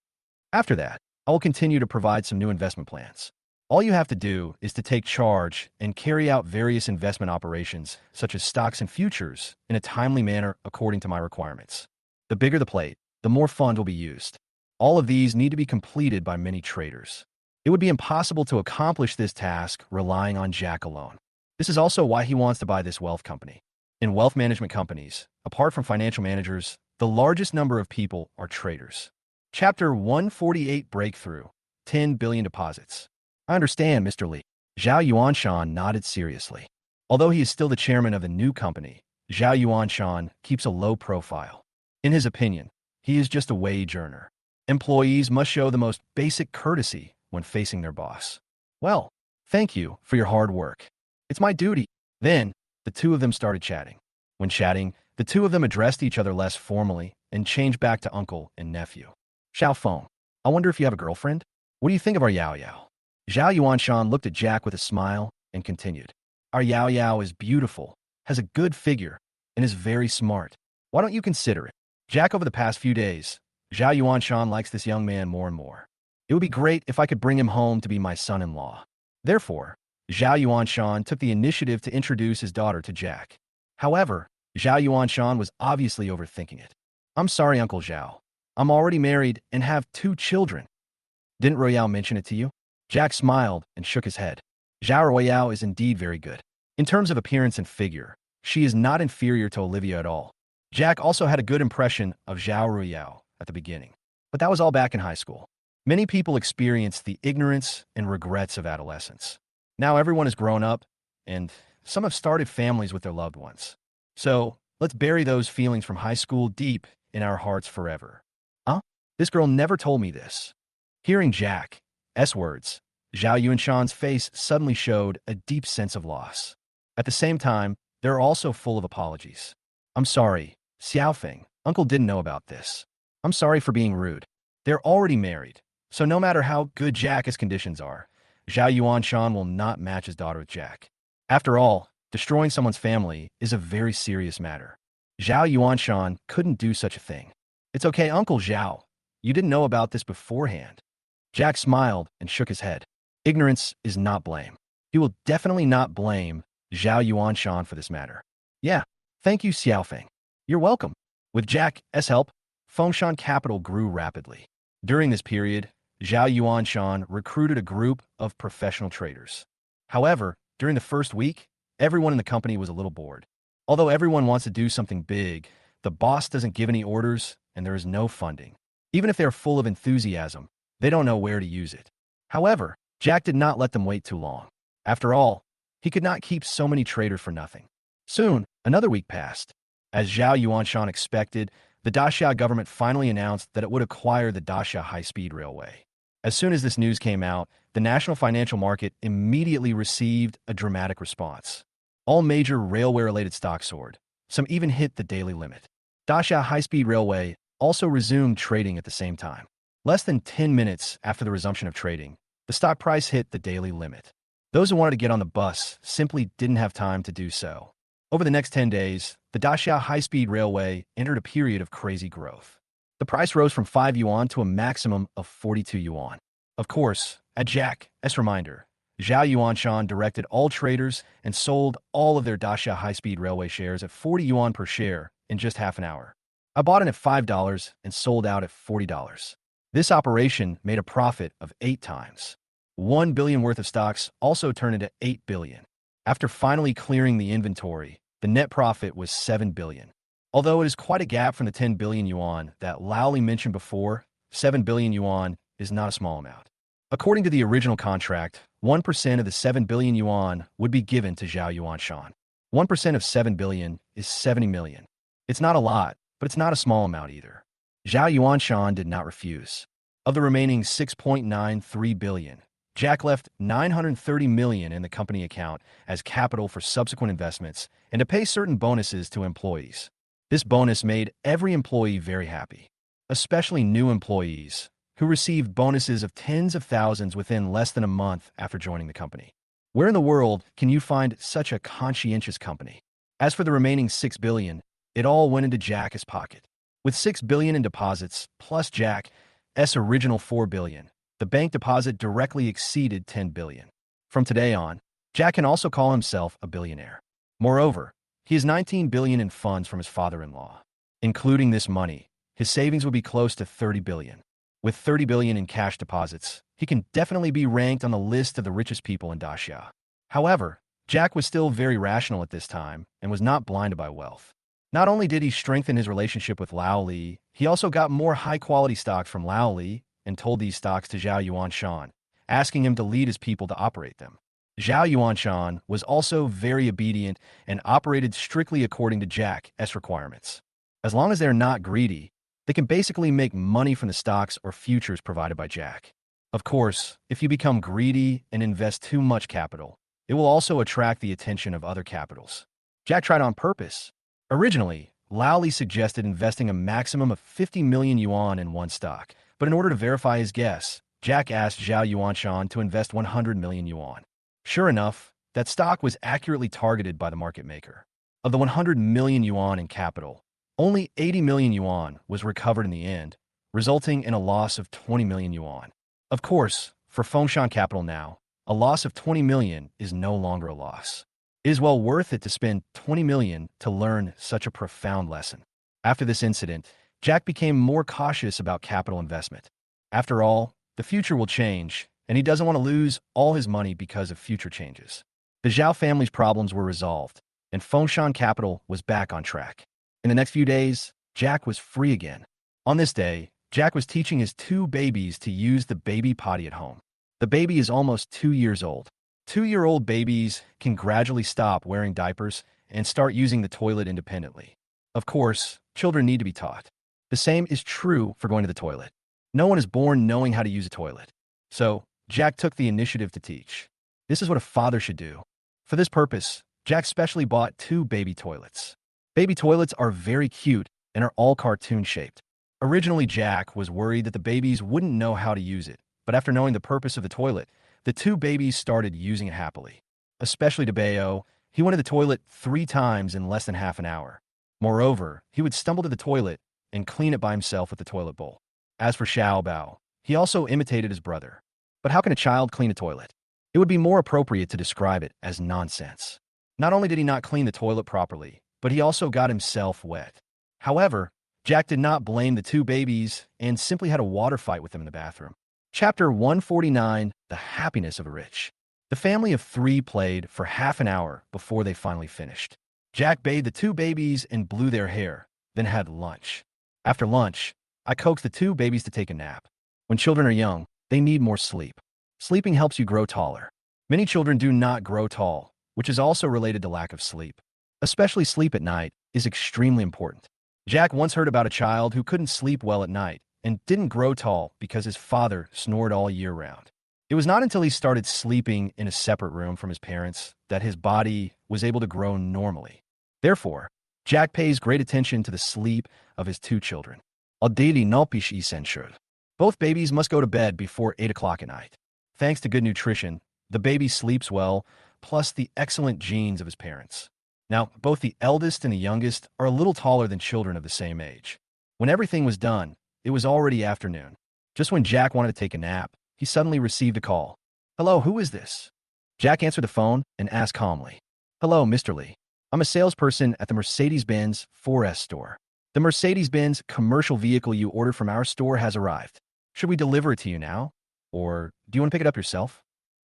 After that, I will continue to provide some new investment plans. All you have to do is to take charge and carry out various investment operations, such as stocks and futures, in a timely manner according to my requirements. The bigger the plate, the more funds will be used. All of these need to be completed by many traders. It would be impossible to accomplish this task relying on Jack alone. This is also why he wants to buy this wealth company. In wealth management companies, apart from financial managers, the largest number of people are traders. Chapter 148 Breakthrough, 10 billion deposits. I understand, Mr. Li. Zhao Yuanshan nodded seriously. Although he is still the chairman of the new company, Zhao Yuanshan keeps a low profile. In his opinion, he is just a wage earner. Employees must show the most basic courtesy when facing their boss. Well, thank you for your hard work. It's my duty. Then, the two of them started chatting. When chatting, the two of them addressed each other less formally and changed back to uncle and nephew. Xiao Feng, I wonder if you have a girlfriend? What do you think of our Yao Yao? Zhao Yuanshan looked at Jack with a smile and continued. Our Yao Yao is beautiful, has a good figure, and is very smart. Why don't you consider it? Jack, over the past few days, Zhao Yuanshan likes this young man more and more. It would be great if I could bring him home to be my son-in-law. Therefore, Zhao Yuanshan took the initiative to introduce his daughter to Jack. However, Zhao Yuanshan was obviously overthinking it. I'm sorry, Uncle Zhao. I'm already married and have 2 children. Didn't Royale mention it to you? Jack smiled and shook his head. Zhao Royale is indeed very good. In terms of appearance and figure, she is not inferior to Olivia at all. Jack also had a good impression of Zhao Royale at the beginning. But that was all back in high school. Many people experience the ignorance and regrets of adolescence. Now everyone is grown up, and some have started families with their loved ones. So, let's bury those feelings from high school deep in our hearts forever. Huh? This girl never told me this. Hearing Jack's words, Zhao Yuanshan's face suddenly showed a deep sense of loss. At the same time, they are also full of apologies. I'm sorry, Xiaofeng. Uncle didn't know about this. I'm sorry for being rude. They're already married, so no matter how good Jack's conditions are, Zhao Yuanshan will not match his daughter with Jack. After all, destroying someone's family is a very serious matter. Zhao Yuanshan couldn't do such a thing. It's okay, Uncle Zhao. You didn't know about this beforehand. Jack smiled and shook his head. Ignorance is not blame. He will definitely not blame Zhao Yuanshan for this matter. Yeah, thank you, Xiaofeng. You're welcome. With Jack's help, Fengshan Capital grew rapidly. During this period, Zhao Yuanshan recruited a group of professional traders. However, during the first week, everyone in the company was a little bored. Although everyone wants to do something big, the boss doesn't give any orders and there is no funding. Even if they're full of enthusiasm, they don't know where to use it. However, Jack did not let them wait too long. After all, he could not keep so many traders for nothing. Soon, another week passed. As Zhao Yuanshan expected, the Daxia government finally announced that it would acquire the Daxia High-Speed Railway. As soon as this news came out, the national financial market immediately received a dramatic response. All major railway-related stocks soared. Some even hit the daily limit. Daxia High-Speed Railway also resumed trading at the same time. Less than 10 minutes after the resumption of trading, the stock price hit the daily limit. Those who wanted to get on the bus simply didn't have time to do so. Over the next 10 days, the Daxia High-Speed Railway entered a period of crazy growth. The price rose from 5 yuan to a maximum of 42 yuan. Of course, at Jack's reminder, Zhao Yuanshan directed all traders and sold all of their Daxia high-speed railway shares at 40 yuan per share in just half an hour. I bought in at $5 and sold out at $40. This operation made a profit of 8 times. 1 billion worth of stocks also turned into 8 billion. After finally clearing the inventory, the net profit was 7 billion. Although it is quite a gap from the 10 billion yuan that Lao Li mentioned before, 7 billion yuan is not a small amount. According to the original contract, 1% of the 7 billion yuan would be given to Zhao Yuanshan. 1% of 7 billion is 70 million. It's not a lot, but it's not a small amount either. Zhao Yuanshan did not refuse. Of the remaining 6.93 billion, Jack left 930 million in the company account as capital for subsequent investments and to pay certain bonuses to employees. This bonus made every employee very happy, especially new employees, who received bonuses of tens of thousands within less than a month after joining the company. Where in the world can you find such a conscientious company? As for the remaining 6 billion, it all went into Jack's pocket. With 6 billion in deposits, plus Jack's original 4 billion, the bank deposit directly exceeded 10 billion. From today on, Jack can also call himself a billionaire. Moreover, he has 19 billion in funds from his father-in-law. Including this money, his savings would be close to 30 billion. With 30 billion in cash deposits, he can definitely be ranked on the list of the richest people in Daxia. However, Jack was still very rational at this time and was not blinded by wealth. Not only did he strengthen his relationship with Lao Li, he also got more high-quality stocks from Lao Li and told these stocks to Zhao Yuanshan, asking him to lead his people to operate them. Zhao Yuanshan was also very obedient and operated strictly according to Jack's requirements. As long as they're not greedy, they can basically make money from the stocks or futures provided by Jack. Of course, if you become greedy and invest too much capital, it will also attract the attention of other capitals. Jack tried on purpose. Originally, Lao Li suggested investing a maximum of 50 million yuan in one stock, but in order to verify his guess, Jack asked Zhao Yuanshan to invest 100 million yuan. Sure enough, that stock was accurately targeted by the market maker. Of the 100 million yuan in capital, only 80 million yuan was recovered in the end, resulting in a loss of 20 million yuan. Of course, for Fengshan Capital now, a loss of 20 million is no longer a loss. It is well worth it to spend 20 million to learn such a profound lesson. After this incident, Jack became more cautious about capital investment. After all, the future will change, and he doesn't want to lose all his money because of future changes. The Zhao family's problems were resolved, and Fengshan Capital was back on track. In the next few days, Jack was free again. On this day, Jack was teaching his 2 babies to use the baby potty at home. The baby is almost 2 years old. 2-year-old babies can gradually stop wearing diapers and start using the toilet independently. Of course, children need to be taught. The same is true for going to the toilet. No one is born knowing how to use a toilet. So, Jack took the initiative to teach. This is what a father should do. For this purpose, Jack specially bought 2 baby toilets. Baby toilets are very cute and are all cartoon-shaped. Originally, Jack was worried that the babies wouldn't know how to use it, but after knowing the purpose of the toilet, the 2 babies started using it happily. Especially to Bayo, he went to the toilet 3 times in less than half an hour. Moreover, he would stumble to the toilet and clean it by himself with the toilet bowl. As for Xiao Bao, he also imitated his brother. But how can a child clean a toilet? It would be more appropriate to describe it as nonsense. Not only did he not clean the toilet properly, but he also got himself wet. However, Jack did not blame the 2 babies and simply had a water fight with them in the bathroom. Chapter 149, The Happiness of a Rich. The family of 3 played for half an hour before they finally finished. Jack bathed the 2 babies and blew their hair, then had lunch. After lunch, I coaxed the 2 babies to take a nap. When children are young, they need more sleep. Sleeping helps you grow taller. Many children do not grow tall, which is also related to lack of sleep. Especially sleep at night is extremely important. Jack once heard about a child who couldn't sleep well at night and didn't grow tall because his father snored all year round. It was not until he started sleeping in a separate room from his parents that his body was able to grow normally. Therefore, Jack pays great attention to the sleep of his 2 children. Both babies must go to bed before 8 o'clock at night. Thanks to good nutrition, the baby sleeps well, plus the excellent genes of his parents. Now, both the eldest and the youngest are a little taller than children of the same age. When everything was done, it was already afternoon. Just when Jack wanted to take a nap, he suddenly received a call. "Hello, who is this?" Jack answered the phone and asked calmly, "Hello, Mr. Lee. I'm a salesperson at the Mercedes-Benz 4S store. The Mercedes-Benz commercial vehicle you ordered from our store has arrived. Should we deliver it to you now? Or do you want to pick it up yourself?"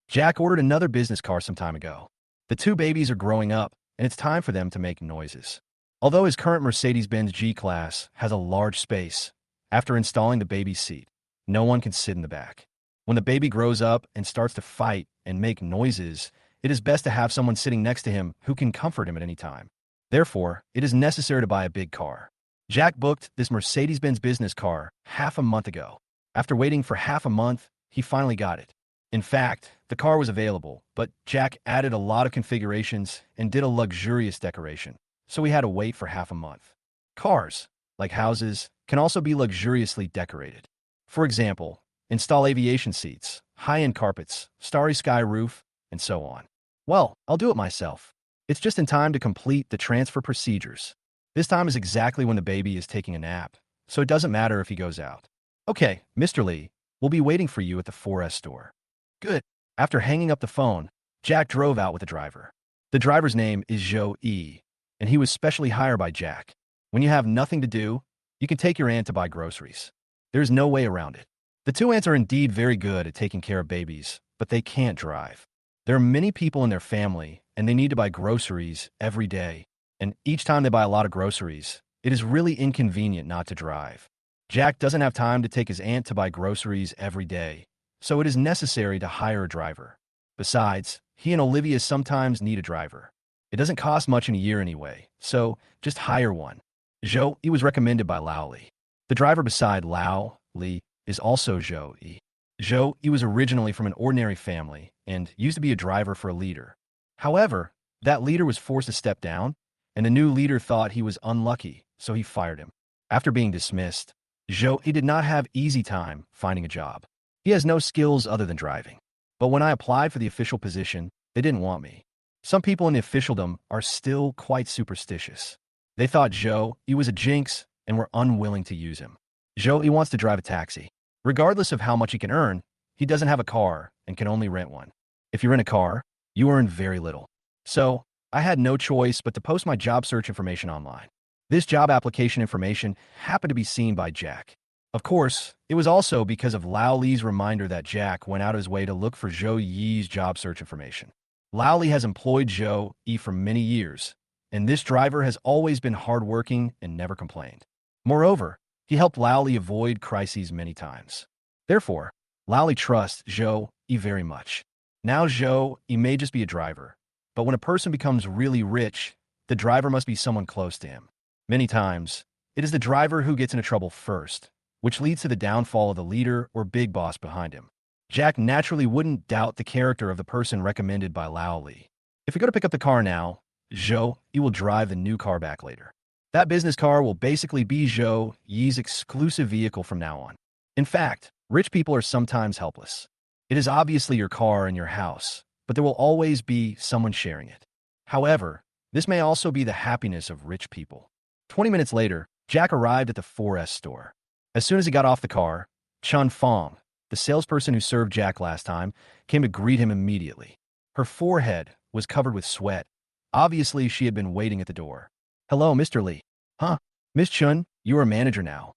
Jack ordered another business car some time ago. The two babies are growing up, and it's time for them to make noises. Although his current Mercedes-Benz G-Class has a large space, after installing the baby seat, no one can sit in the back. When the baby grows up and starts to fight and make noises, it is best to have someone sitting next to him who can comfort him at any time. Therefore, it is necessary to buy a big car. Jack booked this Mercedes-Benz business car half a month ago. After waiting for half a month, he finally got it. In fact, the car was available, but Jack added a lot of configurations and did a luxurious decoration, so he had to wait for half a month. Cars, like houses, can also be luxuriously decorated. For example, install aviation seats, high-end carpets, starry sky roof, and so on. Well, I'll do it myself. It's just in time to complete the transfer procedures. This time is exactly when the baby is taking a nap, so it doesn't matter if he goes out. Okay, Mr. Lee, we'll be waiting for you at the 4S store. Good. After hanging up the phone, Jack drove out with the driver. The driver's name is Chun He, and he was specially hired by Jack. When you have nothing to do, you can take your aunt to buy groceries. There's no way around it. The two aunts are indeed very good at taking care of babies, but they can't drive. There are many people in their family, and they need to buy groceries every day. And each time they buy a lot of groceries, it is really inconvenient not to drive. Jack doesn't have time to take his aunt to buy groceries every day, so it is necessary to hire a driver. Besides, he and Olivia sometimes need a driver. It doesn't cost much in a year anyway, so just hire one. He was recommended by Lao Li. The driver beside Lao Li is also He. He was originally from an ordinary family and used to be a driver for a leader. However, that leader was forced to step down, and the new leader thought he was unlucky, so he fired him. After being dismissed, he did not have easy time finding a job. He has no skills other than driving. But when I applied for the official position, they didn't want me. Some people in the officialdom are still quite superstitious. They thought he was a jinx and were unwilling to use him. He wants to drive a taxi. Regardless of how much he can earn, he doesn't have a car and can only rent one. If you rent a car, you earn very little. So, I had no choice but to post my job search information online. This job application information happened to be seen by Jack. Of course, it was also because of Lao Li's reminder that Jack went out of his way to look for Chun He's job search information. Lao Li has employed Chun He for many years, and this driver has always been hardworking and never complained. Moreover, he helped Lao Li avoid crises many times. Therefore, Lao Li trusts Chun He very much. Now Chun He may just be a driver, but when a person becomes really rich, the driver must be someone close to him. Many times, it is the driver who gets into trouble first, which leads to the downfall of the leader or big boss behind him. Jack naturally wouldn't doubt the character of the person recommended by Lao Li. If we go to pick up the car now, He will drive the new car back later. That business car will basically be Chun He's exclusive vehicle from now on. In fact, rich people are sometimes helpless. It is obviously your car and your house, but there will always be someone sharing it. However, this may also be the happiness of rich people. 20 minutes later, Jack arrived at the 4S store. As soon as he got off the car, Chun He, the salesperson who served Jack last time, came to greet him immediately. Her forehead was covered with sweat. Obviously, she had been waiting at the door. "Hello, Mr. Lee." "Huh? Miss Chun, you are a manager now."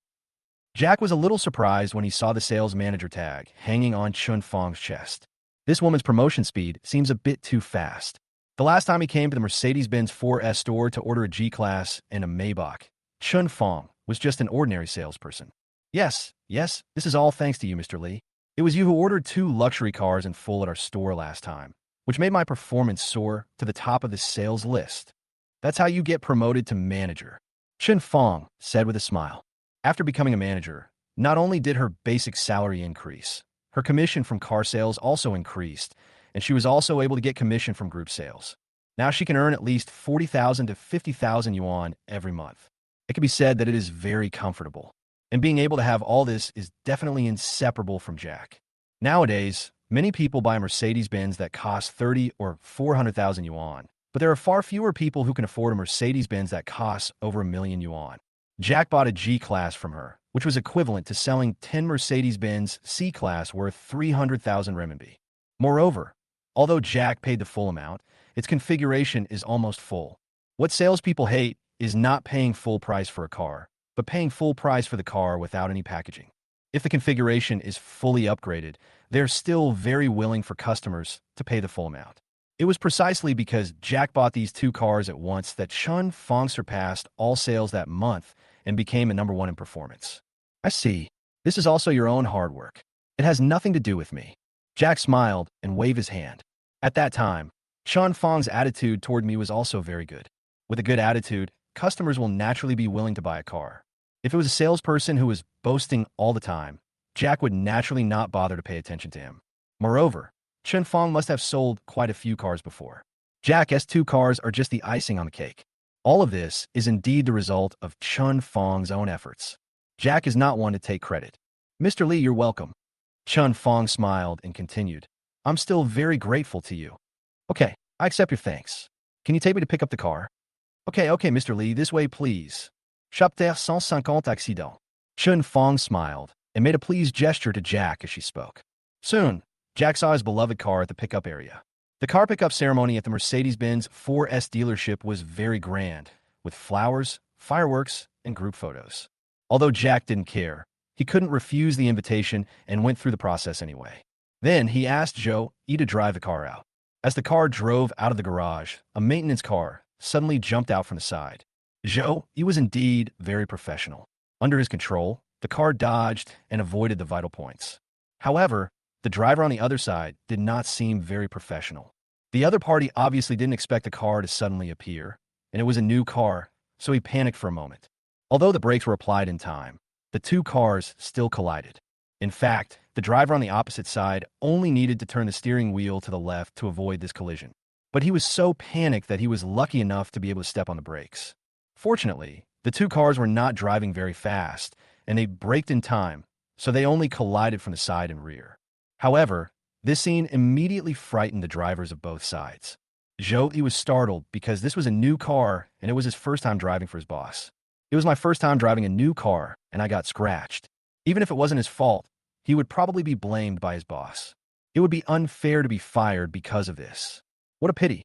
Jack was a little surprised when he saw the sales manager tag hanging on Chun He's chest. This woman's promotion speed seems a bit too fast. The last time he came to the Mercedes-Benz 4S store to order a G-Class and a Maybach, Chun He was just an ordinary salesperson. Yes, this is all thanks to you, Mr. Lee. It was you who ordered 2 luxury cars in full at our store last time, which made my performance soar to the top of the sales list. That's how you get promoted to manager, Chun He said with a smile. After becoming a manager, not only did her basic salary increase, her commission from car sales also increased, and she was also able to get commission from group sales. Now she can earn at least 40,000 to 50,000 yuan every month. It can be said that it is very comfortable. And being able to have all this is definitely inseparable from Jack. Nowadays, many people buy Mercedes-Benz that cost 30 or 400,000 yuan, but there are far fewer people who can afford a Mercedes-Benz that costs over 1 million yuan. Jack bought a G-Class from her, which was equivalent to selling 10 Mercedes-Benz C-Class worth 300,000 renminbi. Moreover, Although Jack paid the full amount, its configuration is almost full. What salespeople hate is not paying full price for a car, but paying full price for the car without any packaging. If the configuration is fully upgraded, they're still very willing for customers to pay the full amount. It was precisely because Jack bought these two cars at once that Chun Fong surpassed all sales that month and became a #1 in performance. I see. This is also your own hard work. It has nothing to do with me. Jack smiled and waved his hand. At that time, Chun Fong's attitude toward me was also very good. With a good attitude, customers will naturally be willing to buy a car. If it was a salesperson who was boasting all the time, Jack would naturally not bother to pay attention to him. Moreover, Chun Fong must have sold quite a few cars before. Jack's two cars are just the icing on the cake. All of this is indeed the result of Chun Fong's own efforts. Jack is not one to take credit. Mr. Lee, you're welcome. Chun Fong smiled and continued. I'm still very grateful to you. Okay, I accept your thanks. Can you take me to pick up the car? Okay, Mr. Lee, this way, please. Chapter 150 accident. Chun Fong smiled and made a pleased gesture to Jack as she spoke. Soon, Jack saw his beloved car at the pickup area. The car pickup ceremony at the Mercedes-Benz 4S dealership was very grand, with flowers, fireworks, and group photos. Although Jack didn't care, he couldn't refuse the invitation and went through the process anyway. Then he asked Chun He to drive the car out. As the car drove out of the garage, a maintenance car suddenly jumped out from the side. Chun He was indeed very professional. Under his control, the car dodged and avoided the vital points. However, the driver on the other side did not seem very professional. The other party obviously didn't expect the car to suddenly appear, and it was a new car, so he panicked for a moment. Although the brakes were applied in time, the two cars still collided. In fact, the driver on the opposite side only needed to turn the steering wheel to the left to avoid this collision. But he was so panicked that he was lucky enough to be able to step on the brakes. Fortunately, the two cars were not driving very fast, and they braked in time, so they only collided from the side and rear. However, this scene immediately frightened the drivers of both sides. Chun He was startled because this was a new car and it was his first time driving for his boss. It was my first time driving a new car and I got scratched. Even if it wasn't his fault, he would probably be blamed by his boss. It would be unfair to be fired because of this. What a pity.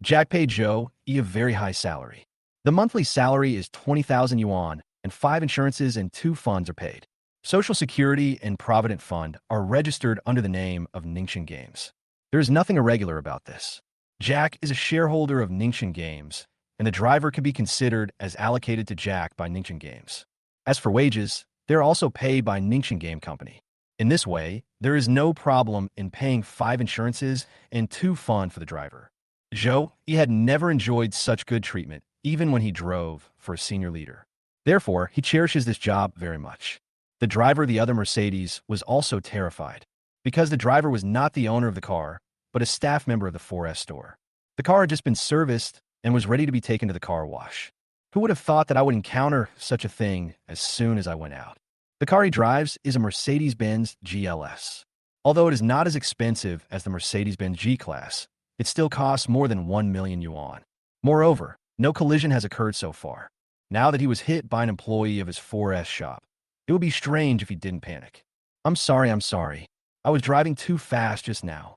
Jack paid Chun He a very high salary. The monthly salary is 20,000 yuan and 5 insurances and 2 funds are paid. Social Security and Provident Fund are registered under the name of Ningxin Games. There is nothing irregular about this. Jack is a shareholder of Ningxin Games, and the driver can be considered as allocated to Jack by Ningxin Games. As for wages, they are also paid by Ningxin Game Company. In this way, there is no problem in paying 5 insurances and 2 fund for the driver. Chun He had never enjoyed such good treatment, even when he drove for a senior leader. Therefore, he cherishes this job very much. The driver of the other Mercedes was also terrified, because the driver was not the owner of the car, but a staff member of the 4S store. The car had just been serviced and was ready to be taken to the car wash. Who would have thought that I would encounter such a thing as soon as I went out? The car he drives is a Mercedes-Benz GLS. Although it is not as expensive as the Mercedes-Benz G-Class, it still costs more than 1 million yuan. Moreover, no collision has occurred so far. Now that he was hit by an employee of his 4S shop, it would be strange if he didn't panic. I'm sorry. I was driving too fast just now.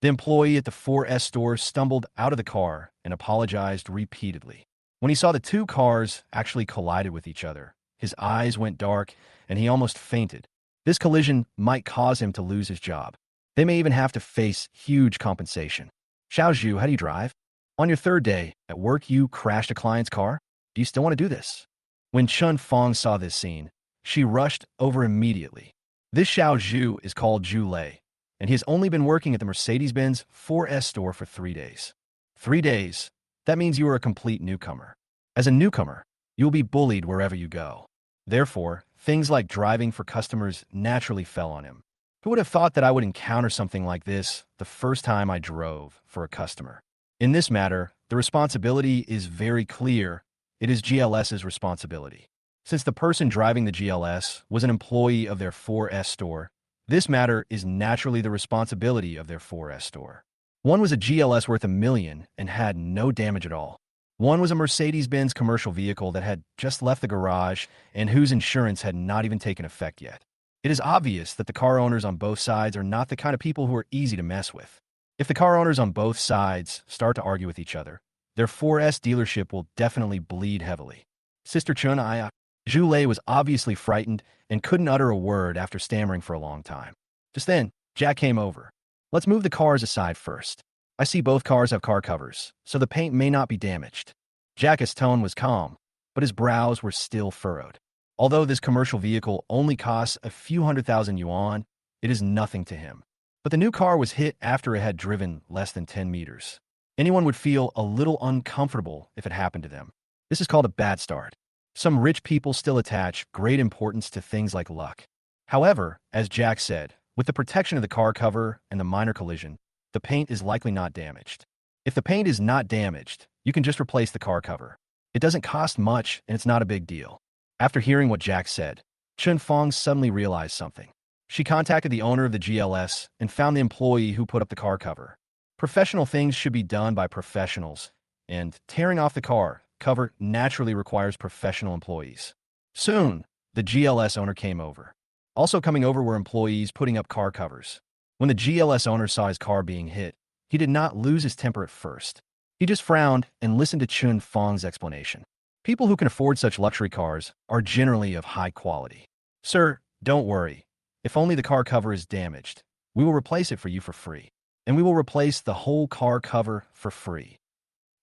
The employee at the 4S store stumbled out of the car and apologized repeatedly. When he saw the two cars actually collided with each other, his eyes went dark and he almost fainted. This collision might cause him to lose his job. They may even have to face huge compensation. Xiaozhu, how do you drive? On your 3rd day at work, you crashed a client's car? Do you still want to do this? When Chun Fong saw this scene, she rushed over immediately. This Xiaozhu is called Zhu Lei, and he has only been working at the Mercedes-Benz 4S store for 3 days. 3 days? That means you are a complete newcomer. As a newcomer, you will be bullied wherever you go. Therefore, things like driving for customers naturally fell on him. Who would have thought that I would encounter something like this the first time I drove for a customer? In this matter, the responsibility is very clear. It is GLS's responsibility. Since the person driving the GLS was an employee of their 4S store, this matter is naturally the responsibility of their 4S store. One was a GLS worth $1 million and had no damage at all. One was a Mercedes-Benz commercial vehicle that had just left the garage and whose insurance had not even taken effect yet. It is obvious that the car owners on both sides are not the kind of people who are easy to mess with. If the car owners on both sides start to argue with each other, their 4S dealership will definitely bleed heavily. Sister Chun He, Zhu Lei was obviously frightened and couldn't utter a word after stammering for a long time. Just then, Jack came over. Let's move the cars aside first. I see both cars have car covers, so the paint may not be damaged. Jack's tone was calm, but his brows were still furrowed. Although this commercial vehicle only costs a few 100,000 yuan, it is nothing to him. But the new car was hit after it had driven less than 10 meters. Anyone would feel a little uncomfortable if it happened to them. This is called a bad start. Some rich people still attach great importance to things like luck. However, as Jack said, with the protection of the car cover and the minor collision, the paint is likely not damaged. If the paint is not damaged, you can just replace the car cover. It doesn't cost much and it's not a big deal. After hearing what Jack said, Chun Fong suddenly realized something. She contacted the owner of the GLS and found the employee who put up the car cover. Professional things should be done by professionals, and tearing off the car cover naturally requires professional employees. Soon, the GLS owner came over. Also coming over were employees putting up car covers. When the GLS owner saw his car being hit, he did not lose his temper at first. He just frowned and listened to Chun Fong's explanation. People who can afford such luxury cars are generally of high quality. Sir, don't worry. If only the car cover is damaged, we will replace it for you for free. And we will replace the whole car cover for free.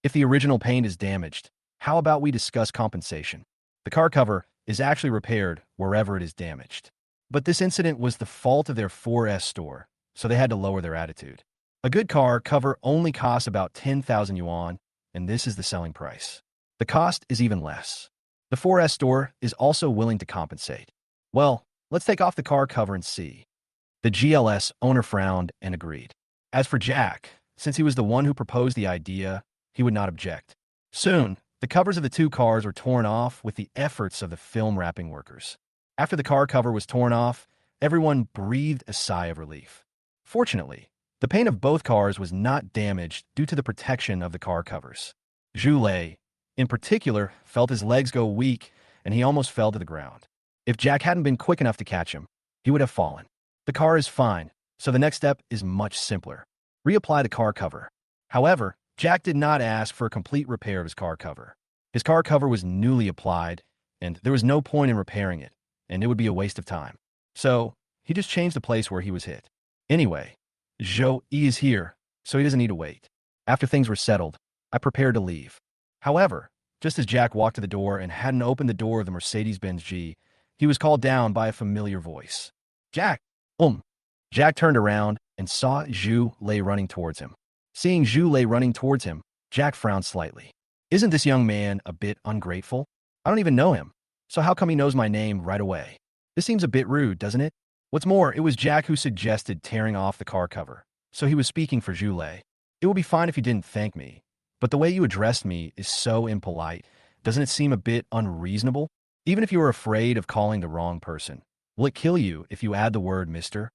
If the original paint is damaged, how about we discuss compensation? The car cover is actually repaired wherever it is damaged. But this incident was the fault of their 4S store, so they had to lower their attitude. A good car cover only costs about 10,000 yuan, and this is the selling price. The cost is even less. The 4S store is also willing to compensate. Well, let's take off the car cover and see. The GLS owner frowned and agreed. As for Jack, since he was the one who proposed the idea, he would not object. Soon, the covers of the two cars were torn off with the efforts of the film wrapping workers. After the car cover was torn off, everyone breathed a sigh of relief. Fortunately, the paint of both cars was not damaged due to the protection of the car covers. Zhu Lei, in particular, felt his legs go weak and he almost fell to the ground. If Jack hadn't been quick enough to catch him, he would have fallen. The car is fine, so the next step is much simpler. Reapply the car cover. However, Jack did not ask for a complete repair of his car cover. His car cover was newly applied, and there was no point in repairing it, and it would be a waste of time. So, he just changed the place where he was hit. Anyway, Zhou Yi is here, so he doesn't need to wait. After things were settled, I prepared to leave. However, just as Jack walked to the door and hadn't opened the door of the Mercedes-Benz G, he was called down by a familiar voice. Jack! Jack turned around and saw Zhu Lei running towards him. Seeing Zhu Lei running towards him, Jack frowned slightly. Isn't this young man a bit ungrateful? I don't even know him, so how come he knows my name right away? This seems a bit rude, doesn't it? What's more, it was Jack who suggested tearing off the car cover, so he was speaking for Zhu Lei. It would be fine if you didn't thank me, but the way you addressed me is so impolite. Doesn't it seem a bit unreasonable? Even if you are afraid of calling the wrong person, will it kill you if you add the word Mr.?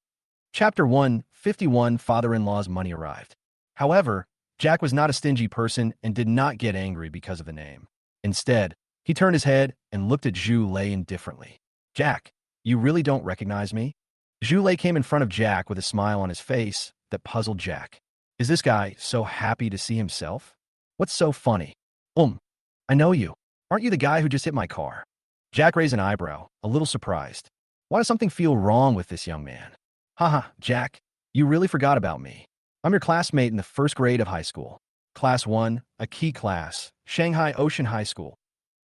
Chapter 151 Father-in-law's money arrived. However, Jack was not a stingy person and did not get angry because of the name. Instead, he turned his head and looked at Zhu Lei indifferently. Jack, you really don't recognize me? Zhu Lei came in front of Jack with a smile on his face that puzzled Jack. Is this guy so happy to see himself? What's so funny? I know you. Aren't you the guy who just hit my car? Jack raised an eyebrow, a little surprised. Why does something feel wrong with this young man? Haha, Jack, you really forgot about me. I'm your classmate in the first grade of high school. Class 1, a key class, Shanghai Ocean High School.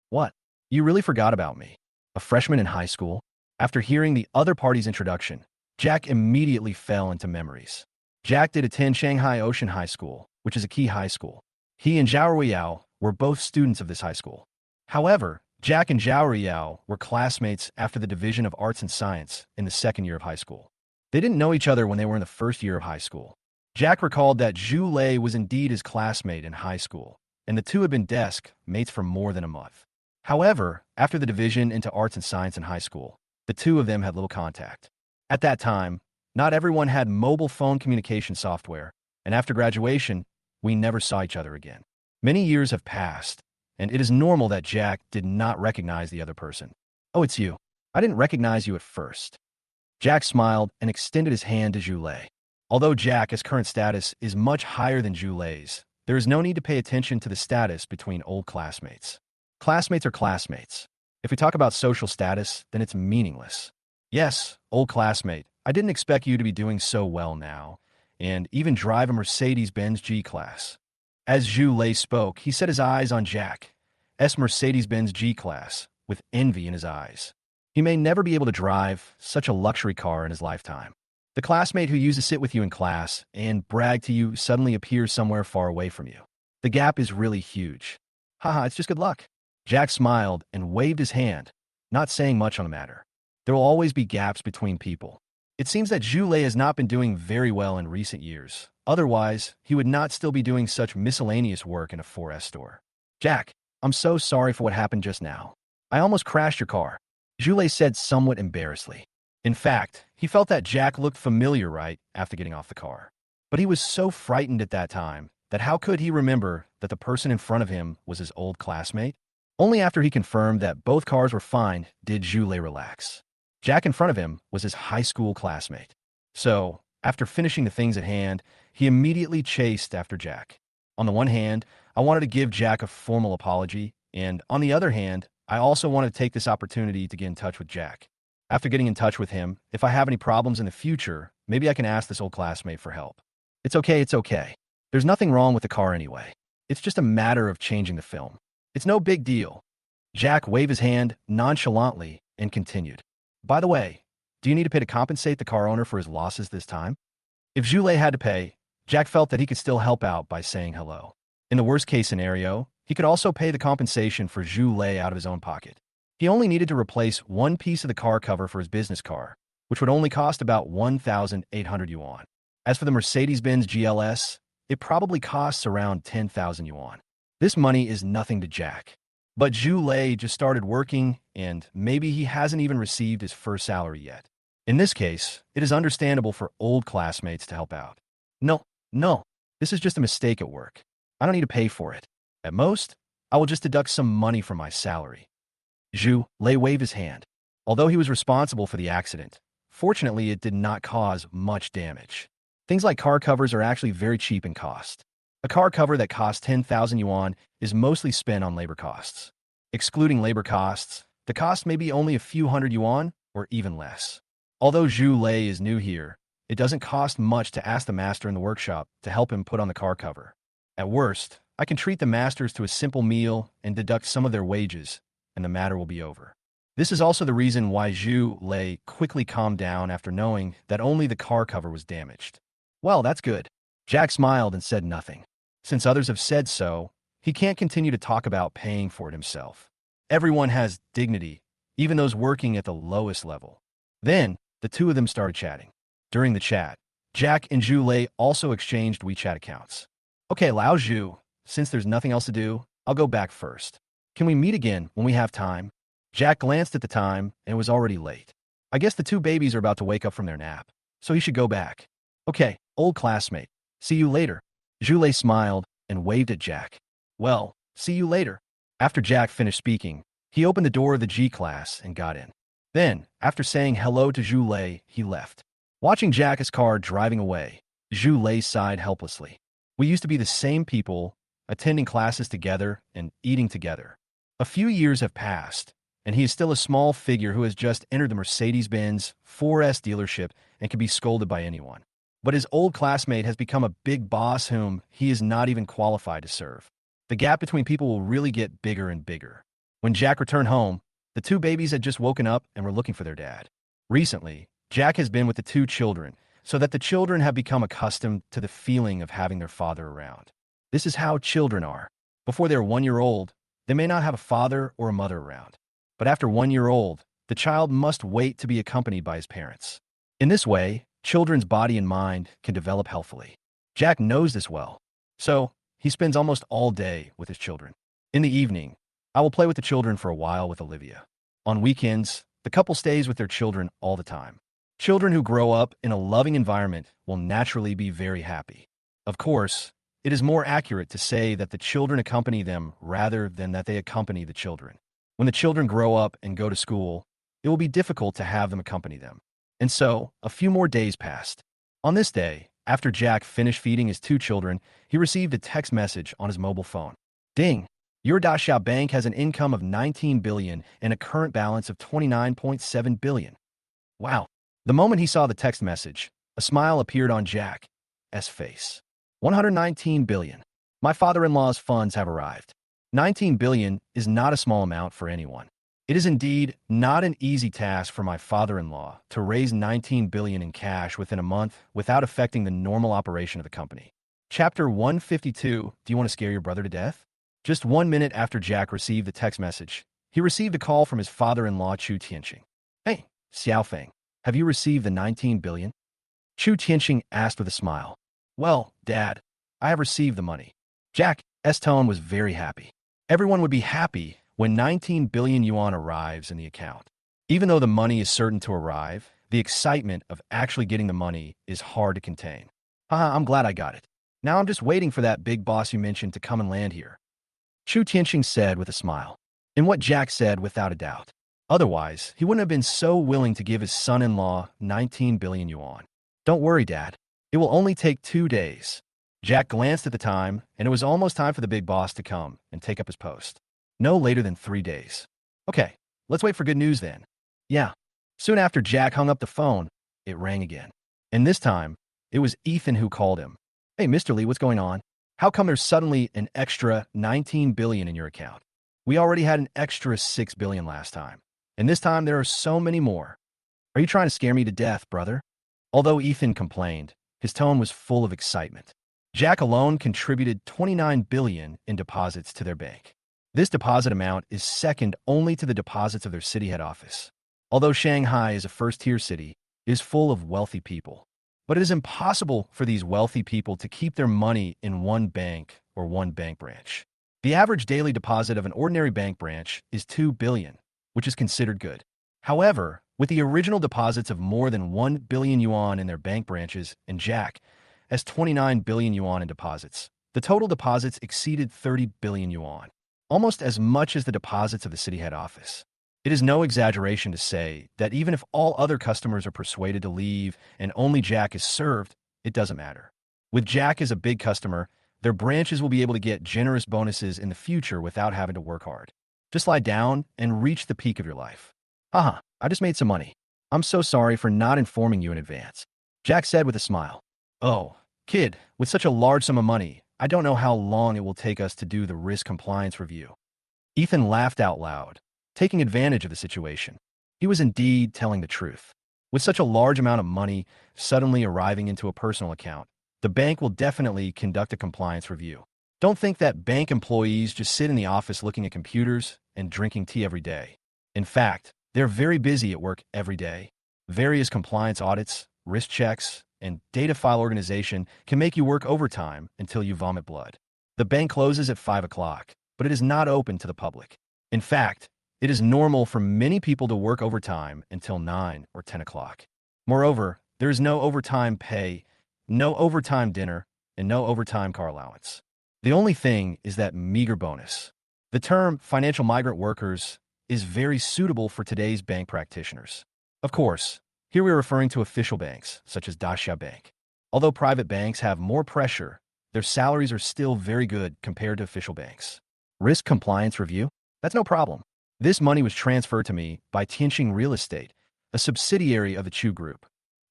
What? You really forgot about me? A freshman in high school? After hearing the other party's introduction, Jack immediately fell into memories. Jack did attend Shanghai Ocean High School, which is a key high school. He and Zhao Riyao were both students of this high school. However, Jack and Zhao Riyao were classmates after the Division of Arts and Science in the second year of high school. They didn't know each other when they were in the first year of high school. Jack recalled that Zhu Lei was indeed his classmate in high school, and the two had been desk mates for more than a month. However, after the division into arts and science in high school, the two of them had little contact. At that time, not everyone had mobile phone communication software, and after graduation, we never saw each other again. Many years have passed, and it is normal that Jack did not recognize the other person. Oh, it's you. I didn't recognize you at first. Jack smiled and extended his hand to Zhu Lei. Although Jack's current status is much higher than Jule's, there is no need to pay attention to the status between old classmates. Classmates are classmates. If we talk about social status, then it's meaningless. Yes, old classmate, I didn't expect you to be doing so well now, and even drive a Mercedes-Benz G-Class. As Zhu spoke, he set his eyes on Jack's Mercedes-Benz G-Class, with envy in his eyes. He may never be able to drive such a luxury car in his lifetime. The classmate who used to sit with you in class and brag to you suddenly appears somewhere far away from you. The gap is really huge. Haha, it's just good luck. Jack smiled and waved his hand, not saying much on the matter. There will always be gaps between people. It seems that Zhu has not been doing very well in recent years. Otherwise, he would not still be doing such miscellaneous work in a 4S store. Jack, I'm so sorry for what happened just now. I almost crashed your car, Zhu said somewhat embarrassedly. In fact, he felt that Jack looked familiar right after getting off the car. But he was so frightened at that time that how could he remember that the person in front of him was his old classmate? Only after he confirmed that both cars were fine did Zhu relax. Jack in front of him was his high school classmate. So, after finishing the things at hand, he immediately chased after Jack. On the one hand, I wanted to give Jack a formal apology, and on the other hand, I also wanted to take this opportunity to get in touch with Jack. After getting in touch with him, if I have any problems in the future, maybe I can ask this old classmate for help. It's okay. There's nothing wrong with the car anyway. It's just a matter of changing the film. It's no big deal. Jack waved his hand nonchalantly and continued. By the way, do you need to pay to compensate the car owner for his losses this time? If Zhu had to pay, Jack felt that he could still help out by saying hello. In the worst-case scenario, he could also pay the compensation for Zhu out of his own pocket. He only needed to replace one piece of the car cover for his business car, which would only cost about 1,800 yuan. As for the Mercedes-Benz GLS, it probably costs around 10,000 yuan. This money is nothing to Jack. But Zhu just started working, and maybe he hasn't even received his first salary yet. In this case, it is understandable for old classmates to help out. No, this is just a mistake at work. I don't need to pay for it. At most, I will just deduct some money from my salary. Zhu waved his hand. Although he was responsible for the accident, fortunately it did not cause much damage. Things like car covers are actually very cheap in cost. A car cover that costs 10,000 yuan is mostly spent on labor costs. Excluding labor costs, the cost may be only a few hundred yuan or even less. Although Zhu is new here, it doesn't cost much to ask the master in the workshop to help him put on the car cover. At worst, I can treat the masters to a simple meal and deduct some of their wages, and the matter will be over. This is also the reason why Zhu quickly calmed down after knowing that only the car cover was damaged. Well, that's good. Jack smiled and said nothing. Since others have said so, he can't continue to talk about paying for it himself. Everyone has dignity, even those working at the lowest level. Then, the two of them started chatting. During the chat, Jack and Zhu also exchanged WeChat accounts. Okay, Lao Zhu, since there's nothing else to do, I'll go back first. Can we meet again when we have time? Jack glanced at the time, and it was already late. I guess the two babies are about to wake up from their nap, so he should go back. Okay, old classmate. See you later. Zhu smiled and waved at Jack. Well, see you later. After Jack finished speaking, he opened the door of the G-Class and got in. Then, after saying hello to Zhu, he left. Watching Jack's car driving away, Zhu sighed helplessly. We used to be the same people, attending classes together and eating together. A few years have passed, and he is still a small figure who has just entered the Mercedes-Benz 4S dealership and can be scolded by anyone. But his old classmate has become a big boss whom he is not even qualified to serve. The gap between people will really get bigger and bigger. When Jack returned home, the two babies had just woken up and were looking for their dad. Recently, Jack has been with the two children, so that the children have become accustomed to the feeling of having their father around. This is how children are. Before they're 1 year old, they may not have a father or a mother around. But after 1 year old, the child must wait to be accompanied by his parents. In this way, children's body and mind can develop healthily. Jack knows this well, so he spends almost all day with his children. In the evening, I will play with the children for a while with Olivia. On weekends, the couple stays with their children all the time. Children who grow up in a loving environment will naturally be very happy. Of course, it is more accurate to say that the children accompany them rather than that they accompany the children. When the children grow up and go to school, it will be difficult to have them accompany them. And so, a few more days passed. On this day, After Jack finished feeding his two children, he received a text message on his mobile phone. Ding! Your Daxia Bank has an income of 19 billion and a current balance of 29.7 billion. Wow. The moment he saw the text message, a smile appeared on Jack's face. 119 billion. My father-in-law's funds have arrived. 19 billion is not a small amount for anyone. It is indeed not an easy task for my father-in-law to raise 19 billion in cash within a month without affecting the normal operation of the company. Chapter 152. Do you want to scare your brother to death? Just 1 minute after Jack received the text message, he received a call from his father-in-law Chu Tianqing. Hey, Xiaofeng, have you received the 19 billion? Chu Tianqing asked with a smile. Well, Dad, I have received the money. Jack's tone was very happy. Everyone would be happy when 19 billion yuan arrives in the account. Even though the money is certain to arrive, the excitement of actually getting the money is hard to contain. Haha, I'm glad I got it. Now I'm just waiting for that big boss you mentioned to come and land here. Chu Tianqing said with a smile. And what Jack said without a doubt. Otherwise, he wouldn't have been so willing to give his son-in-law 19 billion yuan. Don't worry, Dad. It will only take 2 days. Jack glanced at the time, and it was almost time for the big boss to come and take up his post. No later than 3 days. Okay, let's wait for good news then. Yeah. Soon after Jack hung up the phone, it rang again. And this time, it was Ethan who called him. Hey, Mr. Lee, what's going on? How come there's suddenly an extra 19 billion in your account? We already had an extra 6 billion last time. And this time there are so many more. Are you trying to scare me to death, brother? Although Ethan complained, his tone was full of excitement. Jack alone contributed 29 billion in deposits to their bank. This deposit amount is second only to the deposits of their city head office. Although Shanghai is a first-tier city, it is full of wealthy people. But it is impossible for these wealthy people to keep their money in one bank or one bank branch. The average daily deposit of an ordinary bank branch is 2 billion, which is considered good. However, with the original deposits of more than 1 billion yuan in their bank branches and Jack has 29 billion yuan in deposits, the total deposits exceeded 30 billion yuan, almost as much as the deposits of the city head office. It is no exaggeration to say that even if all other customers are persuaded to leave and only Jack is served, it doesn't matter. With Jack as a big customer, their branches will be able to get generous bonuses in the future without having to work hard. Just lie down and reach the peak of your life. Haha, I just made some money. I'm so sorry for not informing you in advance. Jack said with a smile. Oh, kid, with such a large sum of money, I don't know how long it will take us to do the risk compliance review. Ethan laughed out loud, taking advantage of the situation. He was indeed telling the truth. With such a large amount of money suddenly arriving into a personal account, the bank will definitely conduct a compliance review. Don't think that bank employees just sit in the office looking at computers and drinking tea every day. In fact, they're very busy at work every day. Various compliance audits, risk checks, and data file organization can make you work overtime until you vomit blood. The bank closes at 5 o'clock, but it is not open to the public. In fact, it is normal for many people to work overtime until 9 or 10 o'clock. Moreover, there is no overtime pay, no overtime dinner, and no overtime car allowance. The only thing is that meager bonus. The term financial migrant workers is very suitable for today's bank practitioners. Of course, here we are referring to official banks, such as Daxia Bank. Although private banks have more pressure, their salaries are still very good compared to official banks. Risk compliance review? That's no problem. This money was transferred to me by Tianqing Real Estate, a subsidiary of the Chu Group.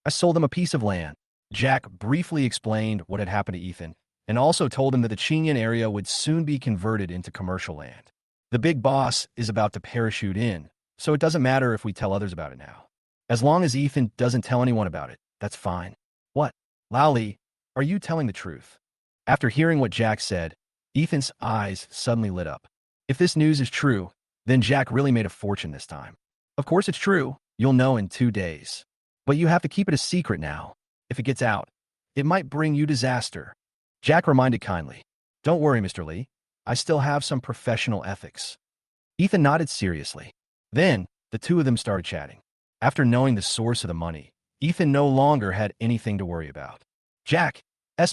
I sold them a piece of land. Jack briefly explained what had happened to Ethan, and also told him that the Qingyan area would soon be converted into commercial land. The big boss is about to parachute in, so it doesn't matter if we tell others about it now. As long as Ethan doesn't tell anyone about it, that's fine. What? Lally, are you telling the truth? After hearing what Jack said, Ethan's eyes suddenly lit up. If this news is true, then Jack really made a fortune this time. Of course it's true. You'll know in 2 days. But you have to keep it a secret now. If it gets out, it might bring you disaster. Jack reminded kindly. Don't worry, Mr. Lee. I still have some professional ethics. Ethan nodded seriously. Then, the two of them started chatting. After knowing the source of the money, Ethan no longer had anything to worry about. Jack's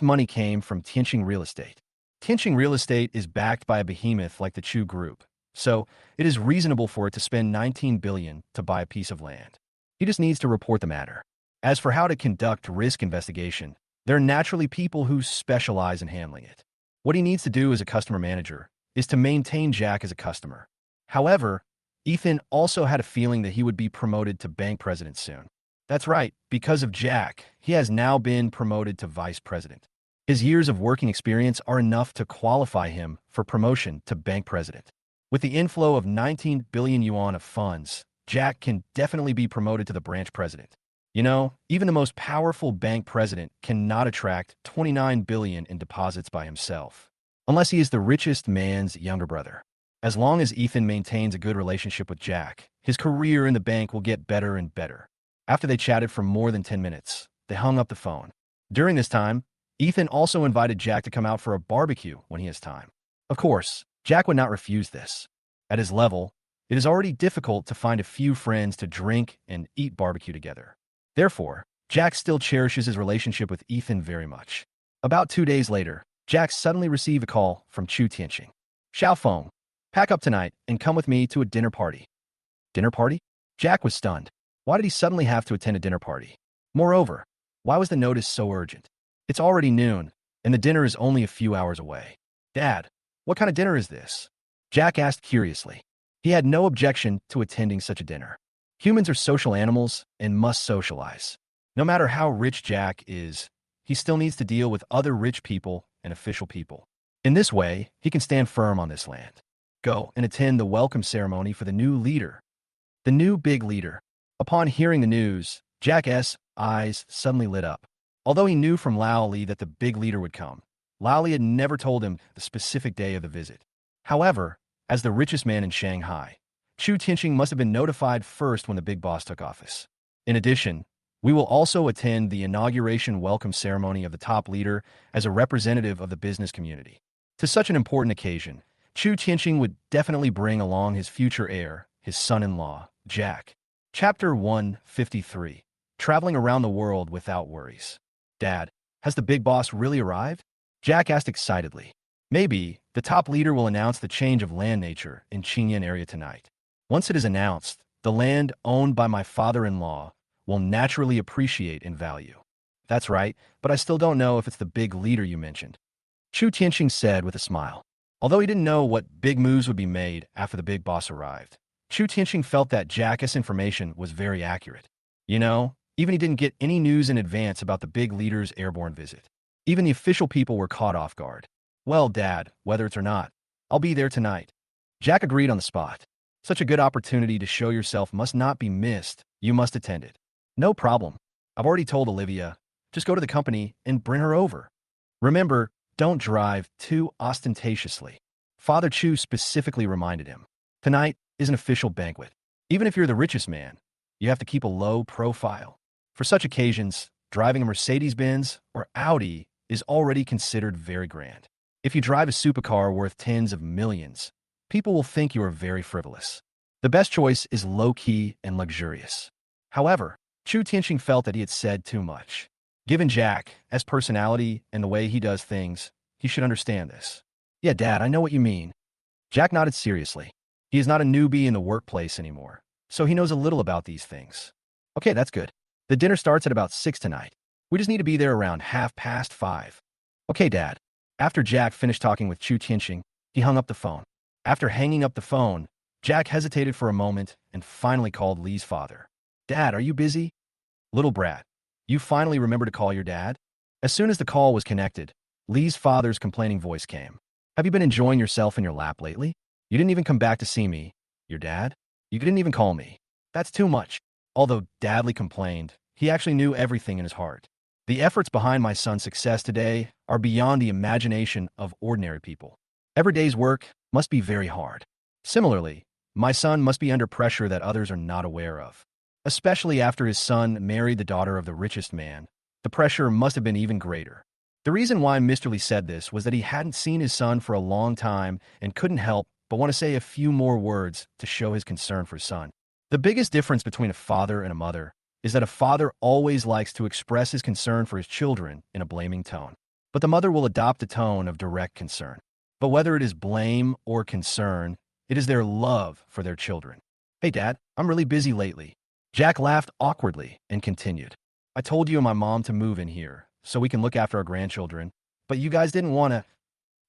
money came from Tianqing Real Estate. Tianqing Real Estate is backed by a behemoth like the Chu Group, so it is reasonable for it to spend 19 billion to buy a piece of land. He just needs to report the matter. As for how to conduct risk investigation, There are naturally people who specialize in handling it. What he needs to do as a customer manager is to maintain Jack as a customer. However, Ethan also had a feeling that he would be promoted to bank president soon. That's right, because of Jack, he has now been promoted to vice president. His years of working experience are enough to qualify him for promotion to bank president. With the inflow of 19 billion yuan of funds, Jack can definitely be promoted to the branch president. You know, even the most powerful bank president cannot attract 29 billion in deposits by himself, unless he is the richest man's younger brother. As long as Ethan maintains a good relationship with Jack, his career in the bank will get better and better. After they chatted for more than 10 minutes, they hung up the phone. During this time, Ethan also invited Jack to come out for a barbecue when he has time. Of course, Jack would not refuse this. At his level, it is already difficult to find a few friends to drink and eat barbecue together. Therefore, Jack still cherishes his relationship with Ethan very much. About 2 days later, Jack suddenly received a call from Chu Tianqing. "Xiao Feng, pack up tonight and come with me to a dinner party." Dinner party? Jack was stunned. Why did he suddenly have to attend a dinner party? Moreover, why was the notice so urgent? It's already noon, and the dinner is only a few hours away. "Dad, what kind of dinner is this?" Jack asked curiously. He had no objection to attending such a dinner. Humans are social animals and must socialize. No matter how rich Jack is, he still needs to deal with other rich people and official people. In this way, he can stand firm on this land. Go and attend the welcome ceremony for the new leader. The new big leader. Upon hearing the news, Jack's eyes suddenly lit up. Although he knew from Lao Li that the big leader would come, Lao Li had never told him the specific day of the visit. However, as the richest man in Shanghai, Chu Tianqing must have been notified first when the big boss took office. In addition, we will also attend the inauguration welcome ceremony of the top leader as a representative of the business community. To such an important occasion, Chu Tianqing would definitely bring along his future heir, his son-in-law, Jack. Chapter 153. Traveling around the world without worries. "Dad, has the big boss really arrived?" Jack asked excitedly. "Maybe the top leader will announce the change of land nature in Qingyan area tonight. Once it is announced, the land owned by my father-in-law will naturally appreciate in value." "That's right, but I still don't know if it's the big leader you mentioned," Chu Tianqing said with a smile. Although he didn't know what big moves would be made after the big boss arrived, Chu Tianqing felt that Jack's information was very accurate. You know, even he didn't get any news in advance about the big leader's airborne visit. Even the official people were caught off guard. "Well, Dad, whether it's or not, I'll be there tonight." Jack agreed on the spot. Such a good opportunity to show yourself must not be missed. You must attend it. "No problem. I've already told Olivia. Just go to the company and bring her over. Remember, don't drive too ostentatiously." Father Chu specifically reminded him. Tonight is an official banquet. Even if you're the richest man, you have to keep a low profile. For such occasions, driving a Mercedes-Benz or Audi is already considered very grand. If you drive a supercar worth tens of millions, people will think you are very frivolous. The best choice is low-key and luxurious. However, Chu Tianqing felt that he had said too much. Given Jack's personality and the way he does things, he should understand this. "Yeah, Dad, I know what you mean." Jack nodded seriously. He is not a newbie in the workplace anymore, so he knows a little about these things. "Okay, that's good. The dinner starts at about 6 tonight. We just need to be there around 5:30. "Okay, Dad." After Jack finished talking with Chu Tianqing, he hung up the phone. After hanging up the phone, Jack hesitated for a moment and finally called Lee's father. "Dad, are you busy?" "Little brat, you finally remember to call your dad?" As soon as the call was connected, Lee's father's complaining voice came. "Have you been enjoying yourself in your lap lately? You didn't even come back to see me. Your dad? You didn't even call me. That's too much." Although Dadley complained, he actually knew everything in his heart. "The efforts behind my son's success today are beyond the imagination of ordinary people. Every day's work must be very hard. Similarly, my son must be under pressure that others are not aware of. Especially after his son married the daughter of the richest man, the pressure must have been even greater." The reason why Mr. Lee said this was that he hadn't seen his son for a long time and couldn't help but want to say a few more words to show his concern for his son. The biggest difference between a father and a mother is that a father always likes to express his concern for his children in a blaming tone, but the mother will adopt a tone of direct concern. But whether it is blame or concern, it is their love for their children. "Hey, Dad, I'm really busy lately." Jack laughed awkwardly and continued. "I told you and my mom to move in here, so we can look after our grandchildren. But you guys didn't want to.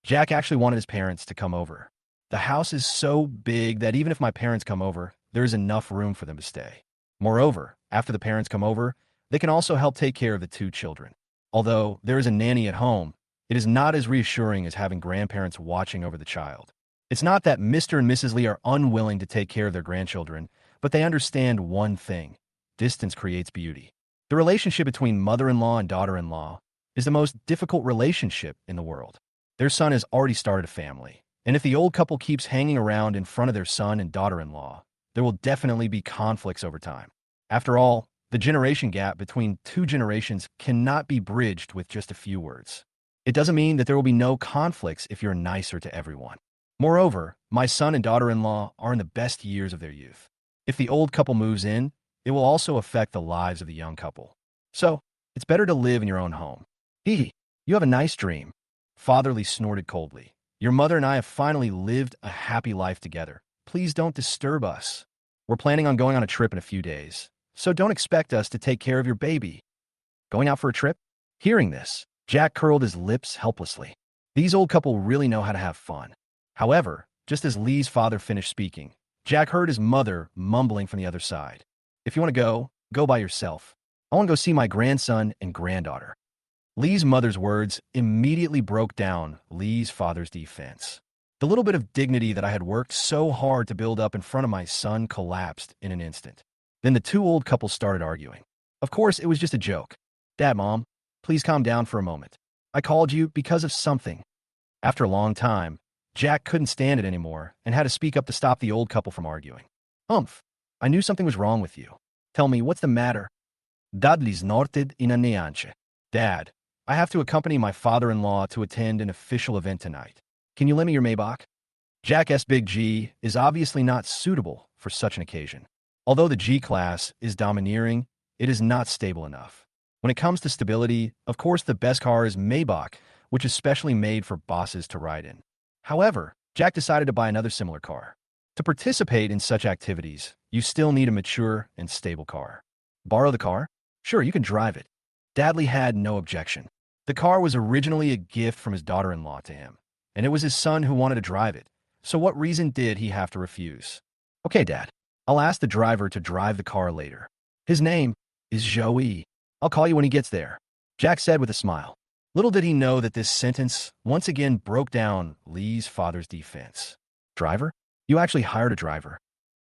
Jack actually wanted his parents to come over. The house is so big that even if my parents come over, there is enough room for them to stay. Moreover, after the parents come over, they can also help take care of the two children. Although there is a nanny at home, it is not as reassuring as having grandparents watching over the child. It's not that Mr. and Mrs. Lee are unwilling to take care of their grandchildren, but they understand one thing: distance creates beauty. The relationship between mother-in-law and daughter-in-law is the most difficult relationship in the world. Their son has already started a family, and if the old couple keeps hanging around in front of their son and daughter-in-law, there will definitely be conflicts over time. After all, the generation gap between two generations cannot be bridged with just a few words. It doesn't mean that there will be no conflicts if you're nicer to everyone. Moreover, my son and daughter-in-law are in the best years of their youth. If the old couple moves in, it will also affect the lives of the young couple. So, it's better to live in your own home. Hee, you have a nice dream. Fatherly snorted coldly. Your mother and I have finally lived a happy life together. Please don't disturb us. We're planning on going on a trip in a few days, so don't expect us to take care of your baby. Going out for a trip? Hearing this, Jack curled his lips helplessly. These old couple really know how to have fun. However, just as Lee's father finished speaking, Jack heard his mother mumbling from the other side. If you want to go, go by yourself. I want to go see my grandson and granddaughter. Lee's mother's words immediately broke down Lee's father's defense. The little bit of dignity that I had worked so hard to build up in front of my son collapsed in an instant. Then the two old couples started arguing. Of course, it was just a joke. Dad, Mom, please calm down for a moment. I called you because of something. After a long time, Jack couldn't stand it anymore and had to speak up to stop the old couple from arguing. I knew something was wrong with you. Tell me, what's the matter? Dudley snorted in a neanche. Dad, I have to accompany my father-in-law to attend an official event tonight. Can you lend me your Maybach? Jack's Big G is obviously not suitable for such an occasion. Although the G-Class is domineering, it is not stable enough. When it comes to stability, of course the best car is Maybach, which is specially made for bosses to ride in. However, Jack decided to buy another similar car. To participate in such activities, you still need a mature and stable car. Borrow the car? Sure, you can drive it. Dudley had no objection. The car was originally a gift from his daughter-in-law to him, and it was his son who wanted to drive it, so what reason did he have to refuse? Okay, Dad. I'll ask the driver to drive the car later. His name is Joey. I'll call you when he gets there, Jack said with a smile. Little did he know that this sentence once again broke down Lee's father's defense. Driver? You actually hired a driver.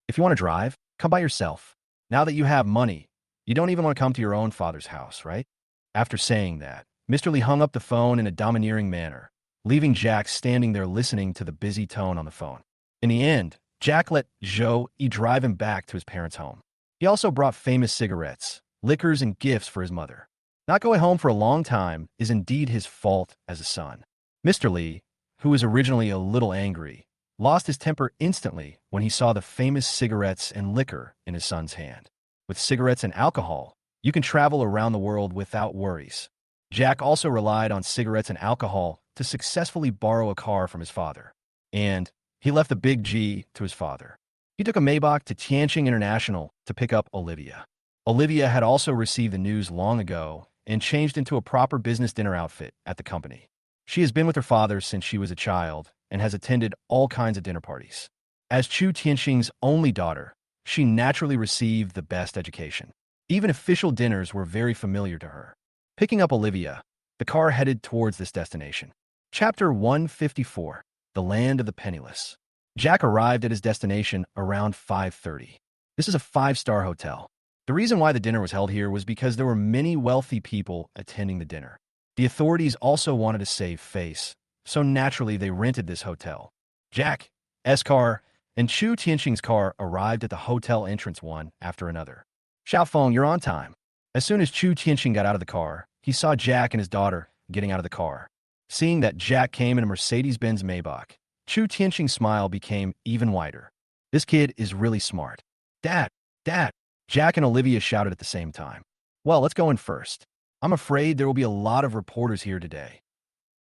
If you want to drive, come by yourself. Now that you have money, you don't even want to come to your own father's house, right? After saying that, Mr. Lee hung up the phone in a domineering manner, leaving Jack standing there listening to the busy tone on the phone. In the end, Jack let Joey drive him back to his parents' home. He also brought famous cigarettes, liquors, and gifts for his mother. Not going home for a long time is indeed his fault as a son. Mr. Lee, who was originally a little angry, lost his temper instantly when he saw the famous cigarettes and liquor in his son's hand. With cigarettes and alcohol, you can travel around the world without worries. Jack also relied on cigarettes and alcohol to successfully borrow a car from his father. And he left the Big G to his father. He took a Maybach to Tianjin International to pick up Olivia. Olivia had also received the news long ago and changed into a proper business dinner outfit at the company. She has been with her father since she was a child and has attended all kinds of dinner parties. As Chu Tianxing's only daughter, she naturally received the best education. Even official dinners were very familiar to her. Picking up Olivia, the car headed towards this destination. Chapter 154, The Land of the Penniless. Jack arrived at his destination around 5:30. This is a 5-star hotel. The reason why the dinner was held here was because there were many wealthy people attending the dinner. The authorities also wanted to save face, so naturally they rented this hotel. Jack's car and Chu Tianxing's car arrived at the hotel entrance one after another. Xiaofeng, you're on time. As soon as Chu Tianxing got out of the car, he saw Jack and his daughter getting out of the car. Seeing that Jack came in a Mercedes-Benz Maybach, Chu Tianxing's smile became even wider. This kid is really smart. Dad! Dad! Jack and Olivia shouted at the same time. Well, let's go in first. I'm afraid there will be a lot of reporters here today.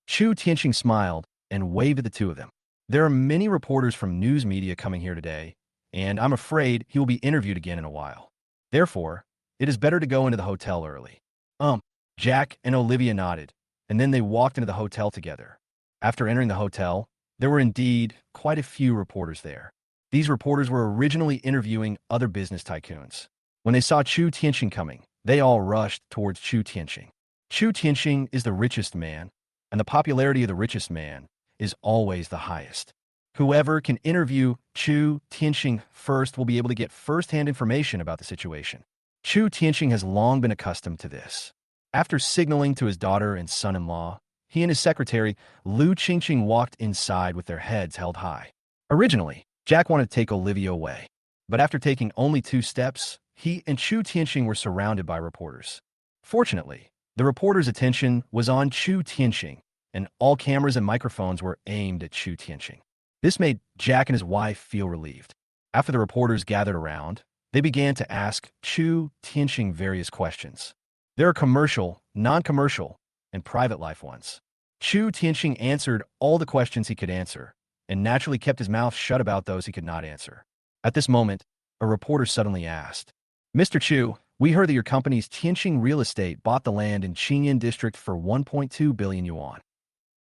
Chu Tianxing smiled and waved at the two of them. There are many reporters from news media coming here today, and I'm afraid he will be interviewed again in a while. Therefore, it is better to go into the hotel early. Jack and Olivia nodded, and then they walked into the hotel together. After entering the hotel, there were indeed quite a few reporters there. These reporters were originally interviewing other business tycoons. When they saw Chu Tianxing coming, they all rushed towards Chu Tianxing. Chu Tianxing is the richest man, and the popularity of the richest man is always the highest. Whoever can interview Chu Tianxing first will be able to get first-hand information about the situation. Chu Tianxing has long been accustomed to this. After signaling to his daughter and son-in-law, he and his secretary, Lu Qingqing, walked inside with their heads held high. Originally, Jack wanted to take Olivia away, but after taking only 2 steps, he and Chu Tianxing were surrounded by reporters. Fortunately, the reporters' attention was on Chu Tianxing, and all cameras and microphones were aimed at Chu Tianxing. This made Jack and his wife feel relieved. After the reporters gathered around, they began to ask Chu Tianxing various questions. There are commercial, non-commercial, and private life ones. Chu Tianxing answered all the questions he could answer, and naturally kept his mouth shut about those he could not answer. At this moment, a reporter suddenly asked, "Mr. Chu, we heard that your company's Tianxing Real Estate bought the land in Qingyan District for 1.2 billion yuan.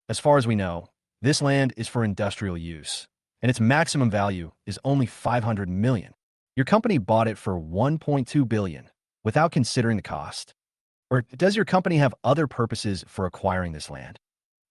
As far as we know, this land is for industrial use, and its maximum value is only 500 million. Your company bought it for 1.2 billion without considering the cost. Or does your company have other purposes for acquiring this land?"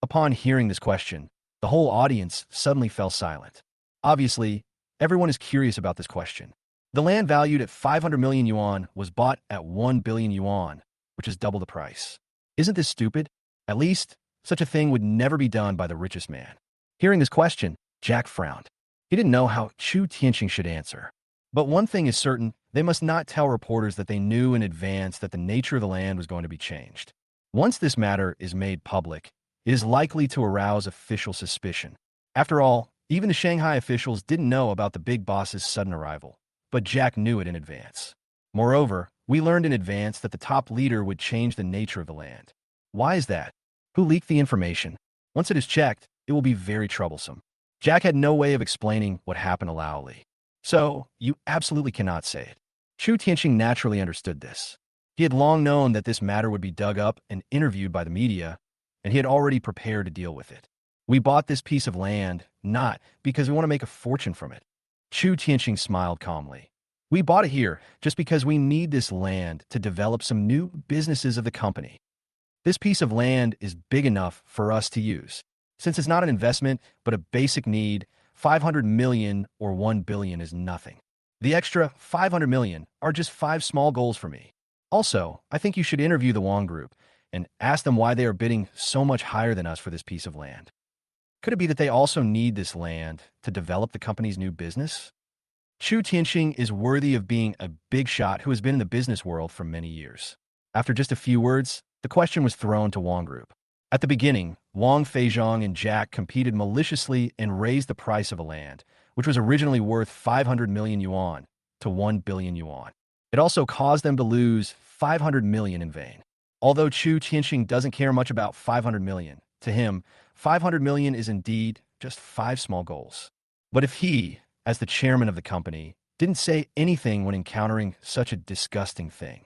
Upon hearing this question, the whole audience suddenly fell silent. Obviously, everyone is curious about this question. The land valued at 500 million yuan was bought at 1 billion yuan, which is double the price. Isn't this stupid? At least, such a thing would never be done by the richest man. Hearing this question, Jack frowned. He didn't know how Chu Tianxing should answer. But one thing is certain, they must not tell reporters that they knew in advance that the nature of the land was going to be changed. Once this matter is made public, it is likely to arouse official suspicion. After all, even the Shanghai officials didn't know about the big boss's sudden arrival, but Jack knew it in advance. Moreover, we learned in advance that the top leader would change the nature of the land. Why is that? Who leaked the information? Once it is checked, it will be very troublesome. Jack had no way of explaining what happened allowably. So, you absolutely cannot say it. Chu Tianxing naturally understood this. He had long known that this matter would be dug up and interviewed by the media, and he had already prepared to deal with it. We bought this piece of land, not because we want to make a fortune from it. Chu Tianxing smiled calmly. We bought it here just because we need this land to develop some new businesses of the company. This piece of land is big enough for us to use. Since it's not an investment, but a basic need, 500 million or 1 billion is nothing. The extra 500 million are just 5 small goals for me. Also, I think you should interview the Wong group and ask them why they are bidding so much higher than us for this piece of land. Could it be that they also need this land to develop the company's new business? Chu Tianxing is worthy of being a big shot who has been in the business world for many years. After just a few words, the question was thrown to Wong group. At the beginning, Wong Feizhong and Jack competed maliciously and raised the price of a land, which was originally worth 500 million yuan, to 1 billion yuan. It also caused them to lose 500 million in vain. Although Chu Tianxing doesn't care much about 500 million, to him, 500 million is indeed just 5 small goals. But if he, as the chairman of the company, didn't say anything when encountering such a disgusting thing,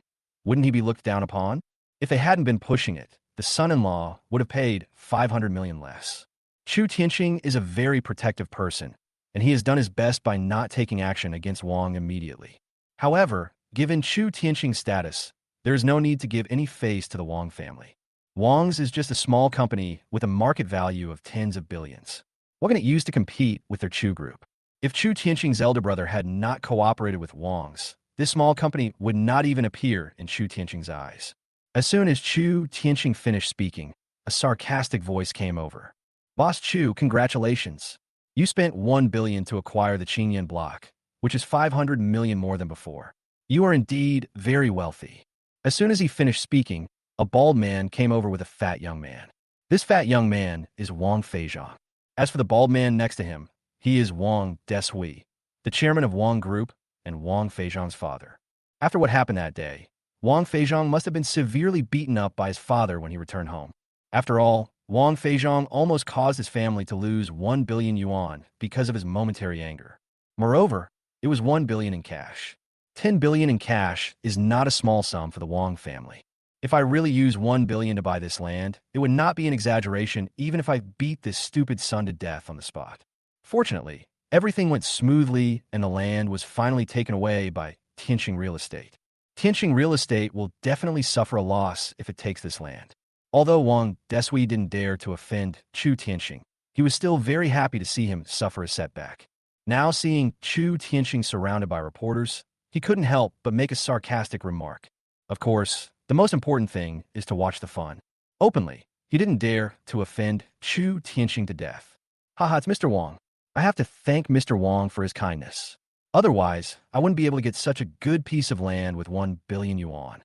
wouldn't he be looked down upon? If they hadn't been pushing it, the son-in-law would have paid 500 million less. Chu Tianxing is a very protective person, and he has done his best by not taking action against Wong immediately. However, given Chu Tianxing's status, there is no need to give any face to the Wong family. Wong's is just a small company with a market value of tens of billions. What can it use to compete with their Chu group? If Chu Tianxing's elder brother had not cooperated with Wong's, this small company would not even appear in Chu Tianxing's eyes. As soon as Chu Tianxing finished speaking, a sarcastic voice came over. "Boss Chu, congratulations. You spent 1 billion to acquire the Qingyan block, which is 500 million more than before. You are indeed very wealthy." As soon as he finished speaking, a bald man came over with a fat young man. This fat young man is Wong Feizhong. As for the bald man next to him, he is Wong Deshui, the chairman of Wong Group and Wong Feizhong's father. After what happened that day, Wong Feizhong must have been severely beaten up by his father when he returned home. After all, Wong Feizhong almost caused his family to lose 1 billion yuan because of his momentary anger. Moreover, it was 1 billion in cash. 10 billion in cash is not a small sum for the Wong family. If I really use 1 billion to buy this land, it would not be an exaggeration even if I beat this stupid son to death on the spot. Fortunately, everything went smoothly and the land was finally taken away by Tianqing Real Estate. Tianqing Real Estate will definitely suffer a loss if it takes this land. Although Wang Desui didn't dare to offend Chu Tianqing, he was still very happy to see him suffer a setback. Now seeing Chu Tianqing surrounded by reporters, he couldn't help but make a sarcastic remark. Of course, the most important thing is to watch the fun. Openly, he didn't dare to offend Chu Tianqing to death. Haha, it's Mr. Wong. I have to thank Mr. Wong for his kindness. Otherwise, I wouldn't be able to get such a good piece of land with 1 billion yuan.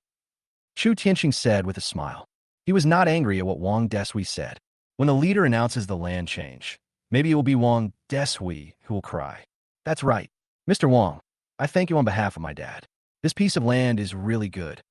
Chu Tianqing said with a smile. He was not angry at what Wang Desui said. When the leader announces the land change, maybe it will be Wang Desui who will cry. That's right. Mr. Wong, I thank you on behalf of my dad. This piece of land is really good.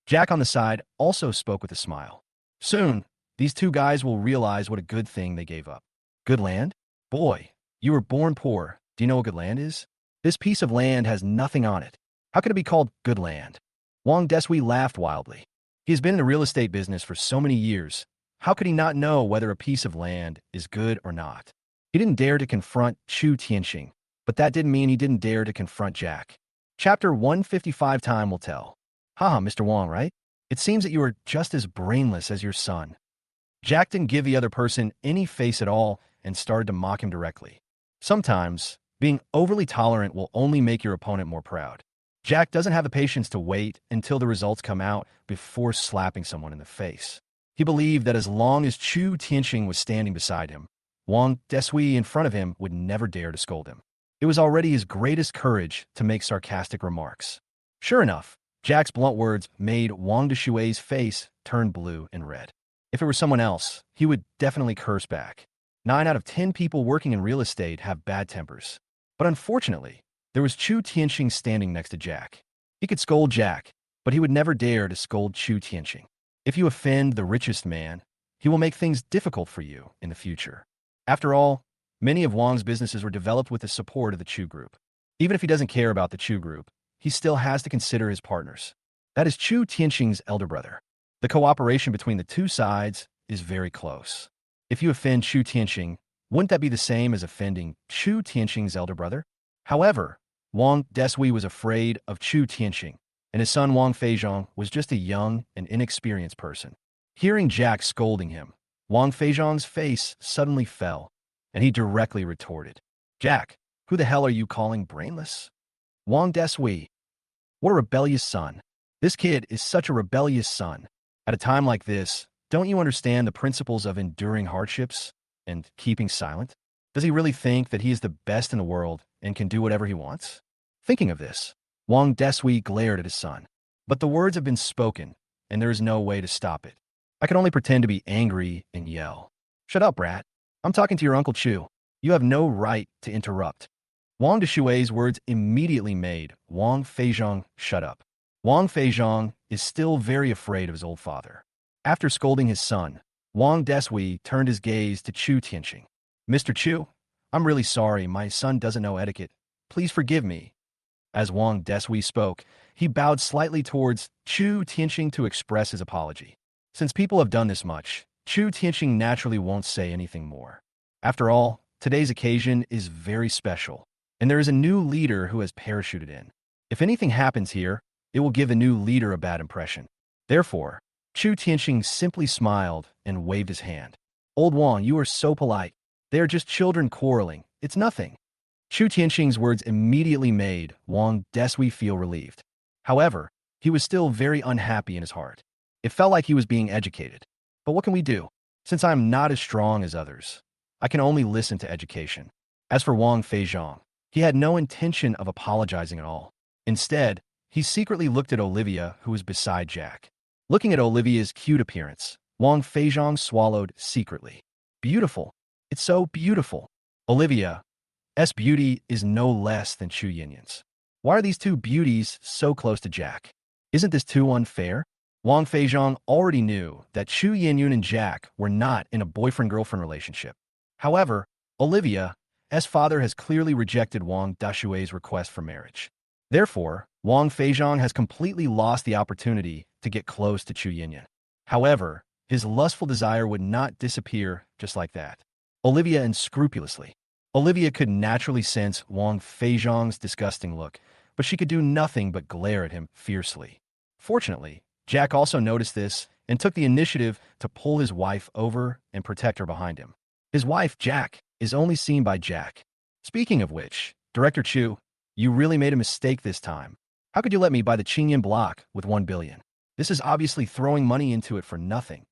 Jack on the side also spoke with a smile. Soon, these two guys will realize what a good thing they gave up. Good land? Boy, you were born poor. Do you know what good land is? This piece of land has nothing on it. How could it be called good land? Wang Desui laughed wildly. He has been in the real estate business for so many years. How could he not know whether a piece of land is good or not? He didn't dare to confront Chu Tianqing, but that didn't mean he didn't dare to confront Jack. Chapter 155 Time will tell. Haha, Mr. Wong, right? It seems that you are just as brainless as your son. Jack didn't give the other person any face at all and started to mock him directly. Sometimes, being overly tolerant will only make your opponent more proud. Jack doesn't have the patience to wait until the results come out before slapping someone in the face. He believed that as long as Chu Tianqing was standing beside him, Wang Desui in front of him would never dare to scold him. It was already his greatest courage to make sarcastic remarks. Sure enough, Jack's blunt words made Wang Desui's face turn blue and red. If it were someone else, he would definitely curse back. 9 out of 10 people working in real estate have bad tempers. But unfortunately, there was Chu Tianqing standing next to Jack. He could scold Jack, but he would never dare to scold Chu Tianqing. If you offend the richest man, he will make things difficult for you in the future. After all, many of Wang's businesses were developed with the support of the Chu Group. Even if he doesn't care about the Chu Group, he still has to consider his partners. That is Chu Tianqing's elder brother. The cooperation between the two sides is very close. If you offend Chu Tianqing, wouldn't that be the same as offending Chu Tianqing's elder brother? However, Wang Desui was afraid of Chu Tianqing, and his son Wang Feizhong was just a young and inexperienced person. Hearing Jack scolding him, Wang Feizhong's face suddenly fell, and he directly retorted, Jack, who the hell are you calling brainless? Wang Desui. What a rebellious son. This kid is such a rebellious son. At a time like this, don't you understand the principles of enduring hardships and keeping silent? Does he really think that he is the best in the world and can do whatever he wants? Thinking of this, Wang Desui glared at his son. But the words have been spoken, and there is no way to stop it. I can only pretend to be angry and yell. Shut up, brat. I'm talking to your Uncle Chu. You have no right to interrupt. Wang Deshui's words immediately made Wang Feizhong shut up. Wang Feizhong is still very afraid of his old father. After scolding his son, Wang Desui turned his gaze to Chu Tianqing. Mr. Chu, I'm really sorry, my son doesn't know etiquette. Please forgive me. As Wang Desui spoke, he bowed slightly towards Chu Tianqing to express his apology. Since people have done this much, Chu Tianqing naturally won't say anything more. After all, today's occasion is very special, and there is a new leader who has parachuted in. If anything happens here, it will give the new leader a bad impression. Therefore, Chu Tianqing simply smiled and waved his hand. Old Wang, you are so polite. They are just children quarreling. It's nothing. Chu Tianqing's words immediately made Wang Desui feel relieved. However, he was still very unhappy in his heart. It felt like he was being educated. But what can we do? Since I am not as strong as others, I can only listen to education. As for Wang Feizhong, he had no intention of apologizing at all. Instead, he secretly looked at Olivia, who was beside Jack. Looking at Olivia's cute appearance, Wang Feizhong swallowed secretly. Beautiful. It's so beautiful. Olivia's beauty is no less than Chu Yinyin's. Why are these two beauties so close to Jack? Isn't this too unfair? Wang Feizhong already knew that Chu Yinyun and Jack were not in a boyfriend-girlfriend relationship. However, Olivia's father has clearly rejected Wang Dashui's request for marriage. Therefore, Wong Feizhong has completely lost the opportunity to get close to Chu Yinyan. However, his lustful desire would not disappear just like that. Olivia unscrupulously. Olivia could naturally sense Wong Feizhong's disgusting look, but she could do nothing but glare at him fiercely. Fortunately, Jack also noticed this and took the initiative to pull his wife over and protect her behind him. His wife, Jack, is only seen by Jack. Speaking of which, Director Chu, you really made a mistake this time. How could you let me buy the Qingyan block with 1 billion? This is obviously throwing money into it for nothing.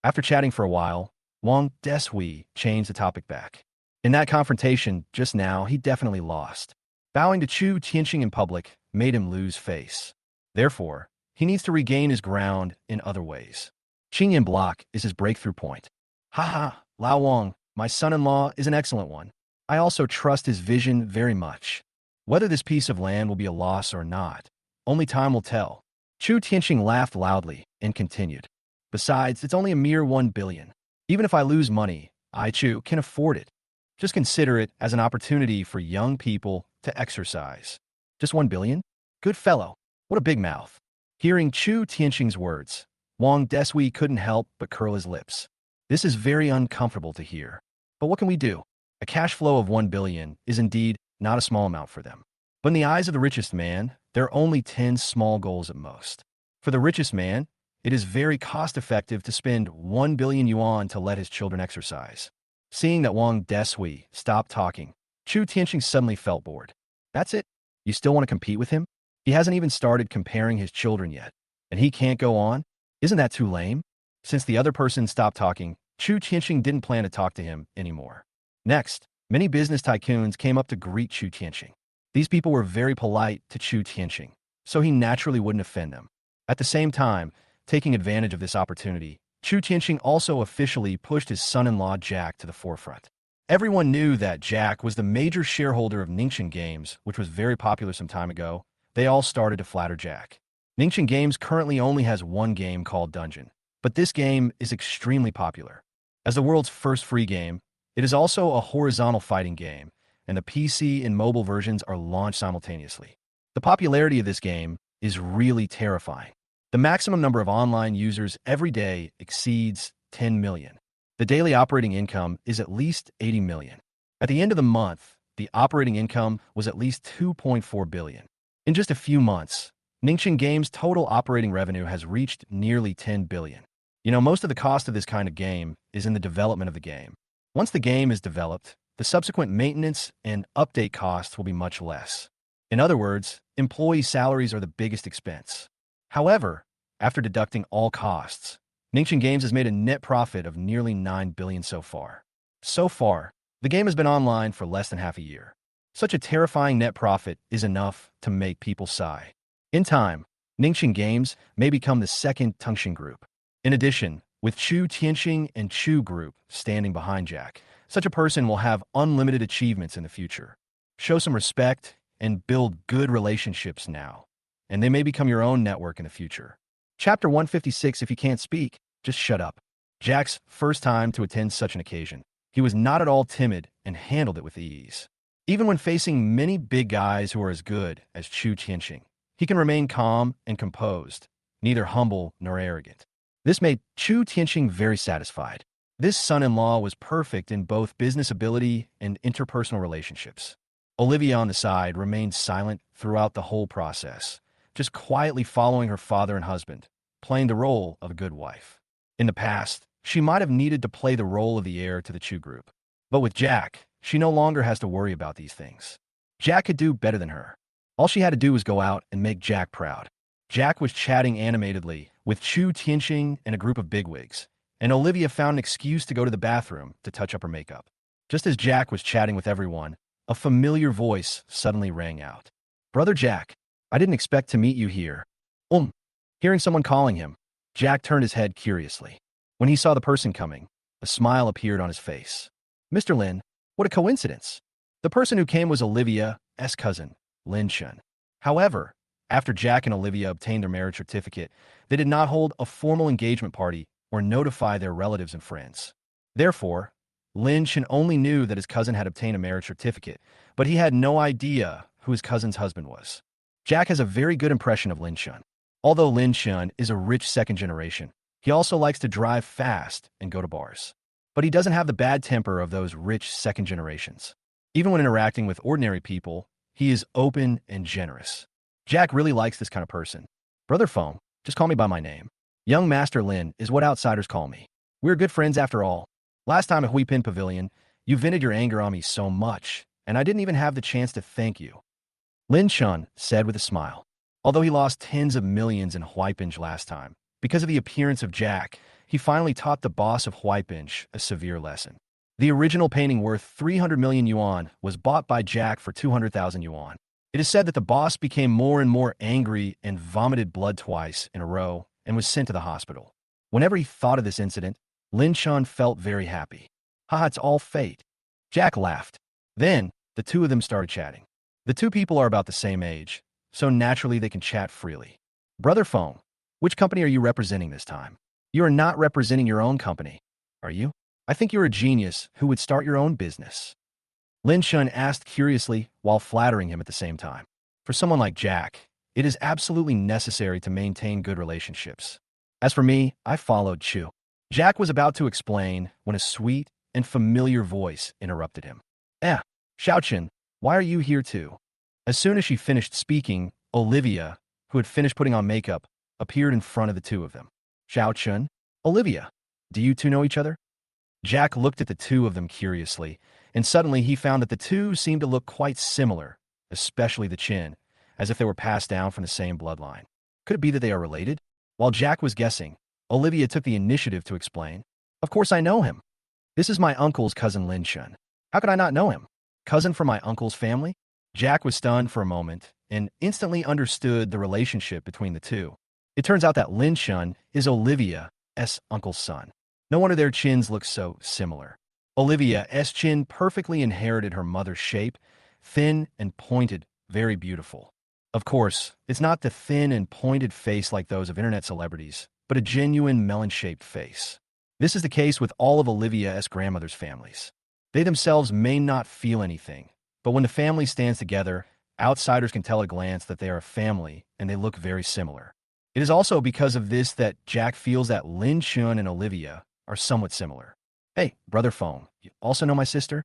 After chatting for a while, Wong Deshui changed the topic back. In that confrontation just now, he definitely lost. Bowing to Chu Tianqing in public made him lose face. Therefore, he needs to regain his ground in other ways. Qingyan block is his breakthrough point. Haha, Lao Wong, my son-in-law is an excellent one. I also trust his vision very much. Whether this piece of land will be a loss or not, only time will tell. Chu Tianqing laughed loudly and continued. Besides, it's only a mere 1 billion. Even if I lose money, I, Chu, can afford it. Just consider it as an opportunity for young people to exercise. Just 1 billion? Good fellow. What a big mouth. Hearing Chu Tianqing's words, Wong Deshui couldn't help but curl his lips. This is very uncomfortable to hear. But what can we do? A cash flow of 1 billion is indeed not a small amount for them. But in the eyes of the richest man, there are only 10 small goals at most. For the richest man, it is very cost-effective to spend 1 billion yuan to let his children exercise. Seeing that Wong Deshui stopped talking, Chu Tianqing suddenly felt bored. That's it? You still want to compete with him? He hasn't even started comparing his children yet, and he can't go on? Isn't that too lame? Since the other person stopped talking, Chu Tianqing didn't plan to talk to him anymore. Next, many business tycoons came up to greet Chu Tianqing. These people were very polite to Chu Tianqing, so he naturally wouldn't offend them. At the same time, taking advantage of this opportunity, Chu Tianqing also officially pushed his son-in-law Jack to the forefront. Everyone knew that Jack was the major shareholder of Ningxin Games, which was very popular some time ago. They all started to flatter Jack. Ningxin Games currently only has one game called Dungeon, but this game is extremely popular. As the world's first free game, it is also a horizontal fighting game, and the PC and mobile versions are launched simultaneously. The popularity of this game is really terrifying. The maximum number of online users every day exceeds 10 million. The daily operating income is at least 80 million. At the end of the month, the operating income was at least 2.4 billion. In just a few months, Ningxin Games' total operating revenue has reached nearly 10 billion. You know, most of the cost of this kind of game is in the development of the game. Once the game is developed, the subsequent maintenance and update costs will be much less. In other words, employee salaries are the biggest expense. However, after deducting all costs, Ningxin Games has made a net profit of nearly 9 billion so far. So far, the game has been online for less than half a year. Such a terrifying net profit is enough to make people sigh. In time, Ningxin Games may become the second Tongxin Group. In addition, with Chu Tianqing and Chu Group standing behind Jack, such a person will have unlimited achievements in the future. Show some respect and build good relationships now, and they may become your own network in the future. Chapter 156. If you can't speak, just shut up. Jack's first time to attend such an occasion. He was not at all timid and handled it with ease. Even when facing many big guys who are as good as Chu Tianqing, he can remain calm and composed, neither humble nor arrogant. This made Chu Tianqing very satisfied. This son-in-law was perfect in both business ability and interpersonal relationships. Olivia, on the side, remained silent throughout the whole process, just quietly following her father and husband, playing the role of a good wife. In the past, she might have needed to play the role of the heir to the Chu Group. But with Jack, she no longer has to worry about these things. Jack could do better than her. All she had to do was go out and make Jack proud. Jack was chatting animatedly with Chu Tianqing and a group of bigwigs, and Olivia found an excuse to go to the bathroom to touch up her makeup. Just as Jack was chatting with everyone, a familiar voice suddenly rang out. "Brother Jack, I didn't expect to meet you here." Hearing someone calling him, Jack turned his head curiously. When he saw the person coming, a smile appeared on his face. "Mr. Lin, what a coincidence." The person who came was Olivia's cousin, Lin Chun. However, after Jack and Olivia obtained their marriage certificate, they did not hold a formal engagement party or notify their relatives and friends. Therefore, Lin Chun only knew that his cousin had obtained a marriage certificate, but he had no idea who his cousin's husband was. Jack has a very good impression of Lin Chun. Although Lin Chun is a rich second generation, he also likes to drive fast and go to bars. But he doesn't have the bad temper of those rich second generations. Even when interacting with ordinary people, he is open and generous. Jack really likes this kind of person. Brother Fong, just call me by my name. Young Master Lin is what outsiders call me. We're good friends after all. Last time at Huipin Pavilion, you vented your anger on me so much, and I didn't even have the chance to thank you. Lin Chun said with a smile. Although he lost tens of millions in Huipinj last time, because of the appearance of Jack, he finally taught the boss of Huipinj a severe lesson. The original painting worth 300 million yuan was bought by Jack for 200,000 yuan. It is said that the boss became more and more angry and vomited blood twice in a row and was sent to the hospital. Whenever he thought of this incident, Lin Chun felt very happy. Haha, it's all fate. Jack laughed. Then, the two of them started chatting. The two people are about the same age, so naturally they can chat freely. Brother Fong, which company are you representing this time? You are not representing your own company, are you? I think you're a genius who would start your own business. Lin Chun asked curiously while flattering him at the same time. For someone like Jack, it is absolutely necessary to maintain good relationships. As for me, I followed Chu. Jack was about to explain when a sweet and familiar voice interrupted him. Xiaochen, why are you here too? As soon as she finished speaking, Olivia, who had finished putting on makeup, appeared in front of the two of them. Xiaochen, Olivia, do you two know each other? Jack looked at the two of them curiously, and suddenly he found that the two seemed to look quite similar, especially the chin, as if they were passed down from the same bloodline. Could it be that they are related? While Jack was guessing, Olivia took the initiative to explain. Of course I know him. This is my uncle's cousin Lin Chun. How could I not know him? Cousin from my uncle's family? Jack was stunned for a moment and instantly understood the relationship between the two. It turns out that Lin Chun is Olivia's uncle's son. No wonder their chins look so similar. Olivia's chin perfectly inherited her mother's shape, thin and pointed, very beautiful. Of course, it's not the thin and pointed face like those of internet celebrities, but a genuine melon-shaped face. This is the case with all of Olivia's grandmother's families. They themselves may not feel anything, but when the family stands together, outsiders can tell at a glance that they are a family and they look very similar. It is also because of this that Jack feels that Lin Chun and Olivia are somewhat similar. Hey, Brother Fong, you also know my sister?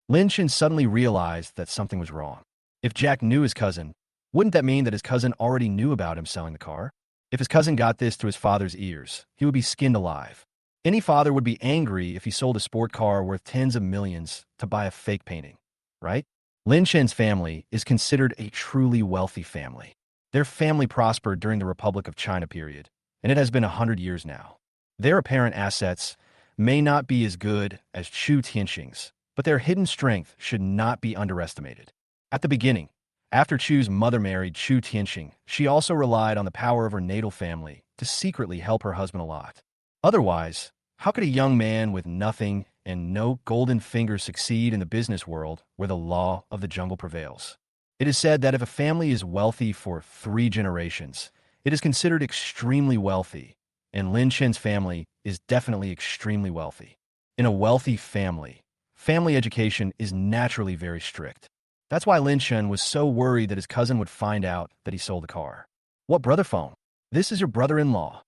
Lin Chun suddenly realized that something was wrong. If Jack knew his cousin, wouldn't that mean that his cousin already knew about him selling the car? If his cousin got this to his father's ears, he would be skinned alive. Any father would be angry if he sold a sport car worth tens of millions to buy a fake painting, right? Lin Chen's family is considered a truly wealthy family. Their family prospered during the Republic of China period, and it has been 100 years now. Their apparent assets may not be as good as Chu Tianxing's, but their hidden strength should not be underestimated. At the beginning, after Chu's mother married Chu Tianxing, she also relied on the power of her natal family to secretly help her husband a lot. Otherwise, how could a young man with nothing and no golden fingers succeed in the business world where the law of the jungle prevails? It is said that if a family is wealthy for 3 generations, it is considered extremely wealthy, and Lin Chen's family is definitely extremely wealthy. In a wealthy family, family education is naturally very strict. That's why Lin Chen was so worried that his cousin would find out that he sold the car. What, Brother Fong? This is your brother-in-law,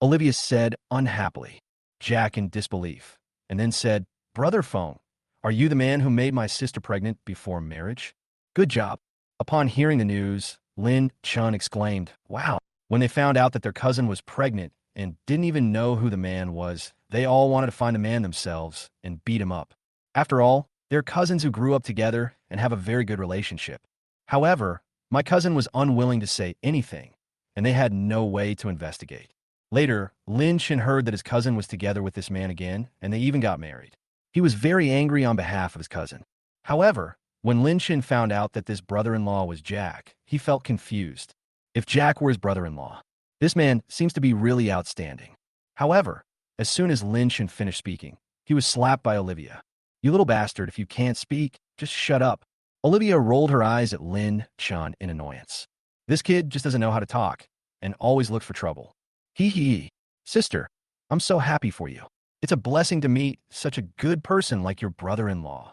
Olivia said unhappily. Jack in disbelief, and then said, Brother Fong, are you the man who made my sister pregnant before marriage? Good job. Upon hearing the news, Lin Chun exclaimed, wow. When they found out that their cousin was pregnant and didn't even know who the man was, they all wanted to find the man themselves and beat him up. After all, they're cousins who grew up together and have a very good relationship. However, my cousin was unwilling to say anything, and they had no way to investigate. Later, Lin Chen heard that his cousin was together with this man again, and they even got married. He was very angry on behalf of his cousin. However, when Lin Chen found out that this brother-in-law was Jack, he felt confused. If Jack were his brother-in-law, this man seems to be really outstanding. However, as soon as Lin Chen finished speaking, he was slapped by Olivia. You little bastard, if you can't speak, just shut up. Olivia rolled her eyes at Lin Chun in annoyance. This kid just doesn't know how to talk, and always looks for trouble. Hee. Sister, I'm so happy for you. It's a blessing to meet such a good person like your brother-in-law.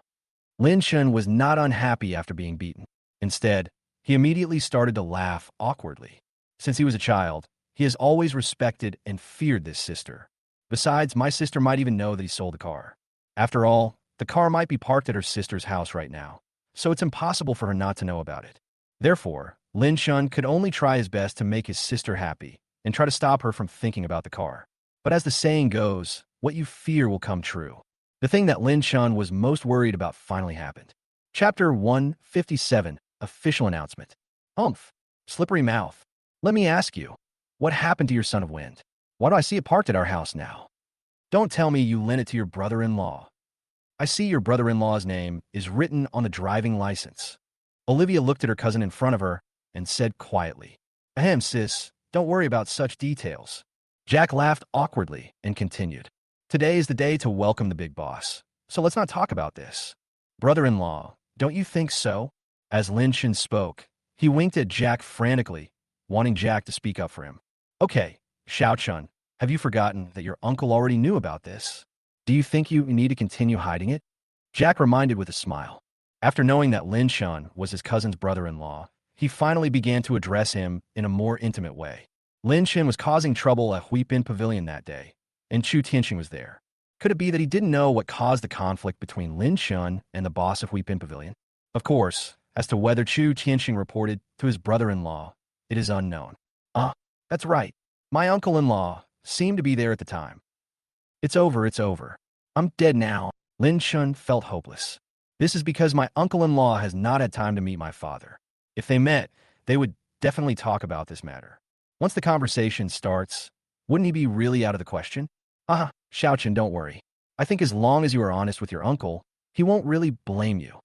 Lin Chun was not unhappy after being beaten. Instead, He immediately started to laugh awkwardly. Since he was a child, he has always respected and feared this sister. Besides, my sister might even know that he sold the car. After all, the car might be parked at her sister's house right now, so it's impossible for her not to know about it. Therefore, Lin Shun could only try his best to make his sister happy and try to stop her from thinking about the car. But as the saying goes, what you fear will come true. The thing that Lin Shun was most worried about finally happened. Chapter 157, Official Announcement. Humph. Slippery mouth. Let me ask you, what happened to your son of wind? Why do I see it parked at our house now? Don't tell me you lent it to your brother-in-law. I see your brother-in-law's name is written on the driving license. Olivia looked at her cousin in front of her and said quietly, Ahem, sis, don't worry about such details. Jack laughed awkwardly and continued. Today is the day to welcome the big boss, so let's not talk about this. Brother-in-law, don't you think so? As Lin Shun spoke, he winked at Jack frantically, wanting Jack to speak up for him. Okay, Xiao Chun, have you forgotten that your uncle already knew about this? Do you think you need to continue hiding it? Jack reminded with a smile. After knowing that Lin Shun was his cousin's brother-in-law, he finally began to address him in a more intimate way. Lin Shun was causing trouble at Huipin Pavilion that day, and Chu Tianxing was there. Could it be that he didn't know what caused the conflict between Lin Shun and the boss of Huipin Pavilion? Of course, as to whether Chu Tianxing reported to his brother-in-law, it is unknown. That's right. My uncle-in-law seemed to be there at the time. It's over. I'm dead now. Lin Shun felt hopeless. This is because my uncle-in-law has not had time to meet my father. If they met, they would definitely talk about this matter. Once the conversation starts, wouldn't he be really out of the question? Xiaochen, don't worry. I think as long as you are honest with your uncle, he won't really blame you.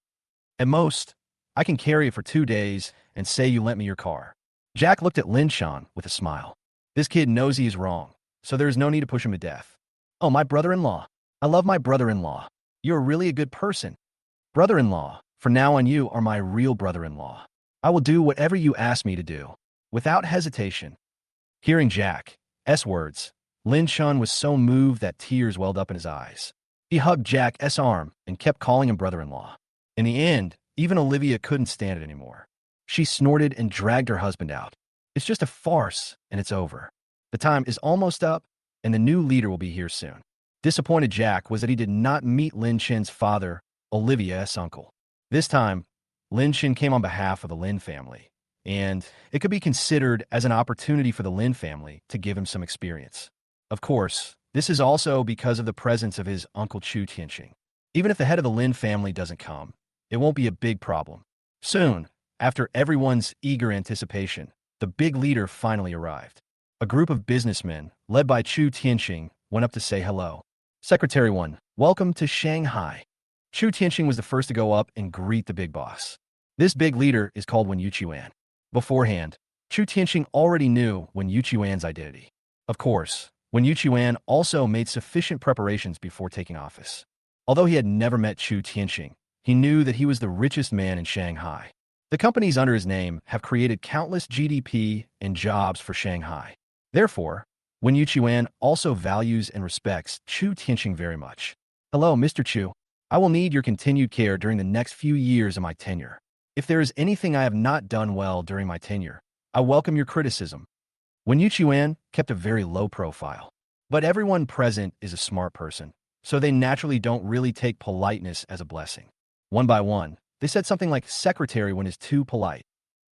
At most, I can carry it for 2 days and say you lent me your car. Jack looked at Lin Shun with a smile. This kid knows he is wrong, so there is no need to push him to death. Oh, my brother-in-law. I love my brother-in-law. You're really a good person. Brother-in-law, from now on you are my real brother-in-law. I will do whatever you ask me to do, without hesitation. Hearing Jack's words, Lin Shun was so moved that tears welled up in his eyes. He hugged Jack's arm and kept calling him brother-in-law. In the end, even Olivia couldn't stand it anymore. She snorted and dragged her husband out. It's just a farce, and it's over. The time is almost up, and the new leader will be here soon. Disappointed Jack was that he did not meet Lin Chin's father, Olivia's uncle. This time, Lin Chin came on behalf of the Lin family, and it could be considered as an opportunity for the Lin family to give him some experience. Of course, this is also because of the presence of his Uncle Chu Tianxing. Even if the head of the Lin family doesn't come, it won't be a big problem. Soon, after everyone's eager anticipation, the big leader finally arrived. A group of businessmen, led by Chu Tianxing, went up to say hello. Secretary 1, welcome to Shanghai. Chu Tianxing was the first to go up and greet the big boss. This big leader is called Wen Yuqiuan. Beforehand, Chu Tianxing already knew Wen Yuqiuan's identity. Of course, Wen Yuqiuan also made sufficient preparations before taking office. Although he had never met Chu Tianxing, he knew that he was the richest man in Shanghai. The companies under his name have created countless GDP and jobs for Shanghai. Therefore, Wen Yuqiuan also values and respects Chu Tianxing very much. Hello, Mr. Chu. I will need your continued care during the next few years of my tenure. If there is anything I have not done well during my tenure, I welcome your criticism. Wen Yuqiuan kept a very low profile. But everyone present is a smart person, so they naturally don't really take politeness as a blessing. One by one, they said something like secretary when is too polite.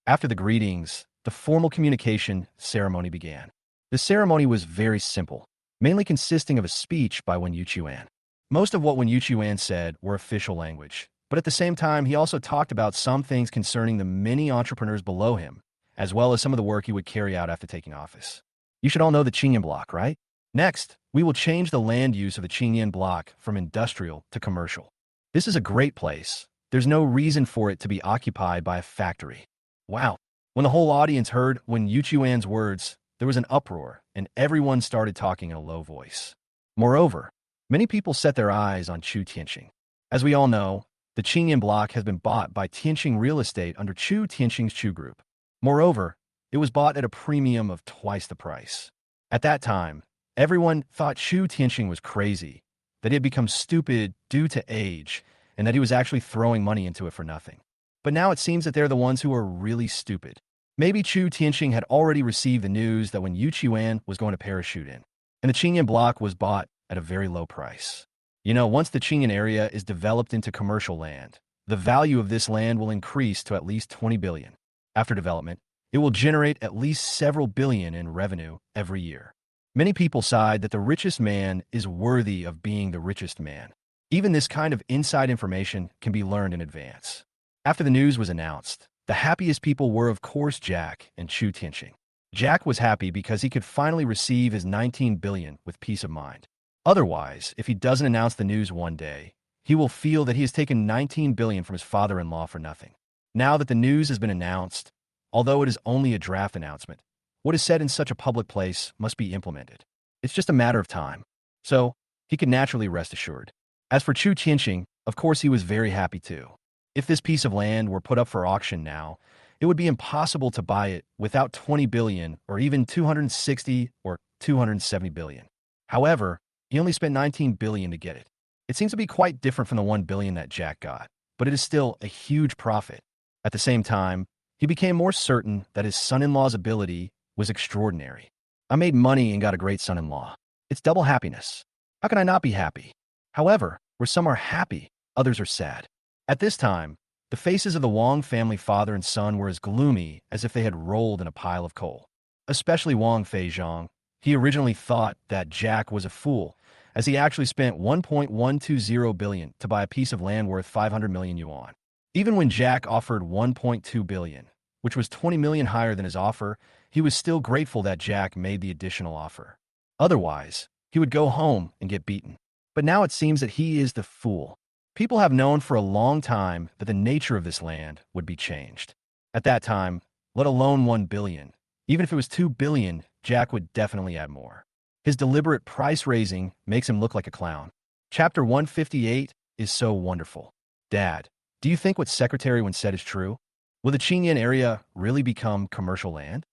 After the greetings, the formal communication ceremony began. The ceremony was very simple, mainly consisting of a speech by Wen Yuqiuan. Most of what Wen Yuqiuan said were official language, but at the same time, he also talked about some things concerning the many entrepreneurs below him, as well as some of the work he would carry out after taking office. You should all know the Qingyan block, right? Next, we will change the land use of the Qingyan block from industrial to commercial. This is a great place. There's no reason for it to be occupied by a factory. Wow. When the whole audience heard Wen Yuqiuan's words, there was an uproar, and everyone started talking in a low voice. Moreover, many people set their eyes on Chu Tianxing. As we all know, the Qingyan block has been bought by Tianxing Real Estate under Chu Tianxing's Chu Group. Moreover, it was bought at a premium of twice the price. At that time, everyone thought Chu Tianxing was crazy, that he had become stupid due to age, and that he was actually throwing money into it for nothing. But now it seems that they're the ones who are really stupid. Maybe Chu Tianxing had already received the news that when Yu Qiuan was going to parachute in, and the Qingyan block was bought at a very low price. Once the Qingyan area is developed into commercial land, the value of this land will increase to at least 20 billion. After development, it will generate at least several billion in revenue every year. Many people side that the richest man is worthy of being the richest man. Even this kind of inside information can be learned in advance. After the news was announced, the happiest people were, of course, Jack and Chu Tianxing. Jack was happy because he could finally receive his 19 billion with peace of mind. Otherwise, if he doesn't announce the news one day, he will feel that he has taken 19 billion from his father-in-law for nothing. Now that the news has been announced, although it is only a draft announcement, what is said in such a public place must be implemented. It's just a matter of time. So, he could naturally rest assured. As for Chu Tianxing, of course he was very happy too. If this piece of land were put up for auction now, it would be impossible to buy it without 20 billion or even 260 or 270 billion. However, he only spent 19 billion to get it. It seems to be quite different from the 1 billion that Jack got, but it is still a huge profit. At the same time, he became more certain that his son-in-law's ability was extraordinary. I made money and got a great son-in-law. It's double happiness. How can I not be happy? However, where some are happy, others are sad. At this time, the faces of the Wong family father and son were as gloomy as if they had rolled in a pile of coal. Especially Wong Feizhong. He originally thought that Jack was a fool, as he actually spent 1.120 billion to buy a piece of land worth 500 million yuan. Even when Jack offered 1.2 billion, which was 20 million higher than his offer, he was still grateful that Jack made the additional offer. Otherwise, he would go home and get beaten. But now it seems that he is the fool. People have known for a long time that the nature of this land would be changed. At that time, let alone 1 billion, even if it was 2 billion, Jack would definitely add more. His deliberate price raising makes him look like a clown. Chapter 158 is so wonderful. Dad, do you think what Secretary Wen said is true? Will the Qingyan area really become commercial land?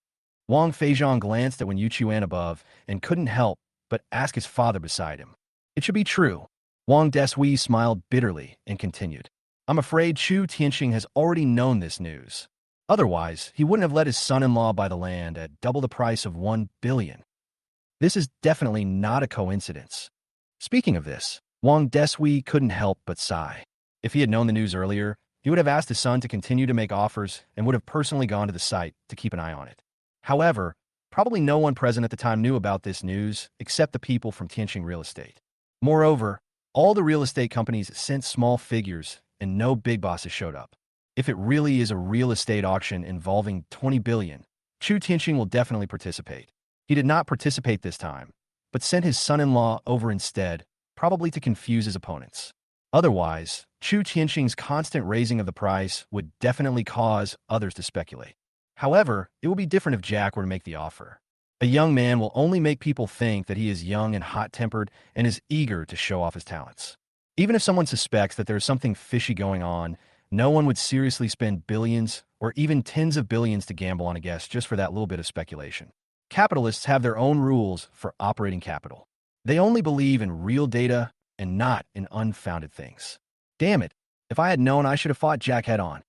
Wong Feizhong glanced at Wen Yuqiuan above and couldn't help but ask his father beside him. It should be true. Wang Desui smiled bitterly and continued. I'm afraid Chu Tianxing has already known this news. Otherwise, he wouldn't have let his son-in-law buy the land at double the price of 1 billion. This is definitely not a coincidence. Speaking of this, Wang Desui couldn't help but sigh. If he had known the news earlier, he would have asked his son to continue to make offers and would have personally gone to the site to keep an eye on it. However, probably no one present at the time knew about this news except the people from Tianxing Real Estate. Moreover, all the real estate companies sent small figures and no big bosses showed up. If it really is a real estate auction involving 20 billion, Chu Tianxing will definitely participate. He did not participate this time, but sent his son-in-law over instead, probably to confuse his opponents. Otherwise, Chu Tianxing's constant raising of the price would definitely cause others to speculate. However, it will be different if Jack were to make the offer. A young man will only make people think that he is young and hot-tempered and is eager to show off his talents. Even if someone suspects that there is something fishy going on, no one would seriously spend billions or even tens of billions to gamble on a guess just for that little bit of speculation. Capitalists have their own rules for operating capital. They only believe in real data and not in unfounded things. Damn it, if I had known, I should have fought Jack head-on.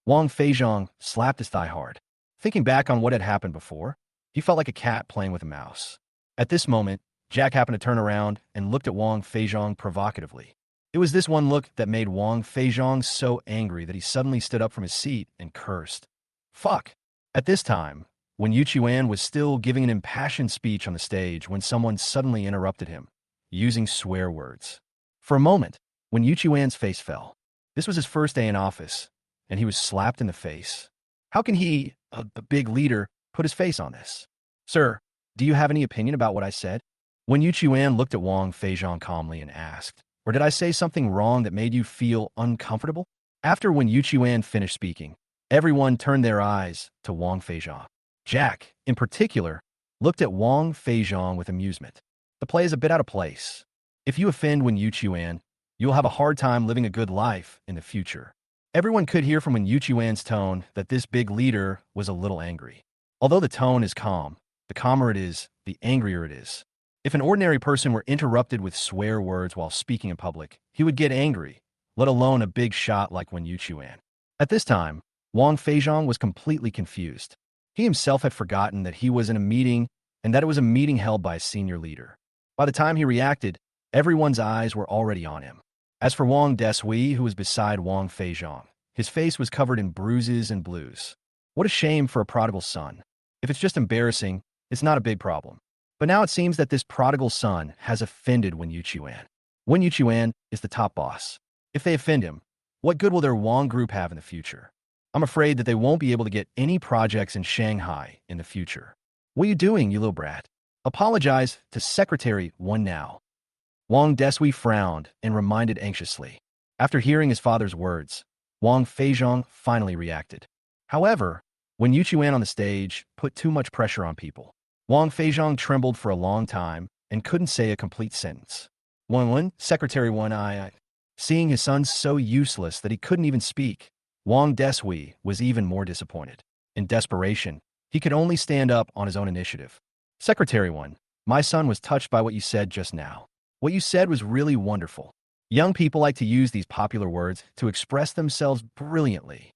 Wang Feizhong slapped his thigh hard. Thinking back on what had happened before, he felt like a cat playing with a mouse. At this moment, Jack happened to turn around and looked at Wang Feizhong provocatively. It was this one look that made Wang Feizhong so angry that he suddenly stood up from his seat and cursed. Fuck! At this time, when Yu Qiuan was still giving an impassioned speech on the stage when someone suddenly interrupted him, using swear words. For a moment, when Yu Qiuan's face fell, this was his first day in office, and he was slapped in the face. How can he, a big leader, put his face on this? Sir, do you have any opinion about what I said? When Yu Qiuan looked at Wang Feizhong calmly and asked, or did I say something wrong that made you feel uncomfortable? After when Yu Qiuan finished speaking, everyone turned their eyes to Wang Feizhong. Jack, in particular, looked at Wang Feizhong with amusement. The play is a bit out of place. If you offend Wen Yuqiuan, you'll have a hard time living a good life in the future. Everyone could hear from Wen Yuqiuan's tone that this big leader was a little angry. Although the tone is calm, the calmer it is, the angrier it is. If an ordinary person were interrupted with swear words while speaking in public, he would get angry, let alone a big shot like Wen Yuqiuan. At this time, Wong Feizhong was completely confused. He himself had forgotten that he was in a meeting and that it was a meeting held by a senior leader. By the time he reacted, everyone's eyes were already on him. As for Wang Desui, who was beside Wong Feizhong, his face was covered in bruises and blues. What a shame for a prodigal son. If it's just embarrassing, it's not a big problem. But now it seems that this prodigal son has offended Wen Yuqiuan. Wen Yuqiuan is the top boss. If they offend him, what good will their Wong group have in the future? I'm afraid that they won't be able to get any projects in Shanghai in the future. What are you doing, you little brat? Apologize to Secretary Wen now. Wang Desui frowned and reminded anxiously. After hearing his father's words, Wang Feizhong finally reacted. However, when Yuqiuan on the stage put too much pressure on people, Wang Feizhong trembled for a long time and couldn't say a complete sentence. Wen, Secretary Wen, seeing his son so useless that he couldn't even speak, Wang Desui was even more disappointed. In desperation, he could only stand up on his own initiative. Secretary Wen, my son was touched by what you said just now. What you said was really wonderful. Young people like to use these popular words to express themselves brilliantly.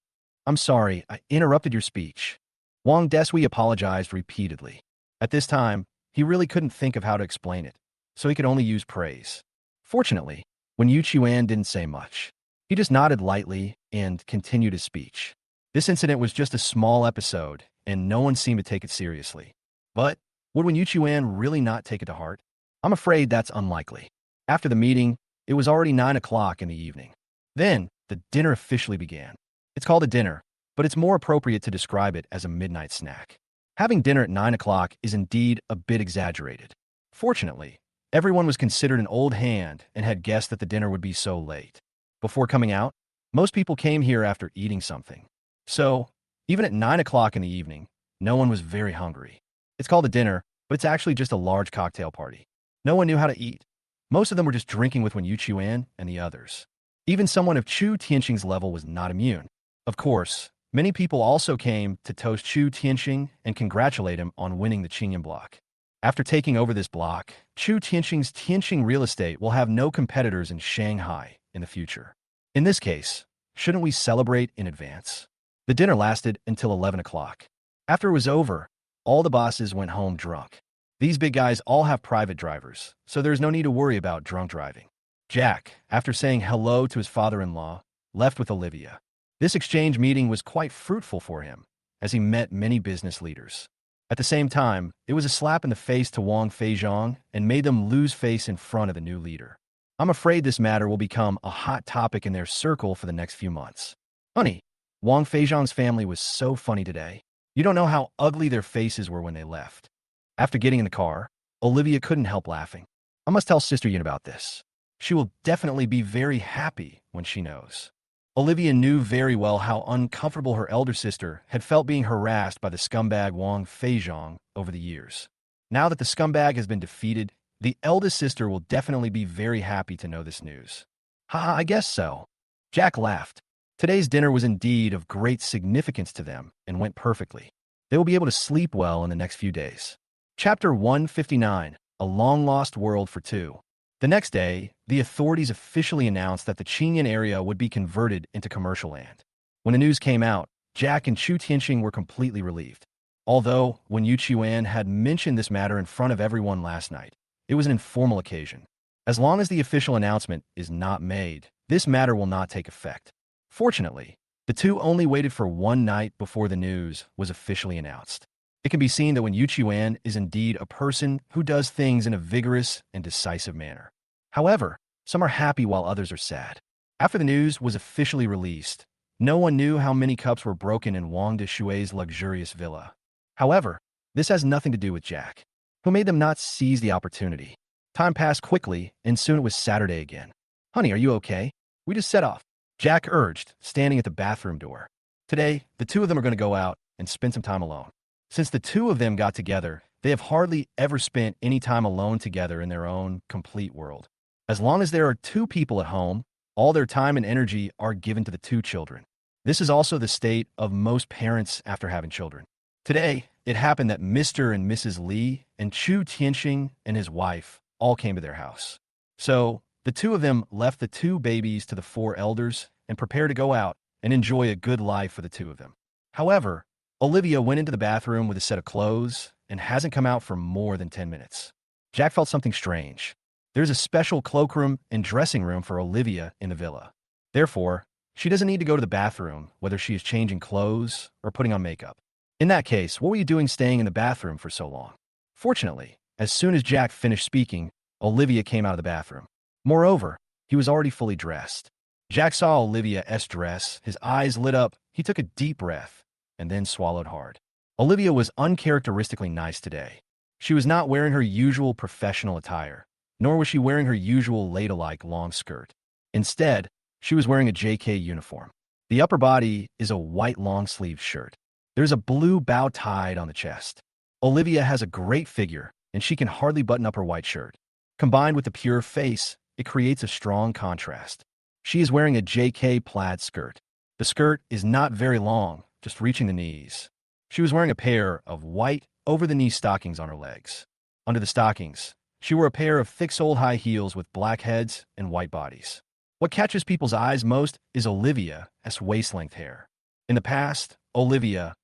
I'm sorry, I interrupted your speech. Wang Desui apologized repeatedly. At this time, he really couldn't think of how to explain it, so he could only use praise. Fortunately, when Yuqiuan didn't say much, he just nodded lightly and continued his speech. This incident was just a small episode, and no one seemed to take it seriously. But would Wen Yuqiuan really not take it to heart? I'm afraid that's unlikely. After the meeting, it was already 9 o'clock in the evening. Then, the dinner officially began. It's called a dinner, but it's more appropriate to describe it as a midnight snack. Having dinner at 9 o'clock is indeed a bit exaggerated. Fortunately, everyone was considered an old hand and had guessed that the dinner would be so late. Before coming out, most people came here after eating something. So, even at 9 o'clock in the evening, no one was very hungry. It's called a dinner, but it's actually just a large cocktail party. No one knew how to eat. Most of them were just drinking with Wen Yuqiuan and the others. Even someone of Chu Tianxing's level was not immune. Of course, many people also came to toast Chu Tianxing and congratulate him on winning the Qingyun block. After taking over this block, Chu Tianxing's Tianxing real estate will have no competitors in Shanghai in the future. In this case, shouldn't we celebrate in advance? The dinner lasted until 11 o'clock. After it was over, all the bosses went home drunk. These big guys all have private drivers, so there's no need to worry about drunk driving. Jack, after saying hello to his father-in-law, left with Olivia. This exchange meeting was quite fruitful for him, as he met many business leaders. At the same time, it was a slap in the face to Wang Feizhong and made them lose face in front of the new leader. I'm afraid this matter will become a hot topic in their circle for the next few months. Honey, Wang Feizhong's family was so funny today. You don't know how ugly their faces were when they left. After getting in the car, Olivia couldn't help laughing. I must tell Sister Yin about this. She will definitely be very happy when she knows. Olivia knew very well how uncomfortable her elder sister had felt being harassed by the scumbag Wang Feizhong over the years. Now that the scumbag has been defeated, the eldest sister will definitely be very happy to know this news. Ha, I guess so. Jack laughed. Today's dinner was indeed of great significance to them and went perfectly. They will be able to sleep well in the next few days. Chapter 159, A Long-Lost World for Two. The next day, the authorities officially announced that the Qingyun area would be converted into commercial land. When the news came out, Jack and Chu Tianxing were completely relieved. Although, when Yuqiuan had mentioned this matter in front of everyone last night, it was an informal occasion. As long as the official announcement is not made, this matter will not take effect. Fortunately, the two only waited for one night before the news was officially announced. It can be seen that Wen Yuqiuan is indeed a person who does things in a vigorous and decisive manner. However, some are happy while others are sad. After the news was officially released, no one knew how many cups were broken in Wang Deshui's luxurious villa. However, this has nothing to do with Jack, who made them not seize the opportunity. Time passed quickly, and soon it was Saturday again. Honey, are you okay? We just set off, Jack urged, standing at the bathroom door. Today, the two of them are going to go out and spend some time alone. Since the two of them got together, they have hardly ever spent any time alone together in their own complete world. As long as there are two people at home, all their time and energy are given to the two children. This is also the state of most parents after having children. Today, it happened that Mr. and Mrs. Li and Chu Tianxing and his wife all came to their house. So, the two of them left the two babies to the four elders and prepared to go out and enjoy a good life for the two of them. However, Olivia went into the bathroom with a set of clothes and hasn't come out for more than 10 minutes. Jack felt something strange. There's a special cloakroom and dressing room for Olivia in the villa. Therefore, she doesn't need to go to the bathroom, whether she is changing clothes or putting on makeup. In that case, what were you doing staying in the bathroom for so long? Fortunately, as soon as Jack finished speaking, Olivia came out of the bathroom. Moreover, he was already fully dressed. Jack saw Olivia's dress, his eyes lit up, he took a deep breath, and then swallowed hard. Olivia was uncharacteristically nice today. She was not wearing her usual professional attire, nor was she wearing her usual ladylike long skirt. Instead, she was wearing a JK uniform. The upper body is a white long-sleeved shirt. There's a blue bow tied on the chest. Olivia has a great figure, and she can hardly button up her white shirt. Combined with the pure face, it creates a strong contrast. She is wearing a JK plaid skirt. The skirt is not very long, just reaching the knees. She was wearing a pair of white, over-the-knee stockings on her legs. Under the stockings, she wore a pair of thick-soled high heels with black heads and white bodies. What catches people's eyes most is Olivia's waist-length hair. In the past, Olivia's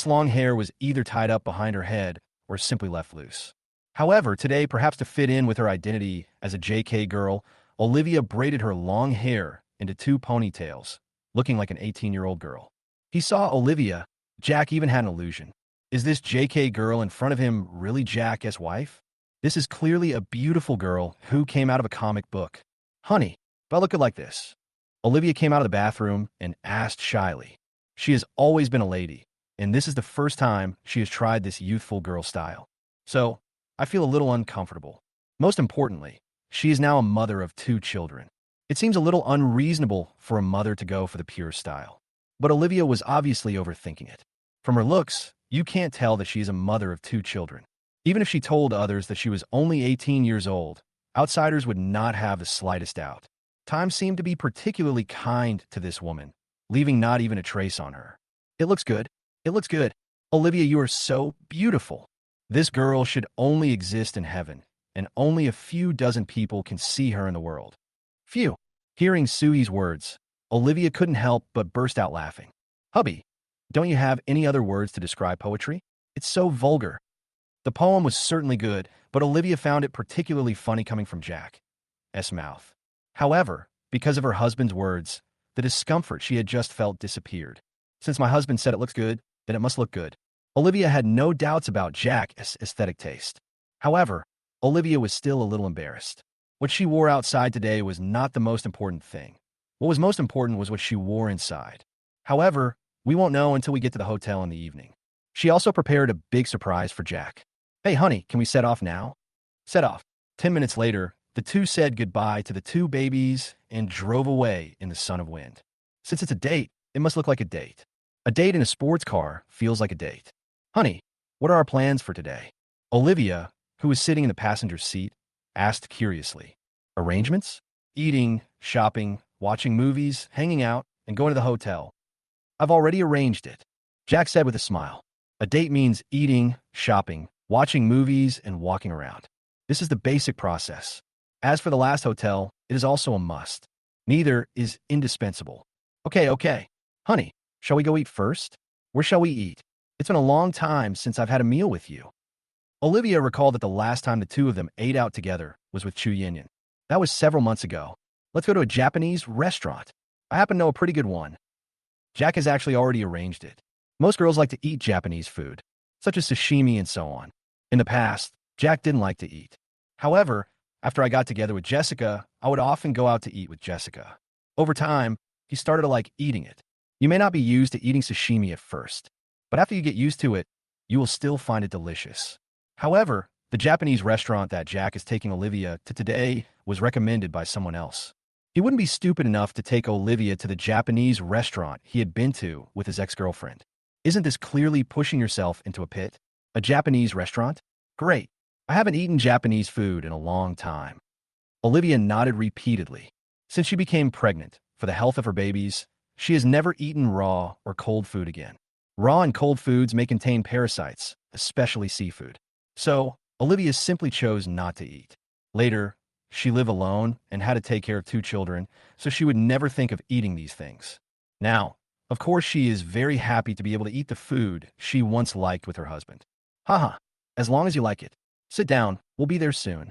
long hair was either tied up behind her head or simply left loose. However, today, perhaps to fit in with her identity as a JK girl, Olivia braided her long hair into two ponytails, looking like an 18-year-old girl. He saw Olivia. Jack even had an illusion. Is this JK girl in front of him really Jack's wife? This is clearly a beautiful girl who came out of a comic book. Honey, do I look good like this? Olivia came out of the bathroom and asked shyly. She has always been a lady, and this is the first time she has tried this youthful girl style. So, I feel a little uncomfortable. Most importantly, she is now a mother of 2 children. It seems a little unreasonable for a mother to go for the pure style. But Olivia was obviously overthinking it. From her looks, you can't tell that she is a mother of 2 children. Even if she told others that she was only 18 years old, outsiders would not have the slightest doubt. Time seemed to be particularly kind to this woman, leaving not even a trace on her. It looks good. It looks good. Olivia, you are so beautiful. This girl should only exist in heaven, and only a few dozen people can see her in the world. Phew. Hearing Sui's words, Olivia couldn't help but burst out laughing. Hubby, don't you have any other words to describe poetry? It's so vulgar. The poem was certainly good, but Olivia found it particularly funny coming from Jack's mouth. However, because of her husband's words, the discomfort she had just felt disappeared. Since my husband said it looks good, then it must look good. Olivia had no doubts about Jack's aesthetic taste. However, Olivia was still a little embarrassed. What she wore outside today was not the most important thing. What was most important was what she wore inside. However, we won't know until we get to the hotel in the evening. She also prepared a big surprise for Jack. Hey, honey, can we set off now? Set off. 10 minutes later, the two said goodbye to the 2 babies and drove away in the sun of wind. Since it's a date, it must look like a date. A date in a sports car feels like a date. Honey, what are our plans for today? Olivia, who was sitting in the passenger seat, asked curiously. Arrangements? Eating, shopping, watching movies, hanging out, and going to the hotel. I've already arranged it, Jack said with a smile. A date means eating, shopping, watching movies, and walking around. This is the basic process. As for the last hotel, it is also a must. Neither is indispensable. Okay. Honey, shall we go eat first? Where shall we eat? It's been a long time since I've had a meal with you. Olivia recalled that the last time the two of them ate out together was with Fujian. That was several months ago. Let's go to a Japanese restaurant. I happen to know a pretty good one. Jack has actually already arranged it. Most girls like to eat Japanese food, such as sashimi and so on. In the past, Jack didn't like to eat. However, after I got together with Jessica, I would often go out to eat with Jessica. Over time, he started to like eating it. You may not be used to eating sashimi at first, but after you get used to it, you will still find it delicious. However, the Japanese restaurant that Jack is taking Olivia to today was recommended by someone else. He wouldn't be stupid enough to take Olivia to the Japanese restaurant he had been to with his ex-girlfriend. Isn't this clearly pushing yourself into a pit? A Japanese restaurant? Great. I haven't eaten Japanese food in a long time. Olivia nodded repeatedly. Since she became pregnant, for the health of her babies, she has never eaten raw or cold food again. Raw and cold foods may contain parasites, especially seafood. So, Olivia simply chose not to eat. Later, she lived alone and had to take care of 2 children, so she would never think of eating these things. Now, Of course, she is very happy to be able to eat the food she once liked with her husband. Haha, as long as you like it. Sit down, we'll be there soon.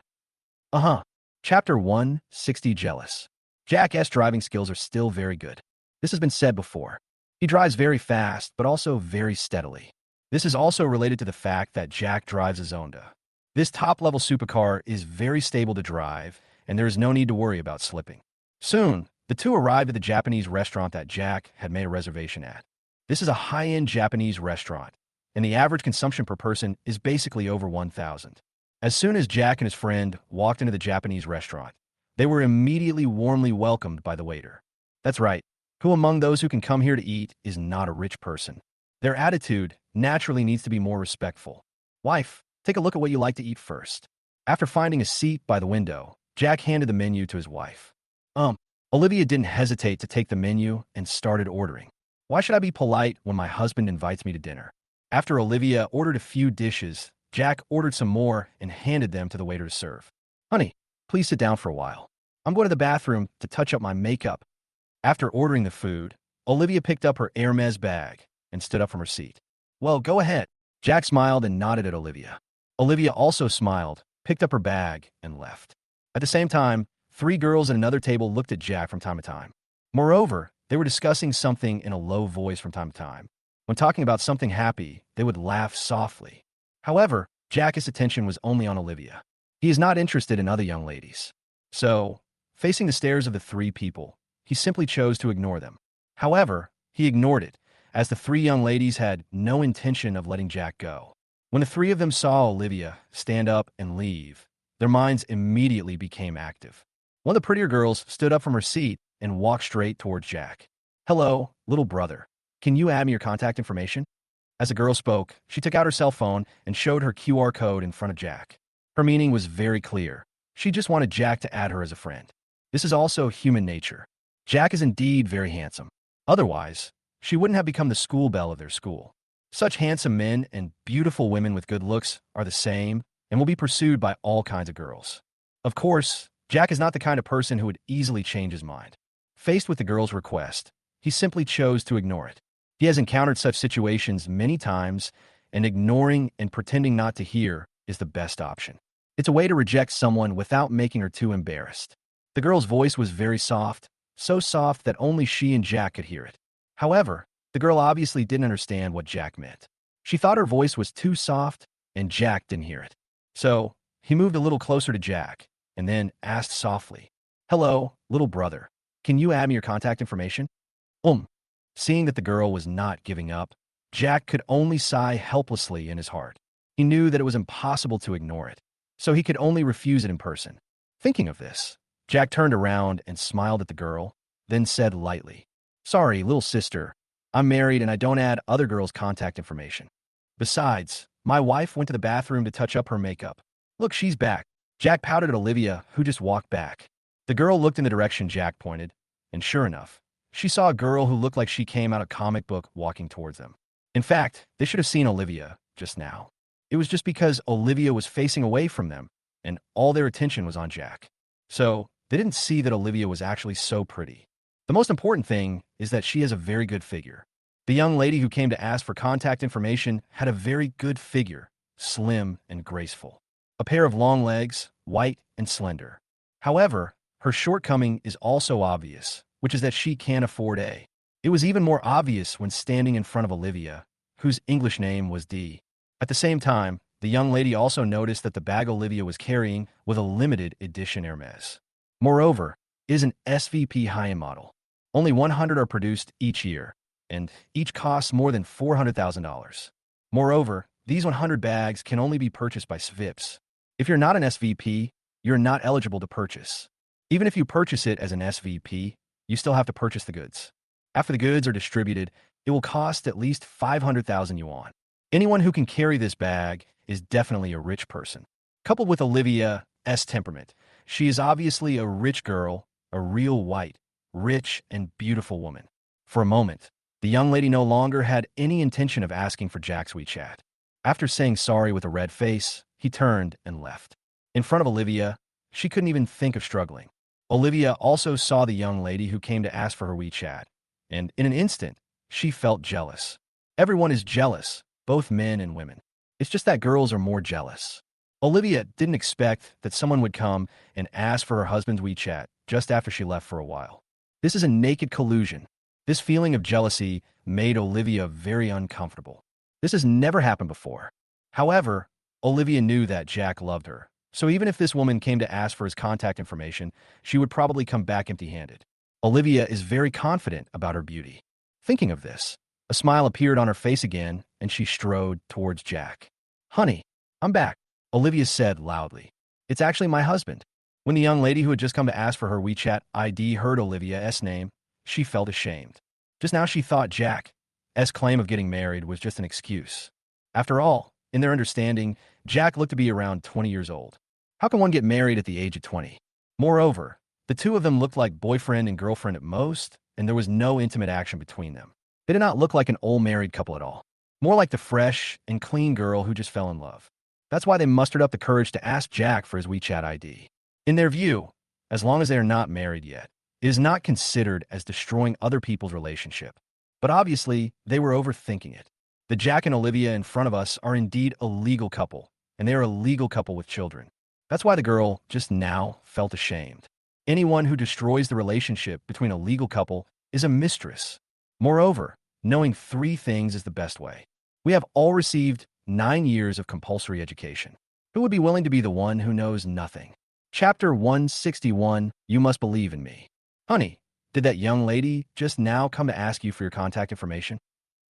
Uh-huh. Chapter 160 Jealous. Jack's driving skills are still very good. This has been said before. He drives very fast, but also very steadily. This is also related to the fact that Jack drives a Zonda. This top-level supercar is very stable to drive, and there is no need to worry about slipping. Soon, the two arrived at the Japanese restaurant that Jack had made a reservation at. This is a high-end Japanese restaurant, and the average consumption per person is basically over 1,000. As soon as Jack and his friend walked into the Japanese restaurant, they were immediately warmly welcomed by the waiter. That's right. Who among those who can come here to eat is not a rich person? Their attitude naturally needs to be more respectful. Wife, take a look at what you like to eat first. After finding a seat by the window, Jack handed the menu to his wife. Olivia didn't hesitate to take the menu and started ordering. Why should I be polite when my husband invites me to dinner? After Olivia ordered a few dishes, Jack ordered some more and handed them to the waiter to serve. Honey, please sit down for a while. I'm going to the bathroom to touch up my makeup. After ordering the food, Olivia picked up her Hermes bag and stood up from her seat. Well, go ahead. Jack smiled and nodded at Olivia. Olivia also smiled, picked up her bag, and left. At the same time, 3 girls at another table looked at Jack from time to time. Moreover, they were discussing something in a low voice from time to time. When talking about something happy, they would laugh softly. However, Jack's attention was only on Olivia. He is not interested in other young ladies. So, facing the stares of the 3 people, he simply chose to ignore them. However, he ignored it, as the 3 young ladies had no intention of letting Jack go. When the 3 of them saw Olivia stand up and leave, their minds immediately became active. One of the prettier girls stood up from her seat and walked straight towards Jack. Hello, little brother. Can you add me your contact information? As the girl spoke, she took out her cell phone and showed her QR code in front of Jack. Her meaning was very clear. She just wanted Jack to add her as a friend. This is also human nature. Jack is indeed very handsome. Otherwise, she wouldn't have become the school belle of their school. Such handsome men and beautiful women with good looks are the same and will be pursued by all kinds of girls. Of course, Jack is not the kind of person who would easily change his mind. Faced with the girl's request, he simply chose to ignore it. He has encountered such situations many times, and ignoring and pretending not to hear is the best option. It's a way to reject someone without making her too embarrassed. The girl's voice was very soft, so soft that only she and Jack could hear it. However, the girl obviously didn't understand what Jack meant. She thought her voice was too soft, and Jack didn't hear it. So, he moved a little closer to Jack, and then asked softly, Hello, little brother. Can you add me your contact information? Seeing that the girl was not giving up, Jack could only sigh helplessly in his heart. He knew that it was impossible to ignore it, so he could only refuse it in person. Thinking of this, Jack turned around and smiled at the girl, then said lightly, Sorry, little sister. I'm married and I don't add other girls' contact information. Besides, my wife went to the bathroom to touch up her makeup. Look, she's back. Jack pouted at Olivia, who just walked back. The girl looked in the direction Jack pointed, and sure enough, she saw a girl who looked like she came out of a comic book walking towards them. In fact, they should have seen Olivia just now. It was just because Olivia was facing away from them, and all their attention was on Jack. So, they didn't see that Olivia was actually so pretty. The most important thing is that she has a very good figure. The young lady who came to ask for contact information had a very good figure, slim and graceful. A pair of long legs, white and slender. However, her shortcoming is also obvious, which is that she can't afford a. It was even more obvious when standing in front of Olivia, whose English name was Dee. At the same time, the young lady also noticed that the bag Olivia was carrying was a limited edition Hermes. Moreover, it is an SVP high-end model. Only 100 are produced each year, and each costs more than $400,000. Moreover, these 100 bags can only be purchased by SVIPs. If you're not an SVP, you're not eligible to purchase. Even if you purchase it as an SVP, you still have to purchase the goods. After the goods are distributed, it will cost at least 500,000 yuan. Anyone who can carry this bag is definitely a rich person. Coupled with Olivia's temperament, she is obviously a rich girl, a real white, rich and beautiful woman. For a moment, the young lady no longer had any intention of asking for Jack's WeChat. After saying sorry with a red face, he turned and left. In front of Olivia, she couldn't even think of struggling. Olivia also saw the young lady who came to ask for her WeChat, and in an instant, she felt jealous. Everyone is jealous, both men and women. It's just that girls are more jealous. Olivia didn't expect that someone would come and ask for her husband's WeChat just after she left for a while. This is a naked collusion. This feeling of jealousy made Olivia very uncomfortable. This has never happened before. However, Olivia knew that Jack loved her, so even if this woman came to ask for his contact information, she would probably come back empty-handed. Olivia is very confident about her beauty. Thinking of this, a smile appeared on her face again, and she strode towards Jack. "Honey, I'm back," Olivia said loudly. "It's actually my husband." When the young lady who had just come to ask for her WeChat ID heard Olivia's name, she felt ashamed. Just now she thought Jack's claim of getting married was just an excuse. After all, in their understanding, Jack looked to be around 20 years old. How can one get married at the age of 20? Moreover, the two of them looked like boyfriend and girlfriend at most, and there was no intimate action between them. They did not look like an old married couple at all. More like the fresh and clean girl who just fell in love. That's why they mustered up the courage to ask Jack for his WeChat ID. In their view, as long as they are not married yet, it is not considered as destroying other people's relationship. But obviously, they were overthinking it. The Jack and Olivia in front of us are indeed a legal couple, and they are a legal couple with children. That's why the girl just now felt ashamed. Anyone who destroys the relationship between a legal couple is a mistress. Moreover, knowing 3 things is the best way. We have all received 9 years of compulsory education. Who would be willing to be the one who knows nothing? Chapter 161, You Must Believe in Me. Honey, did that young lady just now come to ask you for your contact information?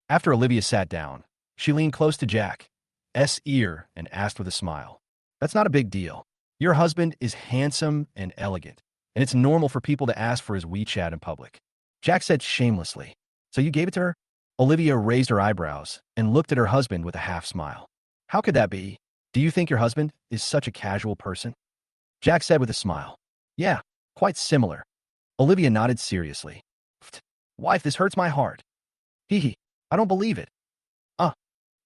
After Olivia sat down, she leaned close to Jack's ear and asked with a smile. That's not a big deal. Your husband is handsome and elegant, and it's normal for people to ask for his WeChat in public. Jack said shamelessly. So you gave it to her? Olivia raised her eyebrows and looked at her husband with a half smile. How could that be? Do you think your husband is such a casual person? Jack said with a smile. Yeah, quite similar. Olivia nodded seriously. Wife, this hurts my heart. Hee, I don't believe it.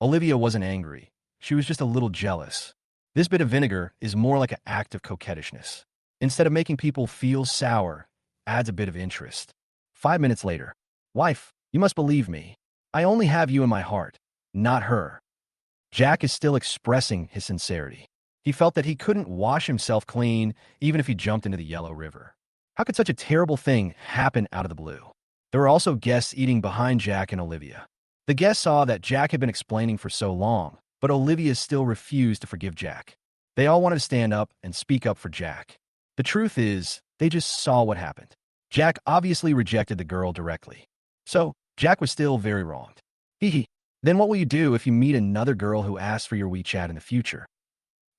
Olivia wasn't angry. She was just a little jealous. This bit of vinegar is more like an act of coquettishness. Instead of making people feel sour, adds a bit of interest. 5 minutes later. Wife, you must believe me. I only have you in my heart, not her. Jack is still expressing his sincerity. He felt that he couldn't wash himself clean even if he jumped into the Yellow River. How could such a terrible thing happen out of the blue? There were also guests eating behind Jack and Olivia. The guests saw that Jack had been explaining for so long, but Olivia still refused to forgive Jack. They all wanted to stand up and speak up for Jack. The truth is, they just saw what happened. Jack obviously rejected the girl directly. So, Jack was still very wronged. Then what will you do if you meet another girl who asks for your WeChat in the future?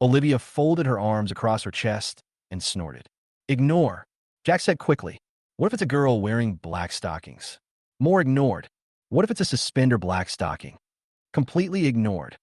Olivia folded her arms across her chest and snorted. Ignore. Jack said quickly. What if it's a girl wearing black stockings? More ignored. What if it's a suspender black stocking? Completely ignored.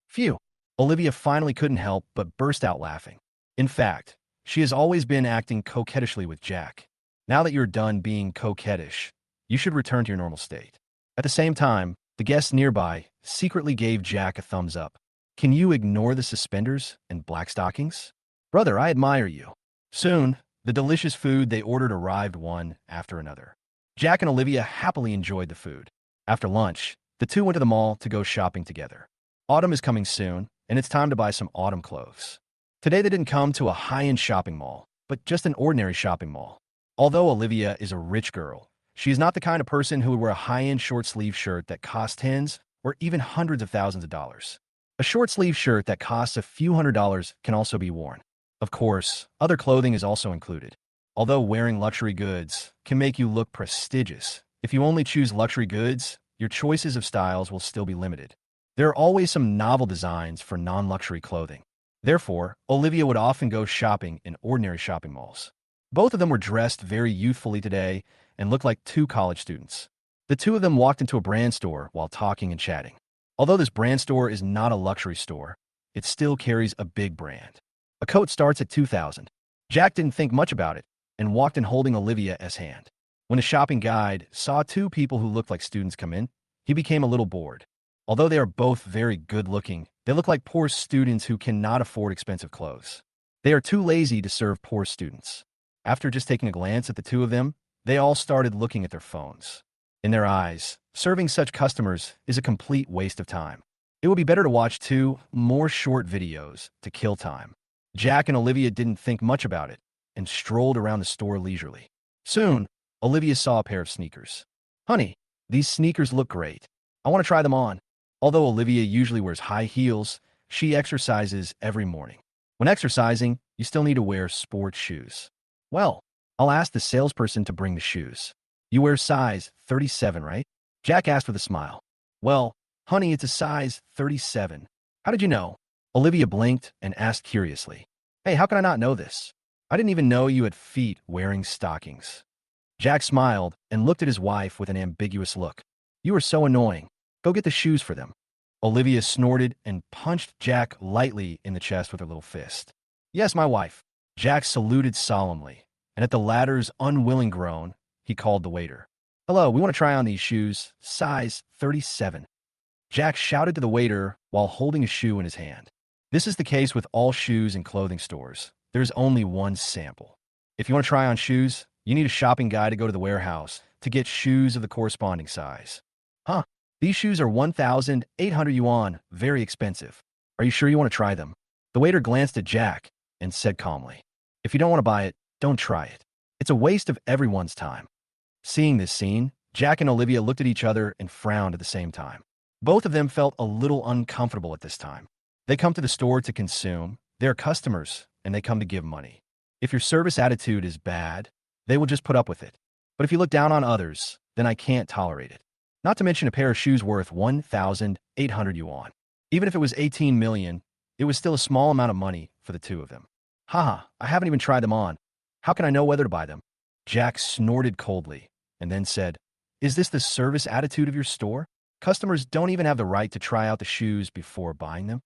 Phew. Olivia finally couldn't help but burst out laughing. In fact, she has always been acting coquettishly with Jack. Now that you're done being coquettish, you should return to your normal state. At the same time, the guests nearby secretly gave Jack a thumbs up. Can you ignore the suspenders and black stockings? Brother, I admire you. Soon, the delicious food they ordered arrived one after another. Jack and Olivia happily enjoyed the food. After lunch, the two went to the mall to go shopping together. Autumn is coming soon, and it's time to buy some autumn clothes. Today they didn't come to a high-end shopping mall, but just an ordinary shopping mall. Although Olivia is a rich girl, she is not the kind of person who would wear a high-end short-sleeve shirt that costs tens or even hundreds of thousands of dollars. A short-sleeve shirt that costs a few $100s can also be worn. Of course, other clothing is also included. Although wearing luxury goods can make you look prestigious, if you only choose luxury goods, your choices of styles will still be limited. There are always some novel designs for non-luxury clothing. Therefore, Olivia would often go shopping in ordinary shopping malls. Both of them were dressed very youthfully today and looked like 2 college students. The two of them walked into a brand store while talking and chatting. Although this brand store is not a luxury store, it still carries a big brand. A coat starts at $2,000. Jack didn't think much about it and walked in holding Olivia's hand. When a shopping guide saw 2 people who looked like students come in, he became a little bored. Although they are both very good-looking, they look like poor students who cannot afford expensive clothes. They are too lazy to serve poor students. After just taking a glance at the 2 of them, they all started looking at their phones. In their eyes, serving such customers is a complete waste of time. It would be better to watch 2 more short videos to kill time. Jack and Olivia didn't think much about it and strolled around the store leisurely. Soon, Olivia saw a pair of sneakers. Honey, these sneakers look great. I want to try them on. Although Olivia usually wears high heels, she exercises every morning. When exercising, you still need to wear sports shoes. Well, I'll ask the salesperson to bring the shoes. You wear size 37, right? Jack asked with a smile. Well, honey, it's a size 37. How did you know? Olivia blinked and asked curiously. Hey, how can I not know this? I didn't even know you had feet wearing stockings. Jack smiled and looked at his wife with an ambiguous look. You are so annoying. Go get the shoes for them. Olivia snorted and punched Jack lightly in the chest with her little fist. Yes, my wife. Jack saluted solemnly, and at the latter's unwilling groan, he called the waiter. Hello, we want to try on these shoes, size 37. Jack shouted to the waiter while holding a shoe in his hand. This is the case with all shoes and clothing stores. There's only one sample. If you want to try on shoes, you need a shopping guide to go to the warehouse to get shoes of the corresponding size. Huh? These shoes are 1,800 yuan, very expensive. Are you sure you want to try them? The waiter glanced at Jack and said calmly, if you don't want to buy it, don't try it. It's a waste of everyone's time. Seeing this scene, Jack and Olivia looked at each other and frowned at the same time. Both of them felt a little uncomfortable at this time. They come to the store to consume, they're customers, and they come to give money. If your service attitude is bad, they will just put up with it. But if you look down on others, then I can't tolerate it. Not to mention a pair of shoes worth 1,800 yuan. Even if it was 18 million, it was still a small amount of money for the two of them. Haha, I haven't even tried them on. How can I know whether to buy them? Jack snorted coldly and then said, is this the service attitude of your store? Customers don't even have the right to try out the shoes before buying them?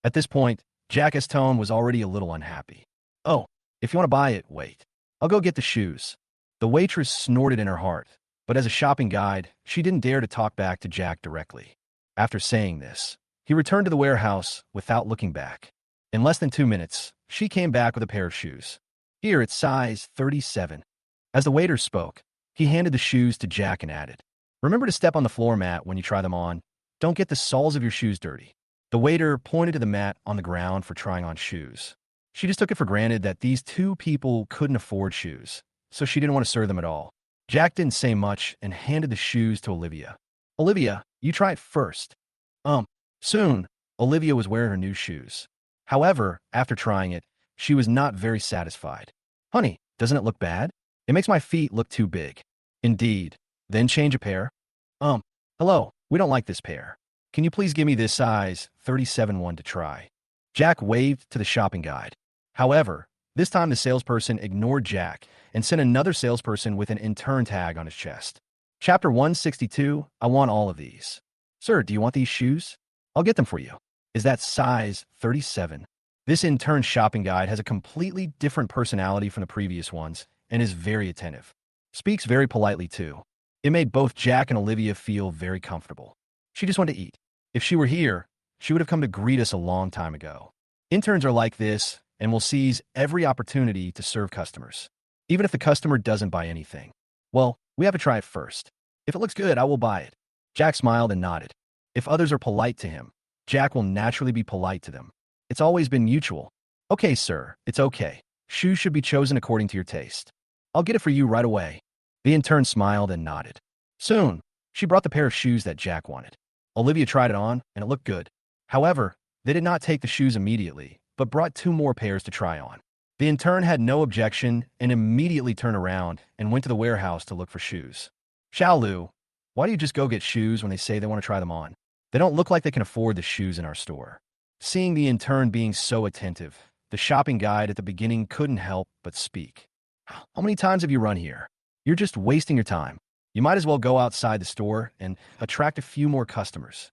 At this point, Jack's tone was already a little unhappy. Oh, if you want to buy it, wait. I'll go get the shoes. The waitress snorted in her heart, but as a shopping guide, she didn't dare to talk back to Jack directly. After saying this, he returned to the warehouse without looking back. In less than 2 minutes, she came back with a pair of shoes. Here, it's size 37. As the waiter spoke, he handed the shoes to Jack and added, remember to step on the floor mat when you try them on. Don't get the soles of your shoes dirty. The waiter pointed to the mat on the ground for trying on shoes. She just took it for granted that these two people couldn't afford shoes, so she didn't want to serve them at all. Jack didn't say much and handed the shoes to Olivia. Olivia, you try it first. Soon, Olivia was wearing her new shoes. However, after trying it, she was not very satisfied. Honey, doesn't it look bad? It makes my feet look too big. Indeed. Then change a pair. Hello, we don't like this pair. Can you please give me this size 37 one to try? Jack waved to the shopping guide. However, this time the salesperson ignored Jack and sent another salesperson with an intern tag on his chest. Chapter 162, I want all of these. Sir, do you want these shoes? I'll get them for you. Is that size 37? This intern shopping guide has a completely different personality from the previous ones and is very attentive. Speaks very politely too. It made both Jack and Olivia feel very comfortable. She just wanted to eat. If she were here, she would have come to greet us a long time ago. Interns are like this and will seize every opportunity to serve customers, even if the customer doesn't buy anything. Well, we have to try it first. If it looks good, I will buy it. Jack smiled and nodded. If others are polite to him, Jack will naturally be polite to them. It's always been mutual. Okay, sir, it's okay. Shoes should be chosen according to your taste. I'll get it for you right away. The intern smiled and nodded. Soon, she brought the pair of shoes that Jack wanted. Olivia tried it on, and it looked good. However, they did not take the shoes immediately, but brought 2 more pairs to try on. The intern had no objection and immediately turned around and went to the warehouse to look for shoes. Xiaolu, why do you just go get shoes when they say they want to try them on? They don't look like they can afford the shoes in our store. Seeing the intern being so attentive, the shopping guide at the beginning couldn't help but speak. How many times have you run here? You're just wasting your time. You might as well go outside the store and attract a few more customers.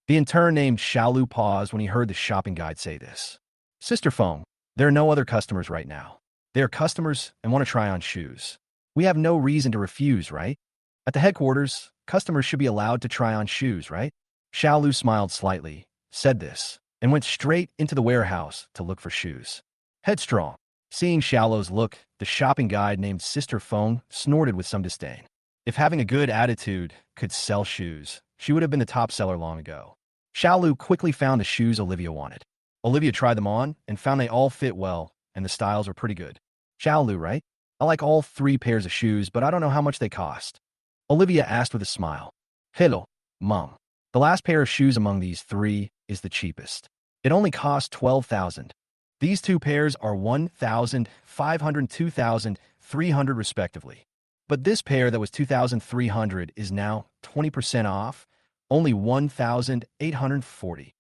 The intern named Xiaolu paused when he heard the shopping guide say this. Sister Feng, there are no other customers right now. They are customers and want to try on shoes. We have no reason to refuse, right? At the headquarters, customers should be allowed to try on shoes, right? Xiaolu smiled slightly, said this, and went straight into the warehouse to look for shoes. Headstrong. Seeing Xiaolu's look, the shopping guide named Sister Feng snorted with some disdain. If having a good attitude could sell shoes, she would have been the top seller long ago. Xiaolu quickly found the shoes Olivia wanted. Olivia tried them on and found they all fit well, and the styles were pretty good. Xiaolu, right? I like all 3 pairs of shoes, but I don't know how much they cost. Olivia asked with a smile. Hello, Mom. The last pair of shoes among these 3 is the cheapest. It only cost 12,000. These 2 pairs are 1,500 and 2,300 respectively. But this pair that was 2,300 is now 20% off, only 1,840.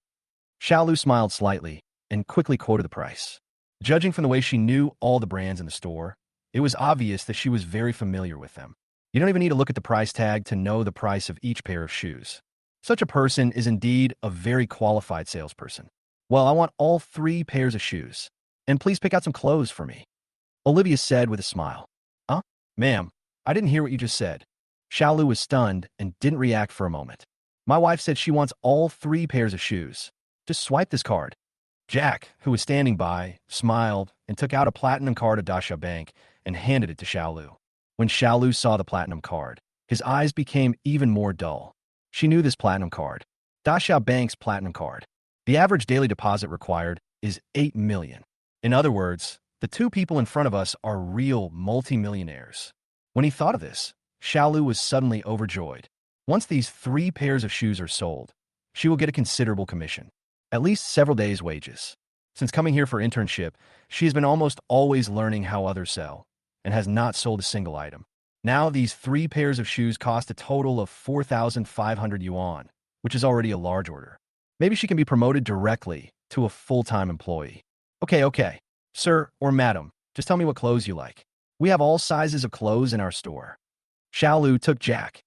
Xiaolu smiled slightly and quickly quoted the price. Judging from the way she knew all the brands in the store, it was obvious that she was very familiar with them. You don't even need to look at the price tag to know the price of each pair of shoes. Such a person is indeed a very qualified salesperson. Well, I want all 3 pairs of shoes. And please pick out some clothes for me. Olivia said with a smile. Huh? Ma'am, I didn't hear what you just said. Xiaolu was stunned and didn't react for a moment. My wife said she wants all 3 pairs of shoes. Just swipe this card. Jack, who was standing by, smiled and took out a platinum card of Dasha Bank and handed it to Xiaolu. When Xiaolu saw the platinum card, his eyes became even more dull. She knew this platinum card. Dasha Bank's platinum card. The average daily deposit required is 8 million. In other words, the 2 people in front of us are real multimillionaires. When he thought of this, Xiaolu was suddenly overjoyed. Once these 3 pairs of shoes are sold, she will get a considerable commission, at least several days' wages. Since coming here for internship, she has been almost always learning how others sell and has not sold a single item. Now these 3 pairs of shoes cost a total of 4,500 yuan, which is already a large order. Maybe she can be promoted directly to a full-time employee. Okay. Sir or madam, just tell me what clothes you like. We have all sizes of clothes in our store. Xiaolu took Jack's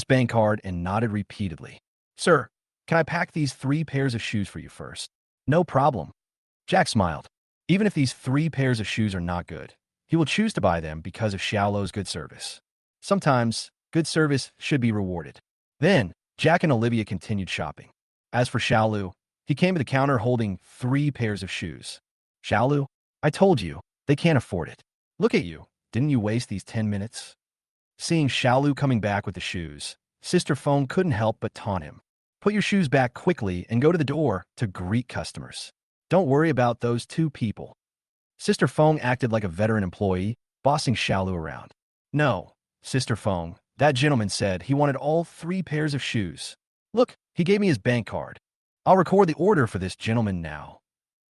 bank card and nodded repeatedly. Sir, can I pack these 3 pairs of shoes for you first? No problem. Jack smiled. Even if these 3 pairs of shoes are not good, he will choose to buy them because of Xiaolu's good service. Sometimes, good service should be rewarded. Then, Jack and Olivia continued shopping. As for Xiaolu, he came to the counter holding 3 pairs of shoes. Xiaolu, I told you, they can't afford it. Look at you. Didn't you waste these 10 minutes? Seeing Xiaolu coming back with the shoes, Sister Feng couldn't help but taunt him. Put your shoes back quickly and go to the door to greet customers. Don't worry about those 2 people. Sister Feng acted like a veteran employee, bossing Xiaolu around. No, Sister Feng, that gentleman said he wanted all 3 pairs of shoes. Look, he gave me his bank card. I'll record the order for this gentleman now.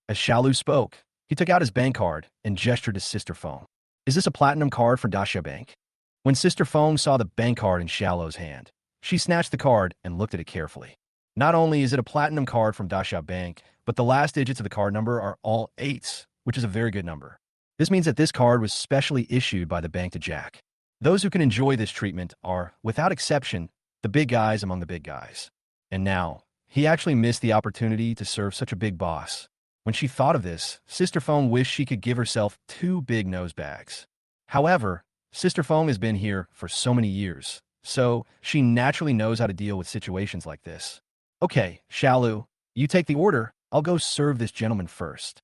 As Xiaolu spoke, he took out his bank card and gestured to Sister Feng. Is this a platinum card for Dasha Bank? When Sister Feng saw the bank card in Xiaolu's hand, she snatched the card and looked at it carefully. Not only is it a platinum card from Dasha Bank, but the last digits of the card number are all 8s, which is a very good number. This means that this card was specially issued by the bank to Jack. Those who can enjoy this treatment are, without exception, the big guys among the big guys. And now, he actually missed the opportunity to serve such a big boss. When she thought of this, Sister Feng wished she could give herself 2 big nose bags. However, Sister Feng has been here for so many years, so she naturally knows how to deal with situations like this. Okay, Xiaolu, you take the order. I'll go serve this gentleman first.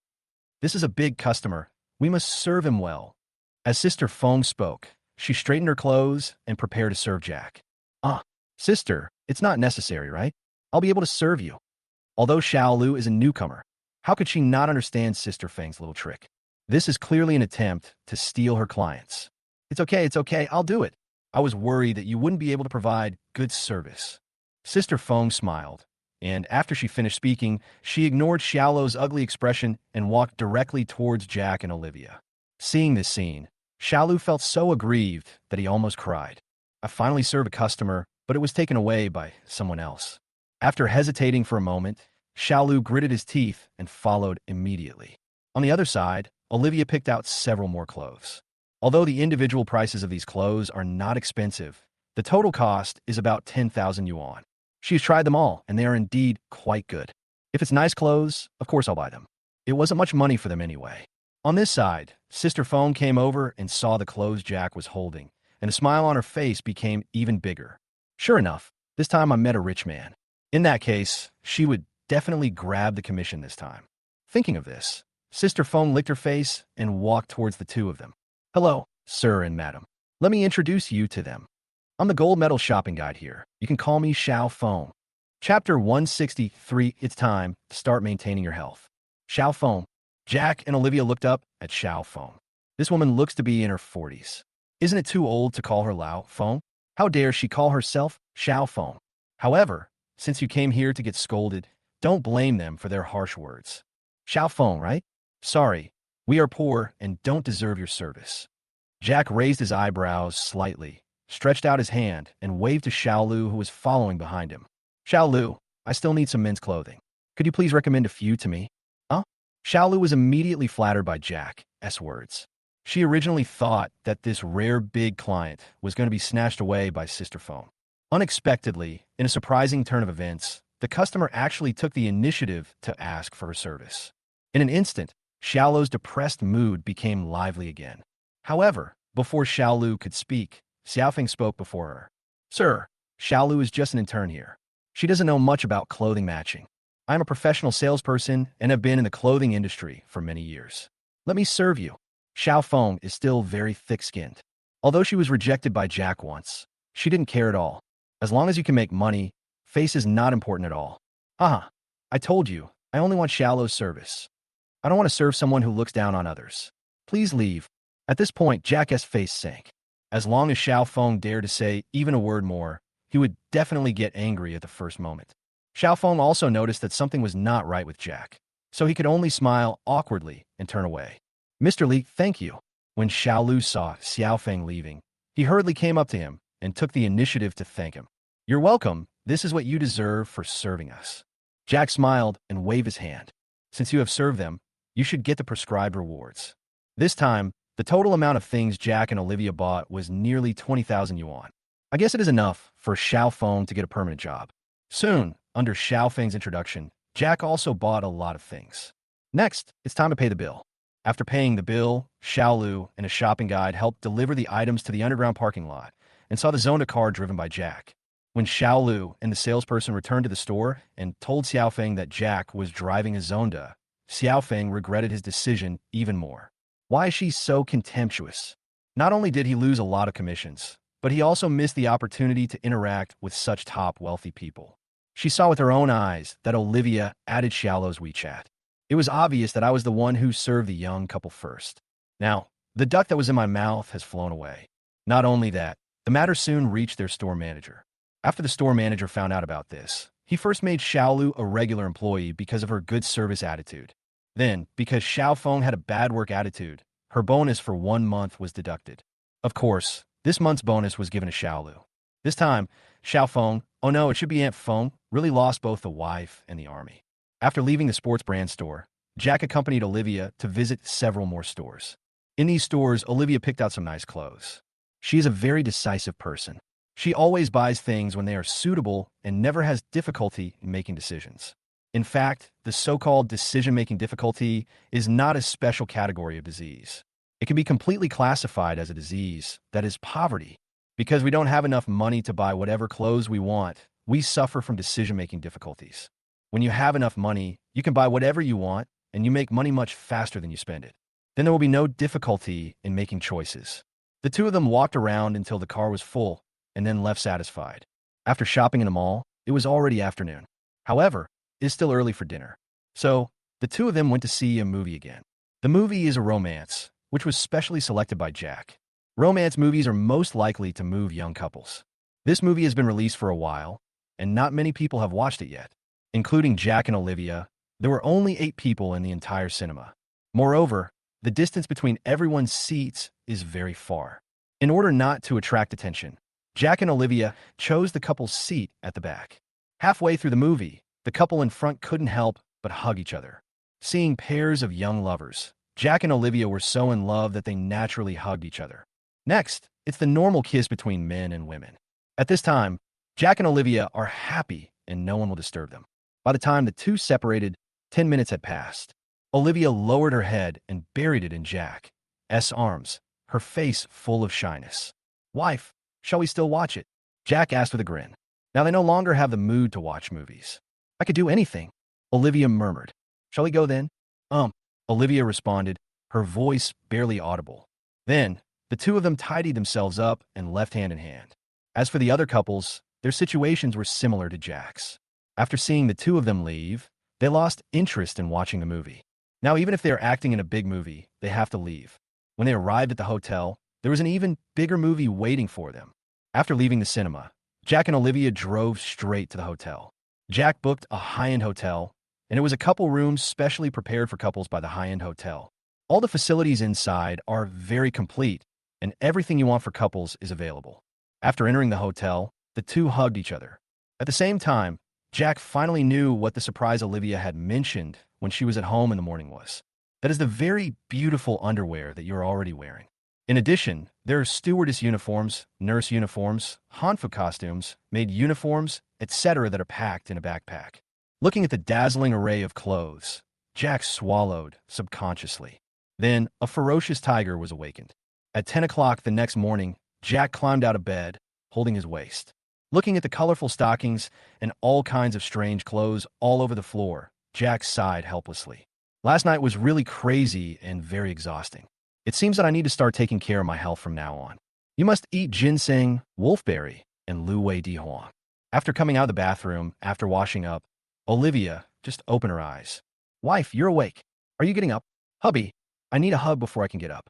This is a big customer. We must serve him well. As Sister Feng spoke, she straightened her clothes and prepared to serve Jack. Sister, it's not necessary, right? I'll be able to serve you. Although Xiaolu is a newcomer, how could she not understand Sister Feng's little trick? This is clearly an attempt to steal her clients. It's okay, I'll do it. I was worried that you wouldn't be able to provide good service. Sister Feng smiled, and after she finished speaking, she ignored Xiaolu's ugly expression and walked directly towards Jack and Olivia. Seeing this scene, Xiaolu felt so aggrieved that he almost cried. I finally served a customer, but it was taken away by someone else. After hesitating for a moment, Xiaolu gritted his teeth and followed immediately. On the other side, Olivia picked out several more clothes. Although the individual prices of these clothes are not expensive, the total cost is about 10,000 yuan. She's tried them all, and they are indeed quite good. If it's nice clothes, of course I'll buy them. It wasn't much money for them anyway. On this side, Sister Feng came over and saw the clothes Jack was holding, and the smile on her face became even bigger. Sure enough, this time I met a rich man. In that case, she would definitely grab the commission this time. Thinking of this, Sister Feng licked her face and walked towards the 2 of them. Hello, sir and madam. Let me introduce you to them. I'm the gold medal shopping guide here. You can call me Xiao Feng. Chapter 163, It's time to start maintaining your health. Xiao Feng. Jack and Olivia looked up at Xiao Feng. This woman looks to be in her 40s. Isn't it too old to call her Lao Feng? How dare she call herself Xiao Feng? However, since you came here to get scolded, don't blame them for their harsh words. Xiao Feng, right? Sorry, we are poor and don't deserve your service. Jack raised his eyebrows slightly, stretched out his hand, and waved to Xiaolu, who was following behind him. Xiaolu, I still need some men's clothing. Could you please recommend a few to me? Huh? Xiaolu was immediately flattered by Jack's words. She originally thought that this rare big client was going to be snatched away by Sister Phone. Unexpectedly, in a surprising turn of events, the customer actually took the initiative to ask for her service. In an instant, Xiaolu's depressed mood became lively again. However, before Xiaolu could speak, Xiaofeng spoke before her. Sir, Xiaolu is just an intern here. She doesn't know much about clothing matching. I am a professional salesperson and have been in the clothing industry for many years. Let me serve you. Xiao Feng is still very thick-skinned. Although she was rejected by Jack once, she didn't care at all. As long as you can make money, face is not important at all. Haha, I told you, I only want Xiaolu's service. I don't want to serve someone who looks down on others. Please leave. At this point, Jack's face sank. As long as Xiao Feng dared to say even a word more, he would definitely get angry at the first moment. Xiao Feng also noticed that something was not right with Jack, so he could only smile awkwardly and turn away. Mr. Li, thank you. When Xiaolu saw Xiao Feng leaving, he hurriedly came up to him and took the initiative to thank him. You're welcome. This is what you deserve for serving us. Jack smiled and waved his hand. Since you have served them, you should get the prescribed rewards. This time, the total amount of things Jack and Olivia bought was nearly 20,000 yuan. I guess it is enough for Xiao Feng to get a permanent job. Soon, under Xiao Feng's introduction, Jack also bought a lot of things. Next, it's time to pay the bill. After paying the bill, Xiaolu and a shopping guide helped deliver the items to the underground parking lot and saw the Zonda car driven by Jack. When Xiaolu and the salesperson returned to the store and told Xiaofeng that Jack was driving a Zonda, Xiaofeng regretted his decision even more. Why is she so contemptuous? Not only did he lose a lot of commissions, but he also missed the opportunity to interact with such top wealthy people. She saw with her own eyes that Olivia added Xiaolu's WeChat. It was obvious that I was the one who served the young couple first. Now, the duck that was in my mouth has flown away. Not only that, the matter soon reached their store manager. After the store manager found out about this, he first made Xiaolu a regular employee because of her good service attitude. Then, because Xiao Feng had a bad work attitude, her bonus for 1 month was deducted. Of course, this month's bonus was given to Xiaolu. This time, Xiao Feng, oh no, it should be Aunt Feng, really lost both the wife and the army. After leaving the sports brand store, Jack accompanied Olivia to visit several more stores. In these stores, Olivia picked out some nice clothes. She is a very decisive person. She always buys things when they are suitable and never has difficulty in making decisions. In fact, the so-called decision-making difficulty is not a special category of disease. It can be completely classified as a disease, that is poverty. Because we don't have enough money to buy whatever clothes we want, we suffer from decision-making difficulties. When you have enough money, you can buy whatever you want, and you make money much faster than you spend it. Then there will be no difficulty in making choices. The two of them walked around until the car was full, and then left satisfied. After shopping in a mall, it was already afternoon. However, it is still early for dinner. So, the two of them went to see a movie again. The movie is a romance, which was specially selected by Jack. Romance movies are most likely to move young couples. This movie has been released for a while, and not many people have watched it yet. Including Jack and Olivia, there were only 8 people in the entire cinema. Moreover, the distance between everyone's seats is very far. In order not to attract attention, Jack and Olivia chose the couple's seat at the back. Halfway through the movie, the couple in front couldn't help but hug each other. Seeing pairs of young lovers, Jack and Olivia were so in love that they naturally hugged each other. Next, it's the normal kiss between men and women. At this time, Jack and Olivia are happy and no one will disturb them. By the time the two separated, 10 minutes had passed. Olivia lowered her head and buried it in Jack's arms, her face full of shyness. Wife, shall we still watch it? Jack asked with a grin. Now they no longer have the mood to watch movies. I could do anything, Olivia murmured. Shall we go then? Olivia responded, her voice barely audible. Then, the two of them tidied themselves up and left hand in hand. As for the other couples, their situations were similar to Jack's. After seeing the two of them leave, they lost interest in watching the movie. Now, even if they are acting in a big movie, they have to leave. When they arrived at the hotel, there was an even bigger movie waiting for them. After leaving the cinema, Jack and Olivia drove straight to the hotel. Jack booked a high-end hotel, and it was a couple rooms specially prepared for couples by the high-end hotel. All the facilities inside are very complete, and everything you want for couples is available. After entering the hotel, the two hugged each other. At the same time, Jack finally knew what the surprise Olivia had mentioned when she was at home in the morning was. That is the very beautiful underwear that you're already wearing. In addition, there are stewardess uniforms, nurse uniforms, hanfu costumes, maid uniforms, etc. that are packed in a backpack. Looking at the dazzling array of clothes, Jack swallowed subconsciously. Then, a ferocious tiger was awakened. At 10 o'clock the next morning, Jack climbed out of bed, holding his waist. Looking at the colorful stockings and all kinds of strange clothes all over the floor, Jack sighed helplessly. Last night was really crazy and very exhausting. It seems that I need to start taking care of my health from now on. You must eat ginseng, wolfberry, and lu wei di huang. After coming out of the bathroom, after washing up, Olivia just opened her eyes. Wife, you're awake. Are you getting up? Hubby, I need a hug before I can get up.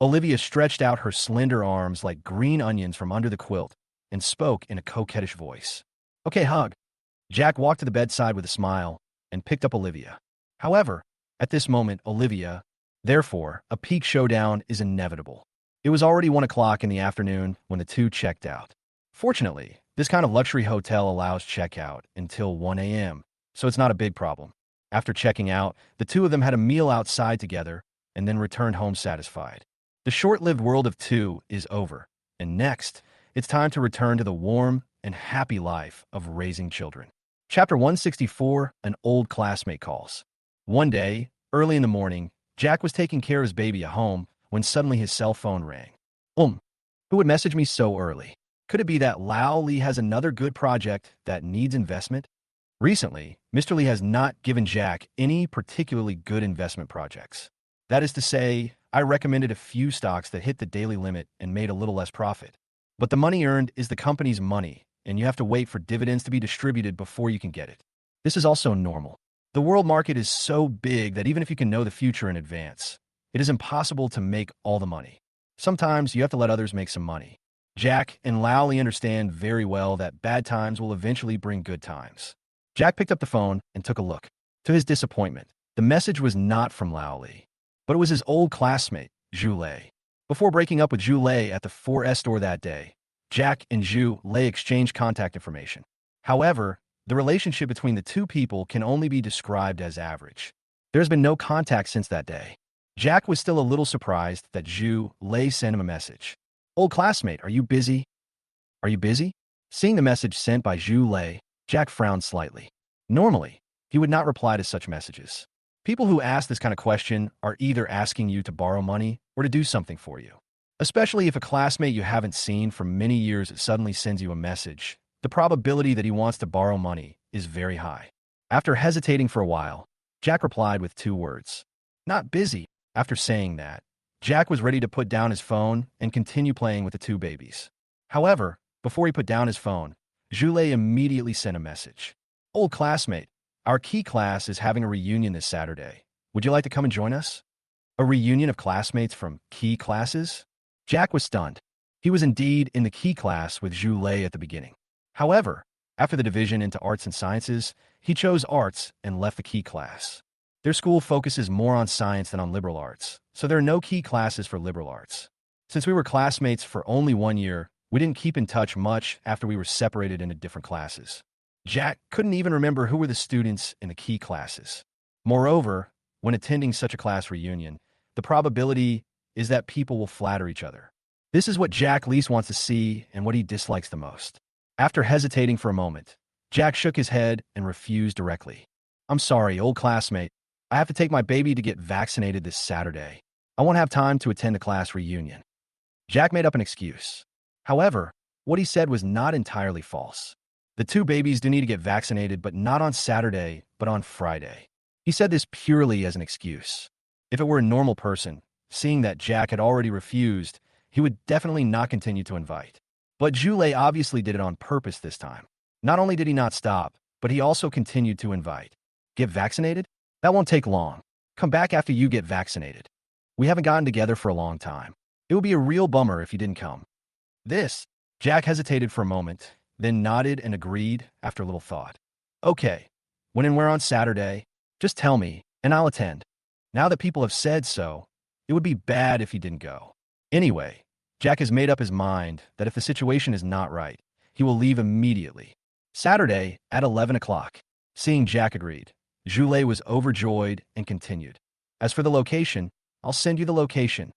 Olivia stretched out her slender arms like green onions from under the quilt and spoke in a coquettish voice. Okay, hug. Jack walked to the bedside with a smile and picked up Olivia. However, at this moment, Therefore, a peak showdown is inevitable. It was already 1 o'clock in the afternoon when the two checked out. Fortunately, this kind of luxury hotel allows checkout until 1 a.m., so it's not a big problem. After checking out, the two of them had a meal outside together and then returned home satisfied. The short-lived world of two is over, and next, it's time to return to the warm and happy life of raising children. Chapter 164, An Old Classmate Calls. One day, early in the morning, Jack was taking care of his baby at home when suddenly his cell phone rang. Who would message me so early? Could it be that Lao Li has another good project that needs investment? Recently, Mr. Lee has not given Jack any particularly good investment projects. That is to say, I recommended a few stocks that hit the daily limit and made a little less profit. But the money earned is the company's money, and you have to wait for dividends to be distributed before you can get it. This is also normal. The world market is so big that even if you can know the future in advance, it is impossible to make all the money. Sometimes you have to let others make some money. Jack and Lao Li understand very well that bad times will eventually bring good times. Jack picked up the phone and took a look. To his disappointment, the message was not from Lao Li, but it was his old classmate, Zhu Lei. Before breaking up with Zhu Lei at the 4S store that day, Jack and Zhu Lei exchanged contact information. However, the relationship between the two people can only be described as average. There's been no contact since that day. Jack was still a little surprised that Zhu Lei sent him a message. Old classmate, are you busy? Are you busy? Seeing the message sent by Zhu Lei, Jack frowned slightly. Normally, he would not reply to such messages. People who ask this kind of question are either asking you to borrow money or to do something for you. Especially if a classmate you haven't seen for many years suddenly sends you a message, the probability that he wants to borrow money is very high. After hesitating for a while, Jack replied with 2 words. Not busy. After saying that, Jack was ready to put down his phone and continue playing with the 2 babies. However, before he put down his phone, Zhu Lei immediately sent a message. Old classmate, our key class is having a reunion this Saturday. Would you like to come and join us? A reunion of classmates from key classes? Jack was stunned. He was indeed in the key class with Zhu Lei at the beginning. However, after the division into arts and sciences, he chose arts and left the key class. Their school focuses more on science than on liberal arts, so there are no key classes for liberal arts. Since we were classmates for only 1 year, we didn't keep in touch much after we were separated into different classes. Jack couldn't even remember who were the students in the key classes. Moreover, when attending such a class reunion, the probability is that people will flatter each other. This is what Jack least wants to see and what he dislikes the most. After hesitating for a moment, Jack shook his head and refused directly. I'm sorry, old classmate. I have to take my baby to get vaccinated this Saturday. I won't have time to attend the class reunion. Jack made up an excuse. However, what he said was not entirely false. The 2 babies do need to get vaccinated, but not on Saturday, but on Friday. He said this purely as an excuse. If it were a normal person, seeing that Jack had already refused, he would definitely not continue to invite. But Zhulei obviously did it on purpose this time. Not only did he not stop, but he also continued to invite. Get vaccinated? That won't take long. Come back after you get vaccinated. We haven't gotten together for a long time. It would be a real bummer if you didn't come. This. Jack hesitated for a moment, then nodded and agreed after a little thought. Okay. When and where on Saturday? Just tell me, and I'll attend. Now that people have said so, it would be bad if he didn't go. Anyway, Jack has made up his mind that if the situation is not right, he will leave immediately. Saturday at 11 o'clock. Seeing Jack agreed, Zhulei was overjoyed and continued. As for the location, I'll send you the location.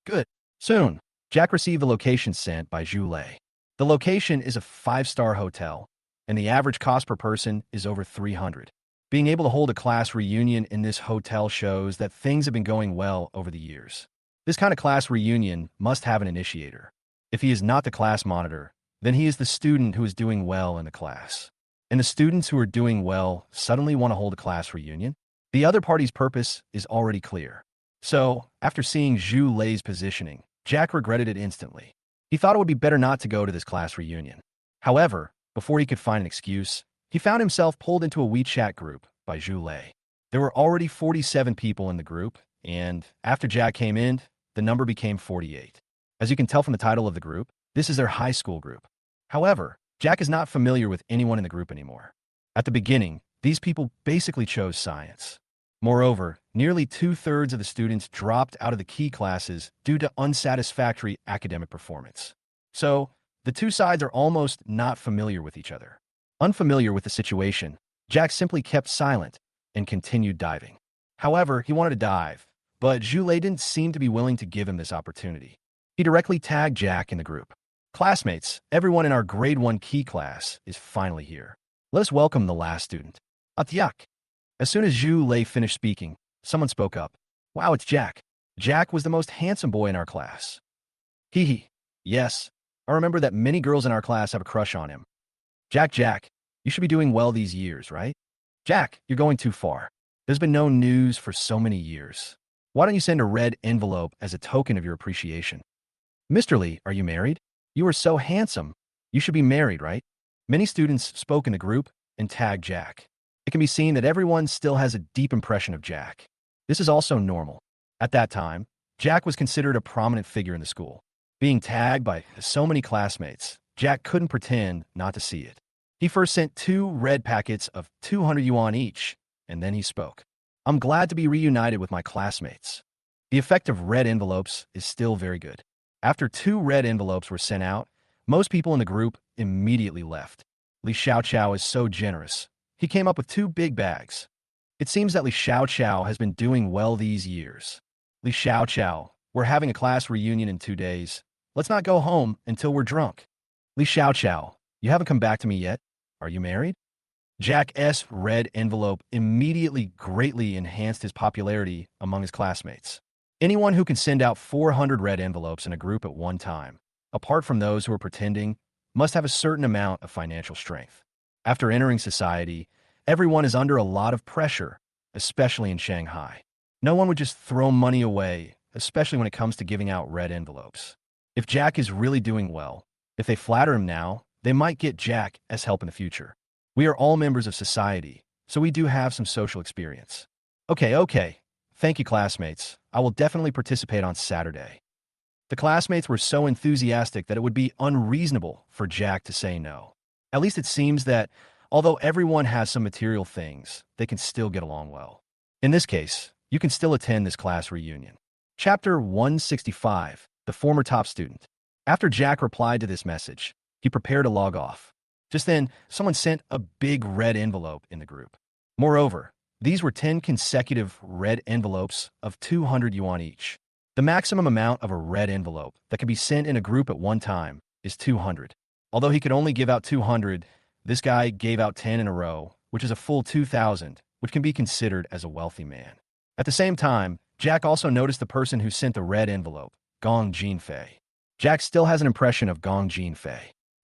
Good. Soon, Jack received the location sent by Zhulei. The location is a 5-star hotel, and the average cost per person is over 300. Being able to hold a class reunion in this hotel shows that things have been going well over the years. This kind of class reunion must have an initiator. If he is not the class monitor, then he is the student who is doing well in the class. And the students who are doing well suddenly want to hold a class reunion? The other party's purpose is already clear. So, after seeing Zhulei's positioning, Jack regretted it instantly. He thought it would be better not to go to this class reunion. However, before he could find an excuse, he found himself pulled into a WeChat group by Zhulei. There were already 47 people in the group, and after Jack came in, the number became 48. As you can tell from the title of the group, this is their high school group. However, Jack is not familiar with anyone in the group anymore. At the beginning, these people basically chose science. Moreover, nearly 2/3 of the students dropped out of the key classes due to unsatisfactory academic performance. So, the two sides are almost not familiar with each other. Unfamiliar with the situation, Jack simply kept silent and continued diving. However, he wanted to dive, but Zhulei didn't seem to be willing to give him this opportunity. He directly tagged Jack in the group. Classmates, everyone in our grade 1 key class is finally here. Let us welcome the last student. Atyak. As soon as Zhulei finished speaking, someone spoke up. Wow, it's Jack. Jack was the most handsome boy in our class. Hee hee. Yes, I remember that many girls in our class have a crush on him. Jack, you should be doing well these years, right? Jack, you're going too far. There's been no news for so many years. Why don't you send a red envelope as a token of your appreciation? Mr. Lee, are you married? You are so handsome. You should be married, right? Many students spoke in the group and tagged Jack. It can be seen that everyone still has a deep impression of Jack. This is also normal. At that time, Jack was considered a prominent figure in the school. Being tagged by so many classmates, Jack couldn't pretend not to see it. He first sent 2 red packets of 200 yuan each, and then he spoke. I'm glad to be reunited with my classmates. The effect of red envelopes is still very good. After 2 red envelopes were sent out, most people in the group immediately left. Li Xiaoqiao is so generous. He came up with 2 big bags. It seems that Li Xiaoqiao has been doing well these years. Li Xiaoqiao, we're having a class reunion in 2 days. Let's not go home until we're drunk. Li Xiaoqiao, you haven't come back to me yet. Are you married? Jack's red envelope immediately greatly enhanced his popularity among his classmates. Anyone who can send out 400 red envelopes in a group at one time, apart from those who are pretending, must have a certain amount of financial strength. After entering society, everyone is under a lot of pressure, especially in Shanghai. No one would just throw money away, especially when it comes to giving out red envelopes. If Jack is really doing well, if they flatter him now, they might get Jack as help in the future. We are all members of society, so we do have some social experience. Okay. Thank you, classmates. I will definitely participate on Saturday. The classmates were so enthusiastic that it would be unreasonable for Jack to say no. At least it seems that, although everyone has some material things, they can still get along well. In this case, you can still attend this class reunion. Chapter 165, The Former Top Student. After Jack replied to this message, he prepared to log off. Just then, someone sent a big red envelope in the group. Moreover, these were 10 consecutive red envelopes of 200 yuan each. The maximum amount of a red envelope that can be sent in a group at one time is 200. Although he could only give out 200, this guy gave out 10 in a row, which is a full 2,000, which can be considered as a wealthy man. At the same time, Jack also noticed the person who sent the red envelope, Gong Jinfei. Jack still has an impression of Gong Jinfei.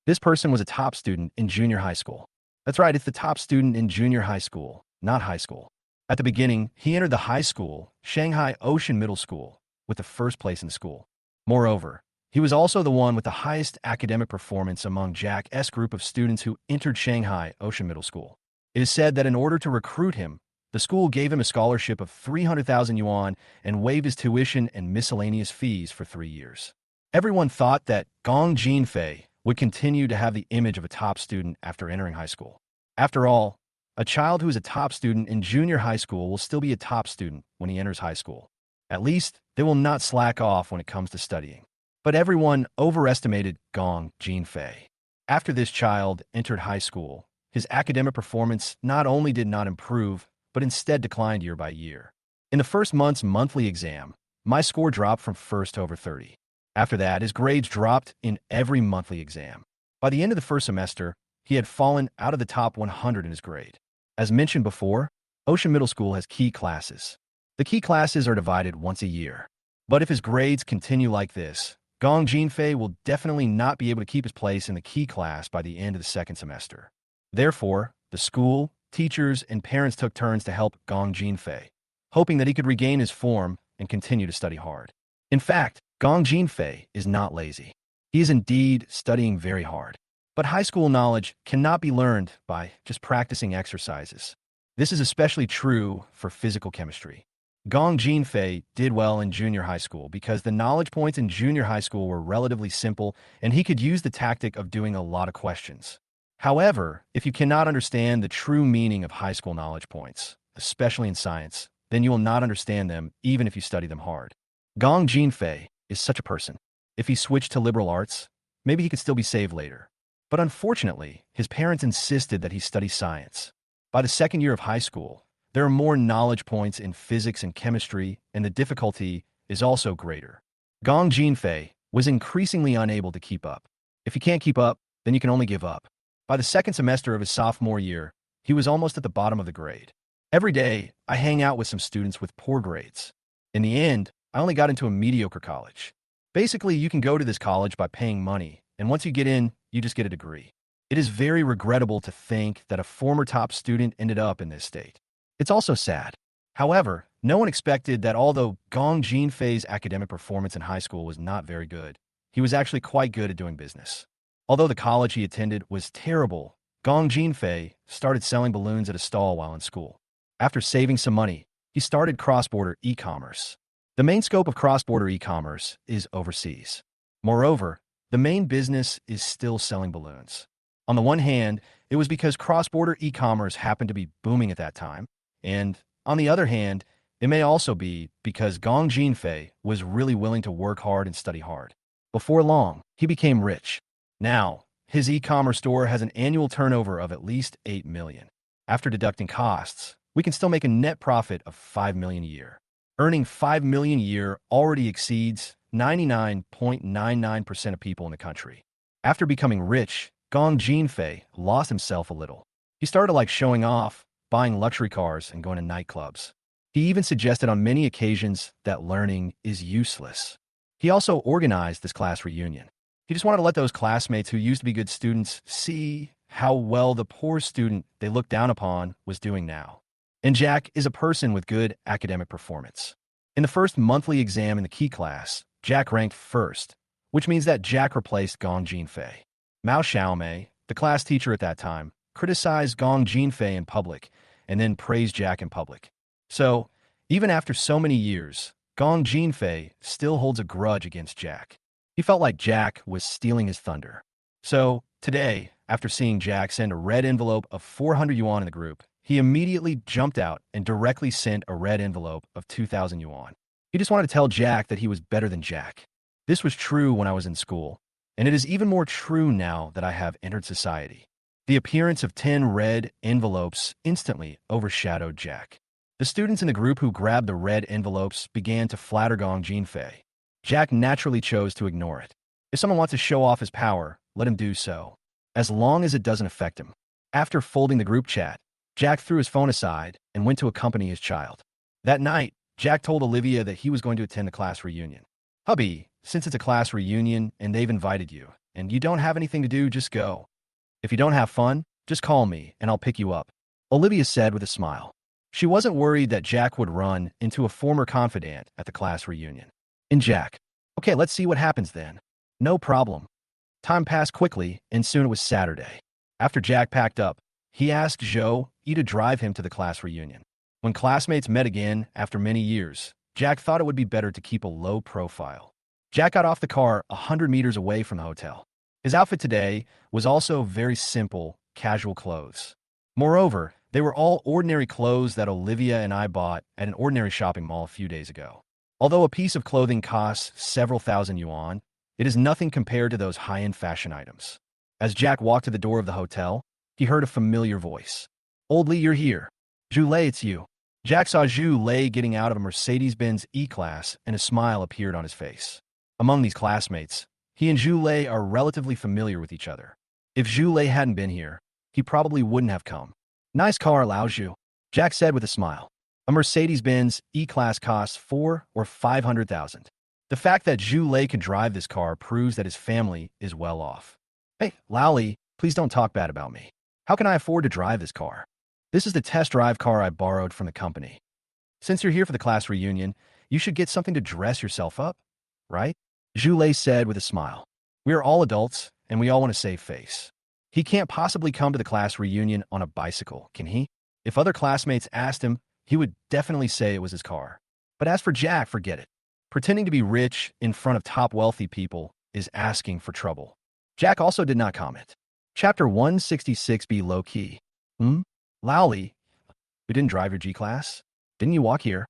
This person was a top student in junior high school. That's right, it's the top student in junior high school, not high school. At the beginning, he entered the high school, Shanghai Ocean Middle School, with the first place in the school. Moreover, He was also the one with the highest academic performance among Jack's group of students who entered Shanghai Ocean Middle School. It is said that in order to recruit him, the school gave him a scholarship of 300,000 yuan and waived his tuition and miscellaneous fees for 3 years. Everyone thought that Gong Jinfei would continue to have the image of a top student after entering high school. After all, a child who is a top student in junior high school will still be a top student when he enters high school. At least, they will not slack off when it comes to studying. But everyone overestimated Gong Jinfei. After this child entered high school, his academic performance not only did not improve, but instead declined year by year. In the first month's monthly exam, my score dropped from first to over 30. After that, his grades dropped in every monthly exam. By the end of the first semester, he had fallen out of the top 100 in his grade. As mentioned before, Ocean Middle School has key classes. The key classes are divided once a year. But if his grades continue like this, Gong Jinfei will definitely not be able to keep his place in the key class by the end of the second semester. Therefore, the school, teachers, and parents took turns to help Gong Jinfei, hoping that he could regain his form and continue to study hard. In fact, Gong Jinfei is not lazy. He is indeed studying very hard. But high school knowledge cannot be learned by just practicing exercises. This is especially true for physical chemistry. Gong Jinfei did well in junior high school because the knowledge points in junior high school were relatively simple and he could use the tactic of doing a lot of questions. However, if you cannot understand the true meaning of high school knowledge points, especially in science, then you will not understand them even if you study them hard. Gong Jinfei is such a person. If he switched to liberal arts, maybe he could still be saved later. But unfortunately, his parents insisted that he study science. By the second year of high school, there are more knowledge points in physics and chemistry, and the difficulty is also greater. Gong Jinfei was increasingly unable to keep up. If you can't keep up, then you can only give up. By the second semester of his sophomore year, he was almost at the bottom of the grade. Every day, I hang out with some students with poor grades. In the end, I only got into a mediocre college. Basically, you can go to this college by paying money, and once you get in, you just get a degree. It is very regrettable to think that a former top student ended up in this state. It's also sad. However, no one expected that although Gong Jinfei's academic performance in high school was not very good, he was actually quite good at doing business. Although the college he attended was terrible, Gong Jinfei started selling balloons at a stall while in school. After saving some money, he started cross-border e-commerce. The main scope of cross-border e-commerce is overseas. Moreover, the main business is still selling balloons. On the one hand, it was because cross-border e-commerce happened to be booming at that time, and on the other hand, it may also be because Gong Jinfei was really willing to work hard and study hard. Before long, he became rich. Now, his e-commerce store has an annual turnover of at least 8 million. After deducting costs, we can still make a net profit of 5 million a year. Earning 5 million a year already exceeds 99.99% of people in the country. After becoming rich, Gong Jinfei lost himself a little. He started like showing off, buying luxury cars and going to nightclubs. He even suggested on many occasions that learning is useless. He also organized this class reunion. He just wanted to let those classmates who used to be good students see how well the poor student they looked down upon was doing now. And Jack is a person with good academic performance. In the first monthly exam in the key class, Jack ranked first, which means that Jack replaced Gong Jinfei. Mao Xiaomei, the class teacher at that time, criticized Gong Jinfei in public and then praised Jack in public. So, even after so many years, Gong Jinfei still holds a grudge against Jack. He felt like Jack was stealing his thunder. So, today, after seeing Jack send a red envelope of 400 yuan in the group, he immediately jumped out and directly sent a red envelope of 2,000 yuan. He just wanted to tell Jack that he was better than Jack. This was true when I was in school, and it is even more true now that I have entered society. The appearance of 10 red envelopes instantly overshadowed Jack. The students in the group who grabbed the red envelopes began to flatter Gong Jinfei. Jack naturally chose to ignore it. If someone wants to show off his power, let him do so, as long as it doesn't affect him. After folding the group chat, Jack threw his phone aside and went to accompany his child. That night, Jack told Olivia that he was going to attend the class reunion. "Hubby, since it's a class reunion and they've invited you, and you don't have anything to do, just go. If you don't have fun, just call me and I'll pick you up," Olivia said with a smile. She wasn't worried that Jack would run into a former confidant at the class reunion. And Jack, "Okay, let's see what happens then." No problem. Time passed quickly, and soon it was Saturday. After Jack packed up, he asked Zhou Yi to drive him to the class reunion. When classmates met again after many years, Jack thought it would be better to keep a low profile. Jack got off the car 100 meters away from the hotel. His outfit today was also very simple, casual clothes. Moreover, they were all ordinary clothes that Olivia and I bought at an ordinary shopping mall a few days ago. Although a piece of clothing costs several thousand yuan, it is nothing compared to those high-end fashion items. As Jack walked to the door of the hotel, he heard a familiar voice. "Old Lee, you're here. Zhu Lei, it's you." Jack saw Zhu Lei getting out of a Mercedes-Benz E-Class, and a smile appeared on his face. Among these classmates, he and Zhu Lei are relatively familiar with each other. If Zhu Lei hadn't been here, he probably wouldn't have come. "Nice car, Lao Zhu," Jack said with a smile. A Mercedes-Benz E-Class costs 4 or 500,000. The fact that Zhu Lei can drive this car proves that his family is well off. "Hey, Lao Li, please don't talk bad about me. How can I afford to drive this car? This is the test drive car I borrowed from the company. Since you're here for the class reunion, you should get something to dress yourself up, right?" Zhu Lei said with a smile. "We are all adults, and we all want to save face. He can't possibly come to the class reunion on a bicycle, can he?" If other classmates asked him, he would definitely say it was his car. But as for Jack, forget it. Pretending to be rich in front of top wealthy people is asking for trouble. Jack also did not comment. Chapter 166b low-key. Laoli, you didn't drive your G-Class? Didn't you walk here?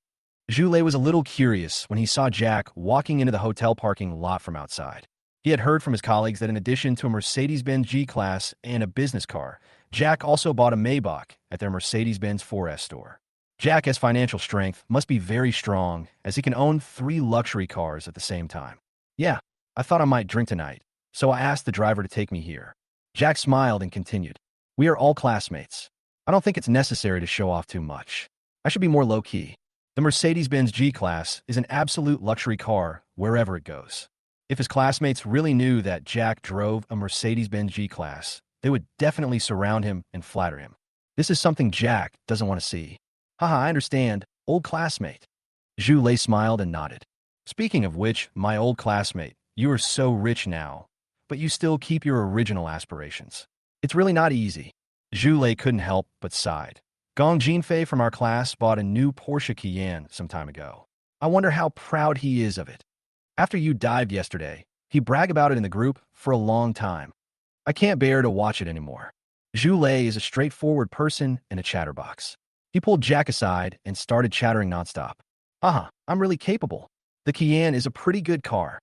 Zhu Lei was a little curious when he saw Jack walking into the hotel parking lot from outside. He had heard from his colleagues that in addition to a Mercedes-Benz G-Class and a business car, Jack also bought a Maybach at their Mercedes-Benz 4S store. Jack's financial strength must be very strong, as he can own 3 luxury cars at the same time. "Yeah, I thought I might drink tonight, so I asked the driver to take me here." Jack smiled and continued. "We are all classmates. I don't think it's necessary to show off too much. I should be more low-key. The Mercedes-Benz G-Class is an absolute luxury car wherever it goes." If his classmates really knew that Jack drove a Mercedes-Benz G-Class, they would definitely surround him and flatter him. This is something Jack doesn't want to see. "Haha, I understand, old classmate." Zhu Lei smiled and nodded. "Speaking of which, my old classmate, you are so rich now, but you still keep your original aspirations. It's really not easy." Zhu Lei couldn't help but sighed. "Gong Jinfei from our class bought a new Porsche Cayenne some time ago. I wonder how proud he is of it. After you dived yesterday, he bragged about it in the group for a long time. I can't bear to watch it anymore." Zhu Lei is a straightforward person and a chatterbox. He pulled Jack aside and started chattering nonstop. I'm really capable. The Cayenne is a pretty good car,"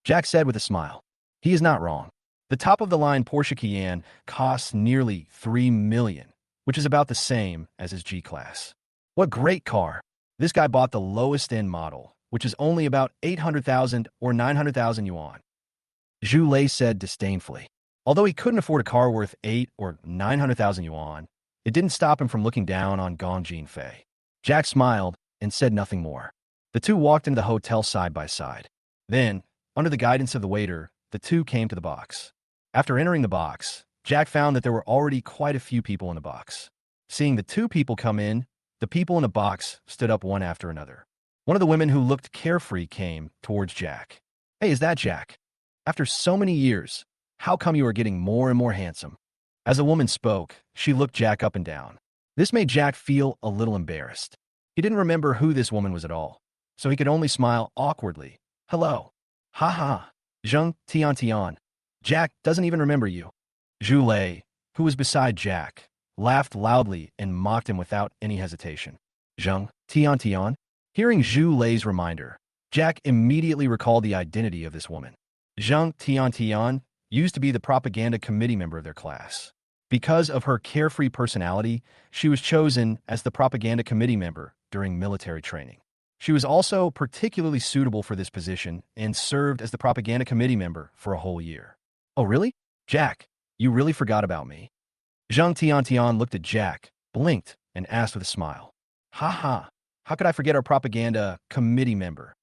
Jack said with a smile. He is not wrong. The top-of-the-line Porsche Cayenne costs nearly 3 million, which is about the same as his G-Class. What great car! This guy bought the lowest-end model, which is only about 800,000 or 900,000 yuan. Zhu Lei said disdainfully. Although he couldn't afford a car worth 8 or 900,000 yuan, it didn't stop him from looking down on Gong Jinfei. Jack smiled and said nothing more. The two walked into the hotel side by side. Then, under the guidance of the waiter, the two came to the box. After entering the box, Jack found that there were already quite a few people in the box. Seeing the 2 people come in, the people in the box stood up one after another. One of the women who looked carefree came towards Jack. "Hey, is that Jack? After so many years, how come you are getting more and more handsome?" As the woman spoke, she looked Jack up and down. This made Jack feel a little embarrassed. He didn't remember who this woman was at all, so he could only smile awkwardly. "Hello." "Ha ha. Zheng Tian. Jack doesn't even remember you." Zhu Lei, who was beside Jack, laughed loudly and mocked him without any hesitation. "Zheng Tian." Hearing Zhu Lei's reminder, Jack immediately recalled the identity of this woman. Zheng Tian used to be the propaganda committee member of their class. Because of her carefree personality, she was chosen as the propaganda committee member during military training. She was also particularly suitable for this position and served as the propaganda committee member for a whole year. "Oh, really? Jack, you really forgot about me." Zheng Tian looked at Jack, blinked, and asked with a smile. "Ha ha. How could I forget our propaganda committee member?"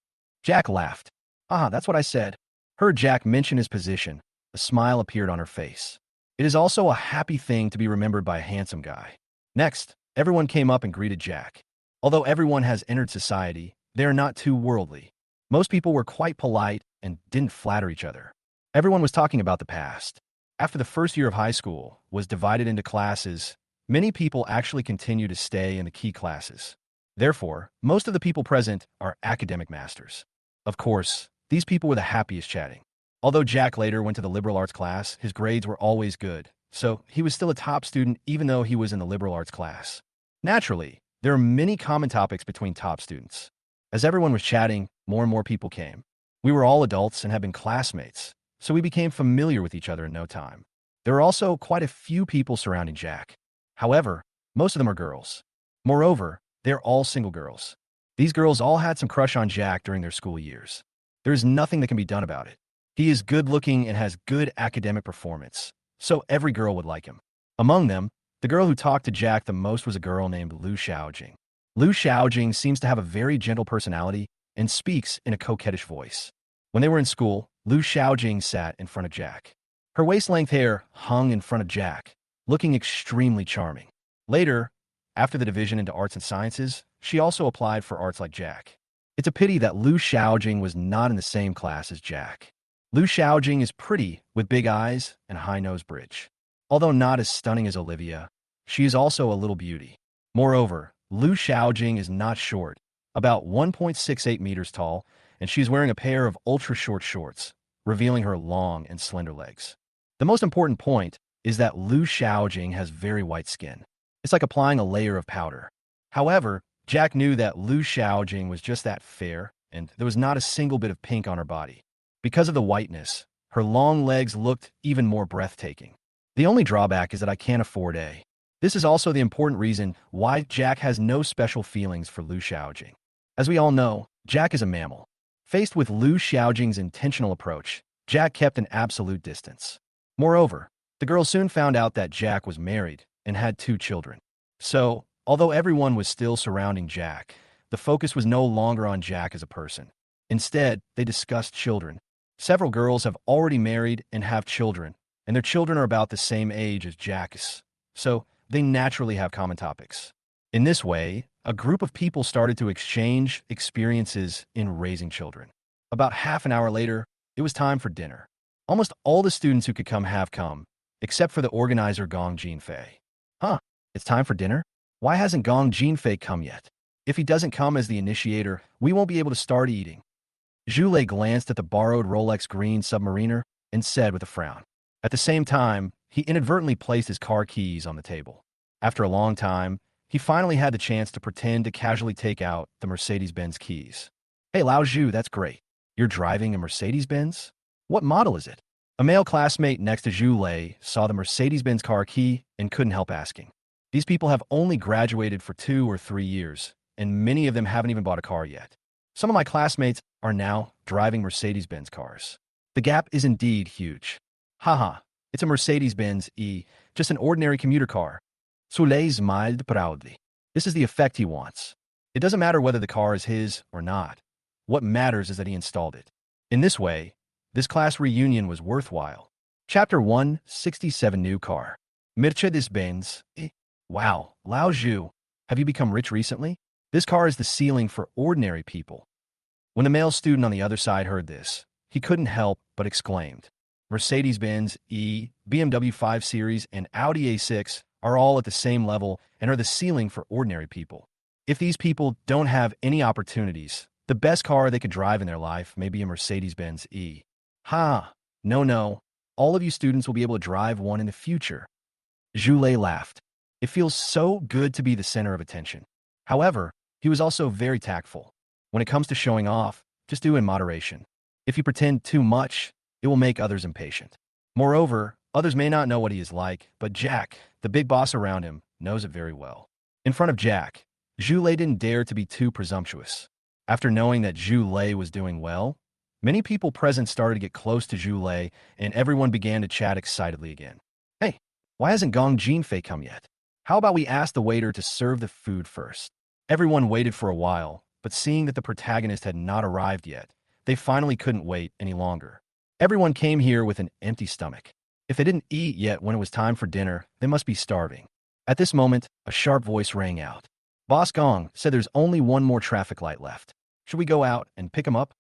Jack laughed. That's what I said." Heard Jack mention his position, a smile appeared on her face. It is also a happy thing to be remembered by a handsome guy. Next, everyone came up and greeted Jack. Although everyone has entered society, they are not too worldly. Most people were quite polite and didn't flatter each other. Everyone was talking about the past. After the first year of high school was divided into classes, many people actually continue to stay in the key classes. Therefore, most of the people present are academic masters. Of course, these people were the happiest chatting. Although Jack later went to the liberal arts class, his grades were always good, so he was still a top student even though he was in the liberal arts class. Naturally, there are many common topics between top students. As everyone was chatting, more and more people came. We were all adults and had been classmates, so we became familiar with each other in no time. There were also quite a few people surrounding Jack. However, most of them are girls. Moreover, they're all single girls. These girls all had some crush on Jack during their school years. There is nothing that can be done about it. He is good-looking and has good academic performance, so every girl would like him. Among them, the girl who talked to Jack the most was a girl named Lu Xiaojing. Lu Xiaojing seems to have a very gentle personality and speaks in a coquettish voice. When they were in school, Lu Xiaojing sat in front of Jack. Her waist-length hair hung in front of Jack, looking extremely charming. Later, after the division into arts and sciences, she also applied for arts like Jack. It's a pity that Lu Xiaojing was not in the same class as Jack. Lu Xiaojing is pretty, with big eyes and a high nose bridge. Although not as stunning as Olivia, she is also a little beauty. Moreover, Lu Xiaojing is not short, about 1.68 meters tall, and she's wearing a pair of ultra-short shorts, revealing her long and slender legs. The most important point is that Lu Xiaojing has very white skin. It's like applying a layer of powder. However, Jack knew that Lu Xiaojing was just that fair, and there was not a single bit of pink on her body. Because of the whiteness, her long legs looked even more breathtaking. The only drawback is that I can't afford a. This is also the important reason why Jack has no special feelings for Lu Xiaojing. As we all know, Jack is a mammal. Faced with Lu Xiaojing's intentional approach, Jack kept an absolute distance. Moreover, the girl soon found out that Jack was married and had 2 children. So, although everyone was still surrounding Jack, the focus was no longer on Jack as a person. Instead, they discussed children. Several girls have already married and have children, and their children are about the same age as Jack's, so they naturally have common topics. In this way, a group of people started to exchange experiences in raising children. About half an hour later, it was time for dinner. Almost all the students who could come have come, except for the organizer Gong Jinfei. Huh, it's time for dinner? Why hasn't Gong Jinfei come yet? If he doesn't come as the initiator, we won't be able to start eating. Zhu Lei glanced at the borrowed Rolex green submariner and said with a frown. At the same time, he inadvertently placed his car keys on the table. After a long time, he finally had the chance to pretend to casually take out the Mercedes-Benz keys. Hey Lao Zhu, that's great. You're driving a Mercedes-Benz? What model is it? A male classmate next to Zhu Lei saw the Mercedes-Benz car key and couldn't help asking. These people have only graduated for 2 or 3 years, and many of them haven't even bought a car yet. Some of my classmates are now driving Mercedes-Benz cars. The gap is indeed huge. Haha, it's a Mercedes-Benz E, just an ordinary commuter car. Soleil smiled proudly. This is the effect he wants. It doesn't matter whether the car is his or not. What matters is that he installed it. In this way, this class reunion was worthwhile. Chapter 167 New Car. Mercedes-Benz. Wow, Lao Zhu, have you become rich recently? This car is the ceiling for ordinary people. When the male student on the other side heard this, he couldn't help but exclaimed. Mercedes-Benz E, BMW 5 Series, and Audi A6 are all at the same level and are the ceiling for ordinary people. If these people don't have any opportunities, the best car they could drive in their life may be a Mercedes-Benz E. Ha! No. All of you students will be able to drive one in the future. Zhu Lei laughed. It feels so good to be the center of attention. However, he was also very tactful. When it comes to showing off, just do in moderation. If you pretend too much, it will make others impatient. Moreover, others may not know what he is like, but Jack, the big boss around him, knows it very well. In front of Jack, Zhu Lei didn't dare to be too presumptuous. After knowing that Zhu Lei was doing well, many people present started to get close to Zhu Lei, and everyone began to chat excitedly again. Hey, why hasn't Gong Jinfei come yet? How about we ask the waiter to serve the food first? Everyone waited for a while, but seeing that the protagonist had not arrived yet, they finally couldn't wait any longer. Everyone came here with an empty stomach. If they didn't eat yet when it was time for dinner, they must be starving. At this moment, a sharp voice rang out. Boss Gong said there's only one more traffic light left. Should we go out and pick him up?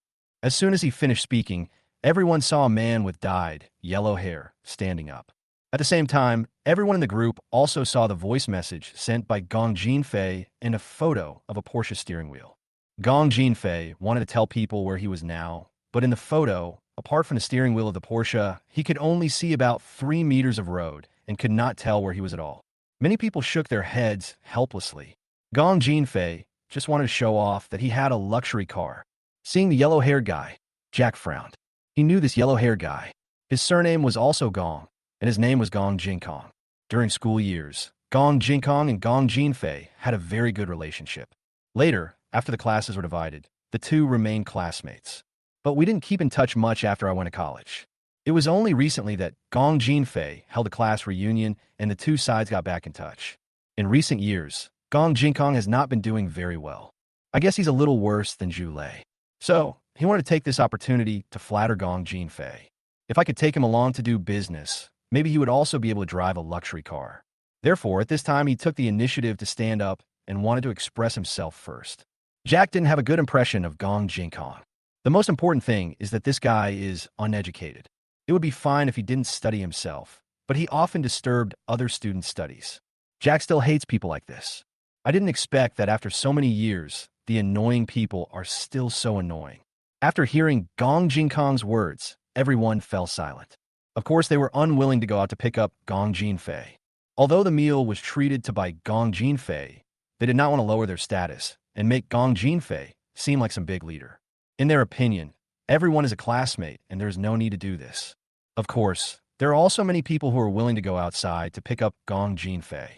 As soon as he finished speaking, everyone saw a man with dyed, yellow hair standing up. At the same time, everyone in the group also saw the voice message sent by Gong Jinfei and a photo of a Porsche steering wheel. Gong Jinfei wanted to tell people where he was now, but in the photo, apart from the steering wheel of the Porsche, he could only see about 3 meters of road and could not tell where he was at all. Many people shook their heads helplessly. Gong Jinfei just wanted to show off that he had a luxury car. Seeing the yellow-haired guy, Jack frowned. He knew this yellow-haired guy. His surname was also Gong, and his name was Gong Jinkong. During school years, Gong Jinkong and Gong Jinfei had a very good relationship. Later, after the classes were divided, the two remained classmates. But we didn't keep in touch much after I went to college. It was only recently that Gong Jinfei held a class reunion and the two sides got back in touch. In recent years, Gong Jinkong has not been doing very well. I guess he's a little worse than Zhu Lei. So, he wanted to take this opportunity to flatter Gong Jinfei. If I could take him along to do business, maybe he would also be able to drive a luxury car. Therefore, at this time, he took the initiative to stand up and wanted to express himself first. Jack didn't have a good impression of Gong Jinkong. The most important thing is that this guy is uneducated. It would be fine if he didn't study himself, but he often disturbed other students' studies. Jack still hates people like this. I didn't expect that after so many years, the annoying people are still so annoying. After hearing Gong Jinkong's words, everyone fell silent. Of course, they were unwilling to go out to pick up Gong Jinfei. Although the meal was treated to by Gong Jinfei, they did not want to lower their status and make Gong Jinfei seem like some big leader. In their opinion, everyone is a classmate and there is no need to do this. Of course, there are also many people who are willing to go outside to pick up Gong Jinfei.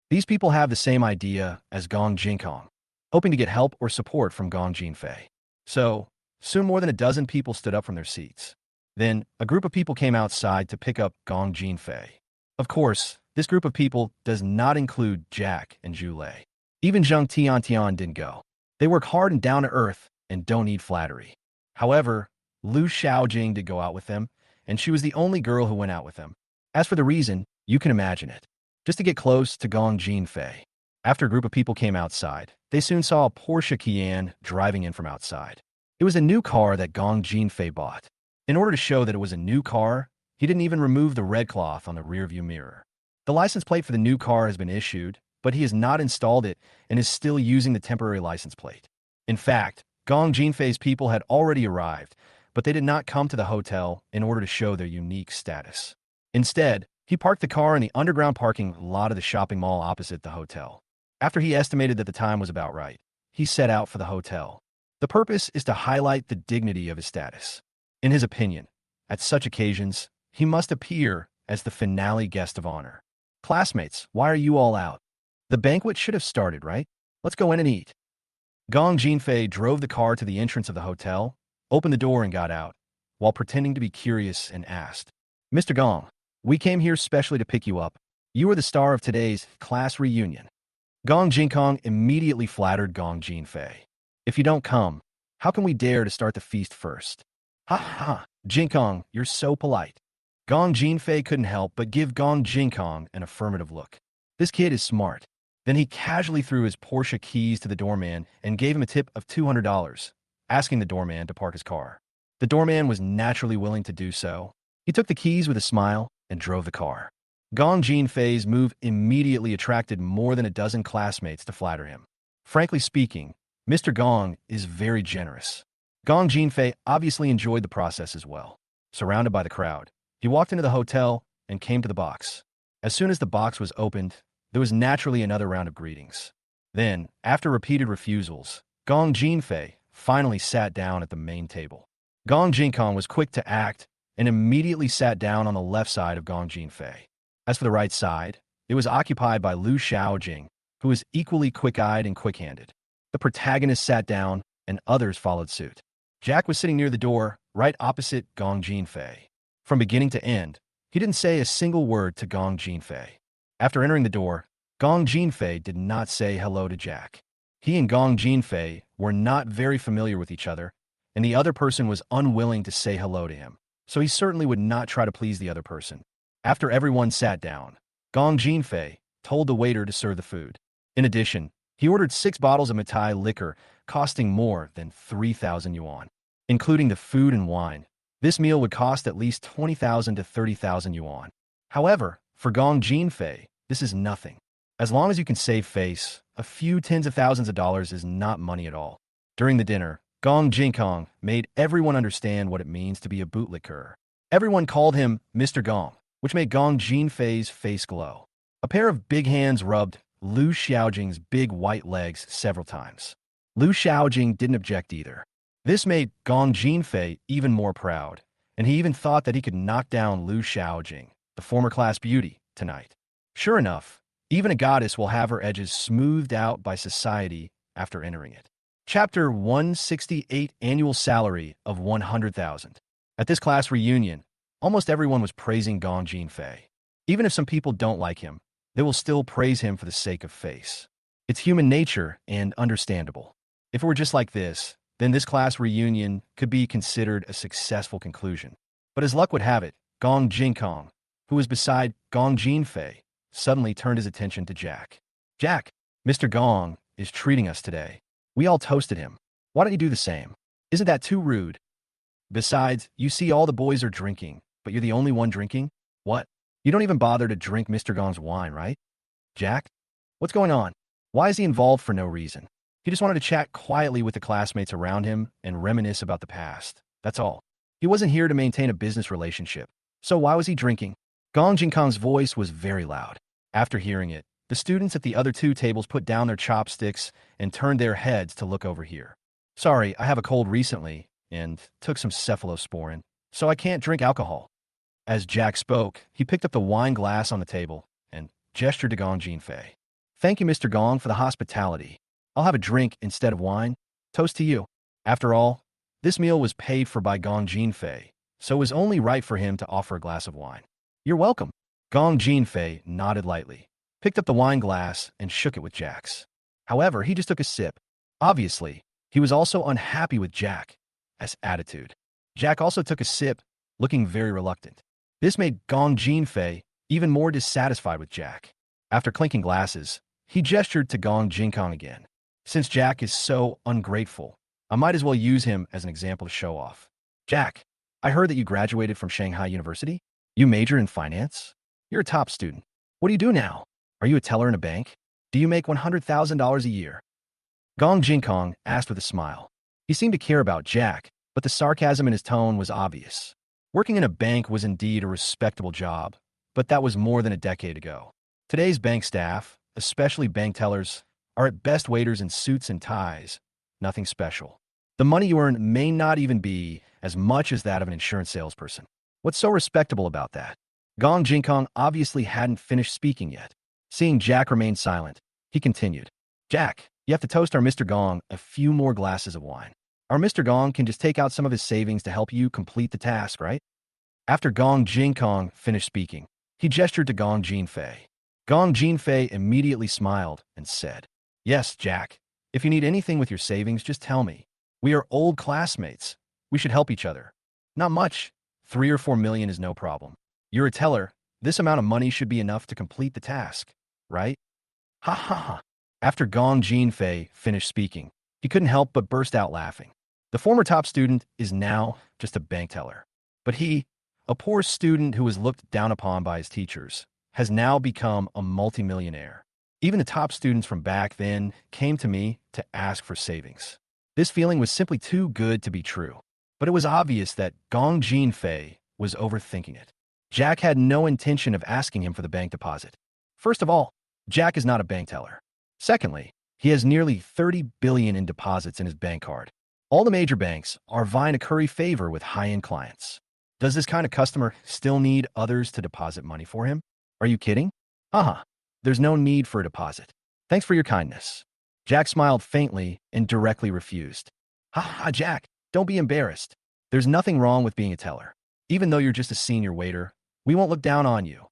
These people have the same idea as Gong Jinkong, hoping to get help or support from Gong Jinfei. So, soon more than a dozen people stood up from their seats. Then, a group of people came outside to pick up Gong Jinfei. Of course, this group of people does not include Jack and Zhu Lei. Even Zheng Tiantian didn't go. They work hard and down to earth and don't need flattery. However, Lu Xiaojing did go out with them, and she was the only girl who went out with them. As for the reason, you can imagine it. Just to get close to Gong Jinfei. After a group of people came outside, they soon saw a Porsche Cayenne driving in from outside. It was a new car that Gong Jinfei bought. In order to show that it was a new car, he didn't even remove the red cloth on the rearview mirror. The license plate for the new car has been issued, but he has not installed it and is still using the temporary license plate. In fact, Gong Jinfei's people had already arrived, but they did not come to the hotel in order to show their unique status. Instead, he parked the car in the underground parking lot of the shopping mall opposite the hotel. After he estimated that the time was about right, he set out for the hotel. The purpose is to highlight the dignity of his status. In his opinion, at such occasions, he must appear as the finale guest of honor. Classmates, why are you all out? The banquet should have started, right? Let's go in and eat. Gong Jinfei drove the car to the entrance of the hotel, opened the door and got out, while pretending to be curious and asked, "Mr. Gong, we came here specially to pick you up. You are the star of today's class reunion." Gong Jinkong immediately flattered Gong Jinfei. "If you don't come, how can we dare to start the feast first?" "Ha ha, Jinkong, you're so polite." Gong Jinfei couldn't help but give Gong Jinkong an affirmative look. This kid is smart. Then he casually threw his Porsche keys to the doorman and gave him a tip of $200, asking the doorman to park his car. The doorman was naturally willing to do so. He took the keys with a smile and drove the car. Gong Jinfei's move immediately attracted more than a dozen classmates to flatter him. Frankly speaking, Mr. Gong is very generous. Gong Jinfei obviously enjoyed the process as well. Surrounded by the crowd, he walked into the hotel and came to the box. As soon as the box was opened, there was naturally another round of greetings. Then, after repeated refusals, Gong Jinfei finally sat down at the main table. Gong Jinkong was quick to act and immediately sat down on the left side of Gong Jinfei. As for the right side, it was occupied by Lu Xiaojing, who was equally quick-eyed and quick-handed. The protagonist sat down, and others followed suit. Jack was sitting near the door, right opposite Gong Jinfei. From beginning to end, he didn't say a single word to Gong Jinfei. After entering the door, Gong Jinfei did not say hello to Jack. He and Gong Jinfei were not very familiar with each other, and the other person was unwilling to say hello to him, so he certainly would not try to please the other person. After everyone sat down, Gong Jinfei told the waiter to serve the food. In addition, he ordered 6 bottles of Matai liquor costing more than 3,000 yuan. Including the food and wine, This meal would cost at least 20,000 to 30,000 yuan. However, for Gong Jinfei, this is nothing. As long as you can save face, a few tens of thousands of dollars is not money at all. During the dinner, Gong Jinkong made everyone understand what it means to be a bootlicker. Everyone called him Mr. Gong, which made Gong Jinfei's face glow. A pair of big hands rubbed Liu Xiaojing's big white legs several times. Liu Xiaojing didn't object either. This made Gong Jinfei even more proud, and he even thought that he could knock down Liu Xiaojing, the former class beauty, tonight. Sure enough, even a goddess will have her edges smoothed out by society after entering it. Chapter 168, Annual Salary of 100,000. At this class reunion, almost everyone was praising Gong Jinfei. Even if some people don't like him, they will still praise him for the sake of face. It's human nature and understandable. If it were just like this, then this class reunion could be considered a successful conclusion. But as luck would have it, Gong Jinkong, who was beside Gong Jinfei, suddenly turned his attention to Jack. Jack, Mr. Gong is treating us today. We all toasted him. Why don't you do the same? Isn't that too rude? Besides, you see all the boys are drinking, but you're the only one drinking? What? You don't even bother to drink Mr. Gong's wine, right? Jack? What's going on? Why is he involved for no reason? He just wanted to chat quietly with the classmates around him and reminisce about the past. That's all. He wasn't here to maintain a business relationship. So why was he drinking? Gong Jinkong's voice was very loud. After hearing it, the students at the other two tables put down their chopsticks and turned their heads to look over here. Sorry, I have a cold recently and took some cephalosporin, so I can't drink alcohol. As Jack spoke, he picked up the wine glass on the table and gestured to Gong Jinfei. Thank you, Mr. Gong, for the hospitality. I'll have a drink instead of wine. Toast to you. After all, this meal was paid for by Gong Jinfei, so it was only right for him to offer a glass of wine. You're welcome. Gong Jinfei nodded lightly, picked up the wine glass, and shook it with Jack's. However, he just took a sip. Obviously, he was also unhappy with Jack's attitude. Jack also took a sip, looking very reluctant. This made Gong Jinfei even more dissatisfied with Jack. After clinking glasses, he gestured to Gong Jinkong again. Since Jack is so ungrateful, I might as well use him as an example to show off. Jack, I heard that you graduated from Shanghai University. You major in finance? You're a top student. What do you do now? Are you a teller in a bank? Do you make $100,000 a year? Gong Jinkong asked with a smile. He seemed to care about Jack, but the sarcasm in his tone was obvious. Working in a bank was indeed a respectable job, but that was more than a decade ago. Today's bank staff, especially bank tellers, are at best waiters in suits and ties. Nothing special. The money you earn may not even be as much as that of an insurance salesperson. What's so respectable about that? Gong Jinkong obviously hadn't finished speaking yet. Seeing Jack remain silent, he continued. Jack, you have to toast our Mr. Gong a few more glasses of wine. Our Mr. Gong can just take out some of his savings to help you complete the task, right? After Gong Jinkong finished speaking, he gestured to Gong Jinfei. Gong Jinfei immediately smiled and said, Yes, Jack. If you need anything with your savings, just tell me. We are old classmates. We should help each other. Not much. 3 or 4 million is no problem. You're a teller. This amount of money should be enough to complete the task, right? Ha ha ha. After Gong Jinfei finished speaking, he couldn't help but burst out laughing. The former top student is now just a bank teller. But he, a poor student who was looked down upon by his teachers, has now become a multimillionaire. Even the top students from back then came to me to ask for savings. This feeling was simply too good to be true. But it was obvious that Gong Jinfei was overthinking it. Jack had no intention of asking him for the bank deposit. First of all, Jack is not a bank teller. Secondly, he has nearly 30 billion in deposits in his bank card. All the major banks are vying to curry favor with high-end clients. Does this kind of customer still need others to deposit money for him? Are you kidding? There's no need for a deposit. Thanks for your kindness. Jack smiled faintly and directly refused. Jack, don't be embarrassed. There's nothing wrong with being a teller. Even though you're just a senior waiter, we won't look down on you.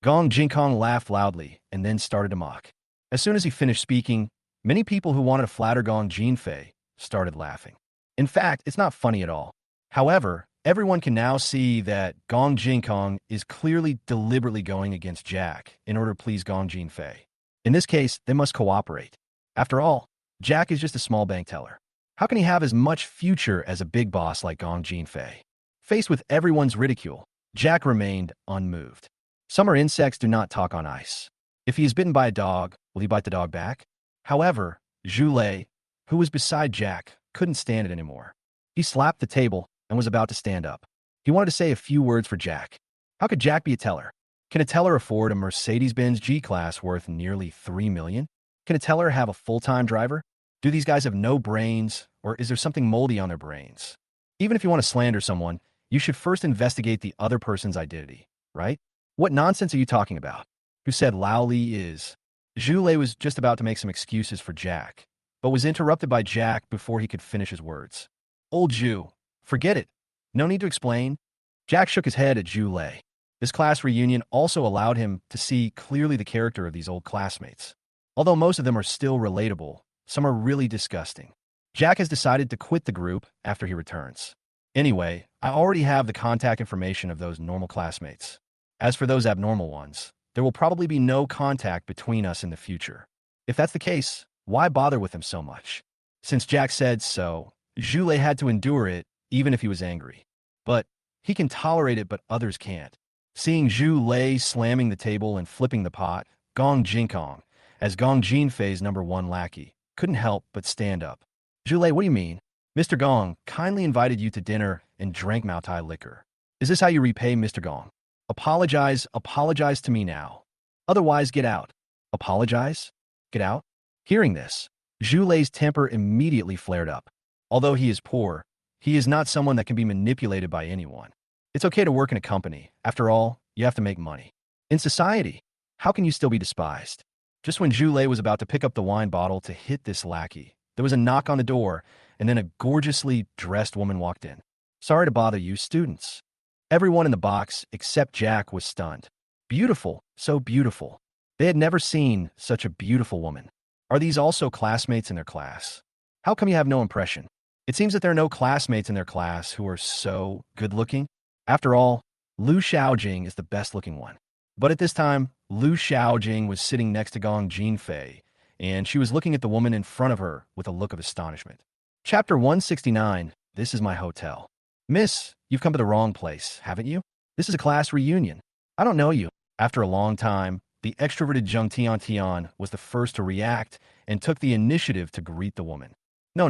Gong Jinkong laughed loudly and then started to mock. As soon as he finished speaking, many people who wanted to flatter Gong Jinfei started laughing. In fact, it's not funny at all. However, everyone can now see that Gong Jinkong is clearly deliberately going against Jack in order to please Gong Jinfei. In this case, they must cooperate. After all, Jack is just a small bank teller. How can he have as much future as a big boss like Gong Jinfei? Faced with everyone's ridicule, Jack remained unmoved. Summer insects do not talk on ice. If he is bitten by a dog, will he bite the dog back? However, Zhu, who was beside Jack, couldn't stand it anymore. He slapped the table and was about to stand up. He wanted to say a few words for Jack. How could Jack be a teller? Can a teller afford a Mercedes-Benz G-Class worth nearly $3 million? Can a teller have a full-time driver? Do these guys have no brains, or is there something moldy on their brains? Even if you want to slander someone, you should first investigate the other person's identity, right? What nonsense are you talking about? Who said Lao Li is? Zhu was just about to make some excuses for Jack, but was interrupted by Jack before he could finish his words. Old Zhu, forget it. No need to explain. Jack shook his head at Zhu. This class reunion also allowed him to see clearly the character of these old classmates. Although most of them are still relatable, some are really disgusting. Jack has decided to quit the group after he returns. Anyway, I already have the contact information of those normal classmates. As for those abnormal ones, there will probably be no contact between us in the future. If that's the case, why bother with them so much? Since Jack said so, Zhu had to endure it even if he was angry. But he can tolerate it, but others can't. Seeing Zhu slamming the table and flipping the pot, Gong Jinkong, as Gong Jinfei's #1 lackey, couldn't help but stand up. Zhu, what do you mean? Mr. Gong kindly invited you to dinner and drank Maotai liquor. Is this how you repay Mr. Gong? Apologize to me now. Otherwise, get out. Apologize? Get out? Hearing this, Zhu temper immediately flared up. Although he is poor, he is not someone that can be manipulated by anyone. It's okay to work in a company. After all, you have to make money. In society, how can you still be despised? Just when Zhu was about to pick up the wine bottle to hit this lackey, there was a knock on the door, and then a gorgeously dressed woman walked in. Sorry to bother you, students. Everyone in the box except Jack was stunned. Beautiful, so beautiful. They had never seen such a beautiful woman. Are these also classmates in their class? How come you have no impression? It seems that there are no classmates in their class who are so good-looking. After all, Lu Xiaojing is the best-looking one. But at this time, Lu Xiaojing was sitting next to Gong Jinfei, and she was looking at the woman in front of her with a look of astonishment. Chapter 169, This is my hotel. Miss, you've come to the wrong place, haven't you? This is a class reunion. I don't know you. After a long time, the extroverted Zheng Tian was the first to react and took the initiative to greet the woman. No.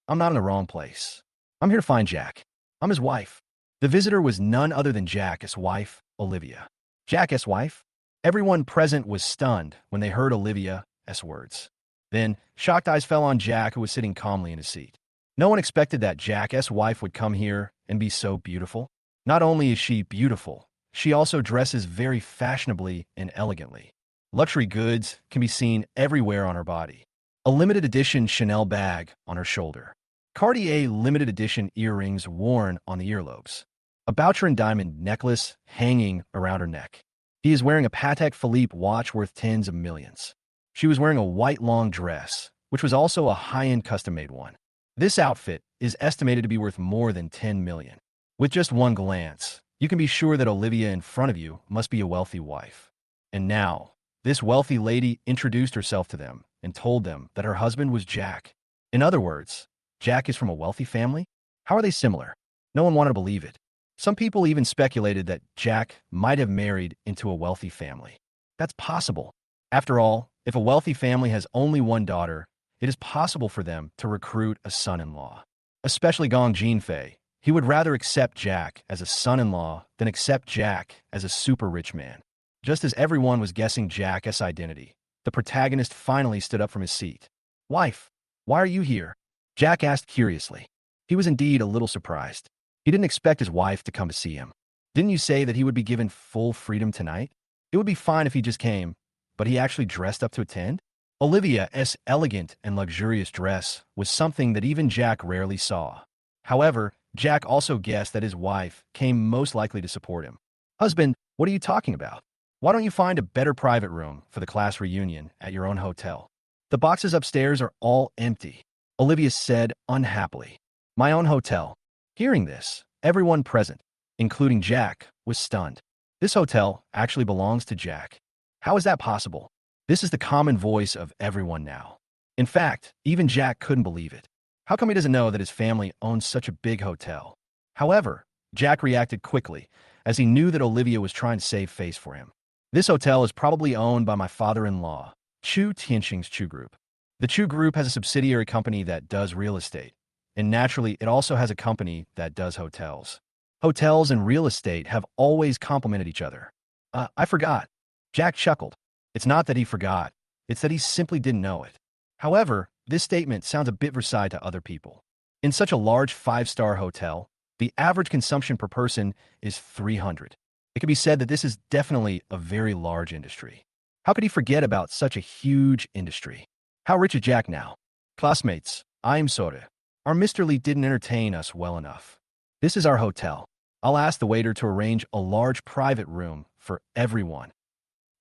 I'm not in the wrong place. I'm here to find Jack. I'm his wife. The visitor was none other than Jack's wife, Olivia. Jack's wife? Everyone present was stunned when they heard Olivia's words. Then, shocked eyes fell on Jack, who was sitting calmly in his seat. No one expected that Jack's wife would come here and be so beautiful. Not only is she beautiful, she also dresses very fashionably and elegantly. Luxury goods can be seen everywhere on her body. A limited edition Chanel bag on her shoulder. Cartier limited edition earrings worn on the earlobes. A Boucheron diamond necklace hanging around her neck. He is wearing a Patek Philippe watch worth tens of millions. She was wearing a white long dress, which was also a high-end custom-made one. This outfit is estimated to be worth more than 10 million. With just one glance, you can be sure that Olivia in front of you must be a wealthy wife. And now, this wealthy lady introduced herself to them and told them that her husband was Jack. In other words, Jack is from a wealthy family? How are they similar? No one wanted to believe it. Some people even speculated that Jack might have married into a wealthy family. That's possible. After all, if a wealthy family has only one daughter, it is possible for them to recruit a son-in-law. Especially Gong Jinfei. He would rather accept Jack as a son-in-law than accept Jack as a super rich man. Just as everyone was guessing Jack's identity, the protagonist finally stood up from his seat. Wife, why are you here? Jack asked curiously. He was indeed a little surprised. He didn't expect his wife to come to see him. Didn't you say that he would be given full freedom tonight? It would be fine if he just came, but he actually dressed up to attend? Olivia's elegant and luxurious dress was something that even Jack rarely saw. However, Jack also guessed that his wife came most likely to support him. Husband, what are you talking about? Why don't you find a better private room for the class reunion at your own hotel? The boxes upstairs are all empty, Olivia said unhappily. My own hotel. Hearing this, everyone present, including Jack, was stunned. This hotel actually belongs to Jack. How is that possible? This is the common voice of everyone now. In fact, even Jack couldn't believe it. How come he doesn't know that his family owns such a big hotel? However, Jack reacted quickly, as he knew that Olivia was trying to save face for him. This hotel is probably owned by my father-in-law, Chu Tianxing's Chu Group. The Chu Group has a subsidiary company that does real estate, and naturally, it also has a company that does hotels. Hotels and real estate have always complemented each other. I forgot. Jack chuckled. It's not that he forgot. It's that he simply didn't know it. However, this statement sounds a bit Versailles to other people. In such a large five-star hotel, the average consumption per person is 300. It could be said that this is definitely a very large industry. How could he forget about such a huge industry? How rich is Jack now? Classmates, I'm sorry. Our Mr. Lee didn't entertain us well enough. This is our hotel. I'll ask the waiter to arrange a large private room for everyone.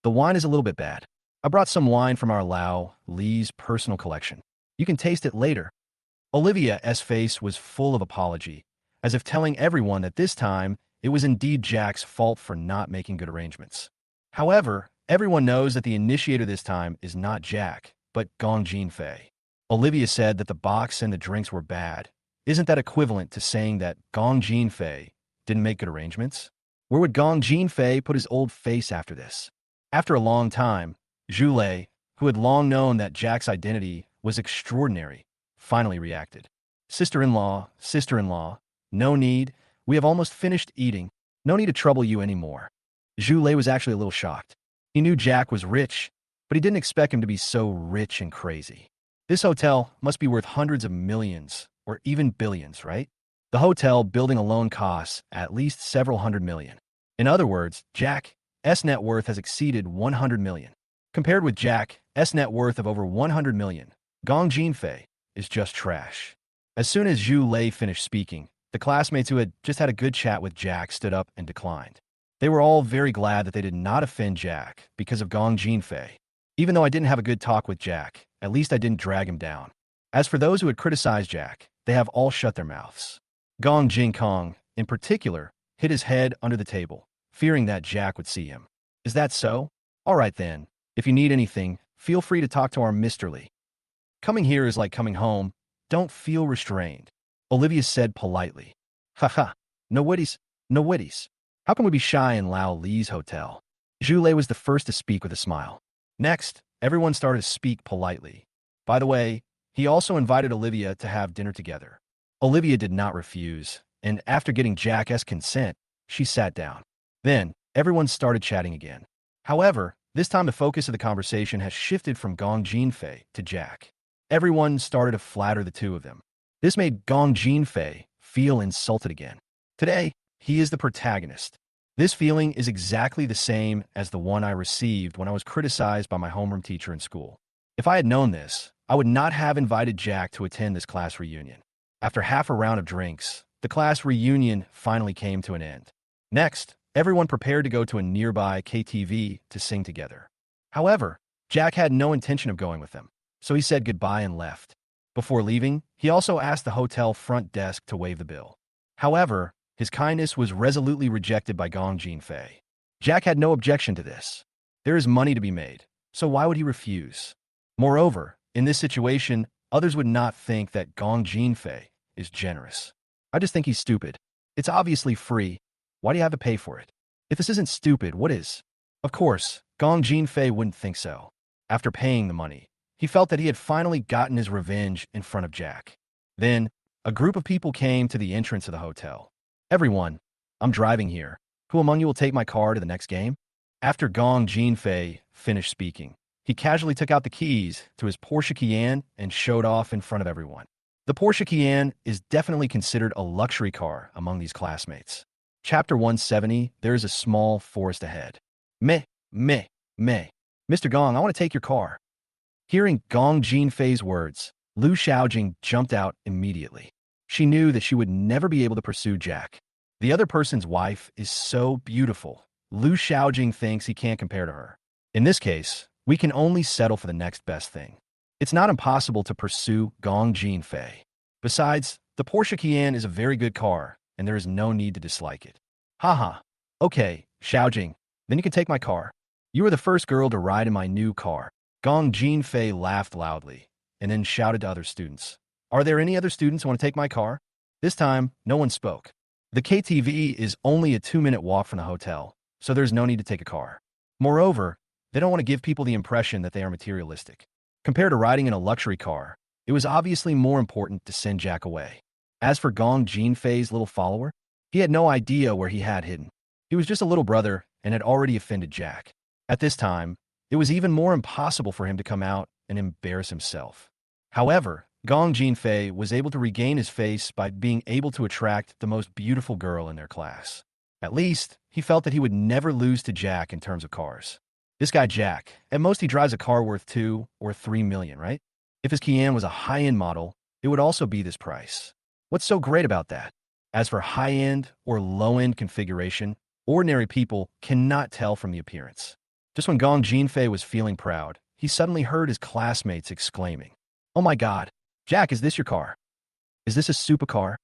The wine is a little bit bad. I brought some wine from our Lee's personal collection. You can taste it later. Olivia's face was full of apology, as if telling everyone that this time it was indeed Jack's fault for not making good arrangements. However, everyone knows that the initiator this time is not Jack, but Gong Jinfei. Olivia said that the box and the drinks were bad. Isn't that equivalent to saying that Gong Jinfei didn't make good arrangements? Where would Gong Jinfei put his old face after this? After a long time, Zhu Lei, who had long known that Jack's identity was extraordinary, finally reacted. Sister-in-law, no need. We have almost finished eating. No need to trouble you anymore. Zhu Lei was actually a little shocked. He knew Jack was rich, but he didn't expect him to be so rich and crazy. This hotel must be worth hundreds of millions, or even billions, right? The hotel building alone costs at least several hundred million. In other words, Jack's net worth has exceeded 100 million. Compared with Jack's net worth of over 100 million, Gong Jinfei is just trash. As soon as Zhu Lei finished speaking, the classmates who had just had a good chat with Jack stood up and declined. They were all very glad that they did not offend Jack because of Gong Jinfei. Even though I didn't have a good talk with Jack, at least I didn't drag him down. As for those who had criticized Jack, they have all shut their mouths. Gong Jinkong, in particular, hid his head under the table, fearing that Jack would see him. Is that so? All right then. If you need anything, feel free to talk to our Mr. Lee. Coming here is like coming home. Don't feel restrained. Olivia said politely. Haha, no witties, no witties. How can we be shy in Lao Li's hotel? Zhu Lei was the first to speak with a smile. Next, everyone started to speak politely. By the way, he also invited Olivia to have dinner together. Olivia did not refuse, and after getting Jack's consent, she sat down. Then, everyone started chatting again. However, this time the focus of the conversation has shifted from Gong Jinfei to Jack. Everyone started to flatter the two of them. This made Gong Jinfei feel insulted again. Today, he is the protagonist. This feeling is exactly the same as the one I received when I was criticized by my homeroom teacher in school. If I had known this, I would not have invited Jack to attend this class reunion. After half a round of drinks, the class reunion finally came to an end. Next, everyone prepared to go to a nearby KTV to sing together. However, Jack had no intention of going with them, so he said goodbye and left. Before leaving, he also asked the hotel front desk to waive the bill. However, his kindness was resolutely rejected by Gong Jinfei. Jack had no objection to this. There is money to be made, so why would he refuse? Moreover, in this situation, others would not think that Gong Jinfei is generous. I just think he's stupid. It's obviously free. Why do you have to pay for it? If this isn't stupid, what is? Of course, Gong Jinfei wouldn't think so. After paying the money, he felt that he had finally gotten his revenge in front of Jack. Then, a group of people came to the entrance of the hotel. Everyone, I'm driving here. Who among you will take my car to the next game? After Gong Jinfei finished speaking, he casually took out the keys to his Porsche Cayenne and showed off in front of everyone. The Porsche Cayenne is definitely considered a luxury car among these classmates. Chapter 170, there is a small forest ahead. Meh. Mr. Gong, I want to take your car. Hearing Gong Jinfei's words, Lu Xiaojing jumped out immediately. She knew that she would never be able to pursue Jack. The other person's wife is so beautiful. Lu Xiaojing thinks he can't compare to her. In this case, we can only settle for the next best thing. It's not impossible to pursue Gong Jinfei. Besides, the Porsche Cayenne is a very good car, and there is no need to dislike it. Haha. Okay, Xiaojing, then you can take my car. You are the first girl to ride in my new car. Gong Jinfei laughed loudly, and then shouted to other students. Are there any other students who want to take my car? This time, no one spoke. The KTV is only a 2-minute walk from the hotel, so there's no need to take a car. Moreover, they don't want to give people the impression that they are materialistic. Compared to riding in a luxury car, it was obviously more important to send Jack away. As for Gong Jinfei's little follower, he had no idea where he had hidden. He was just a little brother and had already offended Jack. At this time, it was even more impossible for him to come out and embarrass himself. However, Gong Jinfei was able to regain his face by being able to attract the most beautiful girl in their class. At least, he felt that he would never lose to Jack in terms of cars. This guy Jack, at most he drives a car worth 2 or 3 million, right? If his Kian was a high-end model, it would also be this price. What's so great about that? As for high-end or low-end configuration, ordinary people cannot tell from the appearance. Just when Gong Jinfei was feeling proud, he suddenly heard his classmates exclaiming, "Oh my God, Jack, is this your car? Is this a supercar?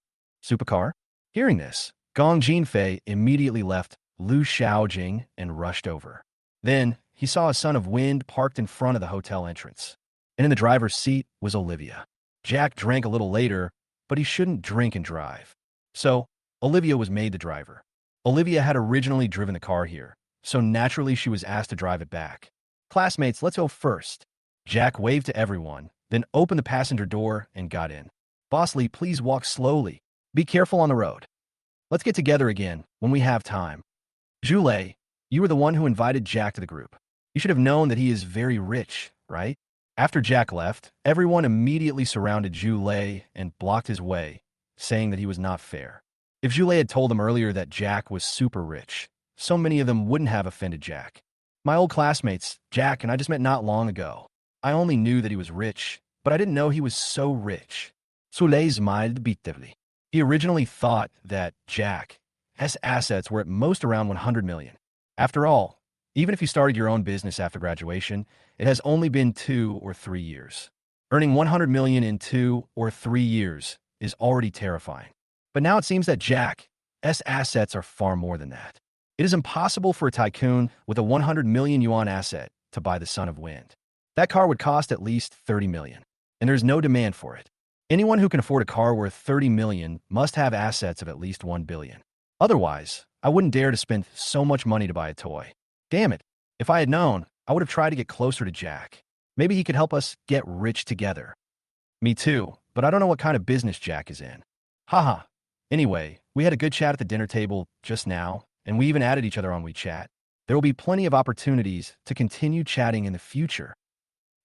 Supercar?" Hearing this, Gong Jinfei immediately left Lu Xiaojing and rushed over. Then, he saw a son of wind parked in front of the hotel entrance. And in the driver's seat was Olivia. Jack drank a little later, but he shouldn't drink and drive. So, Olivia was made the driver. Olivia had originally driven the car here, so naturally she was asked to drive it back. "Classmates, let's go first." Jack waved to everyone, then opened the passenger door and got in. "Boss Lee, please walk slowly. Be careful on the road. Let's get together again when we have time." "Zhulei, you were the one who invited Jack to the group. You should have known that he is very rich, right?" After Jack left, everyone immediately surrounded Zhulei and blocked his way, saying that he was not fair. If Zhulei had told them earlier that Jack was super rich, so many of them wouldn't have offended Jack. "My old classmates, Jack and I just met not long ago. I only knew that he was rich, but I didn't know he was so rich." Zhulei smiled bitterly. He originally thought that Jack's assets were at most around 100 million. After all, even if you started your own business after graduation, it has only been 2 or 3 years. Earning 100 million in 2 or 3 years is already terrifying. But now it seems that Jack's assets are far more than that. It is impossible for a tycoon with a 100 million yuan asset to buy the Son of Wind. That car would cost at least 30 million, and there's no demand for it. Anyone who can afford a car worth 30 million must have assets of at least 1 billion. Otherwise, I wouldn't dare to spend so much money to buy a toy. Damn it. If I had known, I would have tried to get closer to Jack. Maybe he could help us get rich together. Me too, but I don't know what kind of business Jack is in. Haha. Anyway, we had a good chat at the dinner table just now, and we even added each other on WeChat. There will be plenty of opportunities to continue chatting in the future.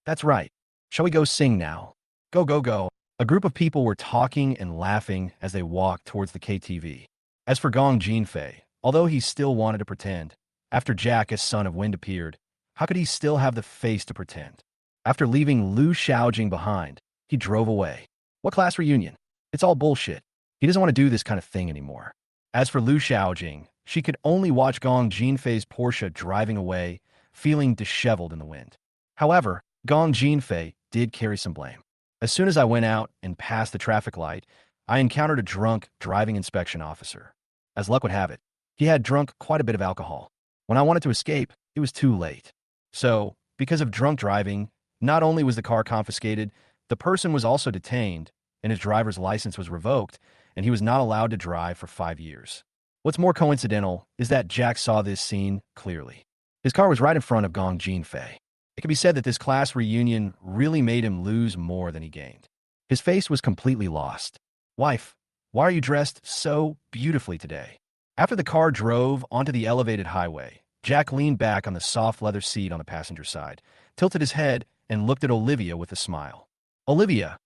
That's right. Shall we go sing now? Go, go, go. A group of people were talking and laughing as they walked towards the KTV. As for Gong Jinfei, although he still wanted to pretend, after Jack as Son of Wind appeared, how could he still have the face to pretend? After leaving Lu Xiaojing behind, he drove away. What class reunion? It's all bullshit. He doesn't want to do this kind of thing anymore. As for Lu Xiaojing, she could only watch Gong Jinfei's Porsche driving away, feeling disheveled in the wind. However, Gong Jinfei did carry some blame. As soon as I went out and passed the traffic light, I encountered a drunk driving inspection officer. As luck would have it, he had drunk quite a bit of alcohol. When I wanted to escape, it was too late. So, because of drunk driving, not only was the car confiscated, the person was also detained, and his driver's license was revoked, and he was not allowed to drive for 5 years. What's more coincidental is that Jack saw this scene clearly. His car was right in front of Gong Jinfei. It can be said that this class reunion really made him lose more than he gained. His face was completely lost. "Wife, why are you dressed so beautifully today?" After the car drove onto the elevated highway, Jack leaned back on the soft leather seat on the passenger side, tilted his head, and looked at Olivia with a smile. Olivia's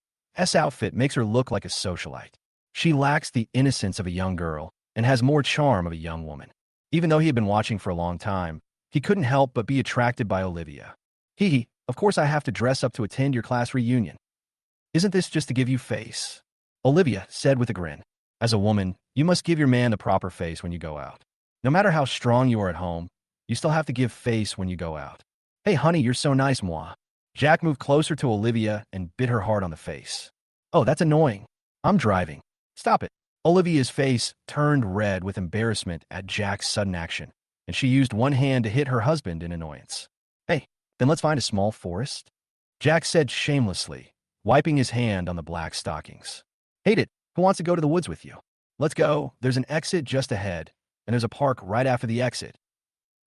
outfit makes her look like a socialite. She lacks the innocence of a young girl and has more charm of a young woman. Even though he had been watching for a long time, he couldn't help but be attracted by Olivia. "Hee, of course I have to dress up to attend your class reunion. Isn't this just to give you face?" Olivia said with a grin. "As a woman, you must give your man the proper face when you go out. No matter how strong you are at home, you still have to give face when you go out." "Hey honey, you're so nice, moi." Jack moved closer to Olivia and bit her hard on the face. "Oh, that's annoying. I'm driving. Stop it." Olivia's face turned red with embarrassment at Jack's sudden action, and she used one hand to hit her husband in annoyance. "Hey, then let's find a small forest," Jack said shamelessly, wiping his hand on the black stockings. "Hate it. Who wants to go to the woods with you?" Let's go. There's an exit just ahead, and there's a park right after the exit.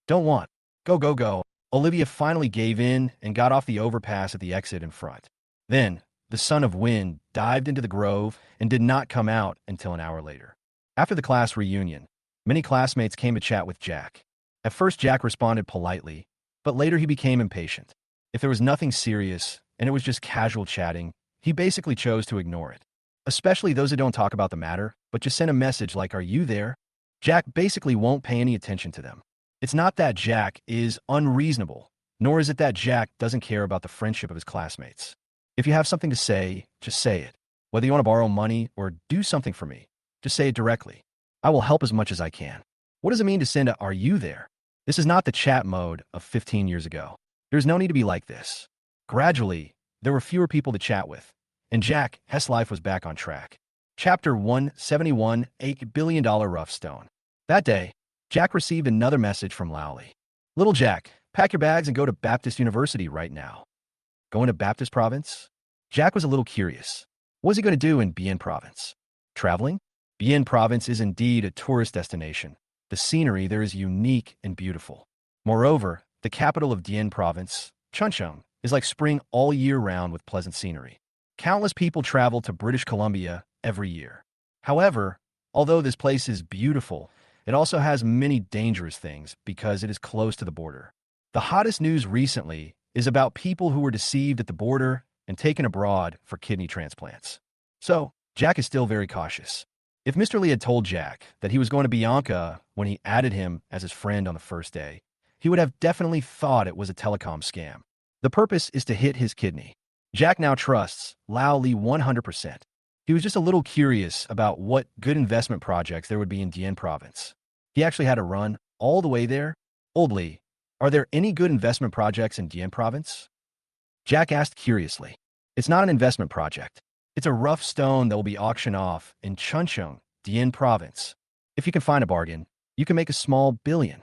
Don't want. Go, go, go. Olivia finally gave in and got off the overpass at the exit in front. Then, the son of wind dived into the grove and did not come out until an hour later. After the class reunion, many classmates came to chat with Jack. At first, Jack responded politely, but later he became impatient. If there was nothing serious and it was just casual chatting, he basically chose to ignore it. Especially those who don't talk about the matter, but just send a message like, "Are you there?" Jack basically won't pay any attention to them. It's not that Jack is unreasonable, nor is it that Jack doesn't care about the friendship of his classmates. If you have something to say, just say it. Whether you want to borrow money or do something for me, just say it directly. I will help as much as I can. What does it mean to send a "Are you there?" This is not the chat mode of 15 years ago. There's no need to be like this. Gradually, there were fewer people to chat with, and Jack Hess' life was back on track. Chapter 171, $8 billion Rough Stone. That day, Jack received another message from Lowly. "Little Jack, pack your bags and go to Baptist University right now." Going to Baptist Province? Jack was a little curious. What was he going to do in Bien Province? Traveling? Bien Province is indeed a tourist destination. The scenery there is unique and beautiful. Moreover, the capital of Dien Province, Chuncheon, is like spring all year round with pleasant scenery. Countless people travel to British Columbia every year. However, although this place is beautiful, it also has many dangerous things because it is close to the border. The hottest news recently is about people who were deceived at the border and taken abroad for kidney transplants. So, Jack is still very cautious. If Mr. Lee had told Jack that he was going to Bianca when he added him as his friend on the first day, he would have definitely thought it was a telecom scam. The purpose is to hit his kidney. Jack now trusts Lao Li 100%. He was just a little curious about what good investment projects there would be in Dien Province. He actually had to run all the way there. "Old Lee, are there any good investment projects in Dien Province?" Jack asked curiously. "It's not an investment project. It's a rough stone that will be auctioned off in Chuncheon, Dien Province. If you can find a bargain, you can make a small billion."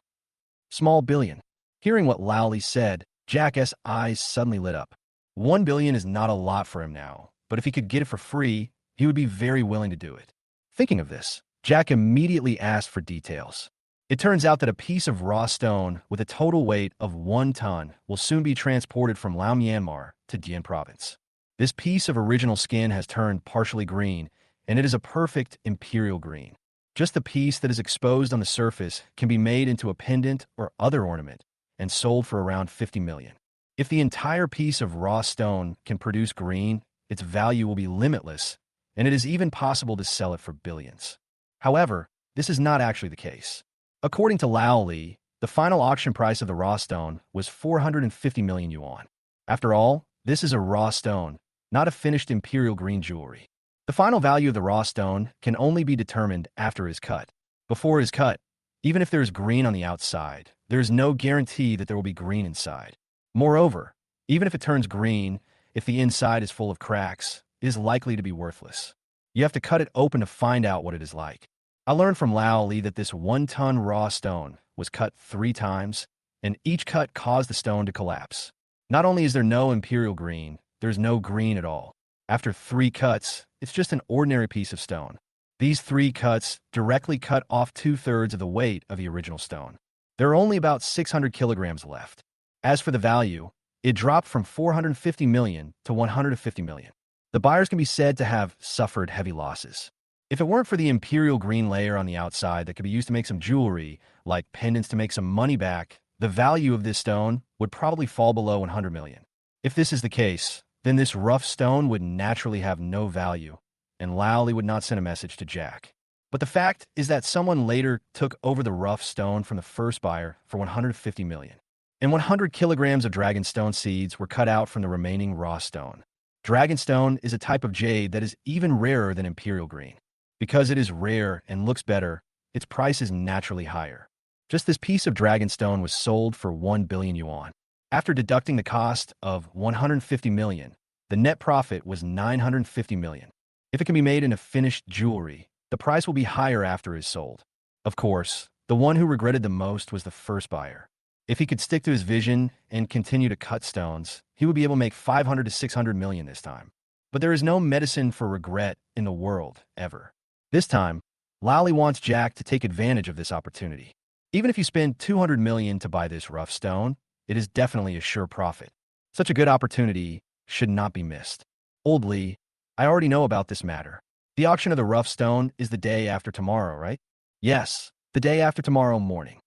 Small billion. Hearing what Lowly said, Jack's eyes suddenly lit up. 1 billion is not a lot for him now, but if he could get it for free, he would be very willing to do it. Thinking of this, Jack immediately asked for details. It turns out that a piece of raw stone with a total weight of 1 ton will soon be transported from Lao Myanmar to Dien Province. This piece of original skin has turned partially green, and it is a perfect imperial green. Just the piece that is exposed on the surface can be made into a pendant or other ornament and sold for around 50 million. If the entire piece of raw stone can produce green, its value will be limitless, and it is even possible to sell it for billions. However, this is not actually the case. According to Lao Li, the final auction price of the raw stone was 450 million yuan. After all, this is a raw stone, not a finished imperial green jewelry. The final value of the raw stone can only be determined after it is cut. Before it is cut, even if there is green on the outside, there is no guarantee that there will be green inside. Moreover, even if it turns green, if the inside is full of cracks, it is likely to be worthless. You have to cut it open to find out what it is like. I learned from Lao Li that this 1-ton raw stone was cut 3 times, and each cut caused the stone to collapse. Not only is there no imperial green, there's no green at all. After 3 cuts, it's just an ordinary piece of stone. These 3 cuts directly cut off 2/3 of the weight of the original stone. There are only about 600 kilograms left. As for the value, it dropped from 450 million to 150 million. The buyers can be said to have suffered heavy losses. If it weren't for the imperial green layer on the outside that could be used to make some jewelry, like pendants to make some money back, the value of this stone would probably fall below 100 million. If this is the case, then this rough stone would naturally have no value, and Lowly would not send a message to Jack. But the fact is that someone later took over the rough stone from the first buyer for 150 million. And 100 kilograms of dragonstone seeds were cut out from the remaining raw stone. Dragonstone is a type of jade that is even rarer than imperial green. Because it is rare and looks better, its price is naturally higher. Just this piece of dragonstone was sold for 1 billion yuan. After deducting the cost of 150 million, the net profit was 950 million. If it can be made into finished jewelry, the price will be higher after it is sold. Of course, the one who regretted the most was the first buyer. If he could stick to his vision and continue to cut stones, he would be able to make 500 to 600 million this time. But there is no medicine for regret in the world, ever. This time, Lally wants Jack to take advantage of this opportunity. Even if you spend 200 million to buy this rough stone, it is definitely a sure profit. Such a good opportunity should not be missed. Old Lee, I already know about this matter. The auction of the rough stone is the day after tomorrow, right? Yes, the day after tomorrow morning.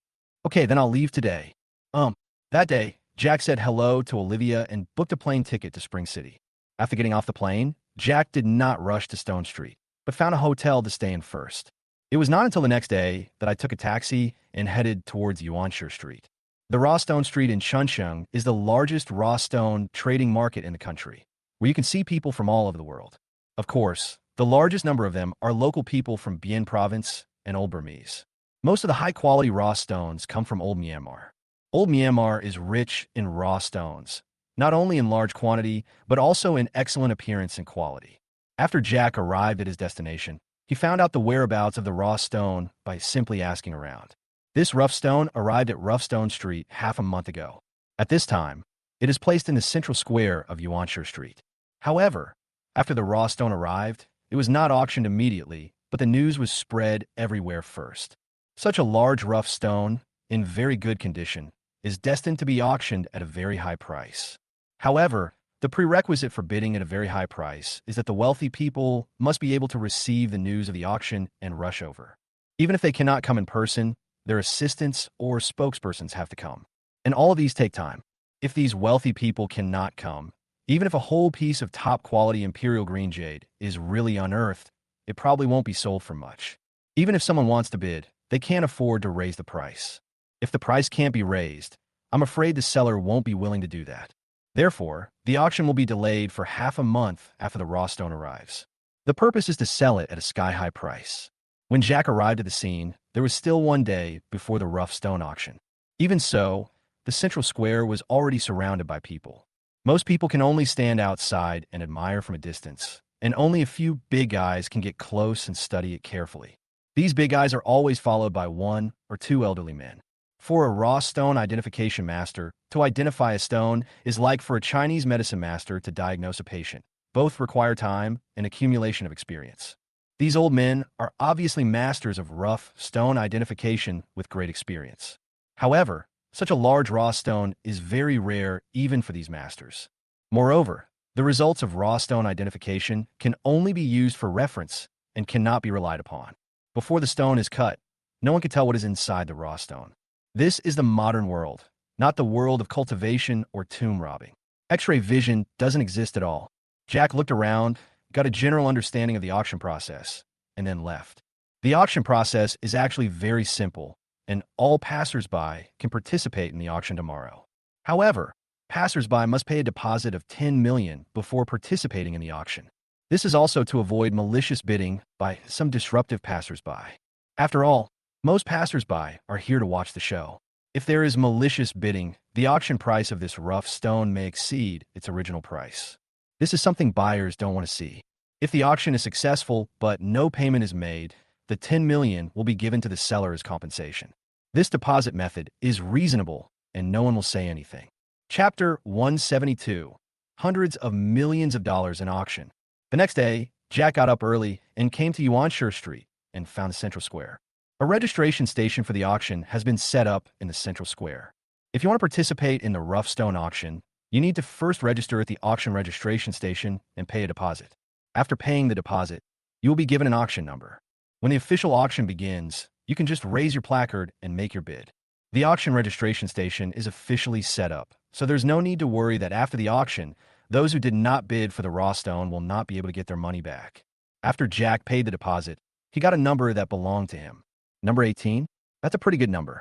Okay, then I'll leave today. That day, Jack said hello to Olivia and booked a plane ticket to Spring City. After getting off the plane, Jack did not rush to Stone Street, but found a hotel to stay in first. It was not until the next day that I took a taxi and headed towards Yuanshu Street. The raw stone street in Chuncheon is the largest raw stone trading market in the country, where you can see people from all over the world. Of course, the largest number of them are local people from Bien Province and Old Burmese. Most of the high-quality raw stones come from Old Myanmar. Old Myanmar is rich in raw stones, not only in large quantity, but also in excellent appearance and quality. After Jack arrived at his destination, he found out the whereabouts of the raw stone by simply asking around. This rough stone arrived at Rough Stone Street half a month ago. At this time, it is placed in the central square of Yuanshu Street. However, after the raw stone arrived, it was not auctioned immediately, but the news was spread everywhere first. Such a large rough stone, in very good condition, is destined to be auctioned at a very high price. However, the prerequisite for bidding at a very high price is that the wealthy people must be able to receive the news of the auction and rush over. Even if they cannot come in person, their assistants or spokespersons have to come. And all of these take time. If these wealthy people cannot come, even if a whole piece of top-quality imperial green jade is really unearthed, it probably won't be sold for much. Even if someone wants to bid, they can't afford to raise the price. If the price can't be raised, I'm afraid the seller won't be willing to do that. Therefore, the auction will be delayed for half a month after the raw stone arrives. The purpose is to sell it at a sky-high price. When Jack arrived at the scene, there was still one day before the rough stone auction. Even so, the central square was already surrounded by people. Most people can only stand outside and admire from a distance, and only a few big guys can get close and study it carefully. These big guys are always followed by one or two elderly men. For a raw stone identification master, to identify a stone is like for a Chinese medicine master to diagnose a patient. Both require time and accumulation of experience. These old men are obviously masters of rough stone identification with great experience. However, such a large raw stone is very rare even for these masters. Moreover, the results of raw stone identification can only be used for reference and cannot be relied upon. Before the stone is cut, no one can tell what is inside the raw stone. This is the modern world, not the world of cultivation or tomb robbing. X-ray vision doesn't exist at all. Jack looked around, got a general understanding of the auction process, and then left. The auction process is actually very simple, and all passers-by can participate in the auction tomorrow. However, passers-by must pay a deposit of 10 million before participating in the auction. This is also to avoid malicious bidding by some disruptive passers-by. After all, most passers-by are here to watch the show. If there is malicious bidding, the auction price of this rough stone may exceed its original price. This is something buyers don't want to see. If the auction is successful but no payment is made, the 10 million will be given to the seller as compensation. This deposit method is reasonable and no one will say anything. Chapter 172. Hundreds of millions of dollars in auction. The next day, Jack got up early and came to Yuanshu Street and found the central square. A registration station for the auction has been set up in the central square. If you want to participate in the rough stone auction, you need to first register at the auction registration station and pay a deposit. After paying the deposit, you will be given an auction number. When the official auction begins, you can just raise your placard and make your bid. The auction registration station is officially set up, so there's no need to worry that after the auction, those who did not bid for the raw stone will not be able to get their money back. After Jack paid the deposit, he got a number that belonged to him. Number 18? That's a pretty good number.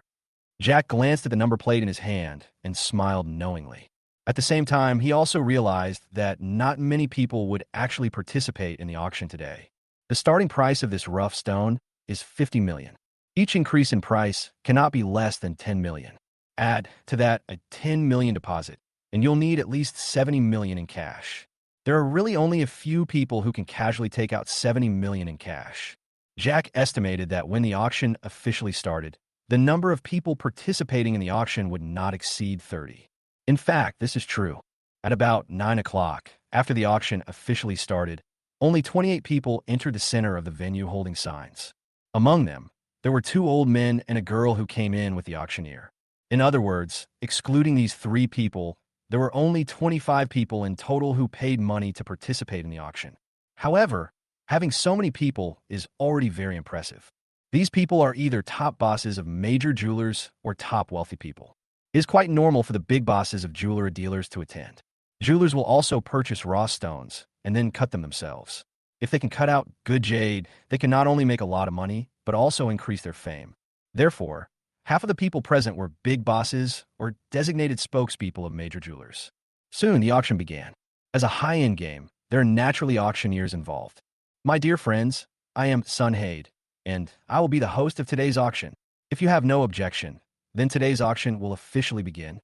Jack glanced at the number plate in his hand and smiled knowingly. At the same time, he also realized that not many people would actually participate in the auction today. The starting price of this rough stone is 50 million. Each increase in price cannot be less than 10 million. Add to that a 10 million deposit, and you'll need at least 70 million in cash. There are really only a few people who can casually take out 70 million in cash. Jack estimated that when the auction officially started, the number of people participating in the auction would not exceed 30. In fact, this is true. At about 9 o'clock, after the auction officially started, only 28 people entered the center of the venue holding signs. Among them, there were two old men and a girl who came in with the auctioneer. In other words, excluding these three people, there were only 25 people in total who paid money to participate in the auction. However, having so many people is already very impressive. These people are either top bosses of major jewelers or top wealthy people. It is quite normal for the big bosses of jewelry dealers to attend. Jewelers will also purchase raw stones and then cut them themselves. If they can cut out good jade, they can not only make a lot of money, but also increase their fame. Therefore, half of the people present were big bosses or designated spokespeople of major jewelers. Soon, the auction began. As a high-end game, there are naturally auctioneers involved. My dear friends, I am Chun He, and I will be the host of today's auction. If you have no objection, then today's auction will officially begin.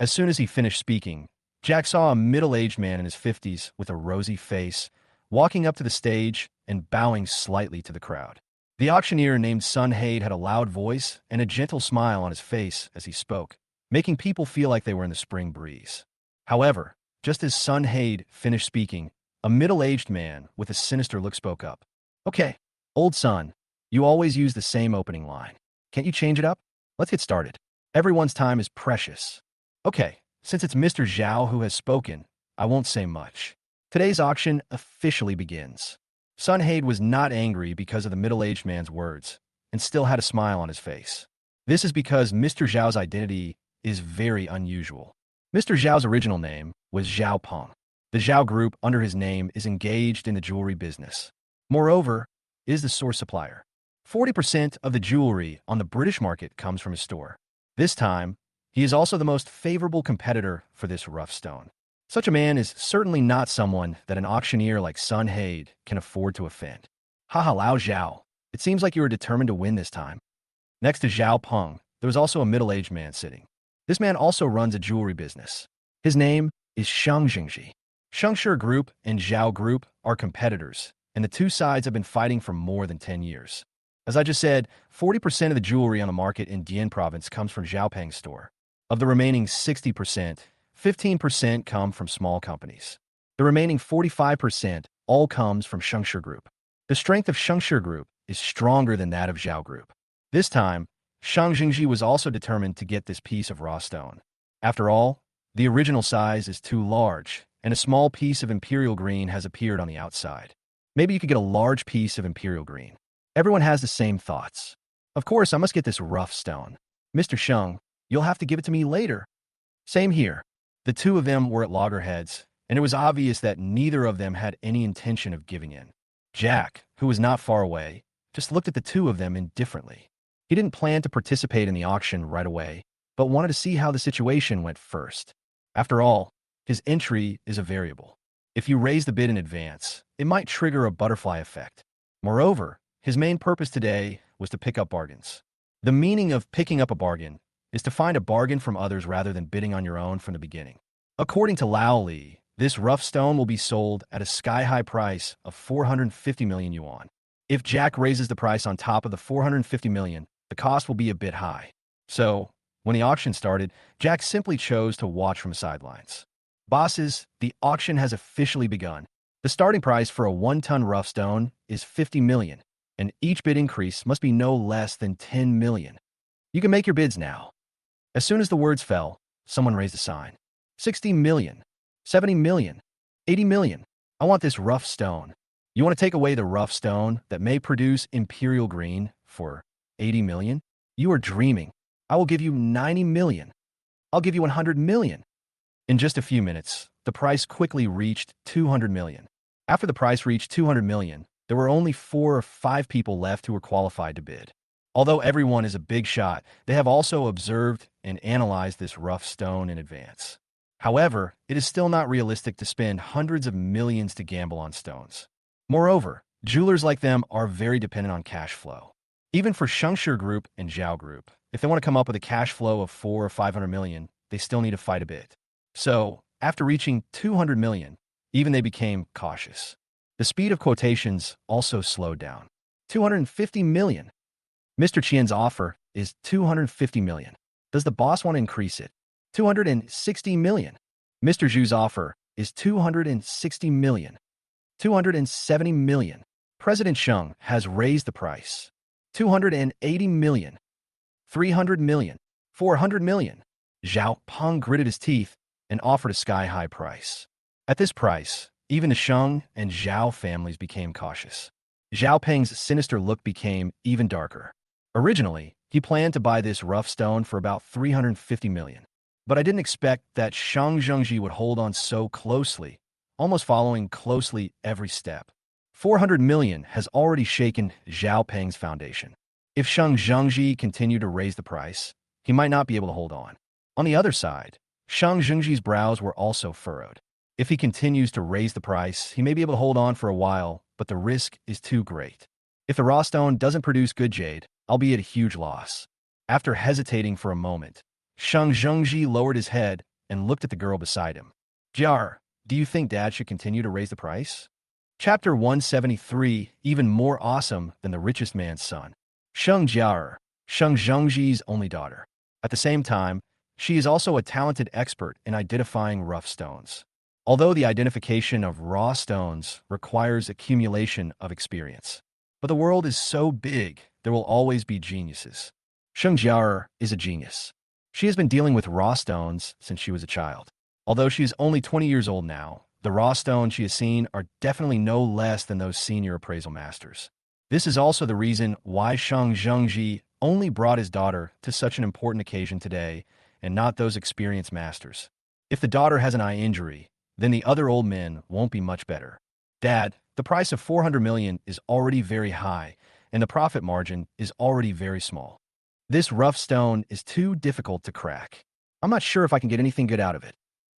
As soon as he finished speaking, Jack saw a middle-aged man in his 50s with a rosy face, walking up to the stage and bowing slightly to the crowd. The auctioneer named Chun He had a loud voice and a gentle smile on his face as he spoke, making people feel like they were in the spring breeze. However, just as Chun He finished speaking, a middle-aged man with a sinister look spoke up. Okay, old son, you always use the same opening line. Can't you change it up? Let's get started. Everyone's time is precious. Okay, since it's Mr. Zhao who has spoken, I won't say much. Today's auction officially begins. Chun He was not angry because of the middle-aged man's words, and still had a smile on his face. This is because Mr. Zhao's identity is very unusual. Mr. Zhao's original name was Zhao Peng. The Zhao Group under his name is engaged in the jewelry business. Moreover, is the source supplier. 40% of the jewelry on the British market comes from his store. This time, he is also the most favorable competitor for this rough stone. Such a man is certainly not someone that an auctioneer like Chun He can afford to offend. Haha Lao Zhao, it seems like you are determined to win this time. Next to Zhao Peng, there was also a middle-aged man sitting. This man also runs a jewelry business. His name is Shang Jingji. Shangshi Group and Zhao Group are competitors, and the two sides have been fighting for more than 10 years. As I just said, 40% of the jewelry on the market in Dian province comes from Zhao Peng's store. Of the remaining 60%, 15% come from small companies. The remaining 45% all comes from Shangshi Group. The strength of Shangshi Group is stronger than that of Zhao Group. This time, Shang Jingji was also determined to get this piece of raw stone. After all, the original size is too large, and a small piece of imperial green has appeared on the outside. Maybe you could get a large piece of imperial green. Everyone has the same thoughts. Of course, I must get this rough stone. Mr. Sheng, you'll have to give it to me later. Same here. The two of them were at loggerheads, and it was obvious that neither of them had any intention of giving in. Jack, who was not far away, just looked at the two of them indifferently. He didn't plan to participate in the auction right away, but wanted to see how the situation went first. After all, his entry is a variable. If you raise the bid in advance, it might trigger a butterfly effect. Moreover, his main purpose today was to pick up bargains. The meaning of picking up a bargain is to find a bargain from others rather than bidding on your own from the beginning. According to Lao Li, this rough stone will be sold at a sky-high price of 450 million yuan. If Jack raises the price on top of the 450 million, the cost will be a bit high. So, when the auction started, Jack simply chose to watch from the sidelines. Bosses, the auction has officially begun. The starting price for a 1-ton rough stone is 50 million, and each bid increase must be no less than 10 million. You can make your bids now. As soon as the words fell, someone raised a sign. 60 million, 70 million, 80 million. I want this rough stone. You want to take away the rough stone that may produce imperial green for 80 million? You are dreaming. I will give you 90 million. I'll give you 100 million. In just a few minutes, the price quickly reached 200 million. After the price reached 200 million, there were only 4 or 5 people left who were qualified to bid. Although everyone is a big shot, they have also observed and analyzed this rough stone in advance. However, it is still not realistic to spend hundreds of millions to gamble on stones. Moreover, jewelers like them are very dependent on cash flow. Even for Shangshi Group and Zhao Group, if they want to come up with a cash flow of 400 or 500 million, they still need to fight a bit. So, after reaching 200 million, even they became cautious. The speed of quotations also slowed down. 250 million. Mr. Qian's offer is 250 million. Does the boss want to increase it? 260 million. Mr. Zhu's offer is 260 million. 270 million. President Sheng has raised the price. 280 million, 300 million, 400 million. Zhao Peng gritted his teeth and offered a sky-high price. At this price, even the Sheng and Zhao families became cautious. Zhao Peng's sinister look became even darker. Originally, he planned to buy this rough stone for about 350 million. But I didn't expect that Shang Zhengji would hold on so closely, almost following closely every step. 400 million has already shaken Zhao Peng's foundation. If Shang Zhengji continued to raise the price, he might not be able to hold on. On the other side, Shang Zhengji's brows were also furrowed. If he continues to raise the price, he may be able to hold on for a while, but the risk is too great. If the raw stone doesn't produce good jade, I'll be at a huge loss. After hesitating for a moment, Shang Zhengji lowered his head and looked at the girl beside him. Jar, do you think Dad should continue to raise the price? Chapter 173, even more awesome than the richest man's son. Sheng Jiar, Sheng Zhengji's only daughter. At the same time, she is also a talented expert in identifying rough stones. Although the identification of raw stones requires accumulation of experience. But the world is so big, there will always be geniuses. Sheng Jiar is a genius. She has been dealing with raw stones since she was a child. Although she is only 20 years old now, the raw stones she has seen are definitely no less than those senior appraisal masters. This is also the reason why Shang Zhengji only brought his daughter to such an important occasion today and not those experienced masters. If the daughter has an eye injury, then the other old men won't be much better. Dad, the price of 400 million is already very high, and the profit margin is already very small. This rough stone is too difficult to crack. I'm not sure if I can get anything good out of it.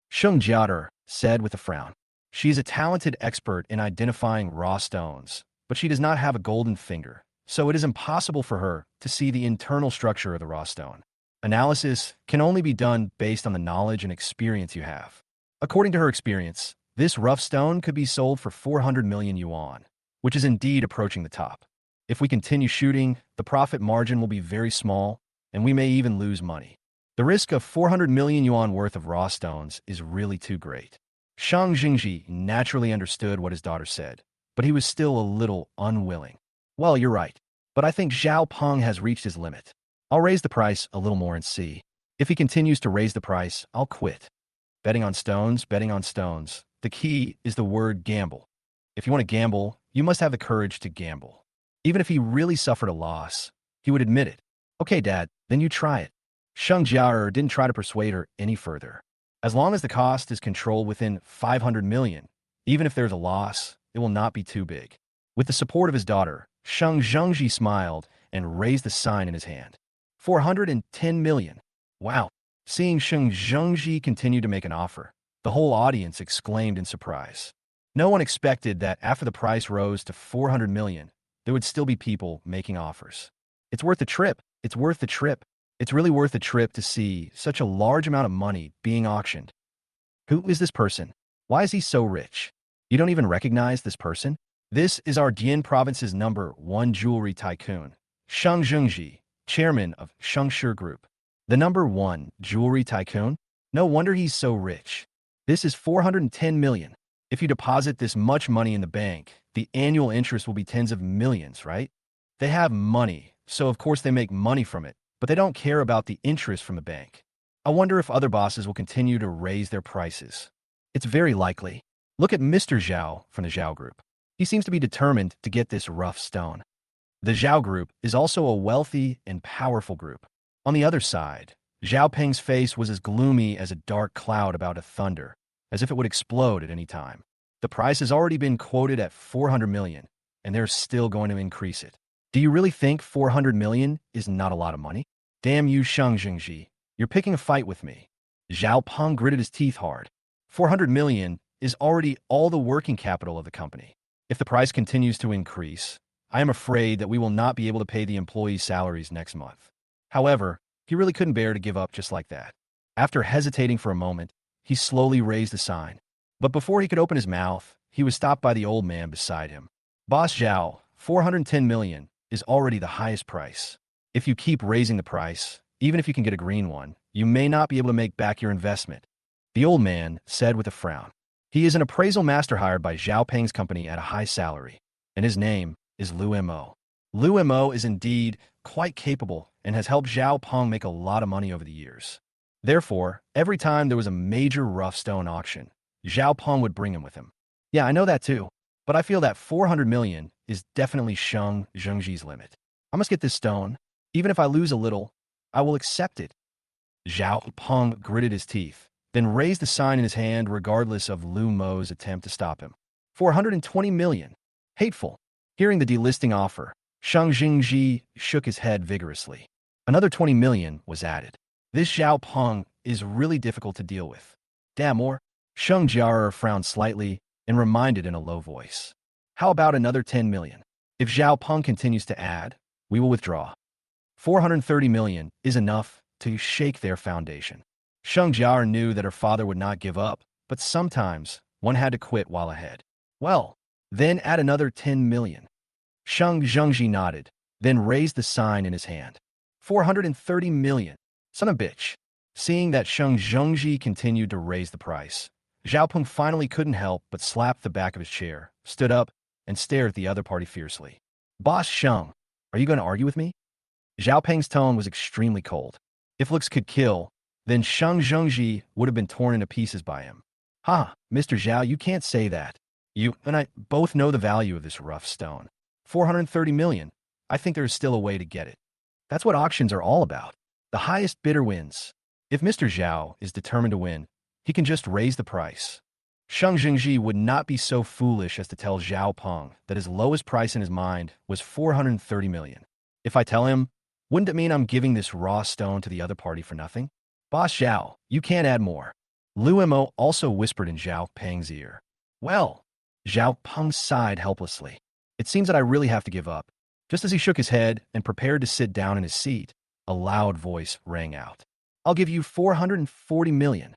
Sheng Jiader said with a frown. She is a talented expert in identifying raw stones, but she does not have a golden finger, so it is impossible for her to see the internal structure of the raw stone. Analysis can only be done based on the knowledge and experience you have. According to her experience, this rough stone could be sold for 400 million yuan, which is indeed approaching the top. If we continue shooting, the profit margin will be very small, and we may even lose money. The risk of 400 million yuan worth of raw stones is really too great. Shang Jingji naturally understood what his daughter said, but he was still a little unwilling. Well, you're right, but I think Zhao Peng has reached his limit. I'll raise the price a little more and see. If he continues to raise the price, I'll quit. Betting on stones, betting on stones. The key is the word gamble. If you want to gamble, you must have the courage to gamble. Even if he really suffered a loss, he would admit it. Okay, Dad, then you try it. Sheng Jiaer didn't try to persuade her any further. As long as the cost is controlled within 500 million, even if there's a loss, it will not be too big. With the support of his daughter, Sheng Zhengji smiled and raised the sign in his hand. 410 million. Wow. Seeing Sheng Zhengji continue to make an offer, the whole audience exclaimed in surprise. No one expected that after the price rose to 400 million, there would still be people making offers. It's worth the trip. It's worth the trip. It's really worth the trip to see such a large amount of money being auctioned. Who is this person? Why is he so rich? You don't even recognize this person? This is our Dian province's #1 jewelry tycoon, Shang Zhengji, chairman of Shengshi Group. The #1 jewelry tycoon? No wonder he's so rich. This is 410 million. If you deposit this much money in the bank, the annual interest will be tens of millions, right? They have money, so of course they make money from it, but they don't care about the interest from the bank. I wonder if other bosses will continue to raise their prices. It's very likely. Look at Mr. Zhao from the Zhao Group. He seems to be determined to get this rough stone. The Zhao Group is also a wealthy and powerful group. On the other side, Zhao Peng's face was as gloomy as a dark cloud about to thunder, as if it would explode at any time. The price has already been quoted at 400 million, and they're still going to increase it. Do you really think 400 million is not a lot of money? Damn you, Shang Jingji. You're picking a fight with me. Zhao Peng gritted his teeth hard. 400 million is already all the working capital of the company. If the price continues to increase, I am afraid that we will not be able to pay the employees' salaries next month. However, he really couldn't bear to give up just like that. After hesitating for a moment, he slowly raised the sign. But before he could open his mouth, he was stopped by the old man beside him. Boss Zhao, 410 million is already the highest price. If you keep raising the price, even if you can get a green one, you may not be able to make back your investment. The old man said with a frown. He is an appraisal master hired by Zhao Peng's company at a high salary, and his name is Lu Mo. Liu Mo is indeed quite capable and has helped Zhao Peng make a lot of money over the years. Therefore, every time there was a major rough stone auction, Zhao Peng would bring him with him. Yeah, I know that too, but I feel that 400 million is definitely Sheng Zhengji's limit. I must get this stone. Even if I lose a little, I will accept it. Zhao Peng gritted his teeth, then raised the sign in his hand regardless of Liu Mo's attempt to stop him. 420 million. Hateful. Hearing the delisting offer, Sheng Zhengji shook his head vigorously. Another 20 million was added. This Zhao Peng is really difficult to deal with. Damn, or Sheng Jiarer frowned slightly and reminded in a low voice. How about another 10 million? If Zhao Peng continues to add, we will withdraw. 430 million is enough to shake their foundation. Sheng Jiarer knew that her father would not give up, but sometimes one had to quit while ahead. Well, then add another 10 million. Sheng Zhengji nodded, then raised the sign in his hand. 430 million. Son of a bitch. Seeing that Sheng Zhengji continued to raise the price, Zhao Peng finally couldn't help but slap the back of his chair, stood up, and stared at the other party fiercely. Boss Sheng, are you going to argue with me? Zhao Peng's tone was extremely cold. If looks could kill, then Sheng Zhengji would have been torn into pieces by him. Ha, Mr. Zhao, you can't say that. You and I both know the value of this rough stone. 430 million. I think there is still a way to get it. That's what auctions are all about. The highest bidder wins. If Mr. Zhao is determined to win, he can just raise the price. Sheng Zhengji would not be so foolish as to tell Zhao Peng that his lowest price in his mind was 430 million. If I tell him, wouldn't it mean I'm giving this raw stone to the other party for nothing? Boss Zhao, you can't add more. Liu Mo also whispered in Zhao Peng's ear. Well, Zhao Peng sighed helplessly. It seems that I really have to give up. Just as he shook his head and prepared to sit down in his seat, a loud voice rang out. I'll give you 440 million.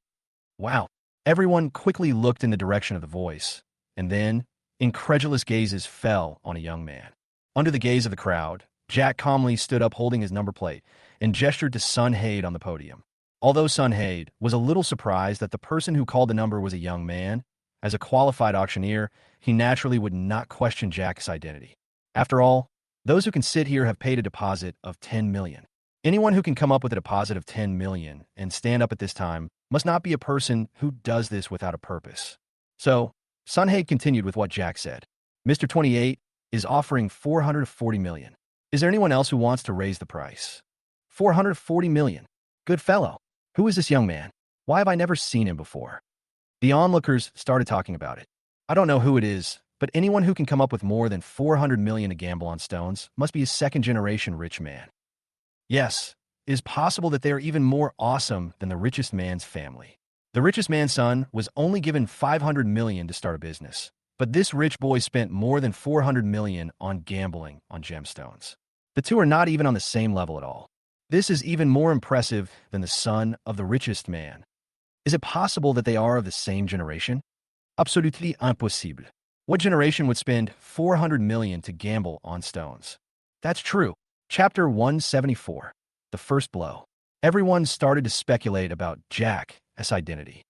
Wow. Everyone quickly looked in the direction of the voice, and then incredulous gazes fell on a young man. Under the gaze of the crowd, Jack calmly stood up holding his number plate and gestured to Chun He on the podium. Although Chun He was a little surprised that the person who called the number was a young man, as a qualified auctioneer, he naturally would not question Jack's identity. After all, those who can sit here have paid a deposit of 10 million. Anyone who can come up with a deposit of 10 million and stand up at this time must not be a person who does this without a purpose. So, Chun He continued with what Jack said. Mr. 28 is offering 440 million. Is there anyone else who wants to raise the price? 440 million. Good fellow. Who is this young man? Why have I never seen him before? The onlookers started talking about it. I don't know who it is, but anyone who can come up with more than 400 million to gamble on stones must be a second-generation rich man. Yes, it is possible that they are even more awesome than the richest man's family. The richest man's son was only given 500 million to start a business, but this rich boy spent more than 400 million on gambling on gemstones. The two are not even on the same level at all. This is even more impressive than the son of the richest man. Is it possible that they are of the same generation? Absolutely impossible. What generation would spend 400 million to gamble on stones? That's true. Chapter 174. The First Blow. Everyone started to speculate about Jack's identity.